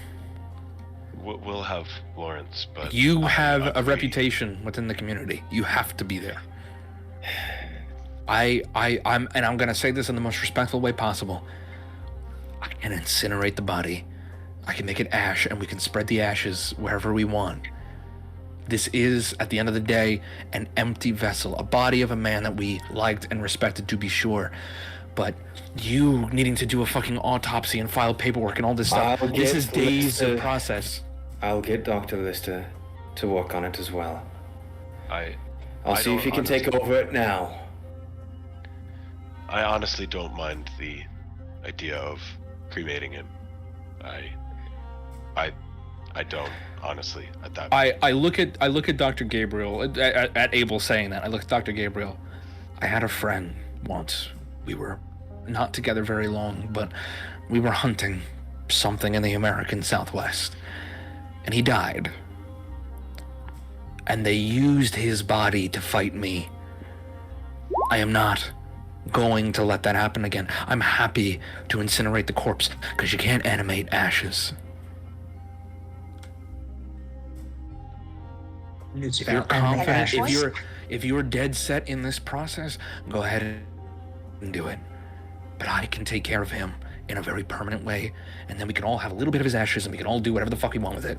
We'll have Lawrence, but... You have a reputation within the community. You have to be there. I'm gonna say this in the most respectful way possible. I can incinerate the body. I can make it ash, and we can spread the ashes wherever we want. This is, at the end of the day, an empty vessel, a body of a man that we liked and respected, to be sure. But you needing to do a fucking autopsy and file paperwork and all this stuff, this is days of process. I'll get Dr. Lister to work on it as well. I'll see don't if he can take honestly- over it now. I honestly don't mind the idea of cremating him. I don't, honestly, at that point. I look at Dr. Gabriel, at Abel saying that. I look at Dr. Gabriel. I had a friend once. We were not together very long, but we were hunting something in the American Southwest. And he died. And they used his body to fight me. I am not going to let that happen again. I'm happy to incinerate the corpse, because you can't animate ashes. If you're confident, if you're dead set in this process, go ahead and do it. But I can take care of him in a very permanent way, and then we can all have a little bit of his ashes, and we can all do whatever the fuck we want with it.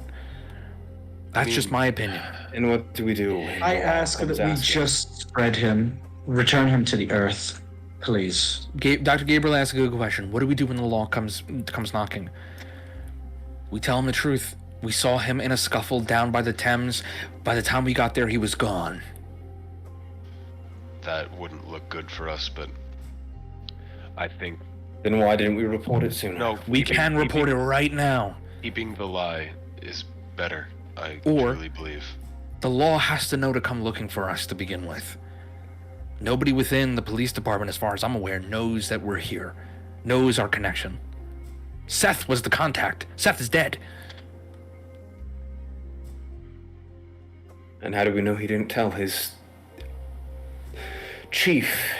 That's just my opinion. And what do we do? I ask that we just spread him, return him to the earth, please. Dr. Gabriel asked a good question. What do we do when the law comes knocking? We tell him the truth. We saw him in a scuffle down by the Thames. By the time we got there, he was gone. That wouldn't look good for us, but I think... Then why didn't we report it sooner? No, we can report it right now. Keeping the lie is better, I Or truly believe. The law has to know to come looking for us to begin with. Nobody within the police department, as far as I'm aware, knows that we're here. Knows our connection. Seth was the contact. Seth is dead. And how do we know he didn't tell his chief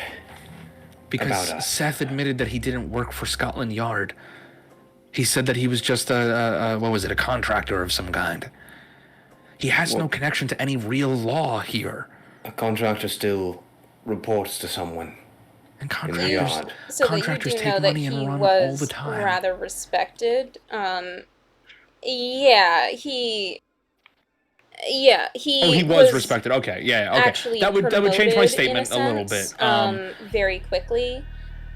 because about us? Seth admitted that he didn't work for Scotland Yard. He said that he was just a contractor of some kind. He has no connection to any real law here. A contractor still reports to someone. And contractors take money and run all the time. Rather respected. He was respected. Okay, yeah, okay. Actually That would change my statement a little bit. Very quickly.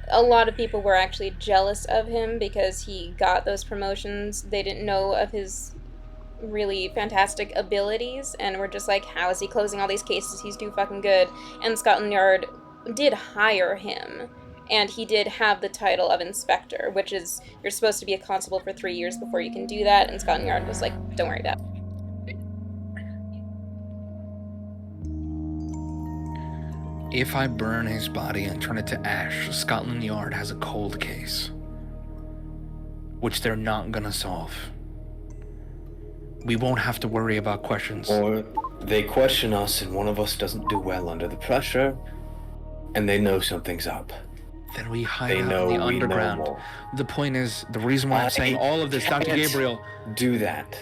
A lot of people were actually jealous of him because he got those promotions. They didn't know of his really fantastic abilities and were just like, how is he closing all these cases? He's too fucking good. And Scotland Yard did hire him, and he did have the title of inspector, which is, you're supposed to be a constable for 3 years before you can do that, and Scotland Yard was like, don't worry about it. If I burn his body and turn it to ash, Scotland Yard has a cold case, which they're not gonna solve. We won't have to worry about questions. Or they question us and one of us doesn't do well under the pressure, and they know something's up. Then we hide out in the underground. The point is, the reason why I'm saying all of this, Dr. Gabriel... do that.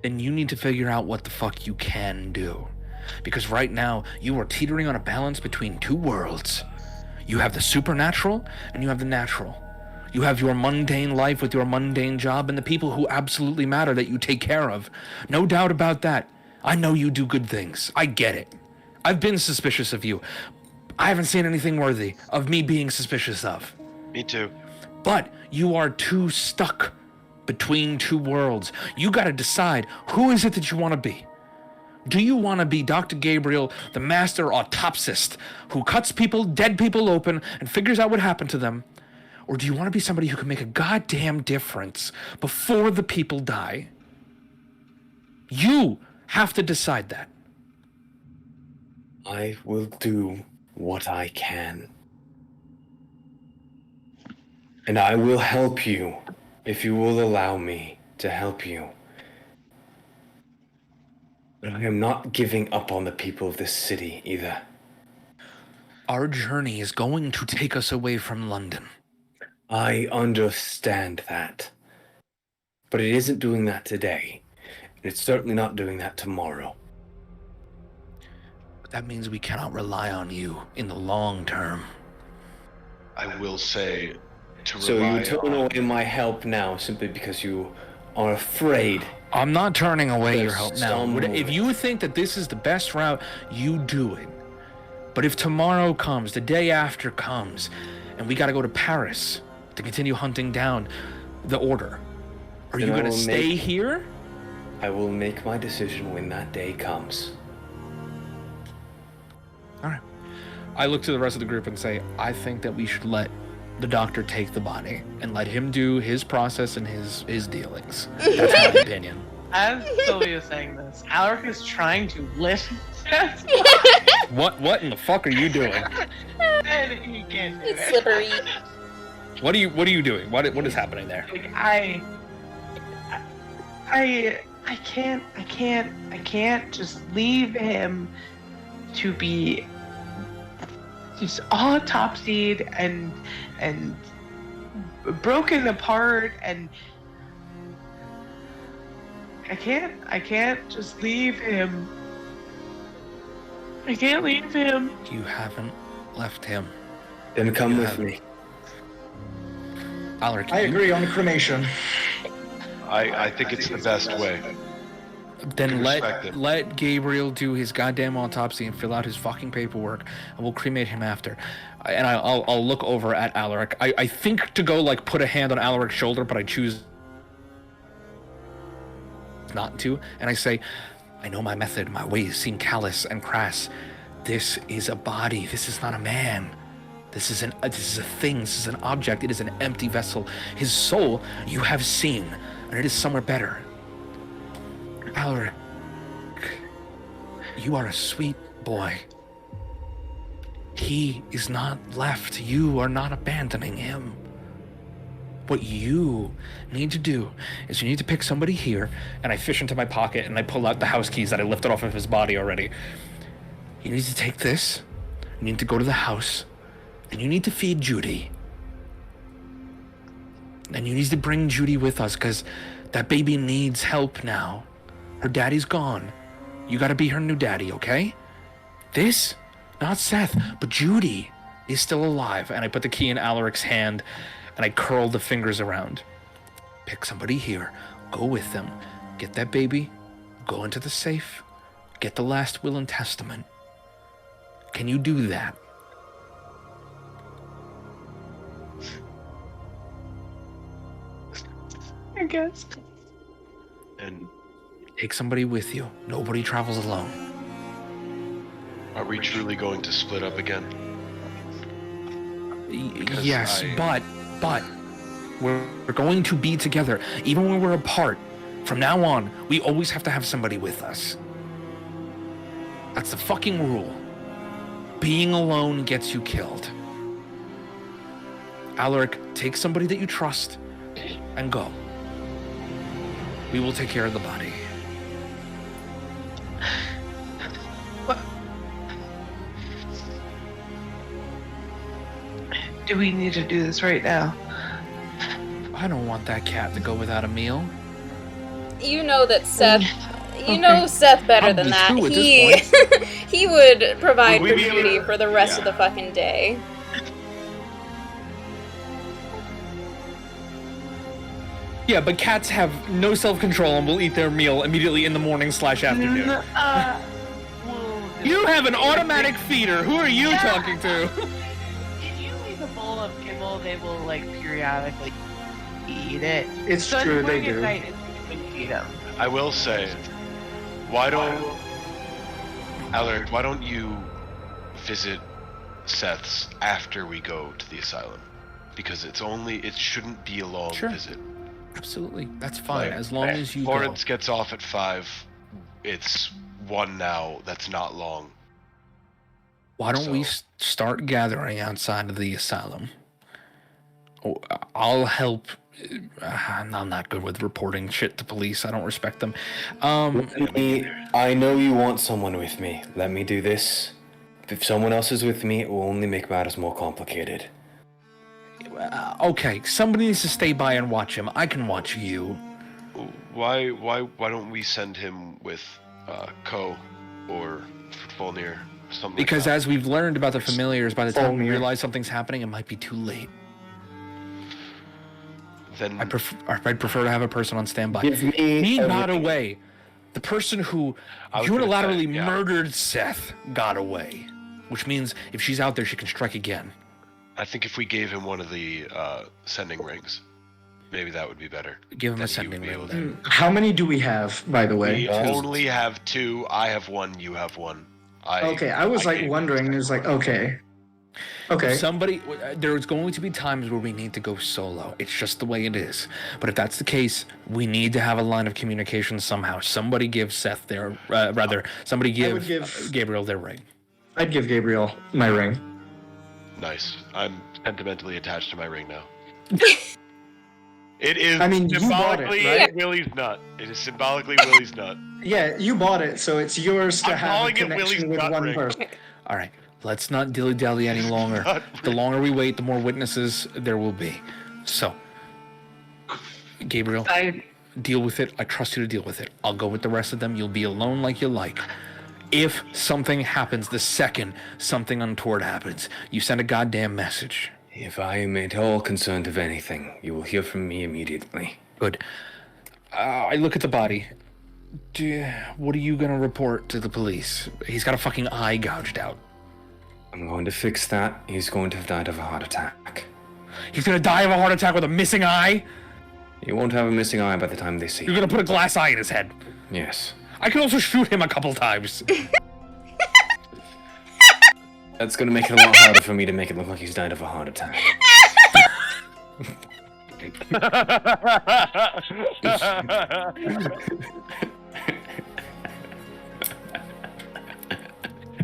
Then you need to figure out what the fuck you can do. Because right now, you are teetering on a balance between two worlds. You have the supernatural, and you have the natural. You have your mundane life with your mundane job, and the people who absolutely matter that you take care of. No doubt about that. I know you do good things. I get it. I've been suspicious of you. I haven't seen anything worthy of me being suspicious of. Me too. But you are too stuck between two worlds. You gotta decide, who is it that you want to be? Do you want to be Dr. Gabriel, the master autopsist, who cuts people, dead people open, and figures out what happened to them? Or do you want to be somebody who can make a goddamn difference before the people die? You have to decide that. I will do what I can. And I will help you if you will allow me to help you. But I am not giving up on the people of this city either. Our journey is going to take us away from London. I understand that. But it isn't doing that today. And it's certainly not doing that tomorrow. But that means we cannot rely on you in the long term. I will say to So rely you turn away my help now simply because you are afraid. I'm not turning away your help now. If you think that this is the best route, you do it. But if tomorrow comes, the day after comes, and we gotta go to Paris to continue hunting down the Order, are you gonna stay here? I will make my decision when that day comes. All right. I look to the rest of the group and say, I think that we should let the doctor take the body and let him do his process and his dealings. That's my opinion. As Sylvia's saying this, Alaric is trying to lift Seth's What in the fuck are you doing? and he can't do It's it. slippery. What are you doing? What is happening there? Like, I can't just leave him to be just autopsied and broken apart, and I can't just leave him. I can't leave him. You haven't left him. Then come with me. Alaric, I agree on cremation. I think it's the best way. Then Respect it. let Gabriel do his goddamn autopsy and fill out his fucking paperwork, and we'll cremate him after. And I'll look over at Alaric. I think to go like put a hand on Alaric's shoulder, but I choose not to. And I say, I know my method. My ways seem callous and crass. This is a body. This is not a man. This is a thing. This is an object. It is an empty vessel. His soul you have seen, and it is somewhere better. Alaric, you are a sweet boy. He is not left. You are not abandoning him. What you need to do is you need to pick somebody here, and I fish into my pocket and I pull out the house keys that I lifted off of his body already. You need to take this, you need to go to the house, and you need to feed Judy. And you need to bring Judy with us, because that baby needs help now. Her daddy's gone. You gotta be her new daddy, okay? This, not Seth, but Judy is still alive. And I put the key in Alaric's hand, and I curl the fingers around. Pick somebody here, go with them, get that baby, go into the safe, get the last will and testament. Can you do that? I guess. And take somebody with you. Nobody travels alone. Are we truly going to split up again? Yes, but we're going to be together, even when we're apart. From now on, we always have to have somebody with us. That's the fucking rule. Being alone gets you killed. Alaric, take somebody that you trust and go. We will take care of the body. What? Do we need to do this right now? I don't want that cat to go without a meal. You know that Seth. You know Seth better than that. Probably two at this He would provide Would for we be able Judy to- for the rest of yeah. the fucking day. Yeah, but cats have no self-control and will eat their meal immediately in the morning/afternoon. Well, You have an automatic feeder. Who are you talking to? if you leave a bowl of kibble, they will like periodically eat it. It's So in true, the they morning and do. night, it's when you feed them. I will say, why don't Alaric? Why don't you visit Seth's after we go to the asylum? Because it shouldn't be a long Sure. visit. Absolutely, that's fine, Like, as long as you Florence gets off at 5. It's 1 now. That's not long. Why don't we So- start gathering outside of the asylum? Oh, I'll help. I'm not good with reporting shit to police. I don't respect them. I know you want someone with me. Let me do this. If someone else is with me, it will only make matters more complicated. Okay, somebody needs to stay by and watch him. I can watch you. Why don't we send him with Ko or Volnir? Something Because like that. as we've learned about the familiars, by the time we Volnir. realize something's happening, it might be too late. Then I'd prefer to have a person on standby. Give me He got everything. away. The person who I was gonna unilaterally say, yeah. murdered Seth got away. Which means if she's out there, she can strike again. I think if we gave him one of the sending rings, maybe that would be better. Give him Then a he sending would be ring able then. How many do we have, by the way? We only have 2. I have 1. You have 1. Okay, I was like gave you wondering. the It was like, second one. okay. Okay. Somebody, there's going to be times where we need to go solo. It's just the way it is. But if that's the case, we need to have a line of communication somehow. Somebody give Seth their, somebody would give, give- Gabriel their ring. I'd give Gabriel my ring. Nice. I'm sentimentally attached to my ring now. It is I mean, you bought it, symbolically right? Willie's nut. It is symbolically Willie's nut. Yeah, you bought it, so it's yours to I'm have a calling it connection Willie's with nut one ring. person. All right. Let's not dilly-dally any longer. The longer we wait, the more witnesses there will be. So, Gabriel, deal with it. I trust you to deal with it. I'll go with the rest of them. You'll be alone like you like. If something happens, the second something untoward happens, you send a goddamn message. If I am at all concerned of anything, you will hear from me immediately. Good. I look at the body. What are you gonna report to the police? He's got a fucking eye gouged out. I'm going to fix that. He's going to have died of a heart attack. He's gonna die of a heart attack with a missing eye? He won't have a missing eye by the time they see You're gonna put a glass eye in his head? Yes. I can also shoot him a couple times. That's gonna make it a lot harder for me to make it look like he's died of a heart attack.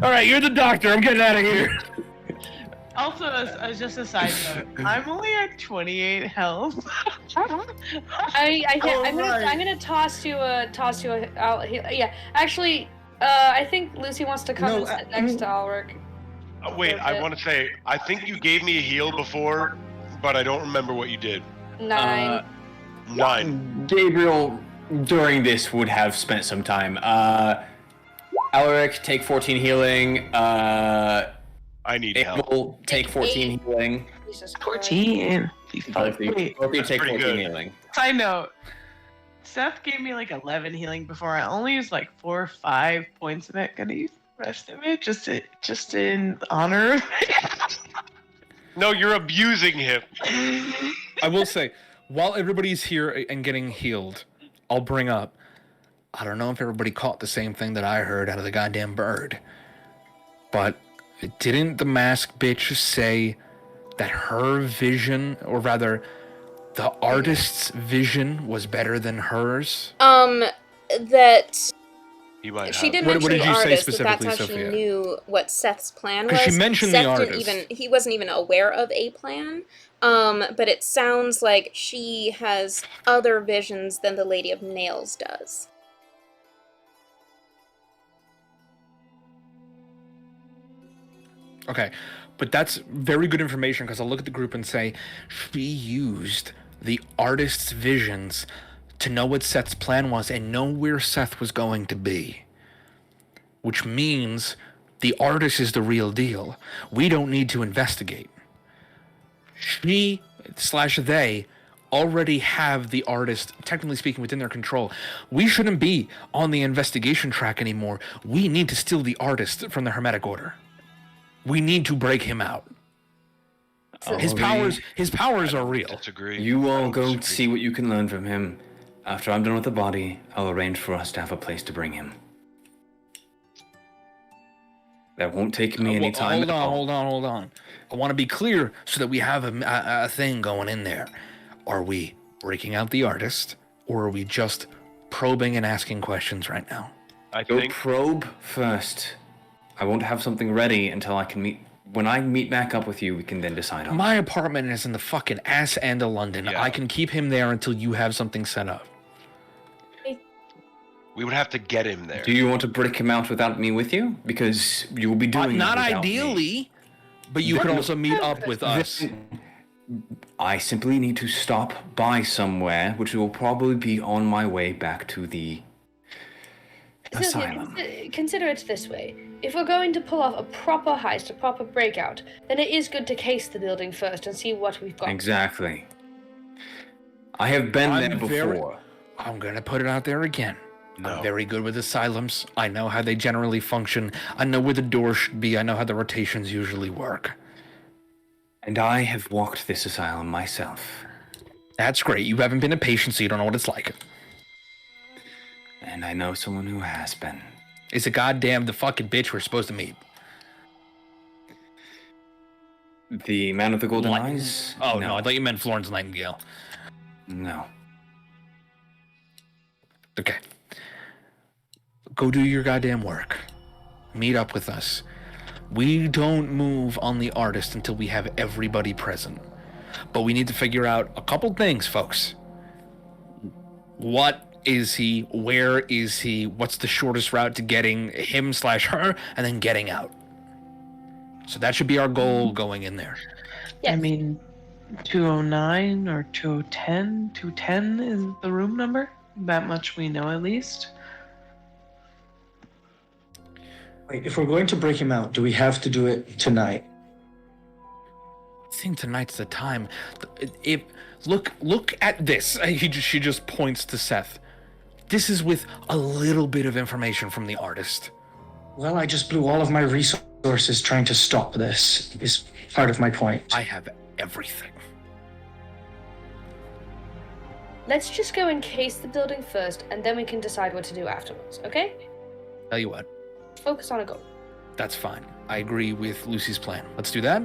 Alright, you're the doctor. I'm getting out of here. Also, as just a side note, I'm only at 28 health. I'm gonna toss you out here. Yeah, actually, I think Lucy wants to come and sit next to Ulrich. Wait, I want to say, I think you gave me a heal before, but I don't remember what you did. 9. 9. Gabriel, during this, would have spent some time. Alaric, take 14 healing. I need help. Take 14 healing. Jesus 14. Wait, take 14 healing. Side note, Seth gave me like 11 healing before. I only used like 4 or 5 points of it. Gonna use the rest of it just in honor of it. No, you're abusing him. I will say, while everybody's here and getting healed, I'll bring up, I don't know if everybody caught the same thing that I heard out of the goddamn bird, but didn't the masked bitch say that her vision, or rather, the artist's vision was better than hers? That she didn't What mention did the you say artist, but specifically, that's how Sophia? she knew what Seth's plan was. 'Cause she mentioned Seth the didn't artist. he wasn't even aware of a plan. But it sounds like she has other visions than the Lady of Nails does. Okay, but that's very good information because I'll look at the group and say, she used the artist's visions to know what Seth's plan was and know where Seth was going to be. Which means the artist is the real deal. We don't need to investigate. She/they already have the artist, technically speaking, within their control. We shouldn't be on the investigation track anymore. We need to steal the artist from the Hermetic Order. We need to break him out. His powers are real. Disagree. You all go see what you can learn from him. After I'm done with the body, I'll arrange for us to have a place to bring him. That won't take me any time. Hold on. I want to be clear so that we have a thing going in there. Are we breaking out the artist, or are we just probing and asking questions right now? Go probe first. I won't have something ready until I can meet. When I meet back up with you, we can then decide on. My apartment is in the fucking ass end of London. Yeah. I can keep him there until you have something set up. We would have to get him there. Do you want to break him out without me with you? Because you will be doing not that without ideally, me. But you could also meet up with us. I simply need to stop by somewhere, which will probably be on my way back to the asylum. Consider it this way. If we're going to pull off a proper heist, a proper breakout, then it is good to case the building first and see what we've got. Exactly. I have been there before. I'm gonna put it out there again. No. I'm very good with asylums. I know how they generally function. I know where the door should be. I know how the rotations usually work. And I have walked this asylum myself. That's great. You haven't been a patient, so you don't know what it's like. And I know someone who has been. It's the fucking bitch we're supposed to meet. The man with the golden eyes? Oh, no, I thought you meant Florence Nightingale. No. Okay. Go do your goddamn work. Meet up with us. We don't move on the artist until we have everybody present. But we need to figure out a couple things, folks. What is he? Where is he? What's the shortest route to getting him/her and then getting out? So that should be our goal going in there. I mean, 209 or 210? 210 is the room number? That much we know at least. Wait, if we're going to break him out, do we have to do it tonight? I think tonight's the time. If look at this. She just points to Seth. This is with a little bit of information from the artist. Well, I just blew all of my resources trying to stop this, is part of my point. I have everything. Let's just go encase the building first, and then we can decide what to do afterwards, okay? Tell you what, Focus on a goal. that's fine. I agree with Lucy's plan. Let's do that.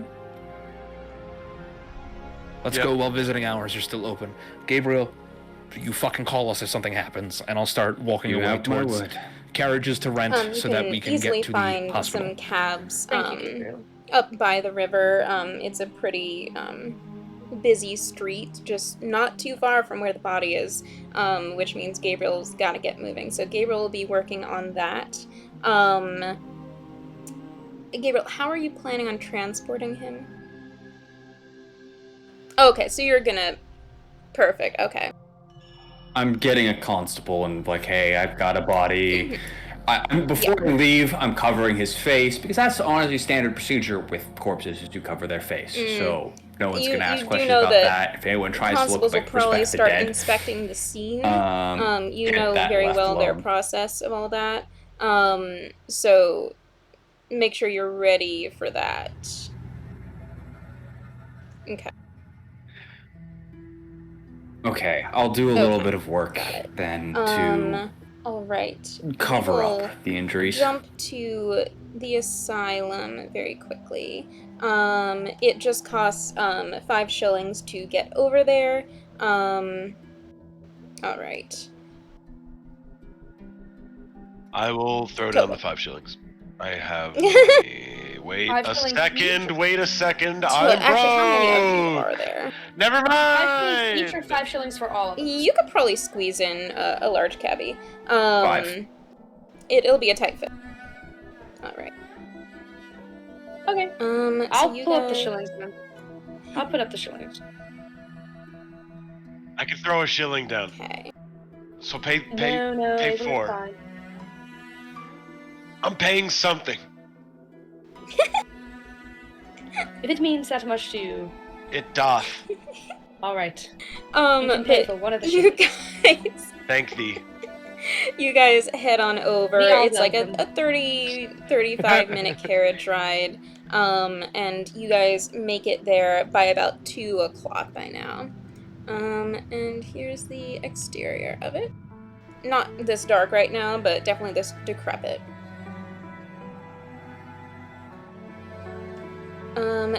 Let's go while visiting hours are still open. Gabriel, you fucking call us if something happens, and I'll start walking You away have my towards word. carriages to rent so that we can easily get to the find hospital. some cabs Thank you, Gabriel. up by the river. It's a pretty busy street, just not too far from where the body is, which means Gabriel's got to get moving. So Gabriel will be working on that. Gabriel, how are you planning on transporting him? Okay, so you're gonna... Perfect, okay. I'm getting a constable and like, hey, I've got a body. Before we leave, I'm covering his face because that's honestly standard procedure with corpses is to cover their face. So no one's gonna ask questions about that. If anyone tries to look constables like will probably respect the start dead, inspecting the scene. You get know that very left well their alone. process of all that. So make sure you're ready for that. Okay. Okay, I'll do a little bit of work then to All right. cover We'll up the injuries. Jump to the asylum very quickly. It just costs 5 shillings to get over there. All right. I will throw down the 5 shillings. I have. Wait 5 a shillings second. each? Wait a second. So, I'm actually, how many of you broke. are there? Never 5 mind. shillings each or 5 shillings for all of us? You could probably squeeze in a large cabbie. 5. It'll be a tight fit. All right. Okay. So I'll you pull up the guys- shillings then. I'll put up the shillings. I can throw a shilling down. Okay. So pay No, pay it'll be 4. fine. I'm paying something. If it means that much to you, It doth. all right. You can pay for one of the you shillings. guys, Thank thee. you guys head on over. We all It's like love a 35 minute carriage ride. And you guys make it there by about 2 o'clock by now. And here's the exterior of it. Not this dark right now, but definitely this decrepit.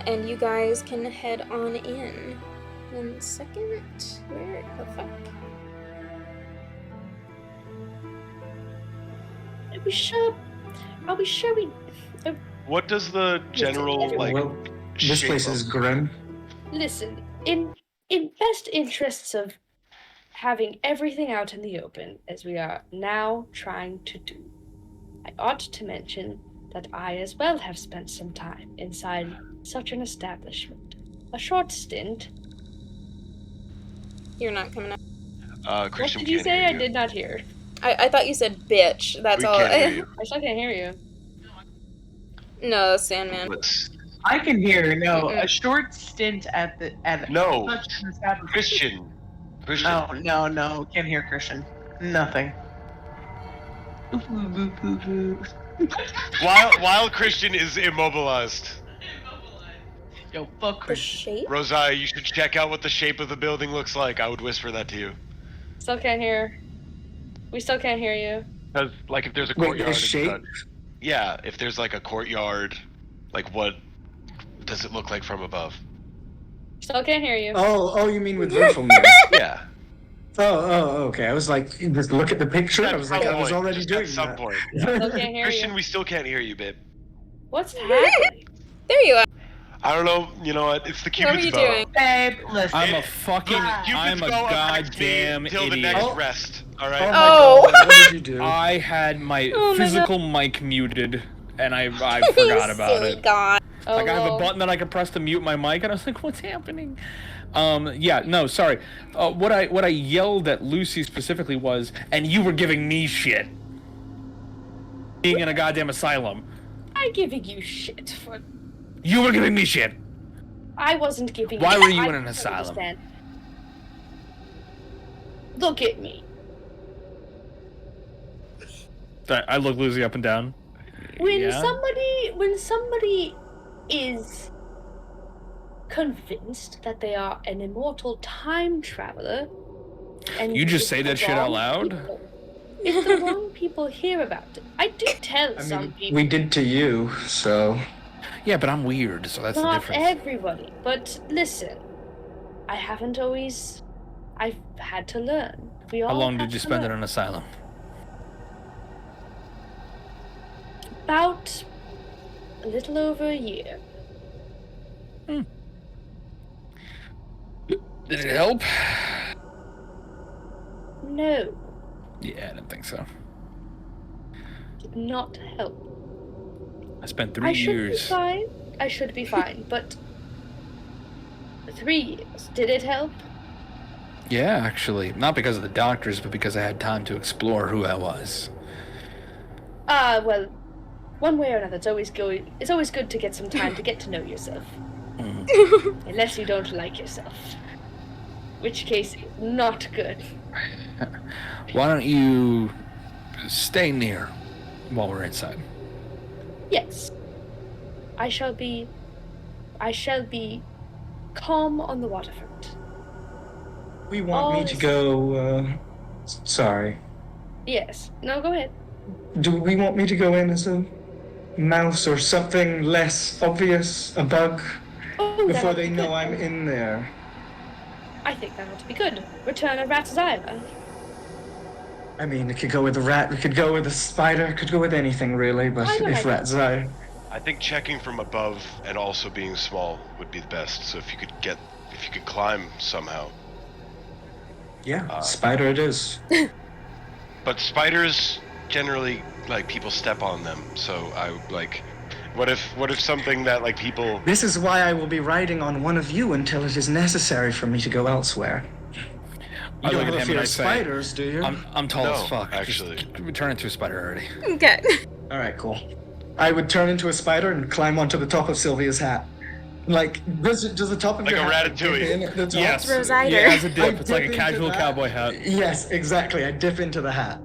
And you guys can head on in. 1 second. Where the fuck? Are we sure we... What does the general like? Well, this shape place of- is grim. Listen, in best interests of having everything out in the open, as we are now trying to do, I ought to mention that I as well have spent some time inside such an establishment. A short stint. You're not coming up. What Christian did you can't say? hear I you. did not hear. I thought you said bitch. That's We all. can't hear you. I still can't hear you. No, Sandman. I can hear. No, Mm-mm. a short stint at No. such an establishment. Christian. Christian. Oh no, can't hear Christian. Nothing. While Christian is immobilized, Yo, fuck The Christian. shape? Rosai, you should check out what the shape of the building looks like. I would whisper that to you. Still can't hear. We still can't hear you. Because, like, if there's a Wait, courtyard. the and shape? such- Yeah, if there's like a courtyard, like what does it look like from above? Still can't hear you. Oh, you mean with virtual mirror? Yeah. Oh, okay. I was like, just look at the picture. I At was like, some I was point, already just doing at some that. point. Still can't hear Christian, you. we still can't hear you, babe. What's happening? There you are. I don't know. You know what? It's the What were Cupid's you bow. doing? Babe, listen. I'm a fucking. I'm a goddamn till the idiot. next rest. All right. Oh. God, what did you do? I had my Oh my physical mic muted, and I forgot about Silly it. God. Oh, Like I have a well. button that I can press to mute my mic, and I was like, "What's happening?" Yeah, no, sorry. What I yelled at Lucy specifically was, and you were giving me shit. Being in a goddamn asylum. I'm giving you shit for. You were giving me shit. I wasn't giving. Why were you I in an don't asylum? understand. Look at me. I look Lucy up and down. When Yeah? somebody is convinced that they are an immortal time traveler, and You just if say the that shit out wrong loud? people- if the wrong people hear about it, I do tell some people. We did to you, so. Yeah, but I'm weird, so that's the Not difference. everybody, but listen, I haven't always. I've had to learn. We all. How long have did you to spend learn. in an asylum? About a little over a year. Did it help? No, Yeah, I didn't think so. did not help. I spent I 3 should years. be fine. I should be fine, but 3 years. Did it help? Yeah, actually. Not because of the doctors, but because I had time to explore who I was. Well, one way or another, it's always good to get some time to get to know yourself. Unless you don't like yourself. Which case, not good. Why don't you stay near while we're inside? Yes. I shall be calm on the waterfront. We want me to go, sorry. Yes. No, go ahead. Do we want me to go in as a mouse or something less obvious, a bug, Oh, that before ought to they be know good. I'm in there? I think that ought to be good. Return of Rat's Island. I mean, it could go with a rat, it could go with a spider, it could go with anything really, but Either if way. rat's eye. I think checking from above and also being small would be the best. So if you could climb somehow. Yeah, spider it is. But spiders generally like people step on them. So I like, what if something that like people. This is why I will be riding on one of you until it is necessary for me to go elsewhere. You I don't look at have a him fear and I of say, spiders, do you? I'm tall No, as fuck. actually. Just turn into a spider already. Okay. Alright, cool. I would turn into a spider and climb onto the top of Sylvia's hat. Like, does the top of Like your a hat dip Ratatouille. in at the top? Yes. Rosider. Yeah, as a I dip. It's like a dip into casual that. cowboy hat. Yes, exactly. I dip into the hat.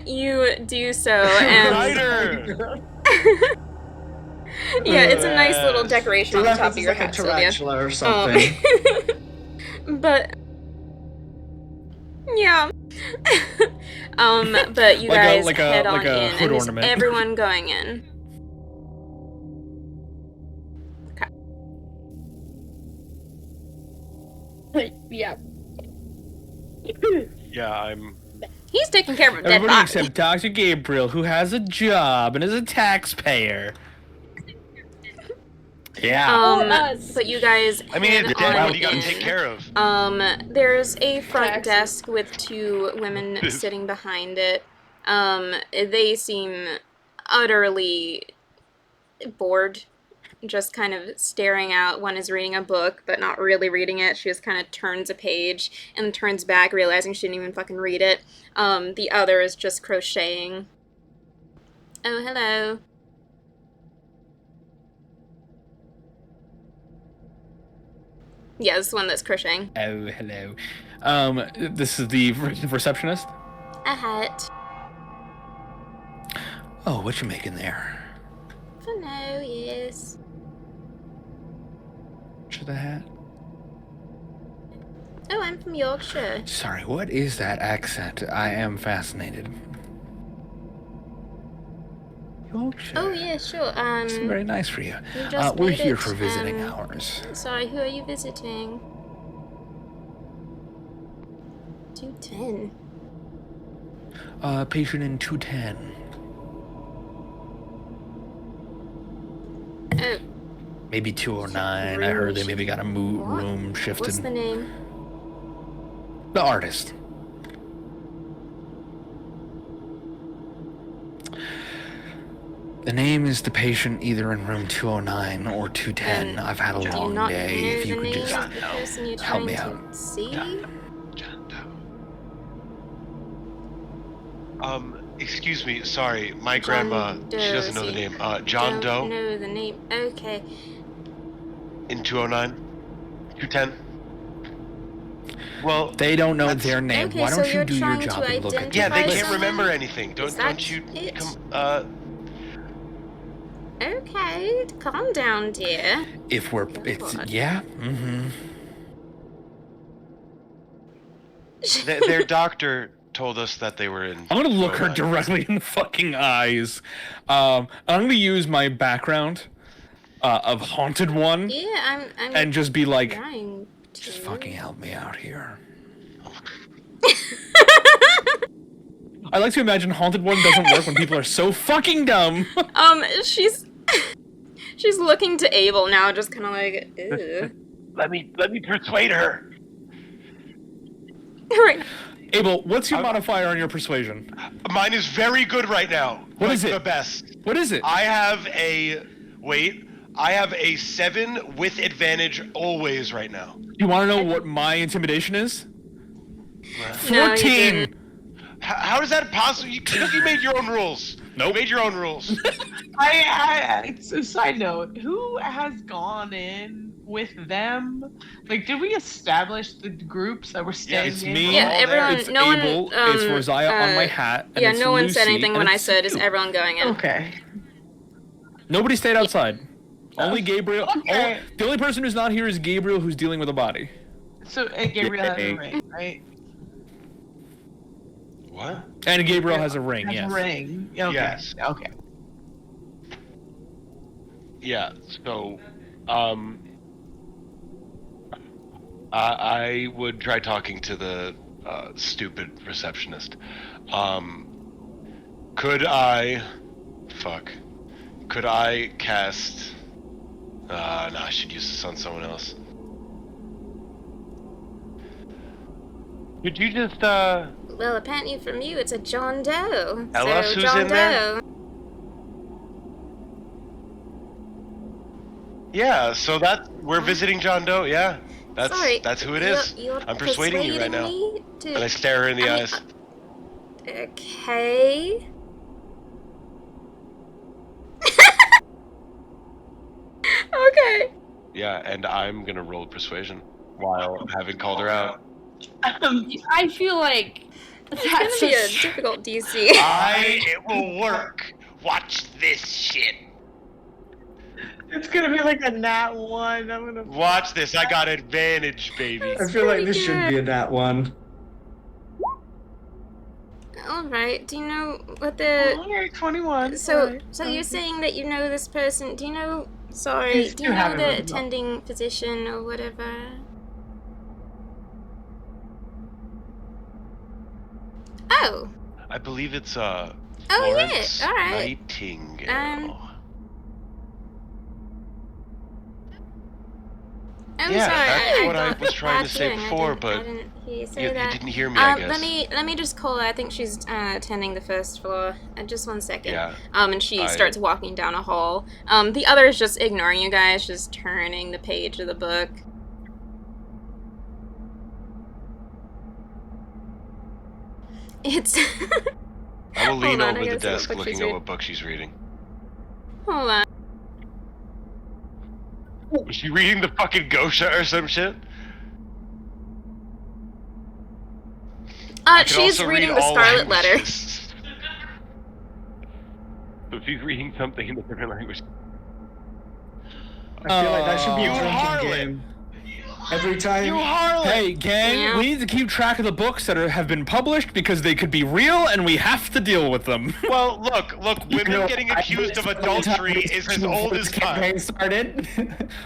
You do so, and Spider! yeah, it's a nice little decoration on the top of your like hat, a Sylvia. tarantula or something. But yeah. But you Like guys a head on like a in, hood and is ornament. everyone going in? Yeah. Yeah, I'm. He's taking care of a dead Everybody body. except Dr. Gabriel, who has a job and is a taxpayer. Yeah. But you guys I mean, head it's dead. on What do you gotta in. take care of? There's a front Taxes. desk with 2 women sitting behind it. They seem utterly bored, just kind of staring out. One is reading a book, but not really reading it. She just kind of turns a page and turns back, realizing she didn't even fucking read it. The other is just crocheting. Oh, hello. Yeah, this is the one that's crocheting. Oh, hello. This is the receptionist. A hat. Oh, what you making there? For now, yes. To the hat. Oh, I'm from Yorkshire. Sorry, what is that accent? I am fascinated. Yorkshire. Oh, yeah, sure. It's very nice for you. You just We're made here it, for visiting hours. Sorry, who are you visiting? 210. Patient in 210. Oh, Maybe 209. I heard they maybe got a room shifted. what's the name? The artist. The name is the patient either in room 209 or 210. And I've had a do you long not day. know If the you could name just of the person you're help me trying out. to see? Excuse me, sorry, my John grandma, she doesn't know the Doe, name. John Doe Don't know the name. Okay. in 209, 210. Well, They don't know their name. Okay, Why so don't you you're do your trying job to and look at the yeah, they identify can't someone? remember anything. Is Don't you it? come? Okay, calm down, dear. If we're, it's yeah. Their doctor told us that they were in. I'm gonna look her 209. directly in the fucking eyes. I'm gonna use my background of haunted one. Yeah, I'm and just be like, trying to. just fucking help me out here. I like to imagine haunted one doesn't work when people are so fucking dumb. She's looking to Abel now, just kind of like, ew. Let me persuade her. Right. Abel, what's your modifier on your persuasion? Mine is very good right now. What is it? The best. What is it? I have a 7 with advantage always right now. You want to know what my intimidation is? No, 14. How is that possible? Because you made your own rules. Nope. You made your own rules. It's a side note. Who has gone in with them? Like, did we establish the groups that were staying it's in? me. Yeah, everyone. It's no Abel, one. it's Rosiah on my hat. And Yeah, it's no one Lucy, said anything and when I it's said, "Is you. everyone going in?" Okay. Nobody stayed outside. Only Gabriel. Okay. The only person who's not here is Gabriel, who's dealing with a body. So, Gabriel has a ring, right? What? And Gabriel has a ring. Has Yes. a ring. Okay. Yes. Okay. Yeah. So, I would try talking to the stupid receptionist. Could I? Fuck. Could I cast? No, I should use this on someone else. Could you just Well, apparently from you, it's a John Doe. Ella, so who's John in there? Doe. Yeah, so we're visiting John Doe. Yeah, Sorry, that's who it is. You're I'm persuading you right now. me to- And I stare her in the eyes. Okay. Okay. Yeah, and I'm gonna roll persuasion while having called her out. I feel like It's gonna be a difficult DC. It will work. Watch this shit. It's gonna be like a nat 1. I'm gonna Watch this. I got advantage, baby. I feel like this should be a nat 1. Alright, do you know what the... Alright, 21. So you're saying that you know this person, do you know... Sorry, Please do do you have know it the written up. attending physician or whatever? Oh! I believe it's Oh, Florence yeah, alright. Nightingale. I'm Yeah, sorry, that's I what I got was trying to bad say hearing. before, I but didn't hear you say you that. didn't hear me, I guess. Let me just call her. I think she's attending the first floor. Just 1 second. Yeah. And she starts walking down a hall. The other is just ignoring you guys, just turning the page of the book. It's. I will lean Hold on, I over the gotta see what desk book looking she's at reading. what book she's reading. Hold on. Was she reading the fucking Gosha or some shit? I can She's also reading read the all Scarlet Letter. languages. So she's reading something in a different language. I feel like that should be You a drinking harlot! game. Every time. You harlot! Hey, gang, Yeah. we need to keep track of the books that have been published because they could be real and we have to deal with them. Well, look, women getting accused of adultery is as old as time. Campaign started.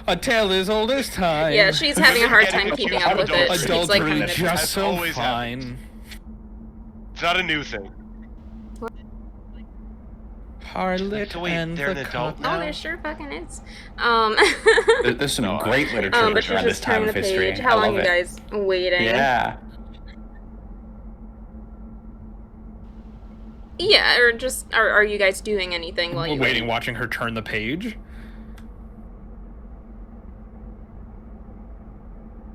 A tale as old as time. Yeah, she's having a hard Getting time keeping accused up of with it. She keeps like Adultery having is to. just That's so always fine. It's not a new thing. Harlot So wait, and they're the an adult cup. now? Oh, there sure fucking is. There's some No, great literature but she's around this just time turning of the history. page. How I long love you it. guys waiting? Yeah. Yeah, or just are you guys doing anything while We're you waiting, watching her turn the page.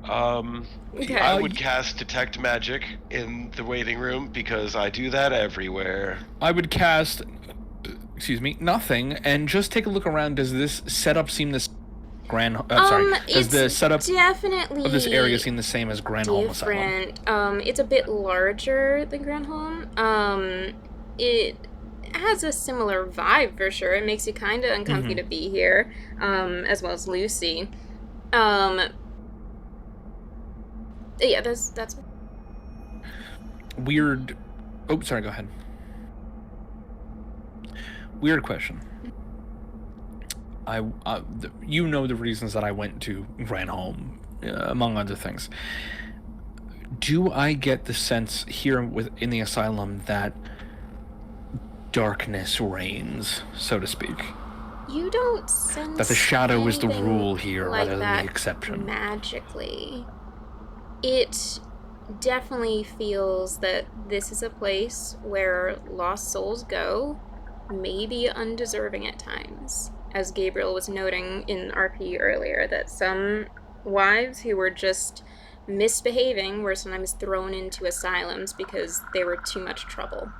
Okay. I would cast Detect Magic in the waiting room because I do that everywhere. I would cast, nothing, and just take a look around. Does this setup seem this does the setup definitely of this area seem the same as Granholm Asylum? different. It's a bit larger than Granholm. It has a similar vibe for sure. It makes you kind of uncomfy to be here, as well as Lucy. Yeah, that's weird. Oh, sorry. Go ahead. Weird question. You know the reasons that I went to Granholm, among other things. Do I get the sense here in the asylum that darkness reigns, so to speak? You don't sense that the shadow is the anything rule here like rather than that the exception. Magically, it definitely feels that this is a place where lost souls go, maybe undeserving at times. As Gabriel was noting in RP earlier, that some wives who were just misbehaving were sometimes thrown into asylums because they were too much trouble.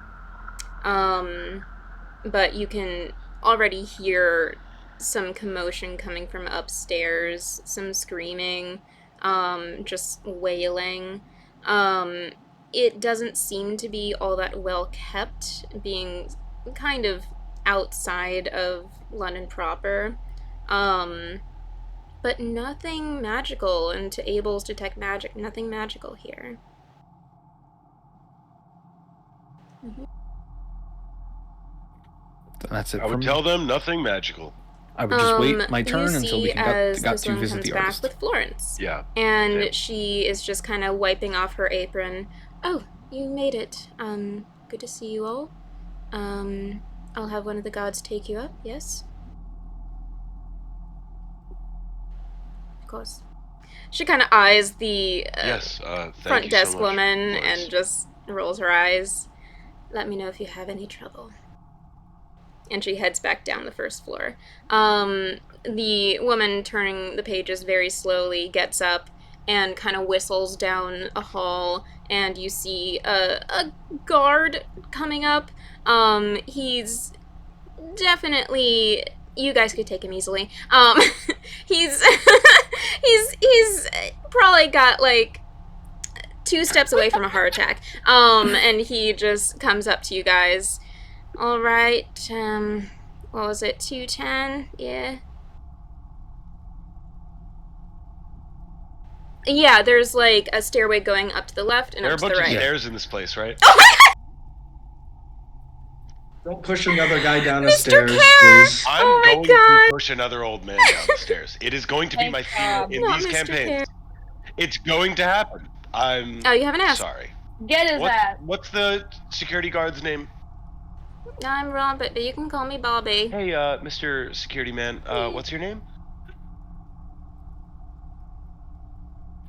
But you can already hear some commotion coming from upstairs, some screaming, just wailing. It doesn't seem to be all that well kept, being kind of outside of London proper. But nothing magical, and to Abel's detect magic, nothing magical here. That's it. I would tell them nothing magical. I would just wait my turn until we got to visit the artist. Back with Florence. Yeah. And she is just kind of wiping off her apron. Oh, you made it. Good to see you all. I'll have one of the gods take you up, yes? Of course. She kind of eyes the front desk woman and just rolls her eyes. Let me know if you have any trouble. And she heads back down the first floor. The woman turning the pages very slowly gets up and kind of whistles down a hall, and you see a guard coming up. He's definitely... You guys could take him easily. He's probably got like 2 steps away from a heart attack. And he just comes up to you guys. All right, what was it, 210? Yeah. Yeah, there's like a stairway going up to the left and there up to the right. There are a bunch of stairs in this place, right? Oh my god! Don't push another guy down the stairs, please. I'm going to push another old man down the stairs. It is going to be my theme in these campaigns. It's going to happen. Oh, you haven't asked. Sorry. Get his ass. What's the security guard's name? I'm Robert, but you can call me Bobby. Hey, Mr. Security Man, what's your name?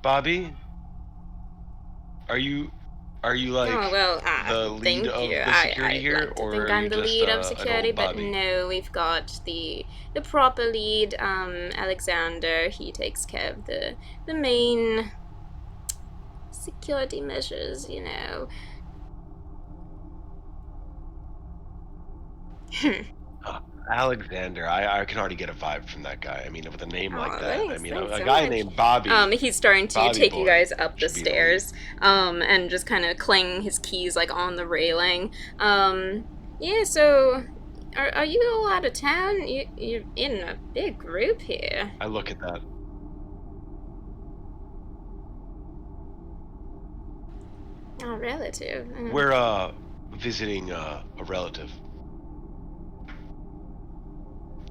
Bobby? Are you like the lead of the security here, or think I'm the lead of security, but no, we've got the proper lead, Alexander. He takes care of the main security measures, you know. Alexander, I can already get a vibe from that guy. I mean, with a name like that, I mean, a guy named Bobby. He's starting to take you guys up the stairs, and just kind of clanging his keys like on the railing. Yeah. So, are you all out of town? You're in a big group here. I look at that. A relative. We're visiting a relative.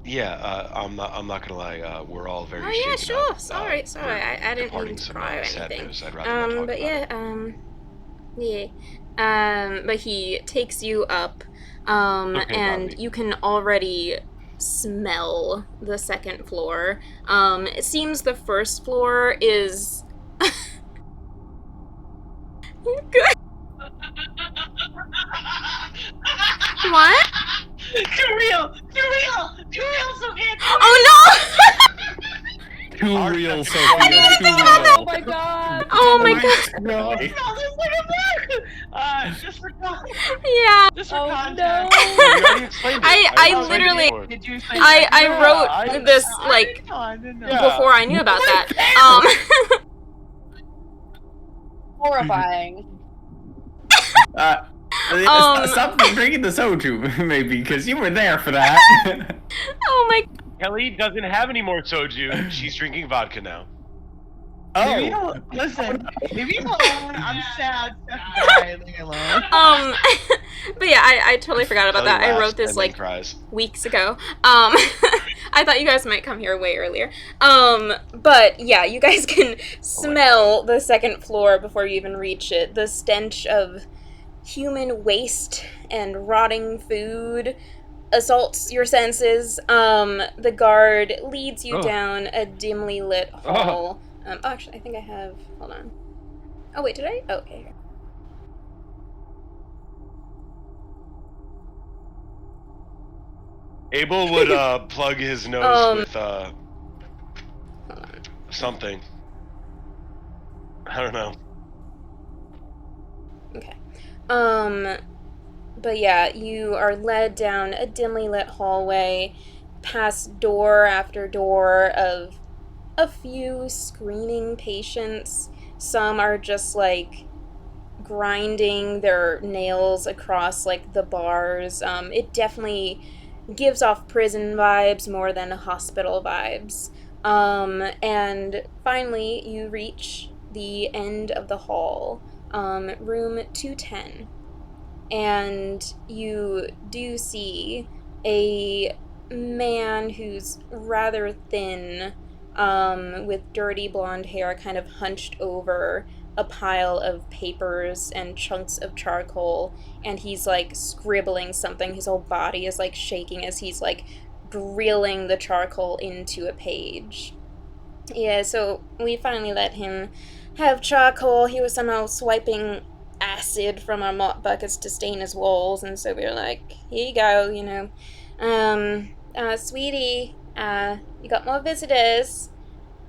Yeah, I'm not gonna lie. We're all very. Oh yeah, sure. Sorry. I didn't mean to pry or anything. But yeah, yeah. But he takes you up, and you can already smell the second floor. It seems the first floor is good. What? Too real, Sophia. Oh Too real, Sophia. I Too didn't think about that. Oh my god. Oh my god. Just for Yeah. just for Oh, context. no. No, we already explained it. I explained it literally, before. Did you say I wrote this like I didn't know. before I knew about that. Horrifying. Stop drinking the soju, maybe, because you were there for that. Oh my. Kelly doesn't have any more soju. She's drinking vodka now. Leave me alone. Listen, leave me alone. I'm sad. Seth died. Leave me alone. But yeah, I totally forgot about Kelly that. I laughs wrote this and then like cries. weeks ago. I thought you guys might come here way earlier. But yeah, you guys can smell the second floor before you even reach it. The stench of human waste and rotting food assaults your senses. The guard leads you down a dimly lit hall. Actually, I think I have. Hold on. Oh wait, did I? Oh, okay. Abel would plug his nose with something. I don't know. Okay. But yeah, you are led down a dimly lit hallway, past door after door of a few screaming patients. Some are just like grinding their nails across like the bars. It definitely gives off prison vibes more than hospital vibes. And finally, you reach the end of the hall, room 210. And you do see a man who's rather thin, with dirty blonde hair kind of hunched over a pile of papers and chunks of charcoal, and he's like scribbling something. His whole body is like shaking as he's like drilling the charcoal into a page. Yeah, so we finally let him have charcoal. He was somehow swiping acid from our mop buckets to stain his walls, and so we were like, here you go, you know. Sweetie, you got more visitors.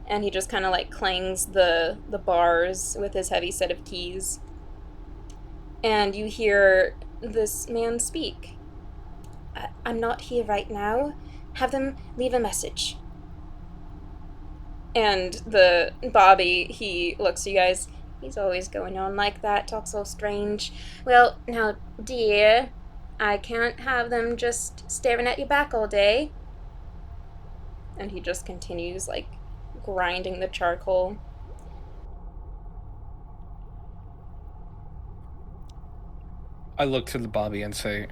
And he just kind of like clangs the bars with his heavy set of keys. And you hear this man speak. I'm not here right now. Have them leave a message. And the Bobby, he looks at you guys. He's always going on like that, talks so strange. Well, now, dear, I can't have them just staring at your back all day. And he just continues, like, grinding the charcoal. I look to the Bobby and say,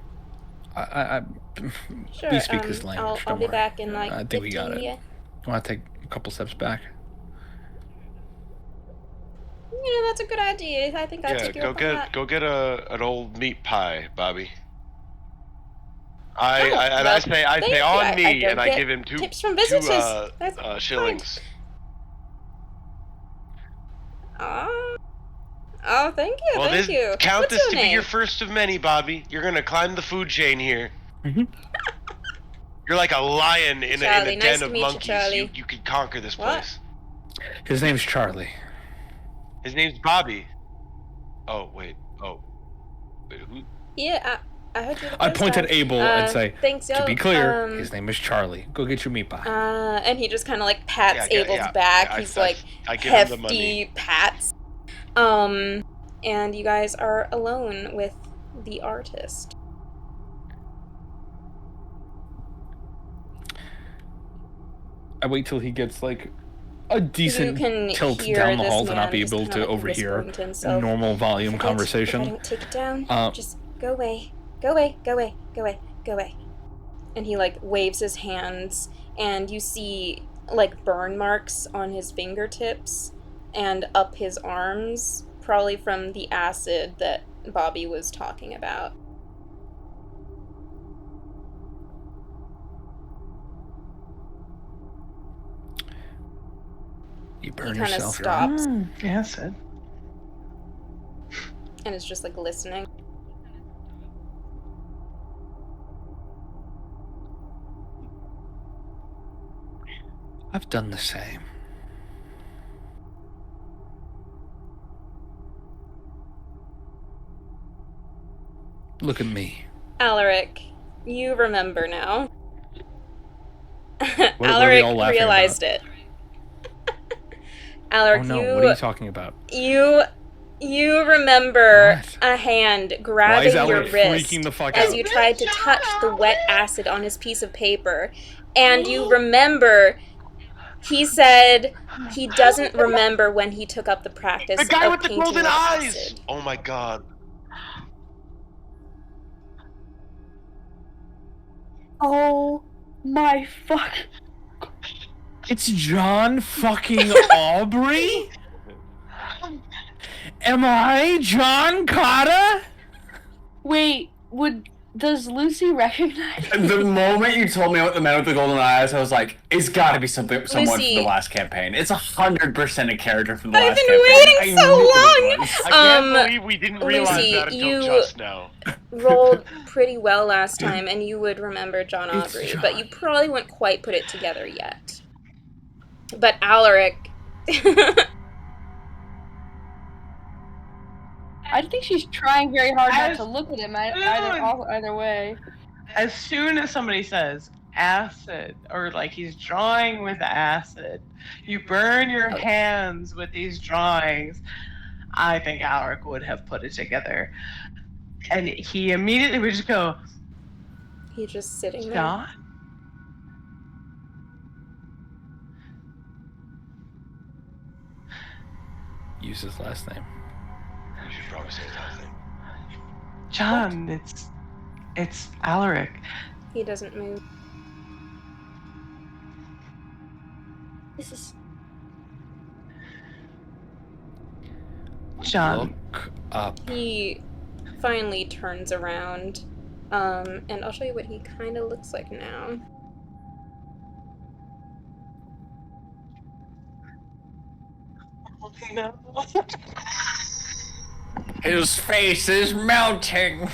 Sure, we speak this language. I'll don't be worry. back in like I think 15 we got it. Yeah. I want to take a couple steps back. You know, that's a good idea. I think I'll take you up on that. Go get an old meat pie, Bobby. Oh, well, I say thank you. on me, don't and I get give him two tips from visitors. shillings. Oh, thank you, Well, thank you. Count What's this your to name? be your first of many, Bobby. You're gonna climb the food chain here. You're like a lion in Charlie, a nice den to of meet you, monkeys. Charlie. You could conquer this What? place. His name's Charlie. His name's Bobby. Oh wait. Oh. Wait, who? Yeah, I heard you the I first point time. at Abel and say, Thanks, to yo. be clear, his name is Charlie. Go get your meat pie. And he just kind of like pats Abel's yeah. back. I- He's I- like I give him the hefty money. pats. And you guys are alone with the artist. I wait till he gets like a decent can tilt hear down the this hall to not man be just able kinda, to like, overhear whispering to himself. normal volume If I conversation. don't take it down, just go away. Go away, go away, go away, go away. And he like waves his hands, and you see like burn marks on his fingertips and up his arms, probably from the acid that Bobby was talking about. You burn He kind of yourself, Your Honor. stops Acid. and is just like listening. I've done the same. Look at me. Alaric, you remember now. What are we Alaric all laughing realized about? it. Alaric, Oh no, what are you talking about? You remember What? a hand Why grabbing is your Alaric wrist freaking the fuck as out? you tried to touch the wet acid on his piece of paper. And you remember he said he doesn't remember when he took up the practice The guy of with the painting golden with eyes! acid. Oh my god. Oh my fuck. It's John fucking Aubrey? Am I John Cotta? Wait, does Lucy recognize The moment you told me about the man with the golden eyes, I was like, it's got to be someone from Lucy. the last campaign. It's 100% a character from the I've last been campaign. waiting so long! I can't believe we didn't realize Lucy, that until you just now. rolled pretty well last time, and you would remember John It's Aubrey, John. but you probably wouldn't quite put it together yet. But Alaric... I think she's trying very hard not As- to look at him either way. As soon as somebody says acid, or like he's drawing with acid, you burn your hands with these drawings, I think Alaric would have put it together. And he immediately would just go, He's just sitting there. John? Use his last name. You should probably say his last name. John, it's Alaric. He doesn't move. This is John. Look up. He finally turns around, and I'll show you what he kind of looks like now. No. His face is melting.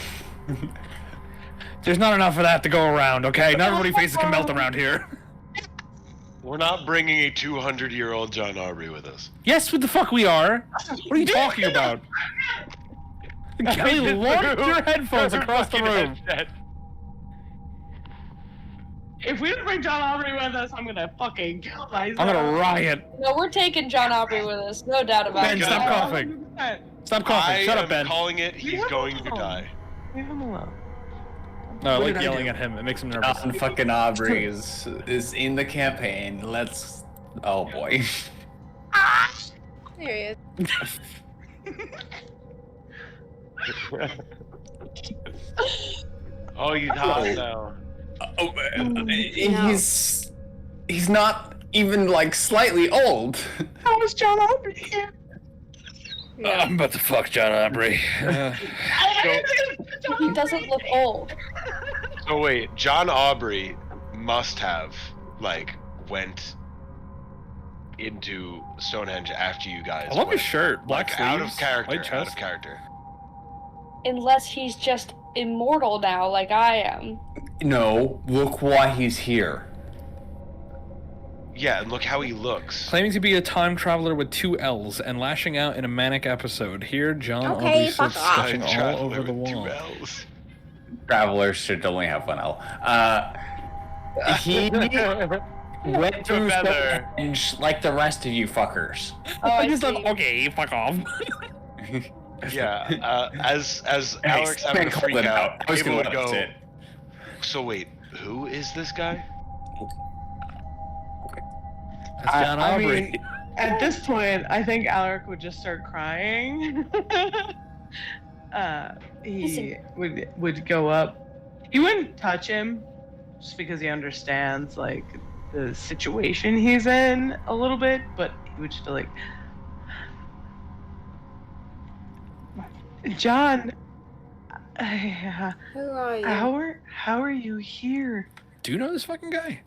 There's not enough of that to go around, okay? Not everybody's faces can melt around here. We're not bringing a 200-year-old John Aubrey with us. Yes, what the fuck we are? What are you talking about? Kelly, launch your headphones across the room. If we don't bring John Aubrey with us, I'm gonna fucking kill myself. I'm gonna riot. No, we're taking John Aubrey with us, no doubt about Ben, it. stop coughing. Stop coughing. Shut up, Ben. I'm calling it. He's going to die. Leave him alone. No, I What like did I yelling do? at him. It makes him nervous. John fucking Aubrey is in the campaign. Let's. Oh boy. There he is. Oh, he's hot now. Oh, he's not even like slightly old. How is John Aubrey here? I'm about to fuck John Aubrey. He doesn't look old. So wait, John Aubrey must have went into Stonehenge after you guys. I love his went. shirt. Black Out sleeves, of character. white Out chest. of character. Unless he's just immortal now, like I am. No, look why he's here. Yeah, and look how he looks. Claiming to be a time traveler with 2 L's and lashing out in a manic episode. Here, John Okay, Aubrey fuck sits off. sketching all Traveler over the with 2 wall. L's. Travelers should only have one L. He went through Feather. Stonehenge like the rest of you fuckers. Oh, I just see. like, okay, fuck off. Yeah, as Alex Hey, having a call freak them out, I was Abel gonna would let go. it. So wait, who is this guy? That's John I Aubrey. mean, at this point, I think Alaric would just start crying. He would go up. He wouldn't touch him, just because he understands like the situation he's in a little bit. But he would just be like, John, Who are you? how are you here? Do you know this fucking guy?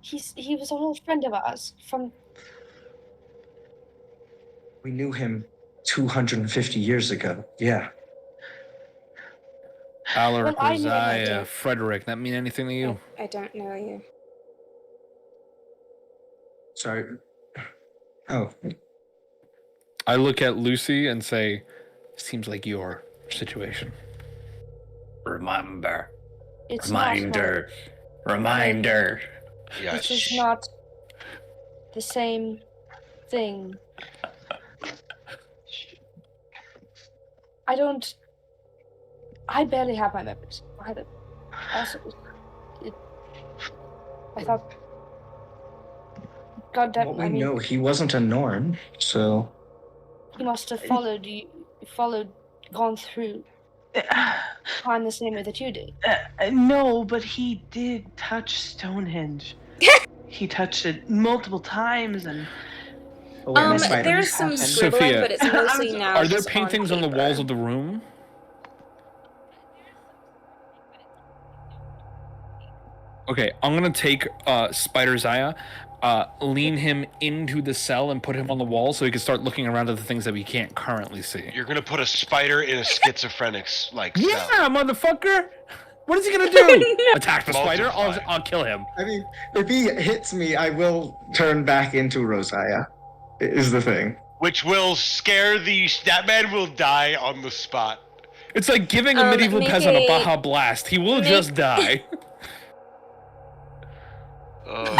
He was an old friend of ours from. We knew him 250 years ago. Yeah. Alaric, Well, I knew him, I Rosiah, did. Frederick. That mean anything to you? I don't know you. Sorry. Oh. I look at Lucy and say, seems like your situation. Remember. It's Reminder. not Reminder. Yeah. This is not the same thing. I barely have my memories. I thought. God damn. What we know, he wasn't a Norn, so. He must have gone through time the same way that you did. No, but he did touch Stonehenge. He touched it multiple times, and there's some scribbling, Sophia, but it's mostly now. Are there just paintings on the walls of the room? Okay, I'm gonna take Spider's Aya, lean him into the cell and put him on the wall so he can start looking around at the things that we can't currently see. You're gonna put a spider in a schizophrenic like yeah, cell. Motherfucker! What is he gonna do? Attack the spider? Multiply. I'll kill him. I mean, if he hits me, I will turn back into Rosiah, is the thing. Which will scare that man will die on the spot. It's like giving a medieval peasant a Baja Blast. He will just die.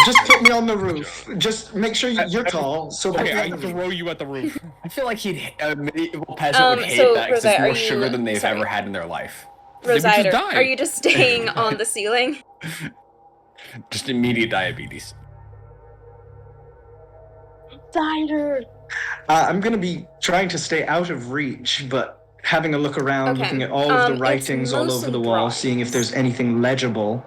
Just put me on the roof. Just make sure you're tall. So okay, I throw you at the roof. I feel like a medieval peasant would hate so, that because Rosette, it's more are sugar you- than they've sorry. ever had in their life. Rosider, are you just staying on the ceiling? Just immediate diabetes. Cider. I'm gonna be trying to stay out of reach, but having a look around, Okay. looking at all of the It's writings all over mostly the wall, seeing if there's anything legible.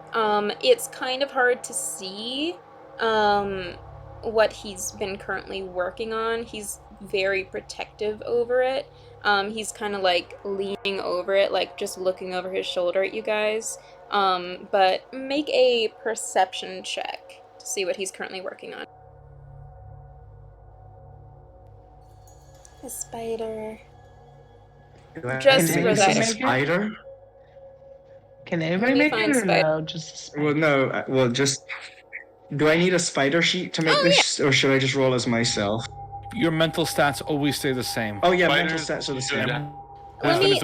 It's kind of hard to see what he's been currently working on. He's very protective over it. He's kind of like leaning over it, like just looking over his shoulder at you guys. But make a perception check to see what he's currently working on. A spider. Just Can Rosetta. a spider? Can anybody make it or no? Just Well, no. Well, just. Do I need a spider sheet to make this, or should I just roll as myself? Your mental stats always stay the same. Oh yeah, mental Spiders stats are the should- same. Let me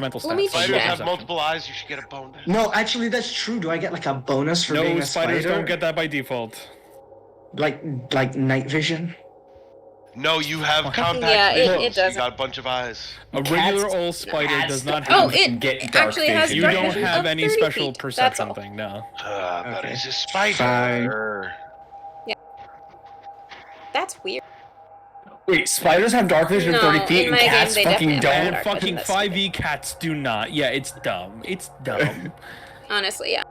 Spiders check. have multiple eyes. You should get a bonus. No, actually, that's true. Do I get like a bonus for being No, a spiders spider? don't get that by default. Like night vision. No, you have compact Yeah, vision. it doesn't. You got a bunch of eyes. A regular old spider does not Oh, have it get dark actually has You dark don't vision have of any 30 special feet. perception That's all. thing, no. But it's a spider. Yeah. That's weird. Wait, spiders have dark vision of No, 30 feet in and my game, cats they fucking definitely have don't? dark Fucking that's 5e cats do not. Yeah, it's dumb. It's dumb. Honestly, yeah.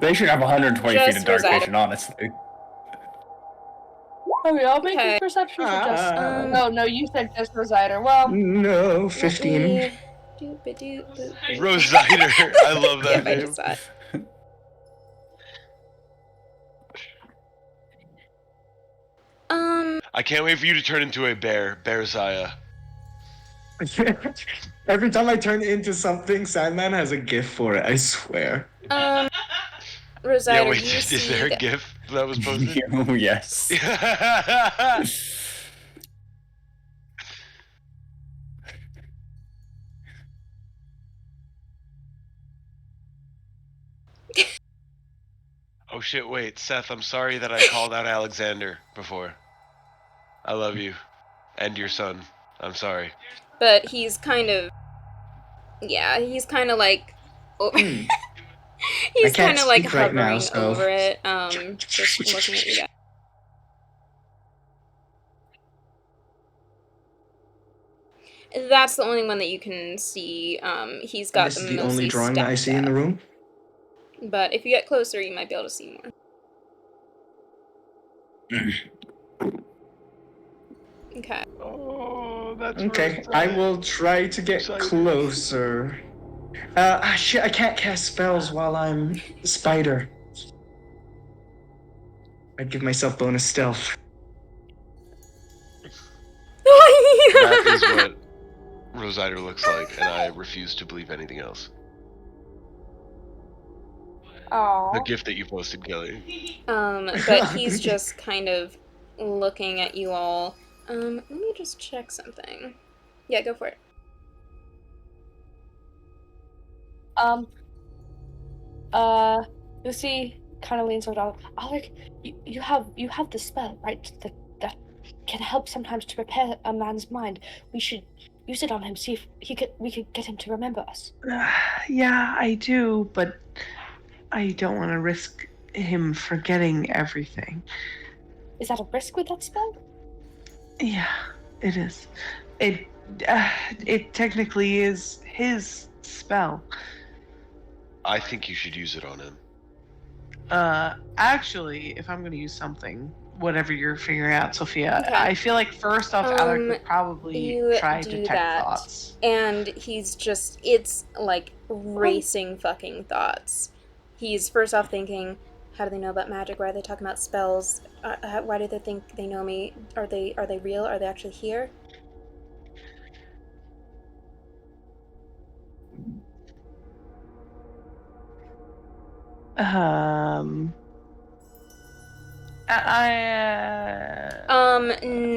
They should have 120 feet Just of dark Rosetta. vision, honestly. Are we all making Okay. perceptions or just? Um, Oh no, you said just Rosider. Well, No, 15. Rosider. I love that Yep, I name. just saw it. I can't wait for you to turn into a bear. Bearsiah. Every time I turn into something, Sandman has a GIF for it. I swear. Rosider, Yeah, wait, you is see there a that- GIF that was posted? Oh, yes. Oh shit, wait, Seth, I'm sorry that I called out Alexander before. I love you. And your son. I'm sorry. But he's kind of, yeah, he's kind of like, over. I he's can't kind of like speak right hovering now, so- over it. Just looking at you guys. That's the only one that you can see. He's got This them is the mostly only drawing that I stacked see in the up. room. But if you get closer, you might be able to see more. Okay. Oh, that's Okay, I will try to get closer. Shit, I can't cast spells while I'm a spider. I'd give myself bonus stealth. That is what Rosider looks like, and I refuse to believe anything else. The gift that you posted, Kelly. But he's just kind of looking at you all. Let me just check something. Yeah, go for it. Lucy kind of leans over to Alec. You have the spell, right? That can help sometimes to prepare a man's mind. We should use it on him. See if we could get him to remember us. Yeah, I do, but I don't want to risk him forgetting everything. Is that a risk with that spell? Yeah, it is. It technically is his spell. I think you should use it on him. Actually, if I'm going to use something, whatever you're figuring out, Sophia, Okay. I feel like first off, Alec would probably You try to do detect that, thoughts. and he's just, it's like racing fucking thoughts. He's first off thinking, how do they know about magic? Why are they talking about spells? Why do they think they know me? Are they real? Are they actually here? No,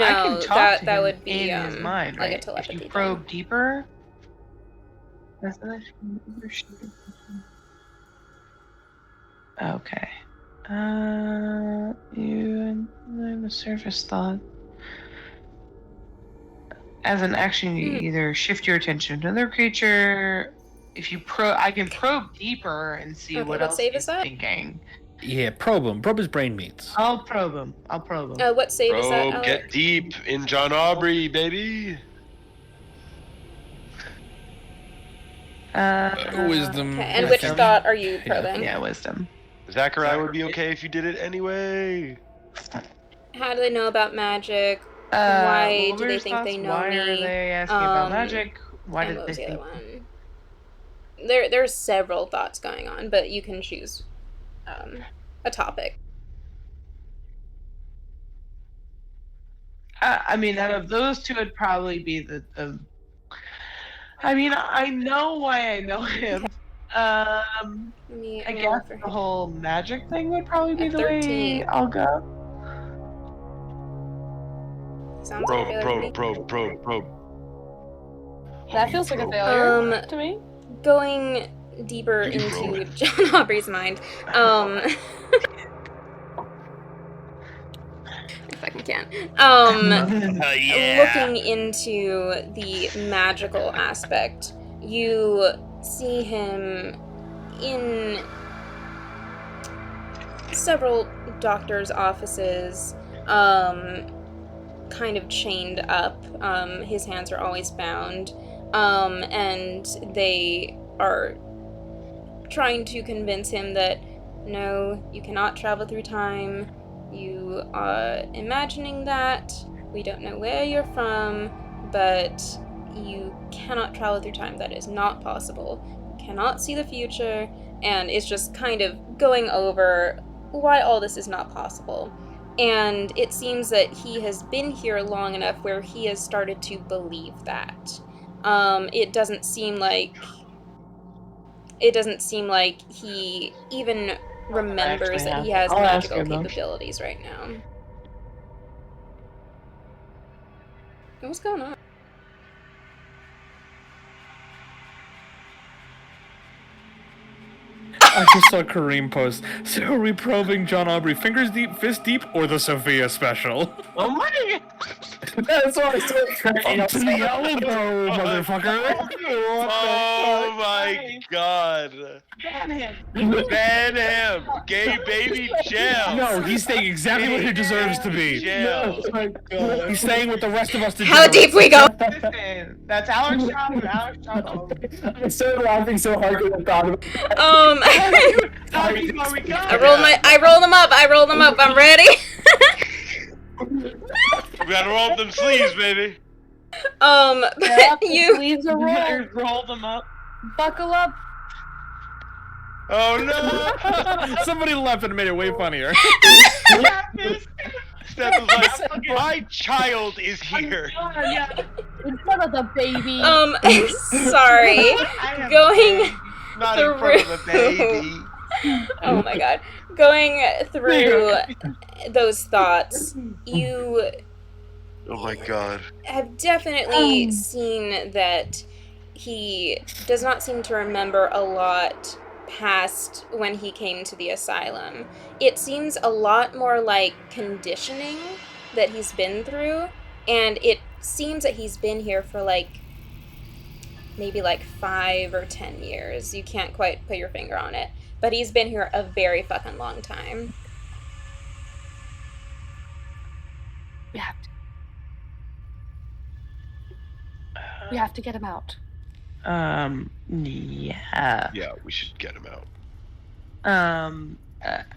I can talk to that him would be in his mind, like right? a telepathy If you thing. probe deeper. Okay. You and the surface thought. As an action, you either shift your attention to another creature. If you I can probe deeper and see Okay, what what else save he's is that? thinking. Yeah, probe him. Probe his brain meats. I'll probe him. What save is that, Probe, Alec? get deep in John Aubrey, baby. Wisdom. Okay, and which Wisdom. thought are you probing? Yeah, wisdom. Zachariah would be okay if you did it anyway. How do they know about magic? Why what do were they your think they thoughts? know Why me? are they asking about magic? Why and did what they was the other think? one? There's several thoughts going on, but you can choose a topic. I mean, out of those two, it'd probably be the. I mean, I know why I know him. I guess the whole magic thing would probably be the way I'll go. Sounds like a failure to me. Probe. That feels like a failure to me. Going deeper into John Aubrey's mind, I fucking can't. Looking into the magical aspect, you see him in several doctors' offices, kind of chained up. His hands are always bound, and they are trying to convince him that no, you cannot travel through time. You are imagining that. We don't know where you're from, but you cannot travel through time. That is not possible. You cannot see the future, and it's just kind of going over why all this is not possible. And it seems that he has been here long enough where he has started to believe that. It doesn't seem like he even remembers that he has magical capabilities right now. What's going on? I just saw Kareem post. So are we probing John Aubrey fingers deep, fist deep, or the Sophia special? Oh my god! That's what I said. Up to the elbow, motherfucker. Oh my god. Ban him. Ban him. Gay baby jail. No, he's staying exactly where he deserves to be. Jail. Oh my god. He's staying with the rest of us to How deep we go? Listen, that's Alex shot. Alex shot. I started laughing so hard because I thought of it. I roll them up. I'm ready. We gotta roll up them sleeves, baby. But you Sleeves are rolled. Roll them up. Buckle up. Oh no! Somebody left and made it way funnier. Steph was like, my child is here. In front of the baby. sorry. Going Not in front of a baby. Oh my god. Going through those thoughts, you Oh my god. have definitely seen that he does not seem to remember a lot past when he came to the asylum. It seems a lot more like conditioning that he's been through, and it seems that he's been here for like maybe like 5 or 10 years. You can't quite put your finger on it, but he's been here a very fucking long time. We have to get him out. Yeah. Yeah, we should get him out.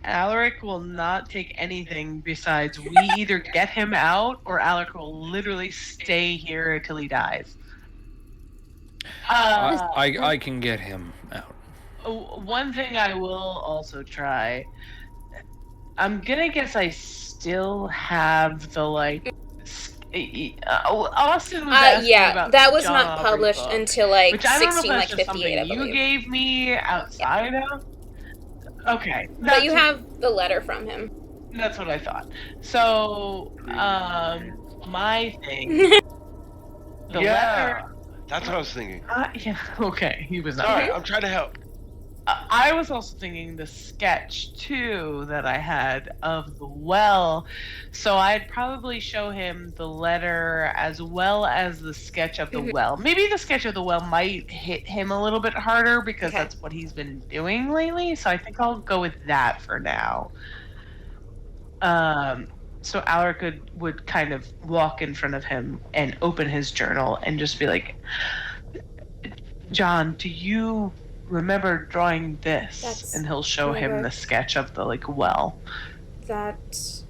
Alaric will not take anything besides we either get him out or Alaric will literally stay here until he dies. I can get him out. One thing I will also try. I'm gonna guess I still have the like. Austin was asking about that was John not Aubrey's published book, until like which I don't know if 16 that's like just 58, I something believe. you gave me outside of. Okay, But you have the letter from him. That's what I thought. So, my thing. The letter. That's what I was thinking. Yeah. Okay. He was not. Sorry, I'm trying to help. I was also thinking the sketch too that I had of the well, so I'd probably show him the letter as well as the sketch of the well. Maybe the sketch of the well might hit him a little bit harder because that's what he's been doing lately. So I think I'll go with that for now. So Alaric would kind of walk in front of him and open his journal and just be like, John, do you remember drawing this? And he'll show him the sketch of the like well. That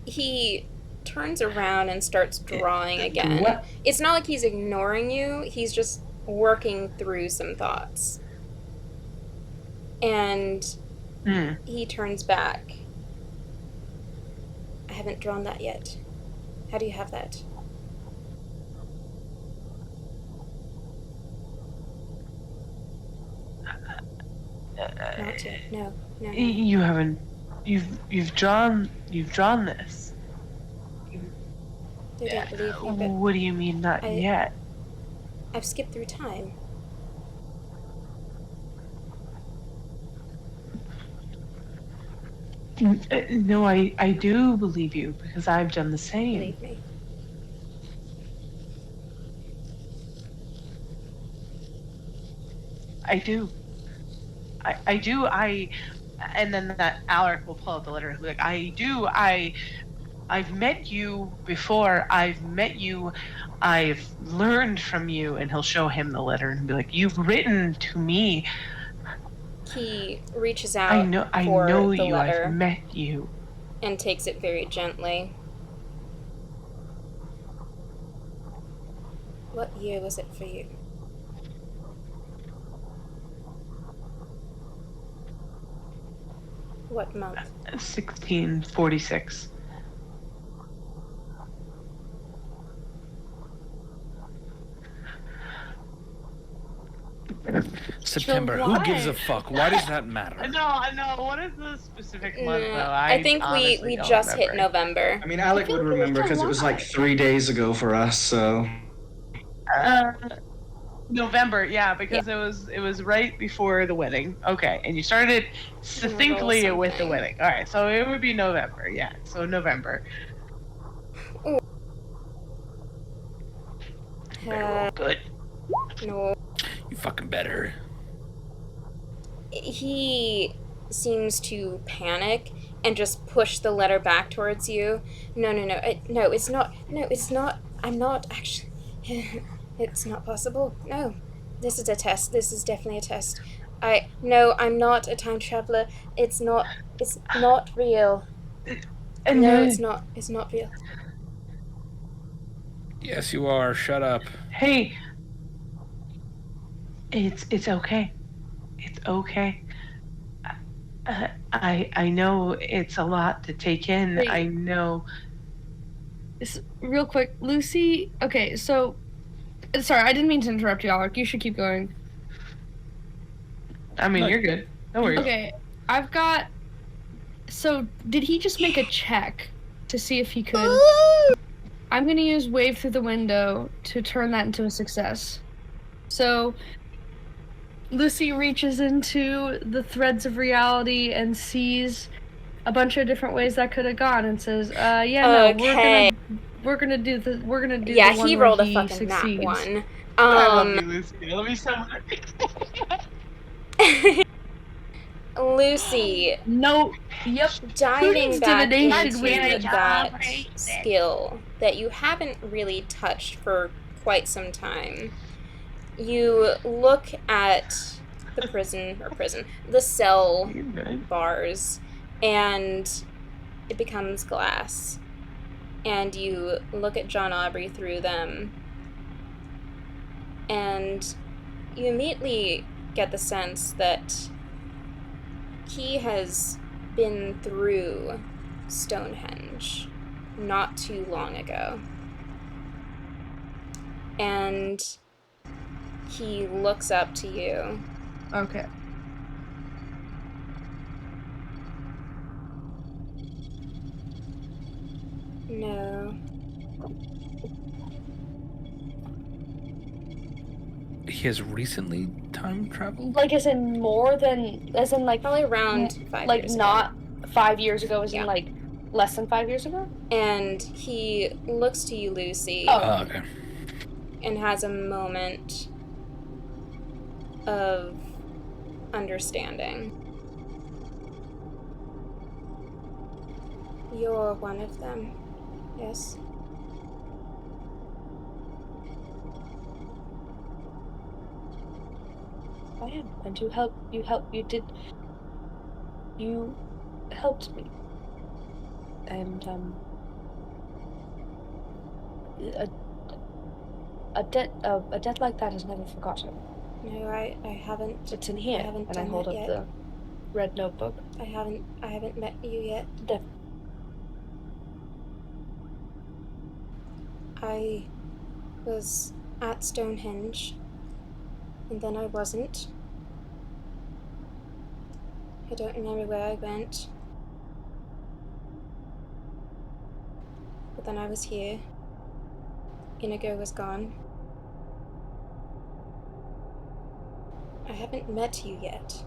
he turns around and starts drawing again. What? It's not like he's ignoring you, he's just working through some thoughts. And he turns back. I haven't drawn that yet. How do you have that? Not yet. No. You haven't. You've drawn this. They don't believe me, but What do you mean not yet? I've skipped through time. No, I do believe you because I've done the same. Believe me. I do. I do. And then that Alaric will pull out the letter and be like, I do. I've met you before. I've met you. I've learned from you. And he'll show him the letter and be like, you've written to me. He reaches out I know the you. letter I've met you. and takes it very gently. What year was it for you? What month? 1646. September. Who gives a fuck? Why does that matter? I know. What is the specific month, though? I think we just hit November. I mean, Alec would remember because it was like 3 days ago for us, so. November, yeah, because it was right before the wedding. Okay, and you started succinctly with the wedding. All right, so it would be November, yeah. So November. Good. No. You fucking better. He seems to panic and just push the letter back towards you. No, it's not. No, it's not. I'm not actually. It's not possible. No. This is a test. This is definitely a test. No, I'm not a time traveler. It's not real. No, it's not. It's not real. Yes, you are. Shut up. Hey. It's okay. It's okay. I know it's a lot to take in. Wait. I know. Real quick, Lucy. Okay, so sorry, I didn't mean to interrupt you, Alec. You should keep going. I mean, No. you're good. No worries. Okay, I've got. So, did he just make a check to see if he could? I'm gonna use wave through the window to turn that into a success. So, Lucy reaches into the threads of reality and sees a bunch of different ways that could have gone, and says, "Yeah, no, Okay. we're gonna do the Yeah, the one he where rolled a he fucking nat succeeds." one. I love you, Lucy. I love you so much. Lucy, No. Yep. diving Who back needs divination into with that skill that you haven't really touched for quite some time, you look at the cell bars, and it becomes glass. And you look at John Aubrey through them, and you immediately get the sense that he has been through Stonehenge not too long ago. And he looks up to you. Okay. No. He has recently time traveled? Like, as in more than, as in like Probably around 5 like years not ago. 5 years ago, as Yeah. in like less than 5 years ago. And he looks to you, Lucy. Oh. Okay. And has a moment of understanding. You're one of them, yes? I am, and you helped me, and a debt like that is never forgotten. No, I haven't. It's in here, I haven't and I done hold that up yet. the red notebook. I haven't met you yet. I was at Stonehenge, and then I wasn't. I don't remember where I went. But then I was here. Inigo was gone. I haven't met you yet.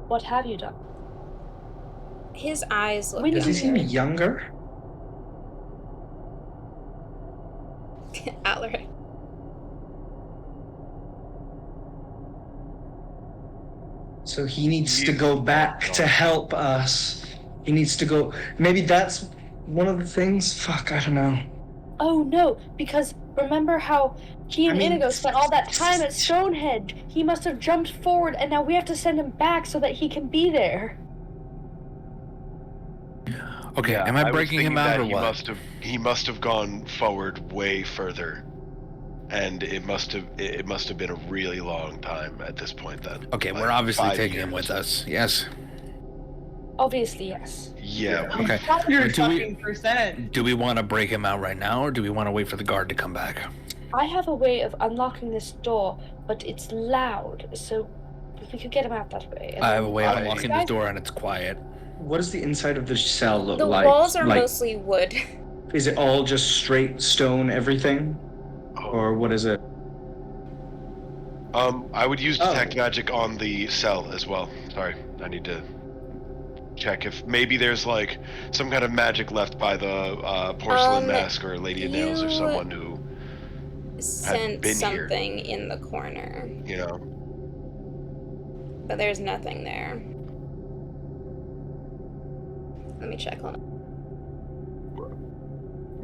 What have you done? His eyes look Does he seem younger. younger? Alaric. So he needs to go back to help us. He needs to go. Maybe that's one of the things. Fuck, I don't know. Oh no, because remember how he and Inigo spent all that time at Stonehenge? He must have jumped forward, and now we have to send him back so that he can be there. Okay, am I breaking him out or what? He must have gone forward way further, and it must have been a really long time at this point. Then. Okay, like we're obviously 5 taking years. him with us. Yes. Obviously, yes. Yeah. Okay. 100% Do we want to break him out right now, or do we want to wait for the guard to come back? I have a way of unlocking this door, but it's loud, so we could get him out that way. I have a way of unlocking this door, and it's quiet. What does the inside of the cell look The like? walls are mostly wood. Is it all just straight stone, everything? Or what is it? I would use detect magic on the cell as well. Sorry, I need to check if maybe there's like some kind of magic left by the porcelain mask or Lady of Nails or someone who Sent been something in the corner. you know. But there's nothing there. Let me check on it.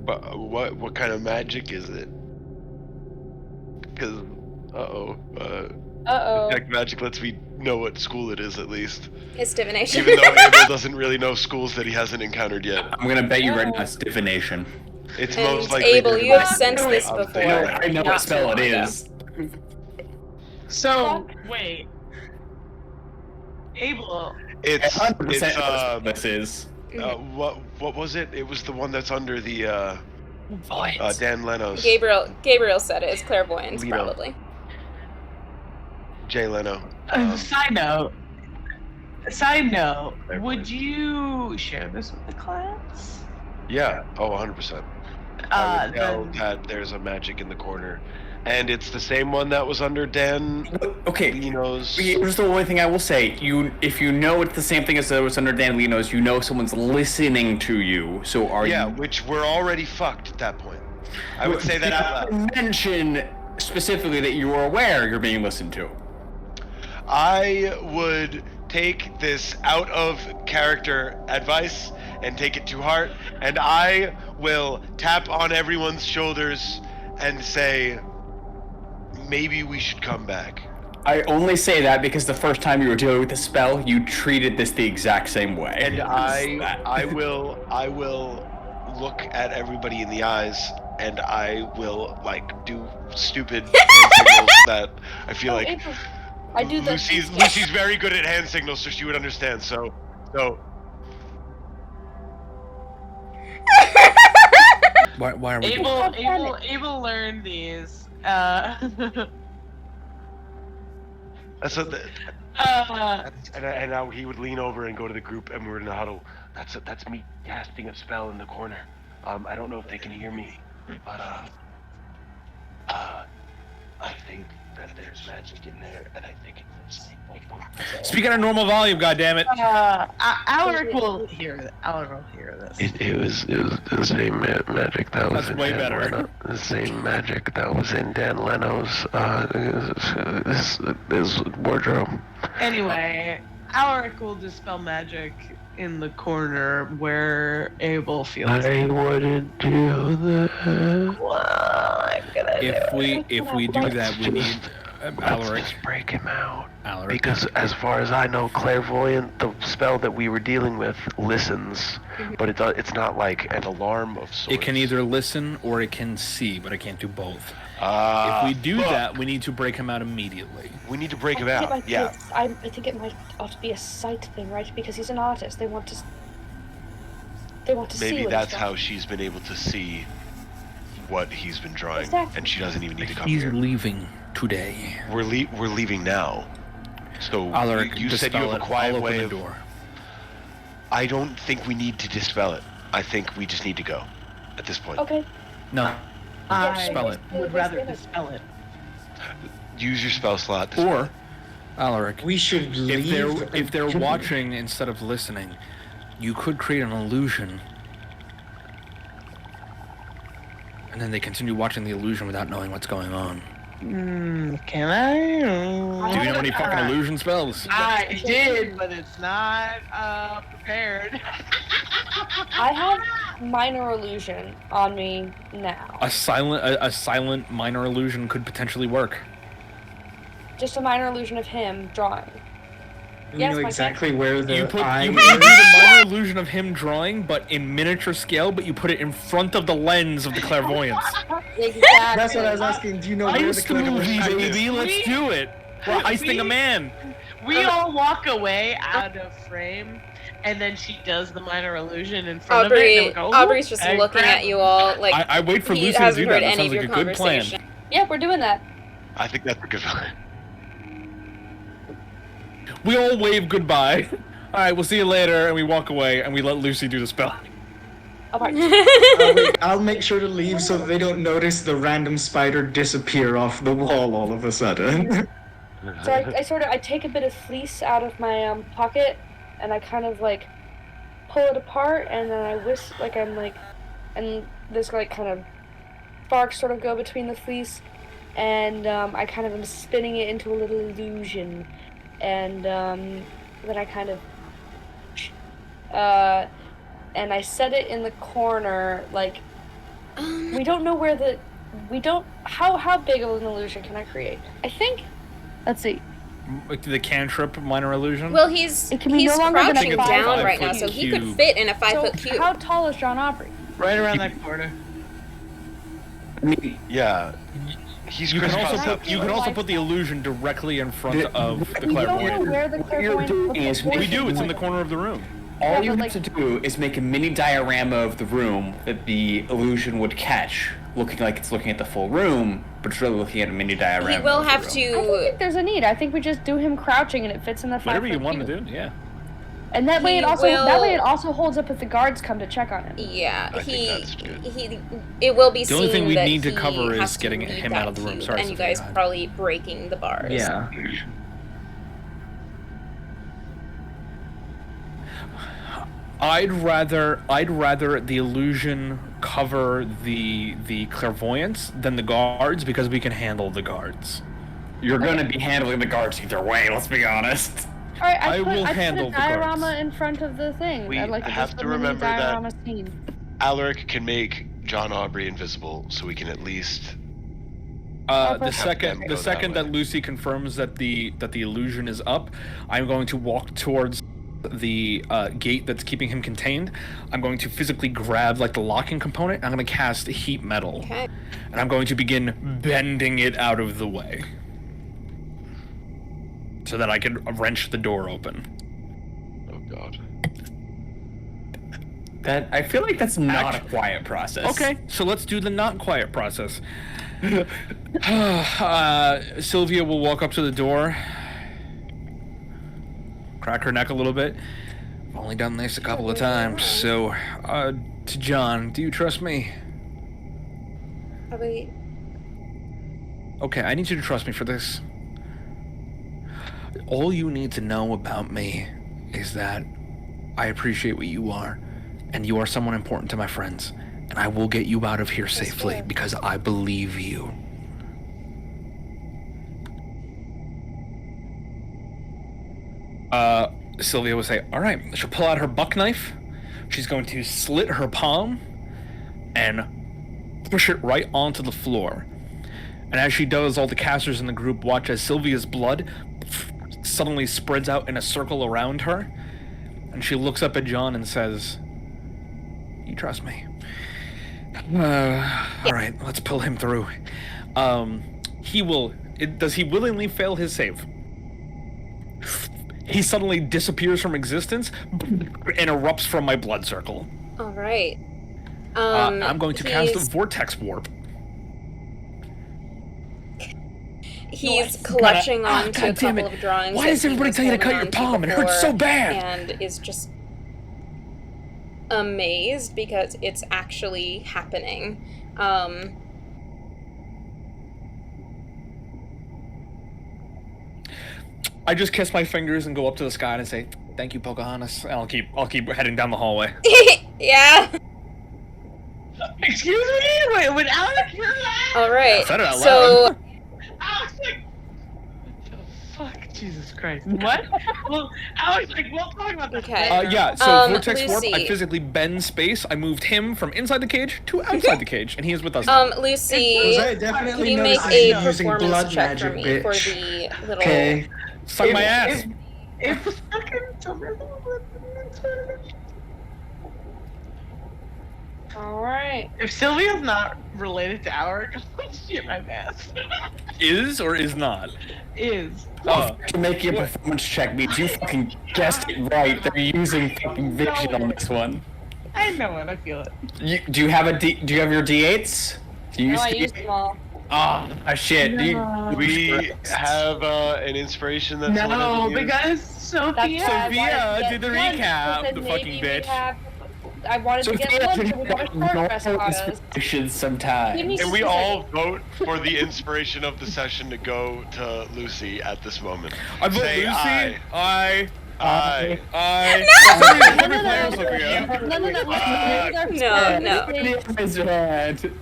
But what kind of magic is it? Because detect magic lets me know what school it is at least. It's divination. Even though Abel doesn't really know schools that he hasn't encountered yet. I'm gonna bet you right now it's divination. It's And most likely. Abel, you have sensed this before. I know not what spell too it long is. So, wait. Abel. It's 100% this is. What was it? It was the one that's under the Dan Leno's. Gabriel said it. It's clairvoyance, Leno. probably. Jay Leno. Side note, would you share this with the class? Yeah. Oh, 100%. I would tell that there's a magic in the corner. And it's the same one that was under Dan Leno's. Here's the only thing I will say. If you know it's the same thing as it was under Dan Leno's, you know someone's listening to you. So are you... Yeah, which we're already fucked at that point. I would say that out loud. Mention specifically that you are aware you're being listened to. I would take this out of character advice and take it to heart, and I will tap on everyone's shoulders and say, maybe we should come back. I only say that because the first time you were dealing with the spell, you treated this the exact same way. And I will look at everybody in the eyes, and I will do stupid hand signals that I feel like I do the Lucy's very good at hand signals, so she would understand. So. Why are we Able learned these. And now he would lean over and go to the group, and we're in the huddle. That's me casting a spell in the corner. I don't know if they can hear me, but I think that there's magic in there, and I think it's Speak at a normal volume, goddammit. Alaric will hear this. It was the same magic that was That's way better. The same magic that was in Dan Leno's this wardrobe. Anyway, Alaric will dispel magic in the corner where Abel feels. I wouldn't do that. Well, I'm gonna If we do that, we need Alaric. Let's just break him out. Alaric. Because as far as I know, clairvoyant, the spell that we were dealing with, listens, but it's not like an alarm of sorts. It can either listen or it can see, but it can't do both. If we do that, we need to break him out immediately. We need to break him out. Yeah. I think it might ought to be a sight thing, right? Because he's an artist. They want to see. Maybe what that's he's how she's been able to see what he's been drawing, Exactly. and she doesn't even need to come He's here. leaving today. We're leaving now. So Alaric, you said you have a quiet I'll way open of. the door. I don't think we need to dispel it. I think we just need to go at this point. Okay. No. Spell it. would rather dispel it. Use your spell slot. Or, Alaric, We should leave. if they're watching instead of listening, you could create an illusion. And then they continue watching the illusion without knowing what's going on. Can I? Do you know any fucking illusion spells? I did, but it's not prepared. I have minor illusion on me now. A silent minor illusion could potentially work. Just a minor illusion of him drawing. We know exactly where the You do eye the is. minor illusion of him drawing, but in miniature scale, but you put it in front of the lens of the clairvoyance. Exactly. That's what I was asking. Do you know where the Heist movie, clairvoyance baby, let's do it. We're heisting a man. We all walk away out of frame, and then she does the minor illusion in front of it. And we go, Aubrey's just looking at you all like I wait for he Lucy to hasn't do that. heard That any sounds of like your a good plan. conversation. Yeah, we're doing that. I think that's a good plan. We all wave goodbye. All right, we'll see you later, and we walk away, and we let Lucy do the spell. I'll make sure to leave so that they don't notice the random spider disappear off the wall all of a sudden. So I take a bit of fleece out of my pocket, and I kind of like pull it apart, and then I whisk and this kind of sparks sort of go between the fleece, and I kind of am spinning it into a little illusion, and then I kind of and I set it in the corner, like we don't know where how big of an illusion can I create? I think, let's see. Like the cantrip minor illusion? Well, he's It can be no longer than crouching a 5 down foot right now, so he could cube. fit in a 5 So foot cube. how tall is John Aubrey? Right around that corner. Yeah. He's You can Chris also Paul. put, you can also put the illusion directly in front of the We don't know clairvoyant. where the What you're clairvoyant doing is We do. It's in the corner of the room. All Yeah, you but, have to do is make a mini diorama of the room that the illusion would catch, looking like it's looking at the full room, but it's really looking at a mini diorama. He will of the have room. I don't to. think there's a need. I think we just do him crouching and it fits in the 5 Whatever you foot want to cube. do, yeah. And that way He it will- also holds up if the guards come to check on him. Yeah, I think that's good. It will be The only seen thing we that need to he cover has is to getting leave him that out of the room. cube, Sorry, and you Sophia, guys go ahead. probably breaking the bars. Yeah. I'd rather the illusion cover the clairvoyance than the guards because we can handle the guards. You're gonna be handling the guards either way, let's be honest. Alright, I I will put handle a the diorama guards. in front of the thing. We I'd like to have just to put a mini remember that- diorama scene. Alaric can make John Aubrey invisible, so we can at least. The Have them second go that that way. Lucy confirms that the illusion is up, I'm going to walk towards the gate that's keeping him contained. I'm going to physically grab like the locking component. I'm going to cast heat metal, Okay. and I'm going to begin bending it out of the way so that I can wrench the door open. Oh God. That I feel like that's not a quiet process. Okay, so let's do the not quiet process. Sylvia will walk up to the door, crack her neck a little bit. I've only done this a couple of times, so to John, do you trust me? Wait. Okay, I need you to trust me for this. All you need to know about me is that I appreciate what you are, and you are someone important to my friends, and I will get you out of here safely because I believe you. Sylvia will say, all right, she'll pull out her buck knife. She's going to slit her palm and push it right onto the floor. And as she does, all the casters in the group watch as Sylvia's blood suddenly spreads out in a circle around her. And she looks up at John and says, you trust me? All right, let's pull him through. Does he willingly fail his save? He suddenly disappears from existence and erupts from my blood circle. All right. I'm going to cast a vortex warp. He's clutching onto a God damn couple it. of drawings. Why that does he everybody was tell you to cut holding your onto palm? It hurts so before bad. And is just amazed because it's actually happening. I just kiss my fingers and go up to the sky and say, "Thank you, Pocahontas." And I'll keep heading down the hallway. Yeah. Excuse me? Wait, would Alex hear that? All right. I said it out So loud. Alex, like, what the fuck? Jesus Christ. What? Well, Alex, like, we'll talk about that. Okay. later. Yeah, so vortex warp, Lucy. I physically bend space. I moved him from inside the cage to outside the cage, and he is with us. Lucy, I definitely can you make noticed a you using performance blood check for magic, me for bitch. the little? Okay. Suck my ass. If fucking Alright. if Sylvia's not related to Alaric, shit my pants. Is or is not? Is. To make your performance check means you fucking guessed it right. They're using fucking vision on this one. I know it, I feel it. Do you have your D8s? Do you No, use I D8s? used them all. Shit. No. We have an inspiration that someone No, hasn't used. because Sophia. Sophia did the Lunch, recap, because the maybe fucking we bitch. I wanted to get lunch and we got a short rest on us. inspirations sometimes. Give me And we 2 all seconds. vote for the inspiration of the session to go to Lucy at this moment. I vote Say Lucy. aye. I. No! Every player's looking at. No. Is red.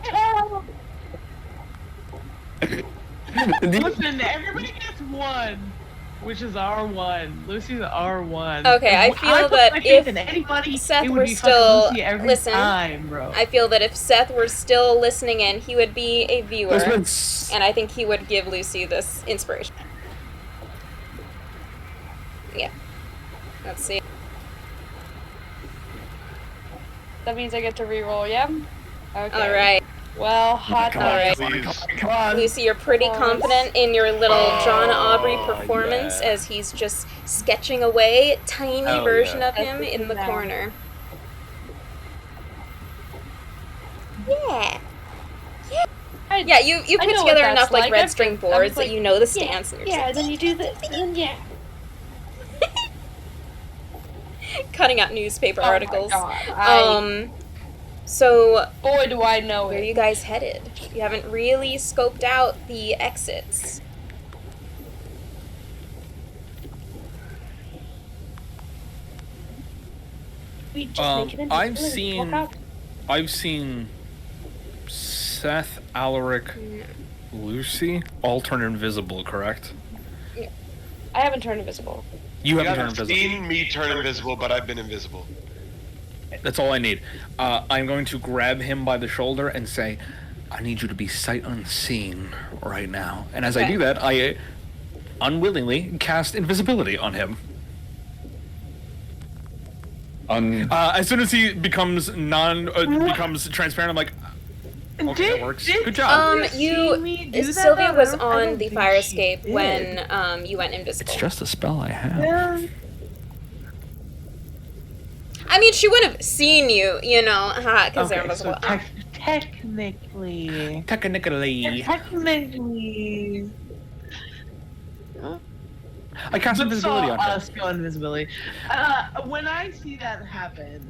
Listen, everybody gets 1, which is R1. Lucy's R1. Okay, I If feel put that my faith if in anybody, Seth it would were be fucking still Lucy every listen, time, bro. I feel that if Seth were still listening in, he would be a viewer, and I think he would give Lucy this inspiration. Yeah. Let's see. That means I get to reroll, yeah? Okay. All right. Well, hot Come on, dog. Please. come on. Lucy, you're pretty confident in your little John Aubrey Oh, performance yeah. as he's just sketching away, tiny Hell version yeah. of him That's in the now. corner. Yeah. Yeah, you I put know what together that's enough like like. red I've string been- I'm boards that like, you know the yeah, stance, and you're yeah, just and then you do this, and then yeah. cutting out newspaper Oh my articles. God, So boy, do I know where are it. you guys headed? You haven't really scoped out the exits. We just make it I've invisible and walk seen Seth, Alaric, Lucy all turn invisible, correct? I haven't turned invisible. You You haven't turned haven't invisible. seen me turn invisible, but I've been invisible. That's all I need. I'm going to grab him by the shoulder and say, I need you to be sight unseen right now. And as I do that, I unwillingly cast invisibility on him. As soon as he becomes becomes transparent, I'm like, okay, that works. Good job. Sylvia was on the fire escape when you went invisible. It's just a spell I have. Yeah. I mean, she would have seen you, you know, because they're Okay, so invisible. technically. I cast invisibility on him. Us go invisibility. When I see that happen,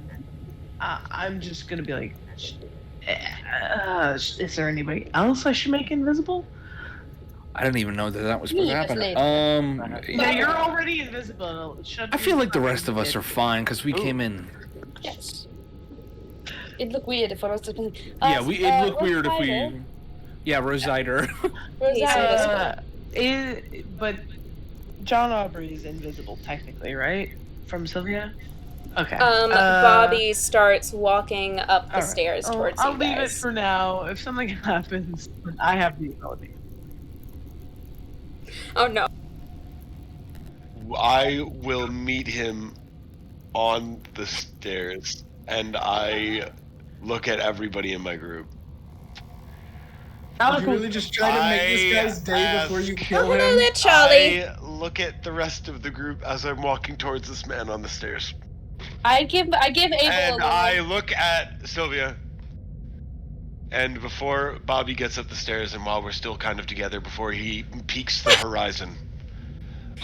I'm just gonna be like, is there anybody else I should make invisible? I didn't even know that was supposed to happen. Yeah, you're already invisible. I feel like the rest of us are fine because we came in. Yes. It'd look weird if I was just. Yeah, it'd look weird if we. Yeah, Rosider. But John Aubrey is invisible technically, right? From Sylvia. Okay. Bobby starts walking up the stairs towards I'll you leave it guys. for now. If something happens, I have the ability. Oh no. I will meet him on the stairs, and I look at everybody in my group. Did you really just try to make this guy's day before you kill him? Hello there, Charlie. I look at the rest of the group as I'm walking towards this man on the stairs. I give Abel And a I look at Sylvia. And before Bobby gets up the stairs, and while we're still kind of together, before he peeks the horizon,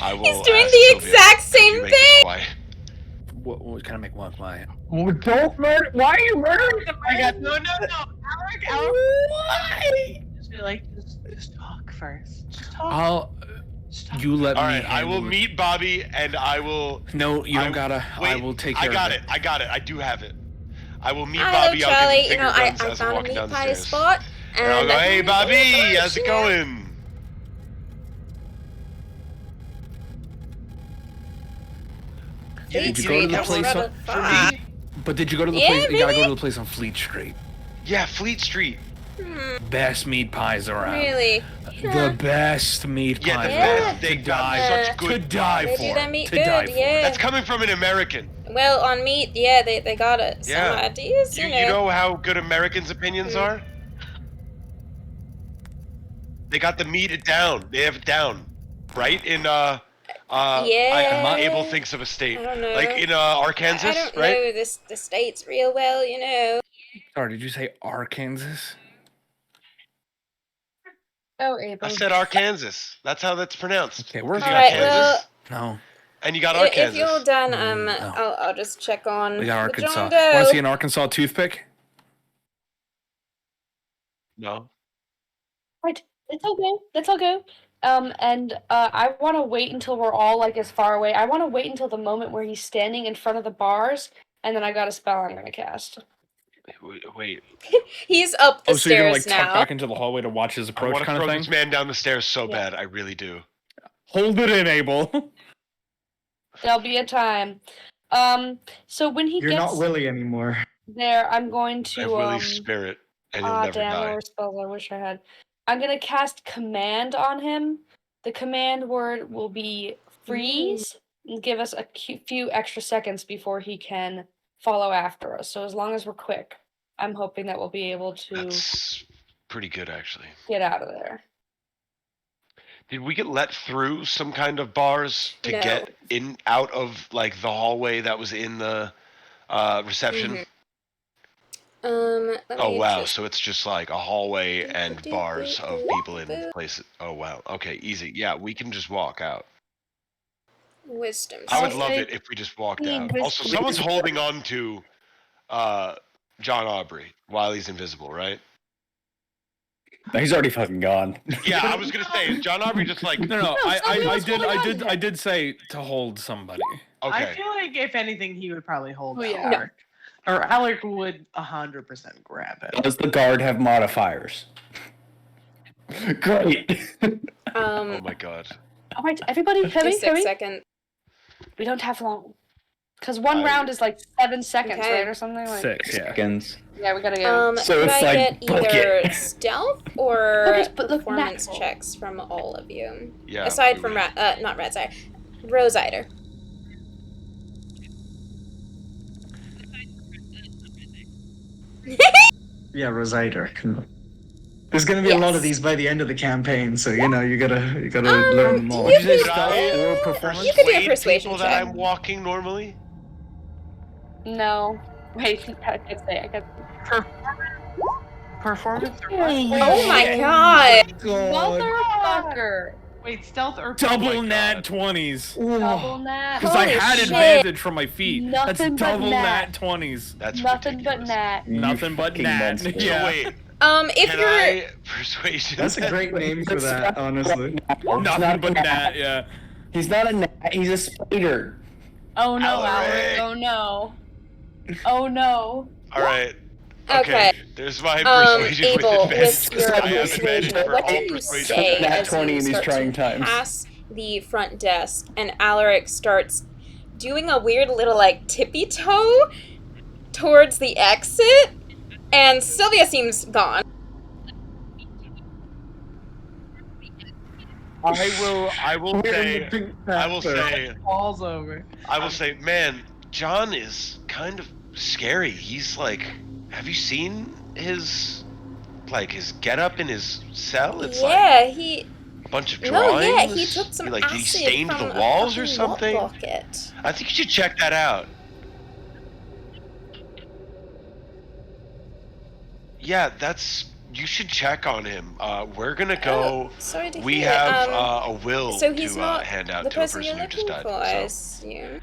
I will. He's doing ask the Sylvia, exact "Could same you make this thing. quiet?" What can I make one quiet? Don't murder. Why are you murdering the man? No. Alaric. Why? Just be like, just talk first. Just talk. You let me. All right, I will meet Bobby, and I will. No, you don't gotta. Wait, I will take care of it. I got it. I do have it. I will meet Hello, Bobby. I'll Charlie. give him You know, finger I guns as I'm found a walking meat down the pie stairs. spot. And I'll go, hey, I Bobby, found how's it you. going? Did you go to the place on? But did you go to the Yeah, place? You gotta go really? to the place on Fleet Street. Yeah, Fleet Street. Best meat pies around. Really? The best meat Yeah, pies the around. best. They To got die such for. good To die They for. do that meat To good, die for. yeah. That's coming from an American. Well, on meat, yeah, they got it. Some Yeah. ideas, You know how good Americans' opinions are? They got the meat down. They have it down. Right? In, Yeah. Abel thinks of a state. I don't know. Like in Arkansas, I don't right? know the states real well, you know. Sorry, did you say Arkansas? Oh, I Abel. said Arkansas. That's how that's pronounced. Okay, we're 'Cause you Alright, got Kansas, No, and you got If Arkansas. you're done, no. I'll just check on we got the Arkansas. John Want to Doe. see an Arkansas toothpick? No. Right. Let's all go. And I want to wait until we're all like as far away. I want to wait until the moment where he's standing in front of the bars, and then I got a spell I'm gonna cast. Wait. He's up the Oh, so you're gonna stairs like tuck now. back into the hallway to watch his I approach, want to kind throw of thing? this man down the stairs so bad. I really do. Hold it in, Abel. There'll be a time. So when he You're gets not Willie anymore. there, I'm going I to really spirit, and you'll never damn, what die. were spells I wish I had. I'm gonna cast command on him. The command word will be freeze and give us a few extra seconds before he can follow after us. So as long as we're quick, I'm hoping that we'll be able to. That's pretty good, actually. Get out of there. Did we get let through some kind of bars to No. get in out of like the hallway that was in the reception? Let Oh me wow, just- so it's just like a hallway and bars of people in places. Oh wow, okay, easy. Yeah, we can just walk out. Wisdom. I would I'll love say it if we just walked being out. Also, wisdom- someone's holding on to John Aubrey while he's invisible, right? He's already fucking gone. Yeah, I was gonna say, is John Aubrey just like No, somebody was holding on to I him. did say to hold somebody. I okay? feel like if anything, he would probably hold Oh, yeah. Alaric. Or Alaric would 100% grab him. Does the guard have modifiers? Great. Oh my god. All right, everybody, Just hurry, 6 hurry. seconds. We don't have long. Because one I- round is like 7 seconds, Okay. right, or something like. 6, yeah. Seconds. Yeah, we gotta go. So could it's I like, get book either it. stealth or Book it, but look performance natural. checks from all of you? Yeah. Aside we from would- not Red, sorry, Rosider. Yeah, Rosider. There's gonna be a lot of Yes. these by the end of the campaign, so you know you gotta Um, learn them all. you Did you say could- stealth or performance? You could do a Persuade persuasion people that check. I'm walking normally. No. Wait, I can't say. I got. Performance or Oh my god! Motherfucker! Wait, stealth or Double my nat God. 20s. Double nat. Because I Holy had shit. advantage from my feet. Nothing That's but double nat. nat 20s. That's Nothing but ridiculous. nat. Nothing but fucking nat. monster. So Yeah. wait, If can you're I persuasion? That's a great name for that, honestly. Nothing but nat, yeah. He's not a gnat, he's a spider. Oh no, Alaric. Alaric. Oh no. Oh no. All right. Okay. There's my persuasion Abel, with with advantage. your I have advantage persuasion, for what all do you persuasion. say Nat as 20 you in these start trying to times. pass the front desk and Alaric starts doing a weird little like tippy toe towards the exit, and Sylvia seems gone. I Falls over. will say, man, John is kind of scary. He's like, have you seen his getup in his cell? It's Yeah, he. a bunch of No, drawings. yeah, he took some Did he acid stained from the a walls or fucking something? mop bucket. I think you should check that out. Yeah, you should check on him. We're gonna go. Sorry to We hear. have a will So he's to not hand out the to a person person you're who just looking died. for, I So, assume.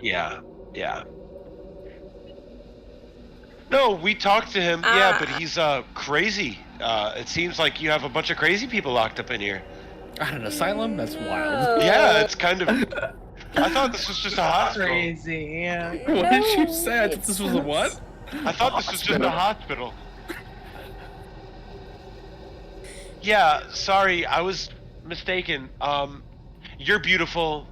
yeah. No, we talked to him. Yeah, but he's crazy. It seems like you have a bunch of crazy people locked up in here. At an asylum? That's wild. No. Yeah, it's kind of. I thought this was just a hospital. Crazy, yeah. What did you No, say? I thought this was a what? I thought this was just a hospital. Yeah, sorry, I was mistaken. You're beautiful.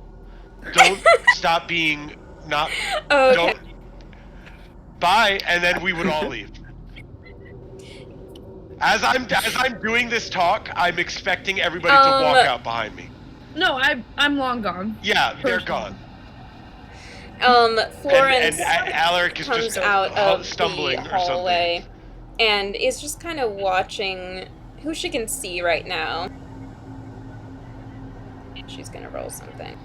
Don't stop being not. Okay. Don't. Bye, and then we would all leave. As I'm doing this talk, I'm expecting everybody to walk out behind me. No, I'm long gone. Yeah, they're gone. Florence And Alaric is comes just out of stumbling the or something. hallway and is just kind of watching who she can see right now. She's gonna roll something.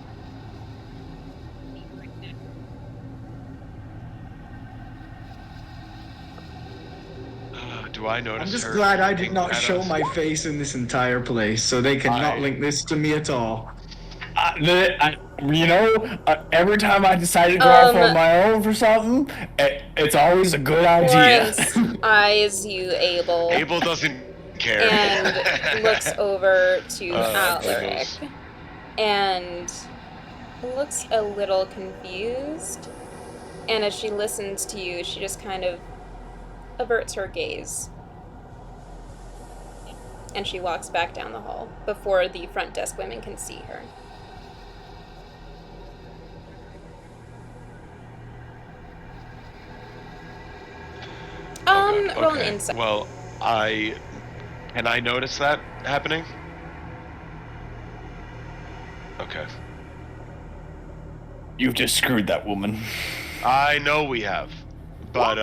Do I notice I'm just her glad I did looking not at show us? my face in this entire place, so they cannot link this to me at all. Every time I decide to go out on my own for something, it's always a good idea. Florence eyes you, Abel, Abel doesn't care. and looks over to Alaric Abel's- and looks a little confused. And as she listens to you, she just kind of averts her gaze. And she walks back down the hall before the front desk women can see her. Roll an insight. Well, can I notice that happening? Okay. You've just screwed that woman. I know we have, but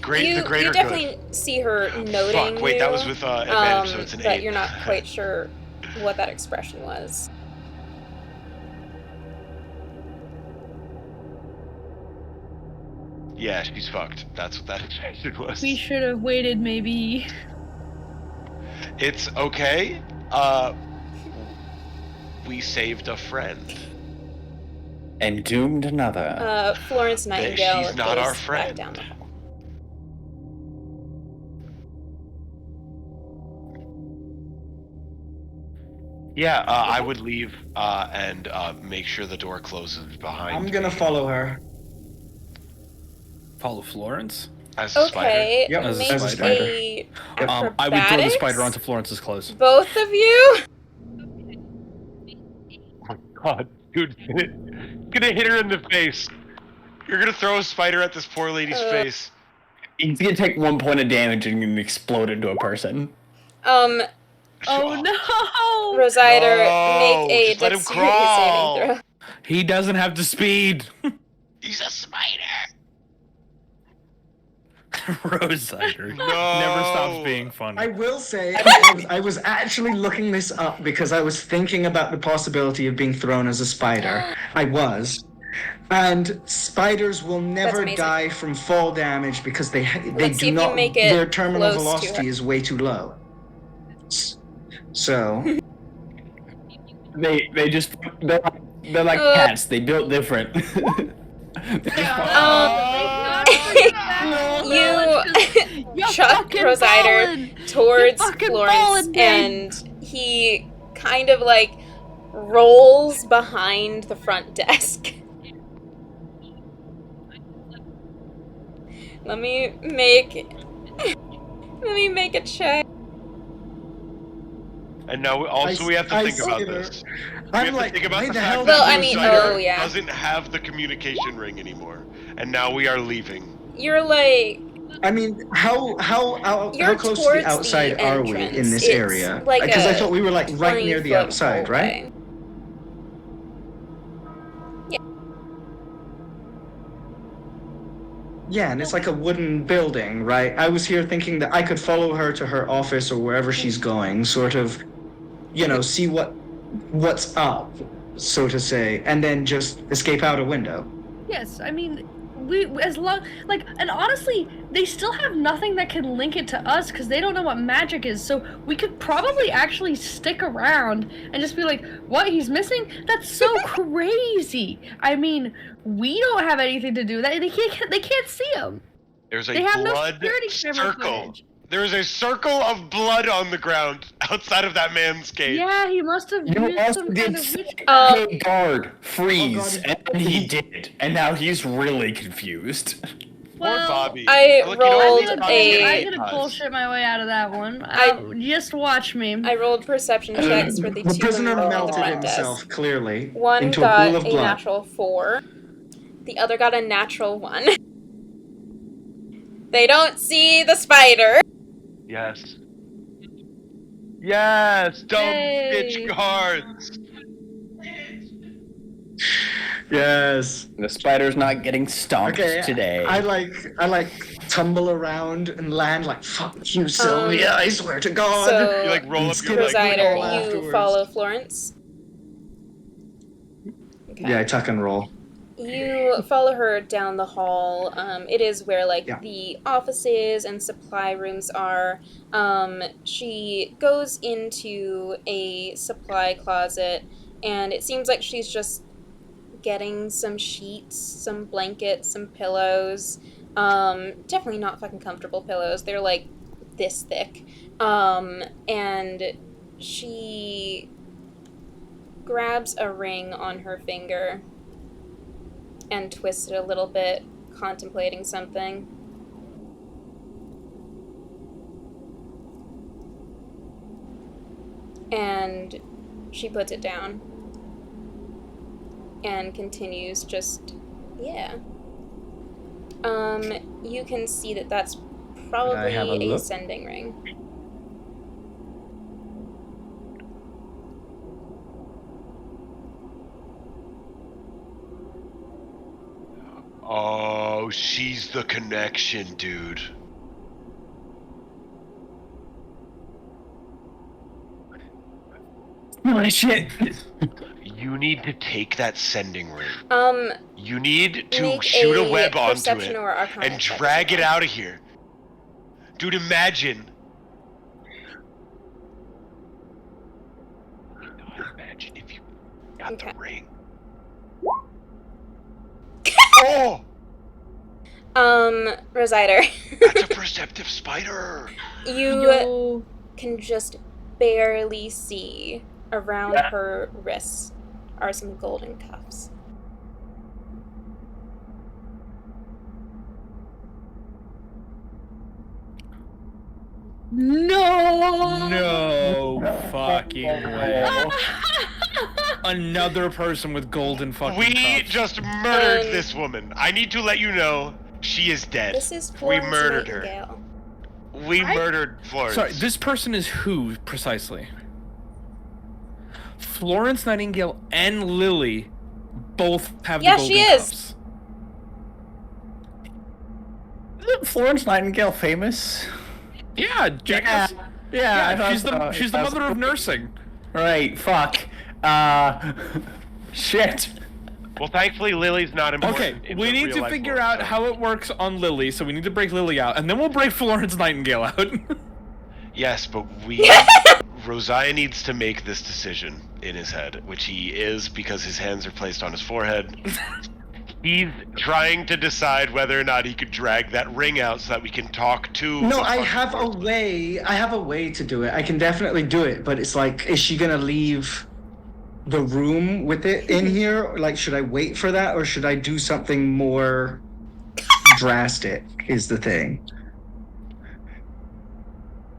great. The great you are definitely good. see her noting Fuck. Wait, you, that was with advantage, so it's an but 8. you're not quite sure what that expression was. Yeah, she's fucked. That's what that expression was. We should have waited, maybe. It's okay. We saved a friend. And doomed another. Florence Nightingale She's not our goes back friend. down the hall. Yeah, I would leave and make sure the door closes behind I'm gonna me. follow her. Follow Florence? As a spider. Okay, Yep, As a make spider. a I would throw the spider acrobatics. onto Florence's clothes. Both of you. Oh my god, dude. Gonna hit her in the face. You're gonna throw a spider at this poor lady's face. He's gonna take 1 point of damage and gonna explode into a person. Oh no! Rosider, No, make a just let him dexterity crawl. saving throw. He doesn't have the speed. He's a spider. Rosider No. never stops being funny. I will say, I was actually looking this up because I was thinking about the possibility of being thrown as a spider. I was. And spiders will never amazing. die from fall damage because they Let's see do if you not. make it Their terminal close to velocity her. is way too low. So They're like Uh. cats. They built different. You chuck Rosider towards Florence, and he kind of like rolls behind the front desk. Let me make a check. And now also we have to I think about see her. this. We I'm have like, to think about why the the fact hell that Well, I mean, Rosider yeah. doesn't have the communication ring anymore. And now we are leaving. You're like I mean, how You're close to towards the outside the are we in entrance. this It's area? like Because I a thought we were like right near the 20-foot outside, right? hallway. Yeah, and it's like a wooden building, right? I was here thinking that I could follow her to her office or wherever she's going, sort of, see what's up, so to say, and then just escape out a window. Yes, I mean, and honestly, they still have nothing that can link it to us because they don't know what magic is. So we could probably actually stick around and just be like, "What? He's missing? That's so crazy." I mean, we don't have anything to do with that. They can't see him. There's a They have no blood security camera circle. footage. There is a circle of blood on the ground outside of that man's cage. Yeah, he must have You used also some did kind of say, witchcraft. "Hey, guard, freeze," Oh, God. and he did, and now he's really confused. Poor Well, Bobby. I Look, you know what? rolled I'm a- gonna bullshit my way out of that one. I- Just watch me. I rolled perception checks for the The two prisoner women at the melted front himself desk. clearly One into got a pool of a blood. natural 4. The other got a natural 1. They don't see the spider. Yes. Yes, dumb Yay. bitch guards. Yes. The spider's not getting stomped today. I like tumble around and land like fuck you, Sylvia. I swear to God. So, You like roll up your leg. Rosider, all you afterwards. follow Florence. Okay. Yeah, I tuck and roll. You follow her down the hall. It is where Yeah. the offices and supply rooms are. She goes into a supply closet, and it seems like she's just getting some sheets, some blankets, some pillows. Definitely not fucking comfortable pillows. They're like this thick. And she grabs a ring on her finger and twists it a little bit, contemplating something. And she puts it down and continues just, yeah. You can see that that's I have a probably a look? sending ring. Oh, she's the connection, dude. Holy shit. You need to take that sending ring. You need to Make shoot a a web onto perception it or arcana and check as drag it well. out of here. Dude, imagine. Imagine if you got the ring. Oh! Rosider. That's a perceptive spider. You can just barely see around her wrists are some golden cuffs. No fucking way. Another person with golden fucking We cuffs. just murdered this woman. I need to let you know she is dead. This is We Florence murdered her. Nightingale. We murdered Florence. Sorry, this person is who precisely? Florence Nightingale and Lily both have the golden cuffs. Isn't Florence Nightingale famous? Yeah, Jackass. Yeah, she's the mother of nursing. Right, fuck. Shit. Well, thankfully, Lily's not important. Okay, we need to figure out how it works on Lily, so we need to break Lily out, and then we'll break Florence Nightingale out. Yes, but Rosiah needs to make this decision in his head, which he is because his hands are placed on his forehead. He's trying to decide whether or not he could drag that ring out so that we can talk to. No, I have a way. I have a way to do it. I can definitely do it, but it's like, is she gonna leave the room with it in here? Like, should I wait for that, or should I do something more drastic? Is the thing.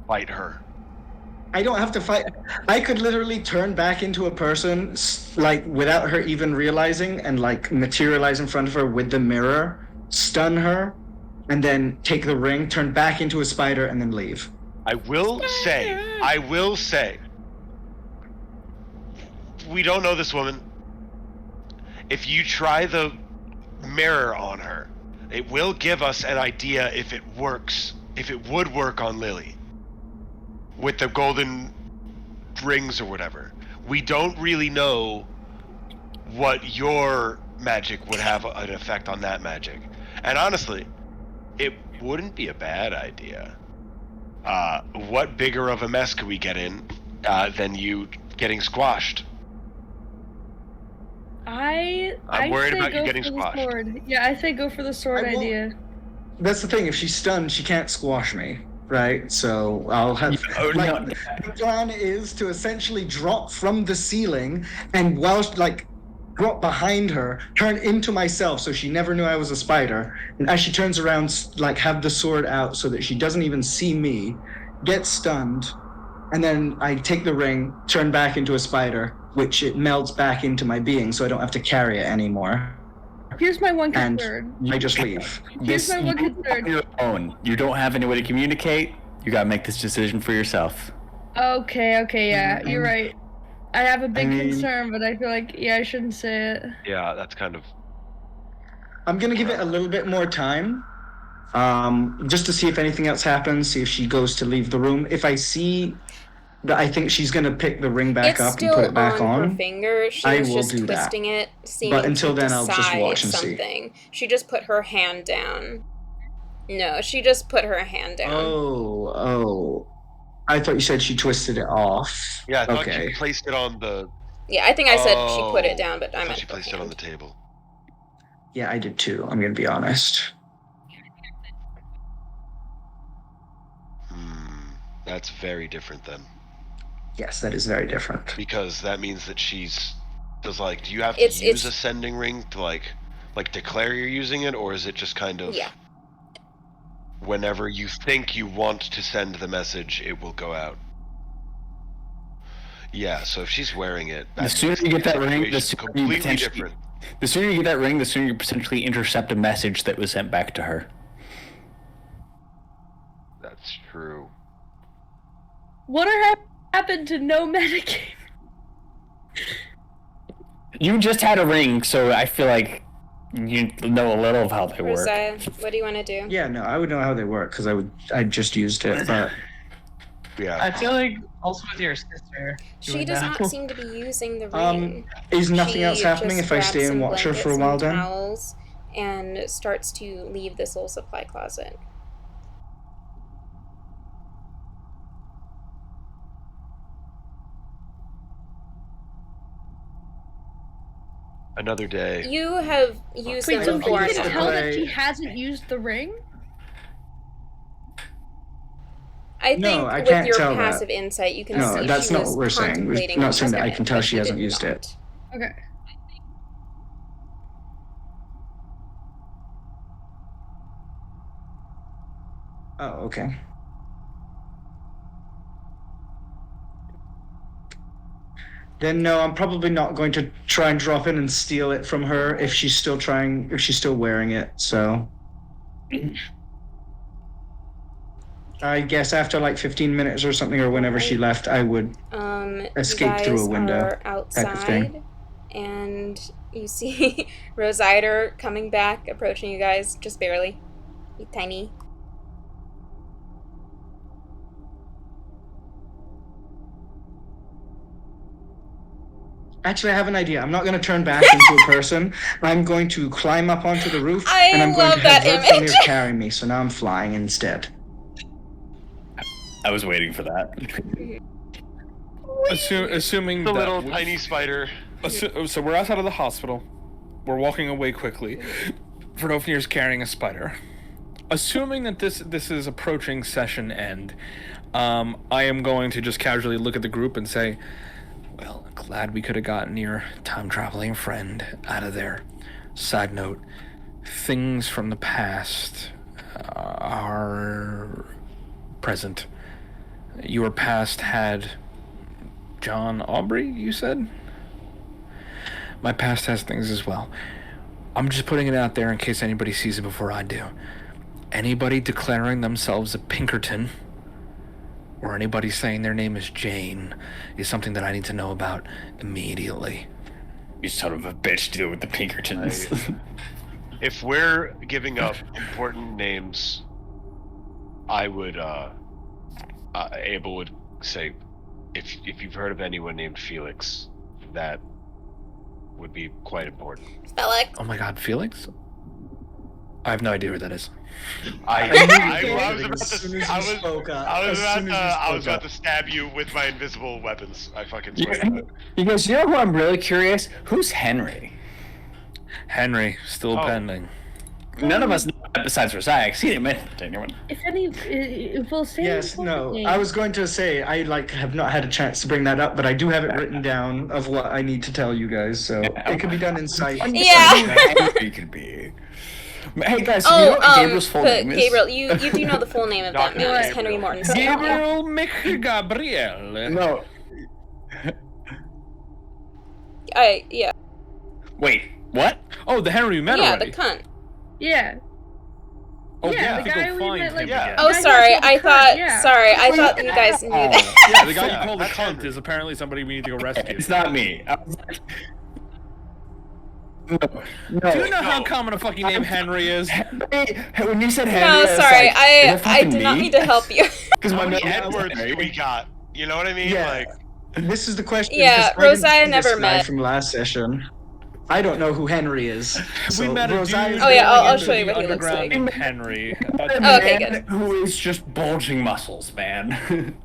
Fight her. I don't have to fight. I could literally turn back into a person, like, without her even realizing, and, like, materialize in front of her with the mirror, stun her, and then take the ring, turn back into a spider, and then leave. I will say, we don't know this woman. If you try the mirror on her, it will give us an idea if it works, if it would work on Lily. With the golden rings or whatever. We don't really know what your magic would have an effect on that magic. And honestly, it wouldn't be a bad idea. What bigger of a mess could we get in than you getting squashed? I'm worried about you getting squashed. Sword. Yeah, I say go for the sword idea. That's the thing. If she's stunned, she can't squash me, right? So I'll have. The plan is to essentially drop from the ceiling and whilst drop behind her, turn into myself, so she never knew I was a spider. And as she turns around, have the sword out so that she doesn't even see me, get stunned, and then I take the ring, turn back into a spider, which it melds back into my being, so I don't have to carry it anymore. Here's my one And concern. I just leave. Here's my one On concern. your own. You don't have any way to communicate. You gotta make this decision for yourself. Okay, yeah, you're right. I have a big concern, but I feel like, I shouldn't say it. Yeah, that's kind of... I'm gonna give it a little bit more time, just to see if anything else happens, see if she goes to leave the room. If I see that I think she's gonna pick the ring back up and put it back on her finger. She I was will just do that. twisting it, seeming But until to then, I'll just decide watch and see. something. She just put her hand down. No, she just put her hand down. Oh. I thought you said she twisted it off. Yeah, I thought okay. she placed it on the... Yeah, I think I said she put it down, but I meant she placed it on the table. Yeah, I did too. I'm gonna be honest. That's very different then. Yes, that is very different. Because that means that she's... do you have to It's- use a sending ring to like declare you're using it, or is it just kind of... Yeah. Whenever you think you want to send the message, it will go out? Yeah, so if she's wearing it... The sooner you get that ring, the sooner you completely potentially... different. The sooner you get that ring, the sooner you potentially intercept a message that was sent back to her. That's true. What happened to no metagame? You just had a ring, so I feel like You know a little of how they work. Rosiah, what do you want to do? Yeah, no, I would know how they work because I just used it, but Yeah. I feel like also with your sister. you She would does know. not seem to be using the ring. is nothing She else happening just if I grabs stay and some watch her for a blankets while and then? towels and starts to leave the soul supply closet. Another day. You have used Wait, so them you before can now. tell that she hasn't used the ring? I think No, I with can't your tell that. passive insight, you can No, see that's she not was what we're saying. We're contemplating not saying that I using can it, tell but she you hasn't did used it. not. Okay. Oh, okay. Then no, I'm probably not going to try and drop in and steal it from her if she's still wearing it, so. I guess after like 15 minutes or something, or whenever she left, I would escape you through guys a window. are Type of thing. outside, and you see Rosider coming back, approaching you guys, just barely. Tiny. Actually, I have an idea. I'm not going to turn back into a person. I'm going to climb up onto the roof, and I'm going to have Verthamir carry me, so now I'm flying instead. I was waiting for that. Assuming The that little tiny spider. So we're outside of the hospital. We're walking away quickly. Verthamir's carrying a spider. Assuming that this is approaching session end, I am going to just casually look at the group and say, well, glad we could have gotten your time-traveling friend out of there. Side note, things from the past are present. Your past had John Aubrey, you said? My past has things as well. I'm just putting it out there in case anybody sees it before I do. Anybody declaring themselves a Pinkerton, or anybody saying their name is Jane, is something that I need to know about immediately. You son of a bitch, deal with the Pinkertons. If we're giving up important names, I would, Abel would say, if you've heard of anyone named Felix, that would be quite important. Felix. Oh my god, Felix? I have no idea who that is. I was about to stab you with my invisible weapons. I fucking swear. You guys, you know who I'm really curious? Who's Henry? Henry, still pending. None of us know that besides Rosiah. He didn't mention it to anyone. If any, if we'll say. Yes, no. I was going to say I have not had a chance to bring that up, but I do have it written down of what I need to tell you guys, so it can be done in sight. Yeah. Henry could be. Hey guys, you know what Gabriel's full name is? Gabriel, you do know the full name of that man. It's Henry Mortensen. Gabriel McGabriel. No. Yeah. Wait, what? Oh, the Henry we met already. Yeah, the cunt. Yeah. Oh, yeah, the guy we met, like, Oh, sorry. I thought you guys knew that. Yeah, the guy you called a cunt is apparently somebody we need to go rescue. It's not me. No. Do you know how common a fucking name Henry is? When you said Henry, No, sorry. I did not me? mean to help you. Because How my many name was Edwards Henry. do we got? You know what I mean? Yeah. Like, This is the question. Yeah, because I Rosiah didn't see this never guy met. from last session. I don't know who Henry is. So We met a Rosiah- dude Oh, yeah, I'll going show into you the what he looks underground like. named Henry. Okay, good. Who is just bulging muscles, man.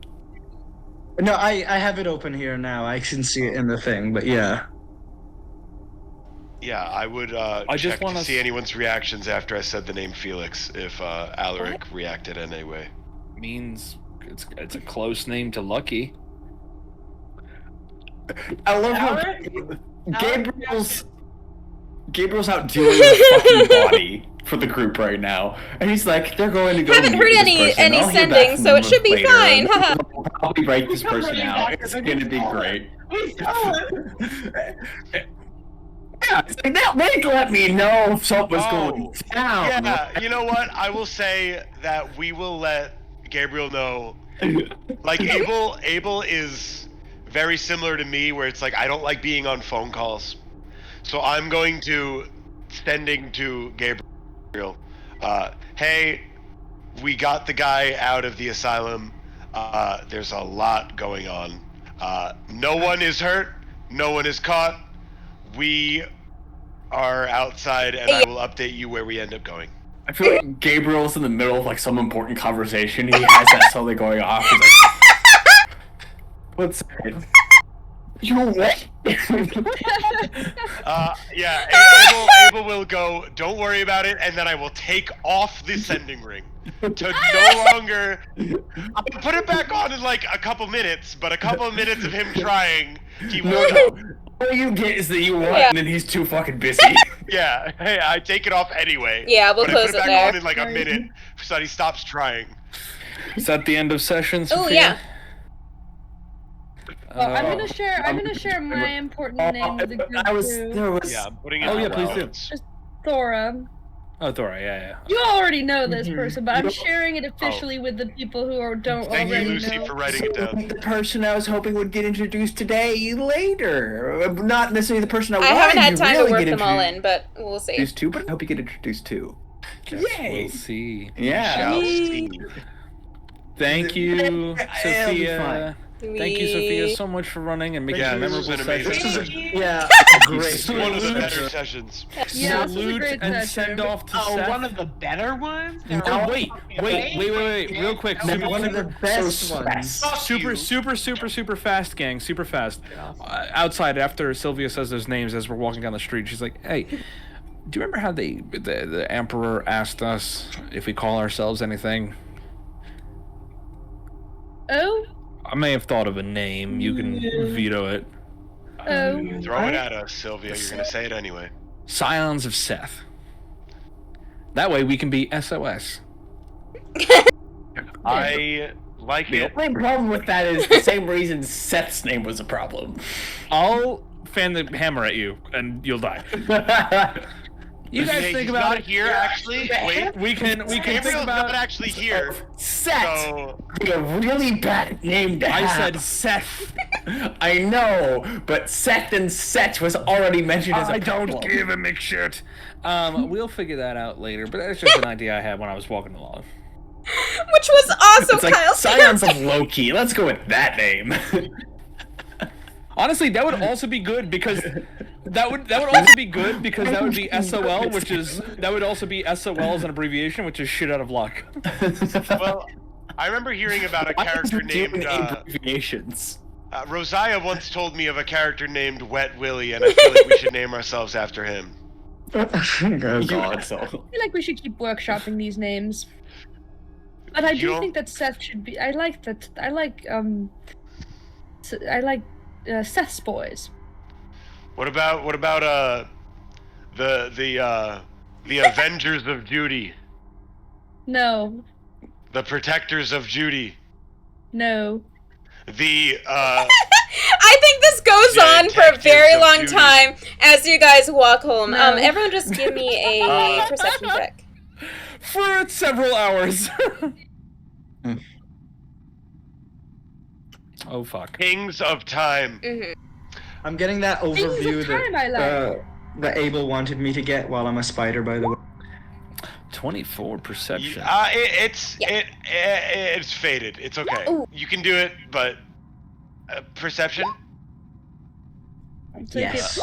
No, I have it open here now. I can see it in the thing, but yeah. yeah, I would just check wanna to see anyone's reactions after I said the name Felix, if Alaric reacted in any way. Means it's a close name to Lucky. I love how Gabriel's out doing a fucking body for the group right now, and he's like, they're going to go. Haven't meet heard with this person. any I'll hear back sending, from so it them should be later. fine. We'll probably break this person out. It's gonna be great. Yeah, it's like that way to let me know if something was going down. Yeah, you know what? I will say that we will let Gabriel know. Like Abel is very similar to me, where it's like I don't like being on phone calls, so I'm going to sending to Gabriel, hey, we got the guy out of the asylum. There's a lot going on. No one is hurt. No one is caught. We are outside, and I will update you where we end up going. I feel like Gabriel's in the middle of like some important conversation. He has that slowly going off. He's like, "What's it? You what?" Abel will go, don't worry about it, and then I will take off the sending ring to no longer. I'll put it back on in like a couple minutes, but a couple of minutes of him trying, he won't. All you get is that you want, and then he's too fucking busy. Yeah, hey, I take it off anyway. Yeah, we'll but close I put it back there. on in like a minute so that he stops trying. Is that the end of session, Oh Sophia? yeah. Well, I'm gonna share my important name with the group too. Yeah, I'm putting it Oh, in yeah, the please do. notes. Thora. Oh, Thora, yeah. You already know this person, but I'm sharing it officially with the people who don't Thank you, already Lucy, know. for writing it down. The person I was hoping would get introduced today later. Not necessarily the person I wanted I haven't had you time really to work get them all in, but we'll see. introduced to, but I hope you get introduced to. Yay! We'll see. Yeah. Shall see. Thank you, It'll be Sophia. Thank you, Sophia, so much for running and making Yeah, a this memorable was an amazing session. Yeah, great. One of the better sessions. Yeah, this was a Salute great and session. send off to Oh, Seth. one of the better ones? Oh, wait, real quick. One of the best ones. Super fast, gang, super fast. Outside, after Sylvia says those names as we're walking down the street, she's like, hey, do you remember how the Emperor asked us if we call ourselves anything? Oh? I may have thought of a name. You can veto it. Oh. Throw it at us, Sylvia. You're gonna say it anyway. Scions of Seth. That way we can be SOS. I like The it. only problem with that is the same reason Seth's name was a problem. I'll fan the hammer at you, and you'll die. You guys He's think not about it. here, actually. Wait, We can think Gabriel's about. not actually here. Seth! So Be a really bad name to I have. said Seth. I know, but Seth and Set was already mentioned as a I don't problem. give a McShit. We'll figure that out later, but that's just an idea I had when I was walking along. Which was also It's like Kyle's Scions of Loki. Let's go with that name. Honestly, that would also be good because that would also be good because that would be SOL, which is that would also be SOL as an abbreviation, which is shit out of luck. well, I remember hearing about a character named abbreviations. Rosiah once told me of a character named Wet Willie, and I feel like we should name ourselves after him. Oh God. So. I feel like we should keep workshopping these names. But I do think that Seth should be. I like Seth's boys. What about the Avengers of Judy, No. the Protectors of Judy, No. the I think this goes on for a very long time as you guys walk home. No. Everyone just give me a perception check. For several hours. Oh fuck. Kings of Time. I'm getting that overview time I like. that Abel wanted me to get while I'm a spider, by the way. 24 perception. It's faded. It's okay. Ooh. You can do it, but perception. Yes.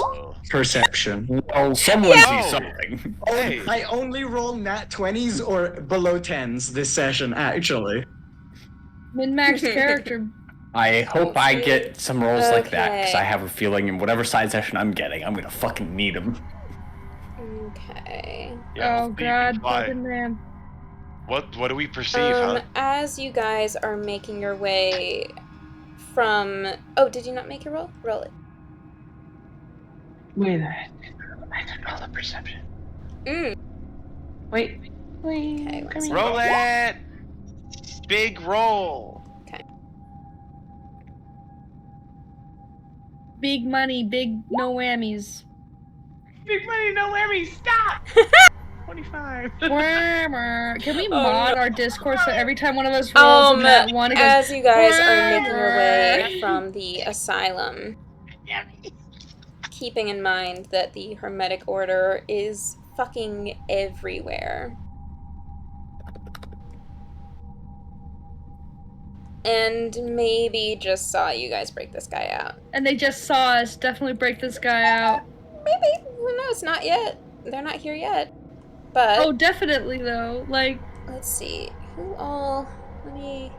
Perception. Oh, someone Yeah. sees something. Hey. I only roll nat 20s or below 10s this session, actually. Min-max character. I hope I get some rolls like that, because Okay. I have a feeling in whatever side session I'm getting, I'm gonna fucking need them. Okay. Yeah, Oh you god, can fly. fucking man. What do we perceive, huh? As you guys are making your way from... Oh, did you not make your roll? Roll it. Wait, I did roll the perception. Wait. Okay, one second. Roll it. Big roll. Big money, big no whammies. Big money, no whammy, stop! 25. Can we mod our Discord so every time one of us rolls in that one, it goes, as you guys are making your way from the asylum, keeping in mind that the Hermetic Order is fucking everywhere. And maybe just saw you guys break this guy out. And they just saw us definitely break this guy out. Maybe. Who knows? Not yet. They're not here yet. But... Oh, definitely, though. Like... Let's see. Who all... Let me...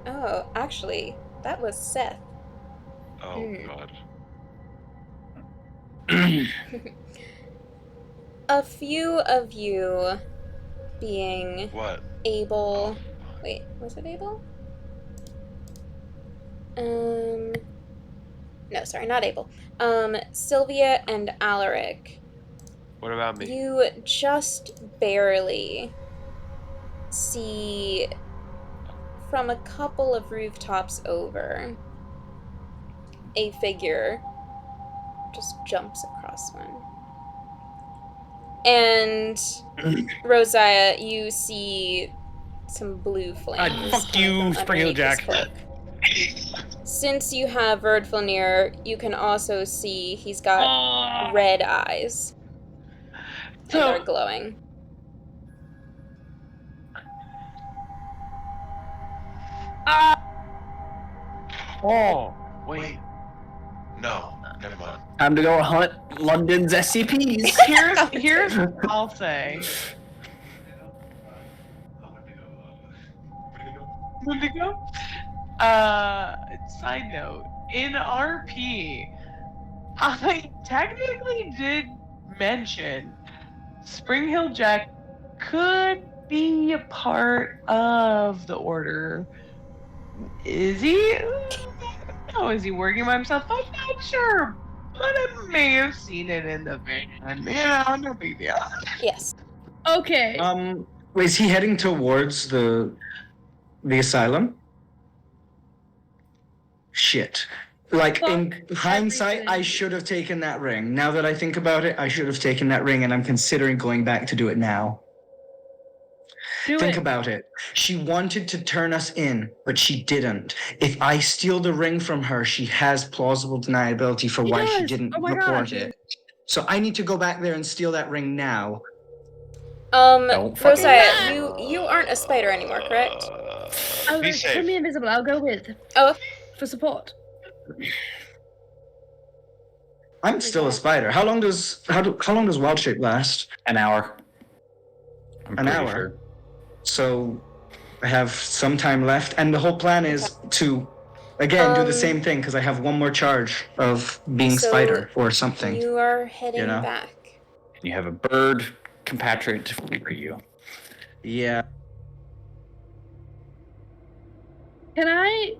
Oh, actually, that was Seth. Oh, God. A few of you being What? able... Wait, was it able? No, sorry, not able. Sylvia and Alaric. What about me? You just barely see from a couple of rooftops over a figure just jumps across one. And Rosiah, you see some blue flames. Fuck you, Spring Jack. Since you have Verdflnir, you can also see he's got red eyes. And they're glowing. Oh, wait. No, never mind. Time to go hunt London's SCPs. Here's what I'll say. Wendigo? Side note, in RP, I technically did mention Spring Hill Jack could be a part of the Order. Is he? Oh, is he working by himself? I'm not sure, but I may have seen it in the van. Yeah, no big deal. Yes. Okay. Is he heading towards the asylum? Shit. Like, in hindsight, I should have taken that ring. Now that I think about it, I should have taken that ring, and I'm considering going back to do it now. Think about it. She wanted to turn us in, but she didn't. If I steal the ring from her, she has plausible deniability for why she didn't report it. So I need to go back there and steal that ring now. Rosiah, you aren't a spider anymore, correct? Be safe. Put me invisible. I'll go with. Oh, for support. I'm still a spider. How long does wild shape last? An hour. An hour. Sure. So I have some time left, and the whole plan is to again do the same thing because I have one more charge of being spider or something. You are heading back. You have a bird compatriot to flee for you. Yeah. Can I?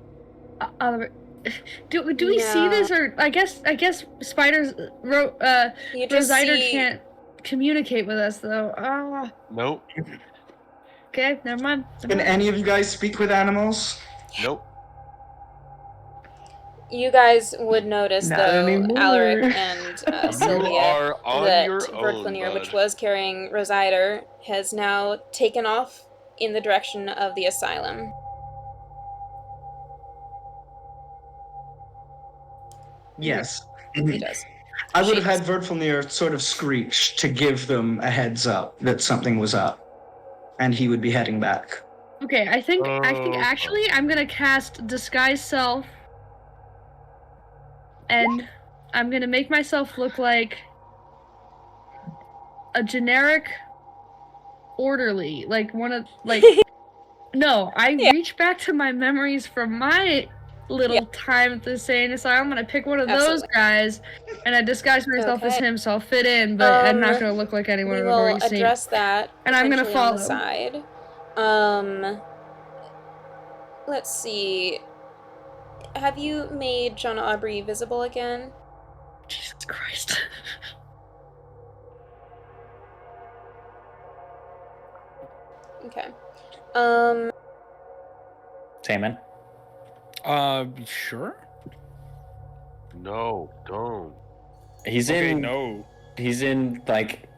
Do we see this, or I guess spiders Rosider can't communicate with us though. Nope. Okay, never mind. Can any of you guys speak with animals? Nope. You guys would notice, though, Alaric and Sylvia, are on that your own, Verdflnir, bud. which was carrying Rosider, has now taken off in the direction of the asylum. Yes. He does. I would have had Verdflnir sort of screech to give them a heads up that something was up, and he would be heading back. Okay, I think actually I'm gonna cast Disguise Self, and I'm gonna make myself look like a generic orderly, like one of No, I reach back to my memories from my little time at the insane asylum. I'm gonna pick one of those guys, and I disguise myself as him, so I'll fit in, but I'm not gonna look like anyone I've already seen. We will address that, and I'm gonna follow. On the side. Let's see. Have you made John Aubrey visible again? Jesus Christ. Okay. Taman? Sure? No, don't. He's in, like,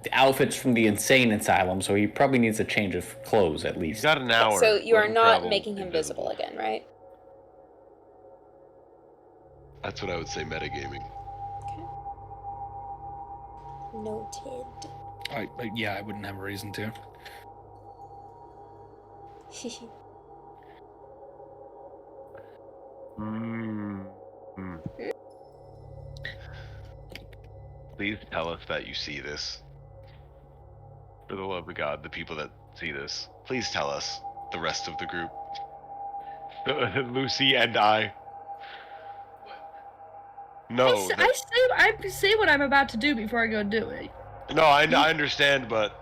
the outfits from the insane asylum, so he probably needs a change of clothes, at least. He's got an hour. So you are not making him visible again, right? That's what I would say metagaming. Noted. Yeah, I wouldn't have a reason to. Please tell us that you see this. For the love of God, the people that see this, please tell us, the rest of the group. Lucy and I. No. I say what I'm about to do before I go do it. No, I understand, but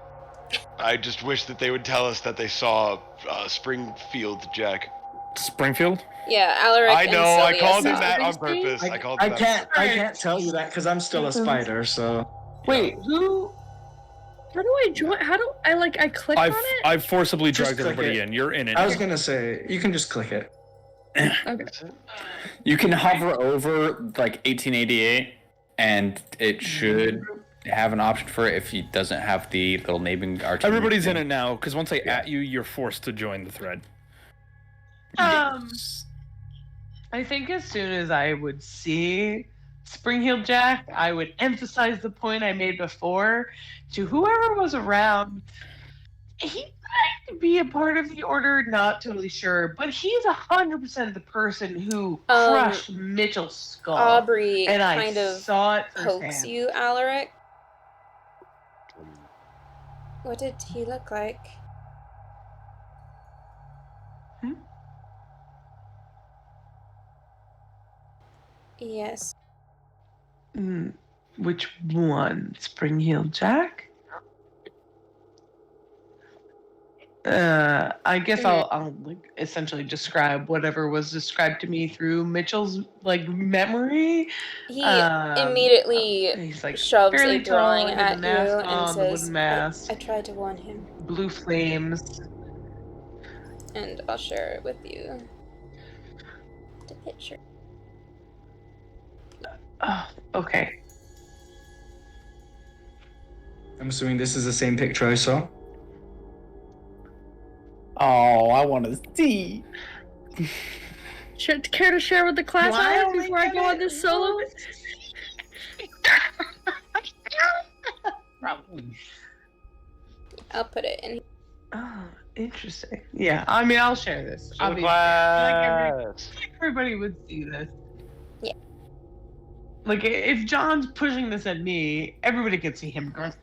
I just wish that they would tell us that they saw Springfield Jack. Springfield? Yeah, Alaric I and know, I Sylvia called him saw that it. on purpose. I can't tell you that because I'm still a spider. So Wait, who? How do I join? How do I I click on it? I've forcibly Just dragged click everybody it. in. You're in it. I was gonna say you can just click it. Okay. You can hover over like 1888, and it should have an option for it if it doesn't have the little naming article. Everybody's in it now, because once I at you, you're forced to join the thread. I think as soon as I would see Spring-Heeled Jack, I would emphasize the point I made before to whoever was around. He might be a part of the Order, not totally sure, but he's 100% the person who crushed Mitchell's skull. Aubrey and I kind of saw it pokes firsthand. you, Alaric. What did he look like? Yes. Which one? Spring-Heeled Jack? I guess I'll like essentially describe whatever was described to me through Mitchell's memory. He immediately he's like shoves fairly a drawing tall, at with a mask you on, and the says, wooden mask, I tried to warn him. blue flames. And I'll share it with you. The picture. Oh, okay. I'm assuming this is the same picture I saw. Oh, I want to see. Care to share with the class Alex, before I go on this solo? Probably. I'll put it in. Oh, interesting. Yeah, I mean, I'll share this. Show the Obviously, class. everybody would see this. Yeah. Like, if John's pushing this at me, everybody could see him going,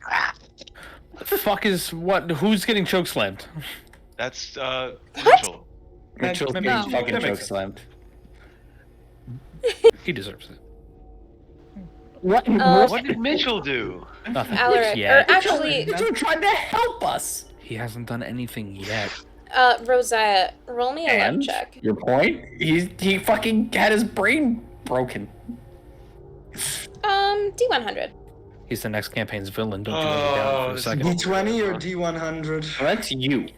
The fuck is what? Who's getting chokeslammed? That's Mitchell. Mitchell's That getting makes- fucking that choke makes- slammed. He deserves it. What? What did Mitchell do? Nothing. Alaric, yet. or actually, Mitchell tried to help us. He hasn't done anything yet. Rosiah, roll me a luck And check. your point? He fucking had his brain broken. D100. He's the next campaign's villain. Don't you let me down for a second. D20 or D100? That's you.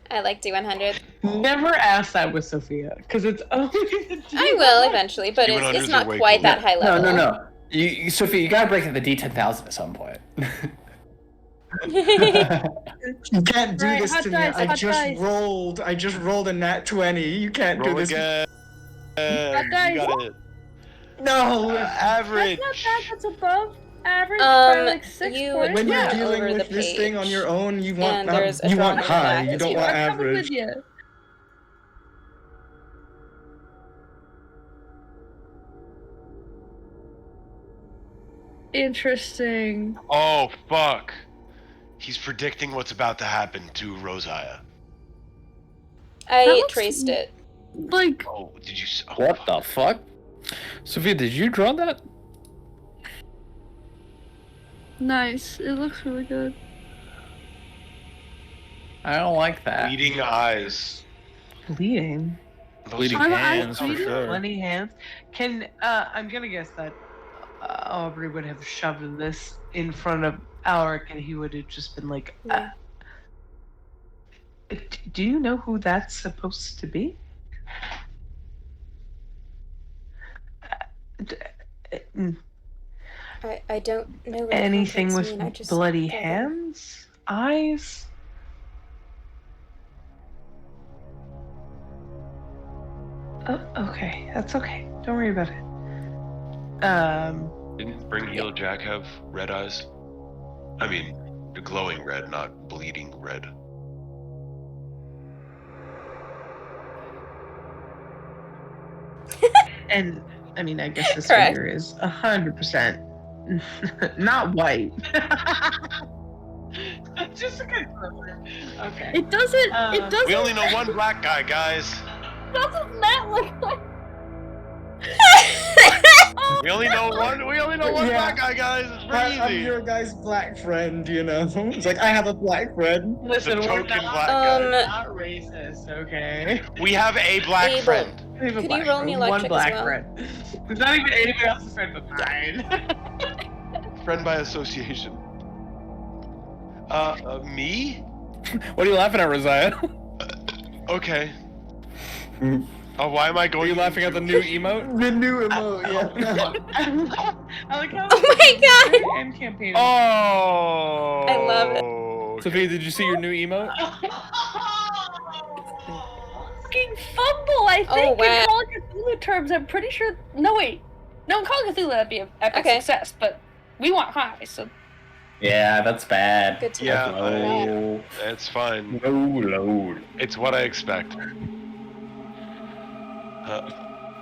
I like D100. never ask that with Sophia, because it's only the I will eventually, but it's D100s not are way quite cooler. that high level. No. Sophie, you gotta break into the D10,000 at some point. You can't do Right, this hot to dice, me. I hot dice. just rolled a nat 20. You can't Roll do this. again. Hot dice. You got it. No. Average. That's not bad. That's above average by like 6 you points. When you're Yeah, dealing over with the this thing on page. your own, you want And there's a you want drawing of high. that. You don't You want are coming with average. you. Interesting. Oh fuck. He's predicting what's about to happen to Rosiah. I That looks- traced it. Like, Oh, did you? Oh, What the fuck? Sophia, did you draw that? nice. It looks really good. I don't like that. Bleeding eyes. bleeding. Those Bleeding are- hands for bleeding? sure. Bloody hands. Can I'm gonna guess that Aubrey would have shoved this in front of Alaric, and he would have just been like, Yeah. "Do you know who that's supposed to be?" I don't know what the Anything contacts with mean, I just bloody got it. hands, eyes. Oh, okay. That's okay. Don't worry about it. Didn't Spring Heel Jack have red eyes? I mean, glowing red, not bleeding red. And I mean, I guess this Correct. figure is 100% not white. Just a confirm. Okay. It doesn't. It doesn't. We only know one black guy, guys. Doesn't that look like? We only know one Yeah. black guy, guys. It's pretty I'm easy. your guy's black friend, you know? It's like, I have a black friend. Listen, The we're token not, black guy. not racist, okay? We have a black Abel. friend. We have a Could black you roll me friend, one electric as black well? friend. There's not even anybody else's friend but mine. Friend by association. Me? What are you laughing at, Rosiah? Okay. Oh, why am I Are going? you laughing at the new emote? The new emote, yeah. I like how Oh my god! and campaign. Oh. I love it. Sophia, did you see your new emote? Fucking fumble, I Oh, think, wow. in Call of Cthulhu terms. I'm pretty sure. No, wait. No, in Call of Cthulhu, that'd be an epic Okay. success, but we want high, so. Yeah, that's bad. Good to Yeah, Low. it's fine. Low load. It's what I expect.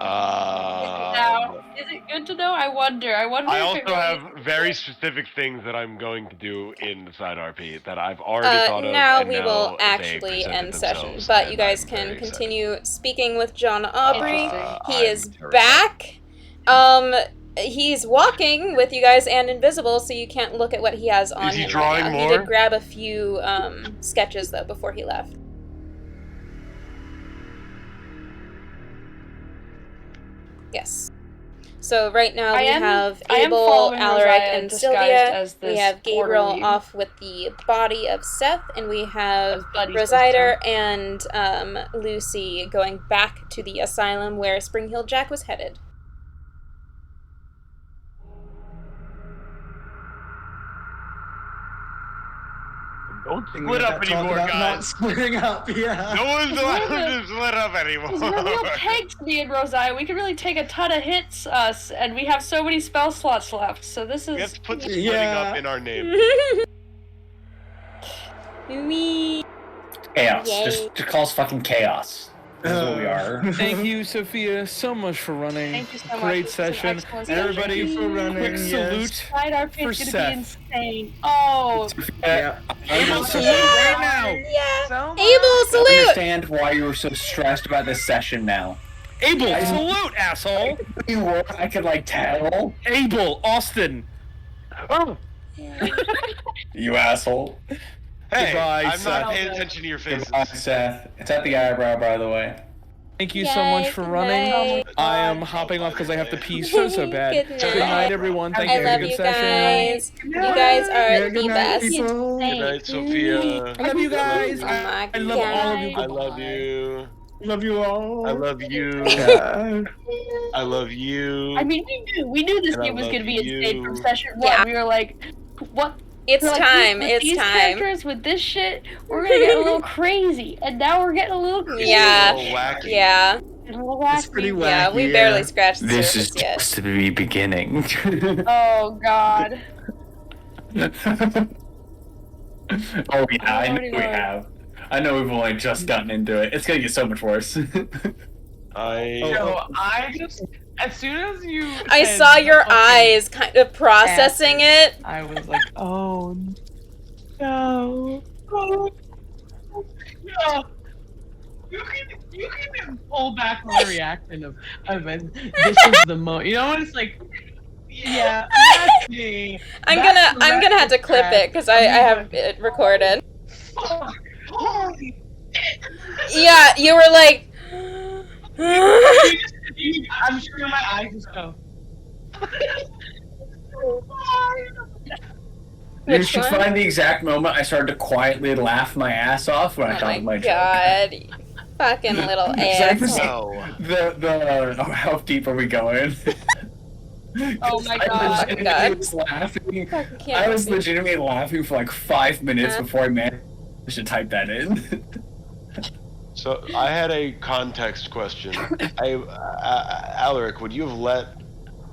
Now, is it good to know? I wonder. I wonder I if also it really have very specific things that I'm going to do in the side RP that I've already thought of. Now and we now will they actually presented end session, themselves, but and you guys I'm can very excited. continue speaking with John Aubrey. He I'm is terrified. back. He's walking with you guys and invisible, so you can't look at what he has on Is he him drawing right now. more? He did grab a few sketches though before he left. Yes. So right now we have I am Abel, following Alaric, Rosiah and disguised Sylvia. as We this have Gabriel orderly. off with the body of Seth, and we have As buddy Rosider and Lucy going back to the asylum where Spring Hill Jack was headed. Don't Thing split we up got talk anymore, about not guys. splitting up, yeah. No one's allowed to split up Because we're real anymore. pegs, me and Rosiah. We can really take a ton of hits, us, and we have so many spell slots left. So this We is. have to put splitting Yeah. up in our name. We Chaos. Yay. Just call us fucking chaos. This is what we are. Thank you, Sophia, so much for running. Thank you so much. Great This was an session. excellent And session. everybody, Thank you for running, quick yes. salute Side RP for is gonna Seth. be insane. Oh, Yeah. Abel, salute Yeah. right now. Yeah. So much. Abel, I salute. understand why you were so stressed about this session now. Abel, salute, asshole. You were, I could like tell. Abel, Austin. Oh. You asshole. Hey, Goodbye, I'm Seth. not paying attention to your faces. Goodbye, Seth. It's at the eyebrow, by the way. Thank you so much for Good running. night. I am hopping off because I have to pee so bad. Good Good night. night, everyone. Thank I you for a love good you session. guys. You guys are Yeah, the good night, best. people. Good night, Sophia. I love you guys. Oh my I love all of you. I love you. Love you all. I love you. Yeah. I love you. I mean, we knew this And I game was love gonna be insane you. from session one. Yeah. We were like, what? It's We're like, time. with It's these time. characters with this shit, we're gonna get a little crazy, and now we're getting a little crazy. Yeah. It's a little wacky. Yeah. And a little It's pretty wacky. wacky. Yeah, we barely scratched the This is surface yet. just the beginning. Oh God. Oh yeah, I know Lordy we Lord. have. I know we've only just gotten into it. It's gonna get so much worse. So I just, as soon as you, I said saw your fucking eyes kind of processing it. I was like, oh no, oh no. You can pull back on the reaction of it. This is the moment. You know when it's like, yeah, that's me. I'm That's gonna have to clip crap. it because I have it recorded. Holy. Yeah, you were like. I'm sure my eyes just go. You Which should one? find the exact moment I started to quietly laugh my ass off when I Oh thought of my my joke. god, you fucking little It's like asshole. No. how deep are we going? Oh my I God. legitimately was laughing. Fucking can't I was believe- legitimately laughing for like 5 minutes before I managed to type that in. So I had a context question. Alaric, would you have let,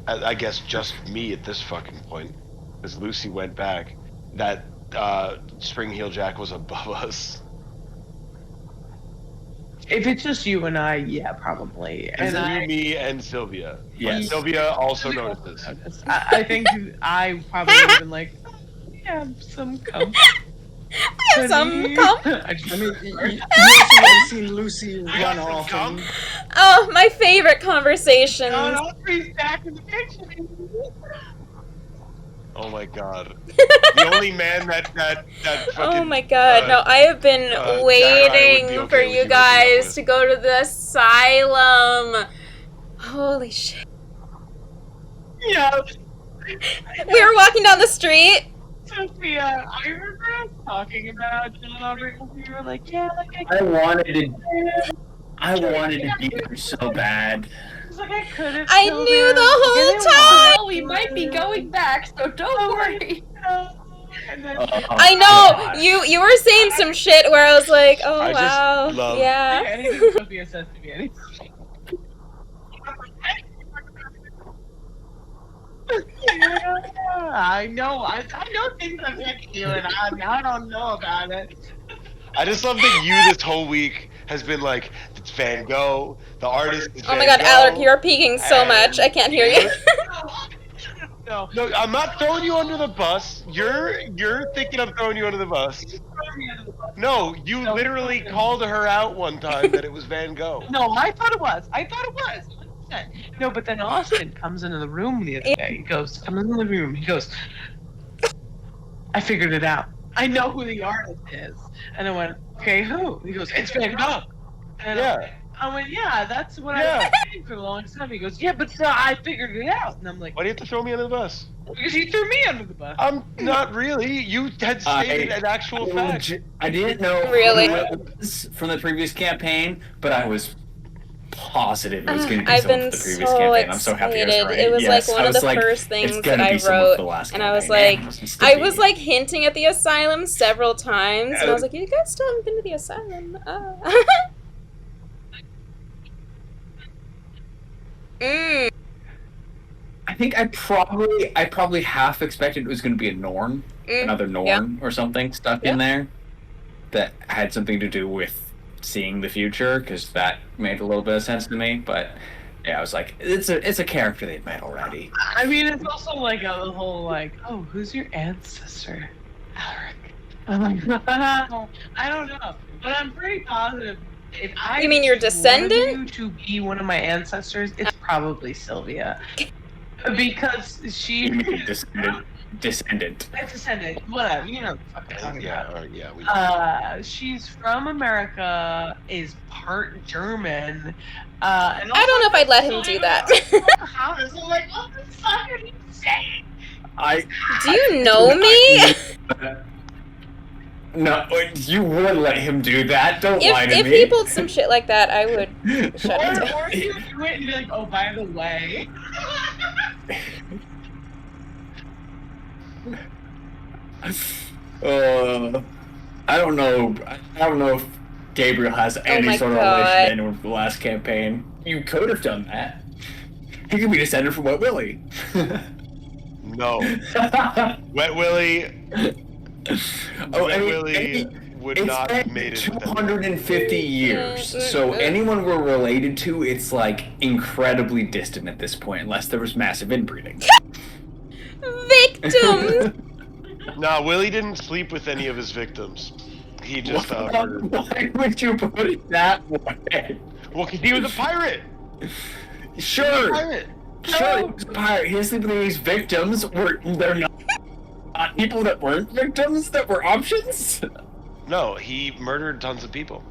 I guess, just me at this fucking point, because Lucy went back, that Spring Heel Jack was above us? If it's just you and I, yeah, probably. It's you, me, and Sylvia. Yes. Sylvia also notices. I think I probably would have been like, we have some cum. Some cum. I mean, you also have seen Lucy run off. And... Oh, my favorite conversations. Aubrey's back in the kitchen. Oh my god. The only man that fucking... Oh my god, no, I have been waiting for you guys to go to the asylum. Holy shit. Yeah. We were walking down the street. Sophia, I remember us talking about John Aubrey. You were like, yeah, like I wanted to be there so bad. I knew the whole time. Well, we might be going back, so don't worry. I know you were saying some shit where I was like, oh I wow, just love yeah. Anything Sophia says to me, anything. I know things affect you, and I don't know about it. I just love that you this whole week has been like, it's Van Gogh, the artist is Oh my Van god, Gogh, Alec, you're peeking so much. I can't hear you. No, I'm not throwing you under the bus. You're thinking I'm throwing you under the bus. No, you literally called her out one time that it was Van Gogh. No, I thought it was. 100%. No, but then Austin comes into the room the other day. He goes, come in the room. He goes, I figured it out. I know who the artist is. And I went, okay, who? He goes, it's Van Gogh. And I went, yeah, that's what I've been saying for the longest time. He goes, yeah, but I figured it out. And I'm like, why do you have to throw me under the bus? Because you threw me under the bus. I'm not really. You had stated an actual fact. I didn't know Really? who it was from the previous campaign, but I was positive it was going to be I've someone been from the previous so campaign. I'm so happy I was excited. right. It was Yes, like one of the first things that I wrote, and I was like, hinting at the asylum several times, and I was like, you guys still haven't been to the asylum. I think I probably half expected it was going to be a Norn, another Norn or something stuck in there that had something to do with seeing the future, because that made a little bit of sense to me. But yeah, I was like, it's a character they've met already. I mean, it's also like a whole like, oh, who's your ancestor, Alaric? I'm like, I don't know, but I'm pretty positive. If I You mean your descendant? You to be one of my ancestors, it's probably Sylvia, because she. You mean descendant. Descendant, whatever, you know. She's from America, is part German. I don't know if I'd let him do that. How is it like, what the fuck are you saying? Do you know me? No, you would let him do that. Don't lie to me. If he pulled some shit like that, I would shut him down. Or you went and be like, oh, by the way. I don't know if Gabriel has any sort of relation with the last campaign. You could have done that. He could be descended from Wet Willie. No. Wet Willie. Willie would not have made it. 250 years. So anyone we're related to, it's like incredibly distant at this point, unless there was massive inbreeding. Victims. No, Willie didn't sleep with any of his victims. He just murdered. Why would you put it that way? Well, because he was a pirate. Sure. He was a pirate. He was sleeping with these victims. They're not people that weren't victims that were options? No, he murdered tons of people.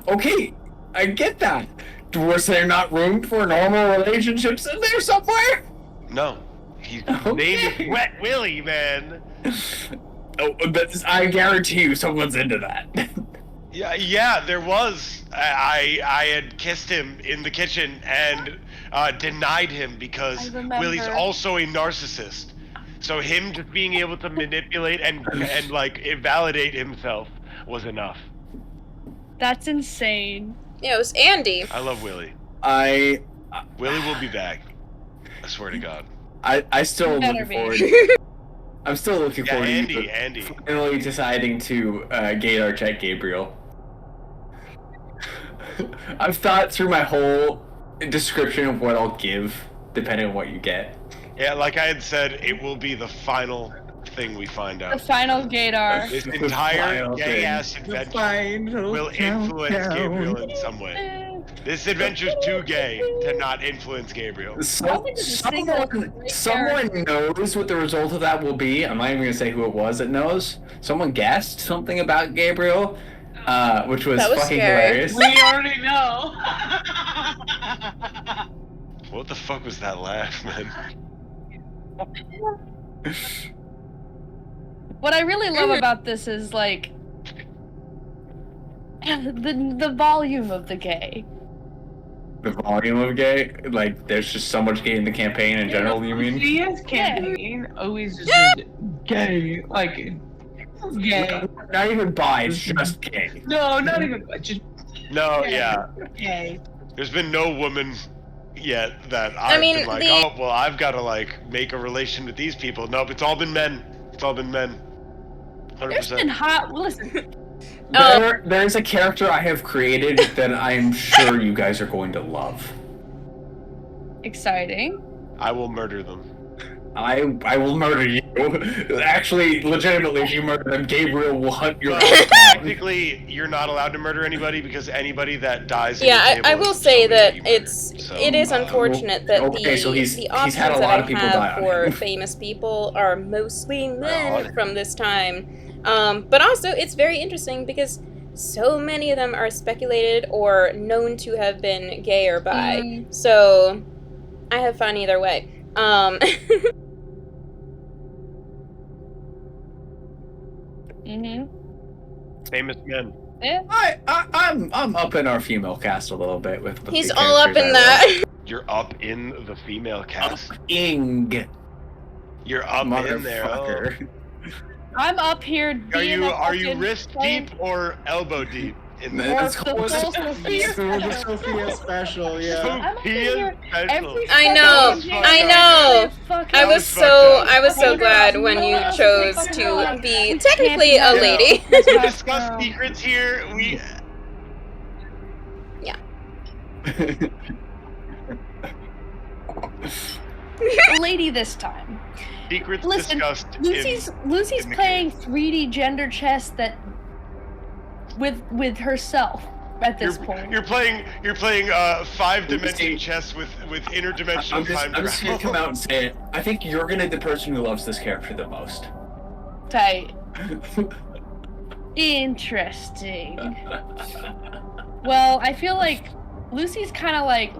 Okay, I get that. Was there not room for normal relationships in there somewhere? No. His name is Wet Willie, man. Oh, I guarantee you someone's into that. Yeah, there was. I had kissed him in the kitchen and denied him because Willie's also a narcissist. So him just being able to manipulate and like invalidate himself was enough. That's insane. Yeah, it was Andy. I love Willie. I Willie will be back. I swear to God. I still am Better looking be. forward. I'm still looking forward to Andy. finally deciding to Gator check Gabriel. I've thought through my whole description of what I'll give, depending on what you get. Yeah, like I had said, it will be the final thing we find The out. final Gator. This The entire final gay-ass thing. adventure will influence Gabriel in some way. This adventure's too gay to not influence Gabriel. So, someone knows what the result of that will be. I'm not even going to say who it was that knows. Someone guessed something about Gabriel, which was, That was fucking scary. hilarious. We already know. What the fuck was that laugh, man? What I really love about this is like the volume of the gay. The volume of gay? Like, there's just so much gay in the campaign in general, you mean? Dia's campaign always just is gay. Like, gay. Not even bi, it's just gay. No, not even. Just No, gay. yeah. Gay. There's been no woman yet that I've been like, oh, well, I've got to, like, make a relation with these people. Nope, it's all been men. It's all been men. 100%. There's been hot. Listen. There's a character I have created that I'm sure you guys are going to love. Exciting. I will murder them. I will murder you. Actually, legitimately, if you murder them, Gabriel will hunt your Technically, you're not allowed to murder anybody because anybody that dies. Yeah, I will say that it is unfortunate that the options had a that lot I of people have die on for him. famous people are mostly men from this time. But also, it's very interesting because so many of them are speculated or known to have been gay or bi. So I have fun either way. Famous men. Yeah. I'm up in our female cast a little bit with. He's the all up in characters I that. love. You're up in the female cast. Ing. You're up in there. Oh. I'm up here. Are being you a fucking wrist deep or elbow deep? In That's the close. Sophia special, yeah. Sophia special. I know. I was so glad when you chose to be technically a lady. We discuss secrets here. We. Yeah. A lady this time. Secrets Listen, discussed. Lucy's playing 3D gender chess that with herself at this point. You're playing 5-dimension chess with interdimensional time I'm just gonna travel. come out and say it. I think you're gonna be the person who loves this character the most. Tight. Interesting. Well, I feel like Lucy's kind of like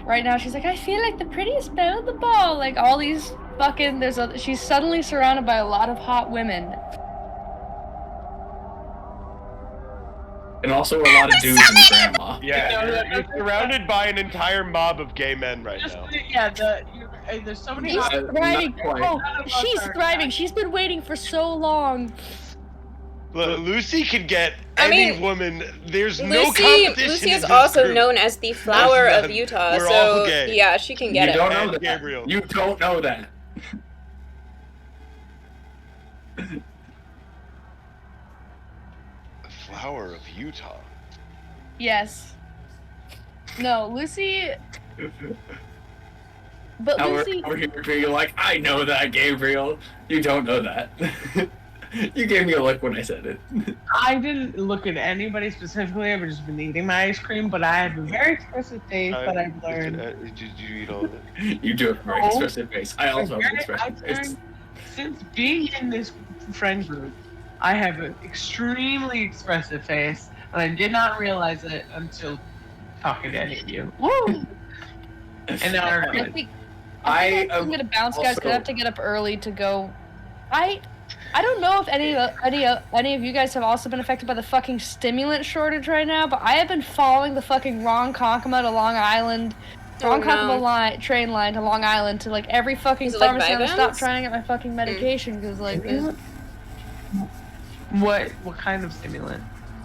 right now she's like, I feel like the prettiest belle of the ball. Like all these fucking she's suddenly surrounded by a lot of hot women. And also a lot of dudes and grandma. Yeah, you're surrounded by an entire mob of gay men right now. Yeah, there's so many. She's thriving. Oh, she's thriving. She's been waiting for so long. Look, Lucy could get any woman. There's no Lucy competition. is in this also group. known as the flower of Utah, We're so all gay. yeah, she can get You it. don't know that. Gabriel. You don't know that. Flower of Utah. Yes. No, Lucy. But Now Lucy. we're here being like, I know that, Gabriel. You don't know that. You gave me a look when I said it. I didn't look at anybody specifically. I've just been eating my ice cream, but I have a very expressive face that I've learned. Did you eat all of it? You do have a very expressive face. I also have an expressive face. Since being in this friend group, I have an extremely expressive face, and I did not realize it until talking to any of you. Woo! And now I remember. I'm gonna bounce, guys. Gonna have to get up early to go. I don't know if any of you guys have also been affected by the fucking stimulant shortage right now, but I have been following the fucking wrong Konkama to Long Island, train line to Long Island to like every fucking pharmacy. I'm gonna stop trying to get my fucking medication because like this. What kind of stimulant?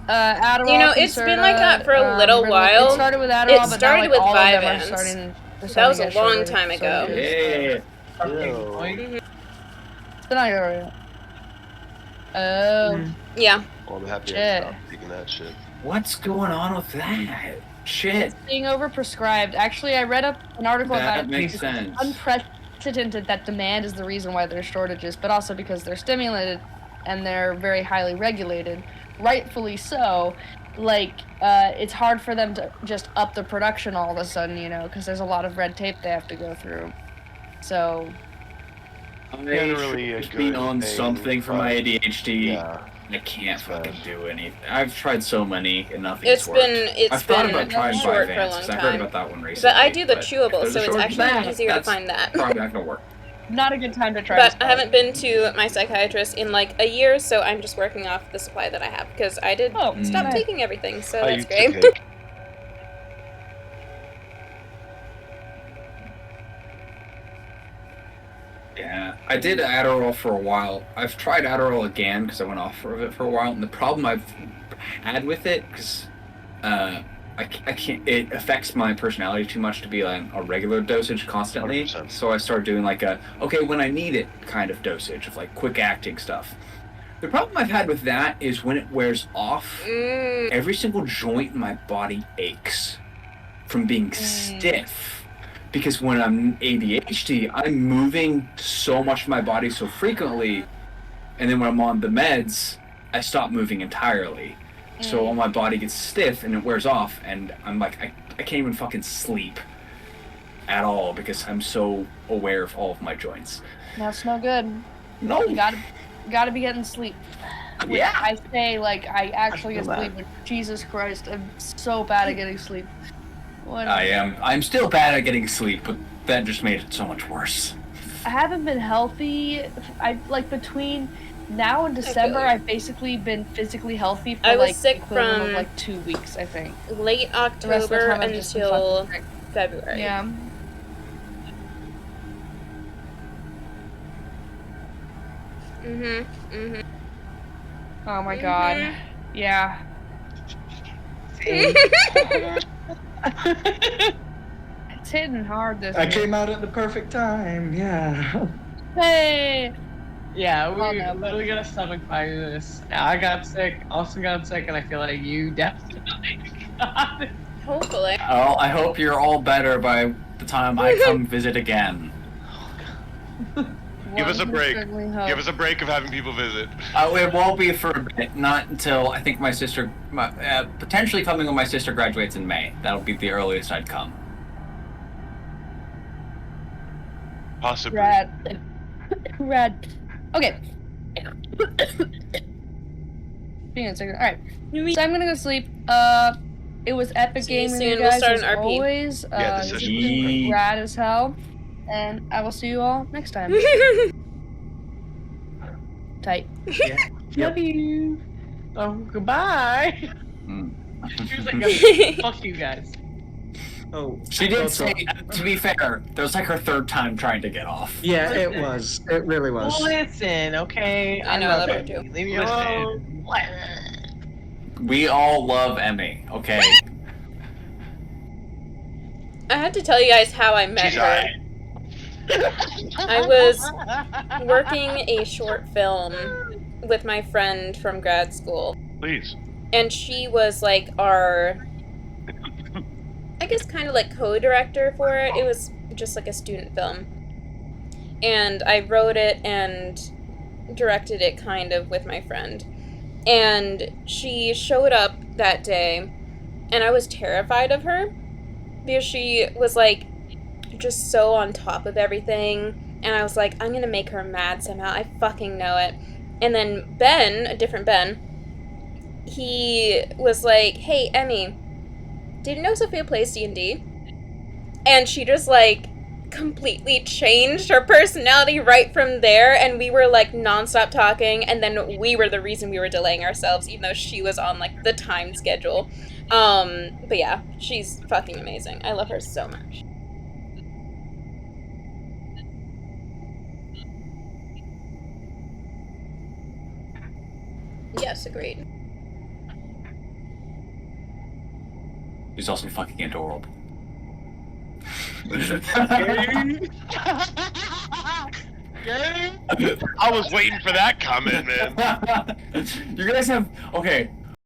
Adderall. You know, it's been like that for a little while. It started with Adderall, It but now started like with all of them are Vyvanse. starting. That was a long time ago. Yeah. Mhm. It's been like Oh. Yeah. Well, I'm happy I Shit. stopped taking that shit. What's going on with that? Shit. Being overprescribed. Actually, I read up an article That about makes it's sense. unprecedented that demand is the reason why there's shortages, but also because they're stimulated and they're very highly regulated, rightfully so. Like, it's hard for them to just up the production all of a sudden, you know, because there's a lot of red tape they have to go through. So. Generally a I've been good on thing, something for my but- ADHD. Yeah. I can't fucking do anything. I've tried so many and nothing's It's worked. been I've thought been about trying short for a Vyvanse, long 'cause I heard time. about that one recently. But I do the but chewable, if there's so a it's shortage of actually that, easier to that's find that. probably not gonna work. Not a good time to try But this I haven't been to my psychiatrist in like a year, so I'm just working off the supply that I have because I did stop nice. taking everything, so I that's used to great. take- Yeah, I did Adderall for a while. I've tried Adderall again because I went off of it for a while, and the problem I've had with it, because I can't, it affects my personality too much to be on a regular dosage constantly. 100%. So I started doing like a, okay, when I need it kind of dosage of like quick acting stuff. The problem I've had with that is when it wears off, every single joint in my body aches from being stiff. Because when I'm ADHD, I'm moving so much of my body so frequently, and then when I'm on the meds, I stop moving entirely. So all my body gets stiff and it wears off, and I'm like, I can't even fucking sleep at all because I'm so aware of all of my joints. That's no good. No. You gotta be getting sleep. Yeah. I say, like, I actually feel get that. sleep, but Jesus Christ, I'm so bad at getting sleep. What? I am. I'm still bad at getting sleep, but that just made it so much worse. I haven't been healthy. I like between now and December, I've basically been physically healthy for I was like sick equivalent from of like 2 weeks, I think. late The rest of the October time I've just been until fucking sick. February. Yeah. Oh my god. Yeah. It's hitting hard this I year. came out at the perfect time. Yeah. Hey. Yeah, Oh, we're no, literally gonna stomach fire this. I got sick, Austin got sick, and I feel like you definitely got it. Hopefully. Oh, I hope you're all better by the time I come visit again. Give us a One break. can certainly hope. Give us a break of having people visit. It won't be for a bit, not until I think my sister, potentially coming when my sister graduates in May. That'll be the earliest I'd come. Possibly. Rad. Rad. Okay. Being a second. Alright. So I'm gonna go sleep. It was epic See you game with you soon. We'll guys start as an RP. always. Yeah, this This is has been rad as hell. And I will see you all next time. Tight. Love you. Oh, goodbye. Mm. She was like, fuck you guys. Oh, She did say, to be fair, that was like her third time trying to get off. Yeah, it was. It really was. Listen, okay? I know, I love her too. Leave me alone. We all love Emmy, okay? I had to tell you guys how I met She's her. alright. I was working a short film with my friend from grad school. Please. And she was like our, I guess, kind of like co-director for it. It was just like a student film. And I wrote it and directed it kind of with my friend. And she showed up that day, and I was terrified of her because she was like just so on top of everything. And I was like, I'm gonna make her mad somehow. I fucking know it. And then Ben, a different Ben, he was like, hey, Emmy, did you know Sophia plays D&D? And she just like completely changed her personality right from there, and we were like nonstop talking, and then we were the reason we were delaying ourselves, even though she was on like the time schedule. But yeah, she's fucking amazing. I love her so much. Yes, agreed. He's also fucking adorable. I was waiting for that comment, man. You guys have okay.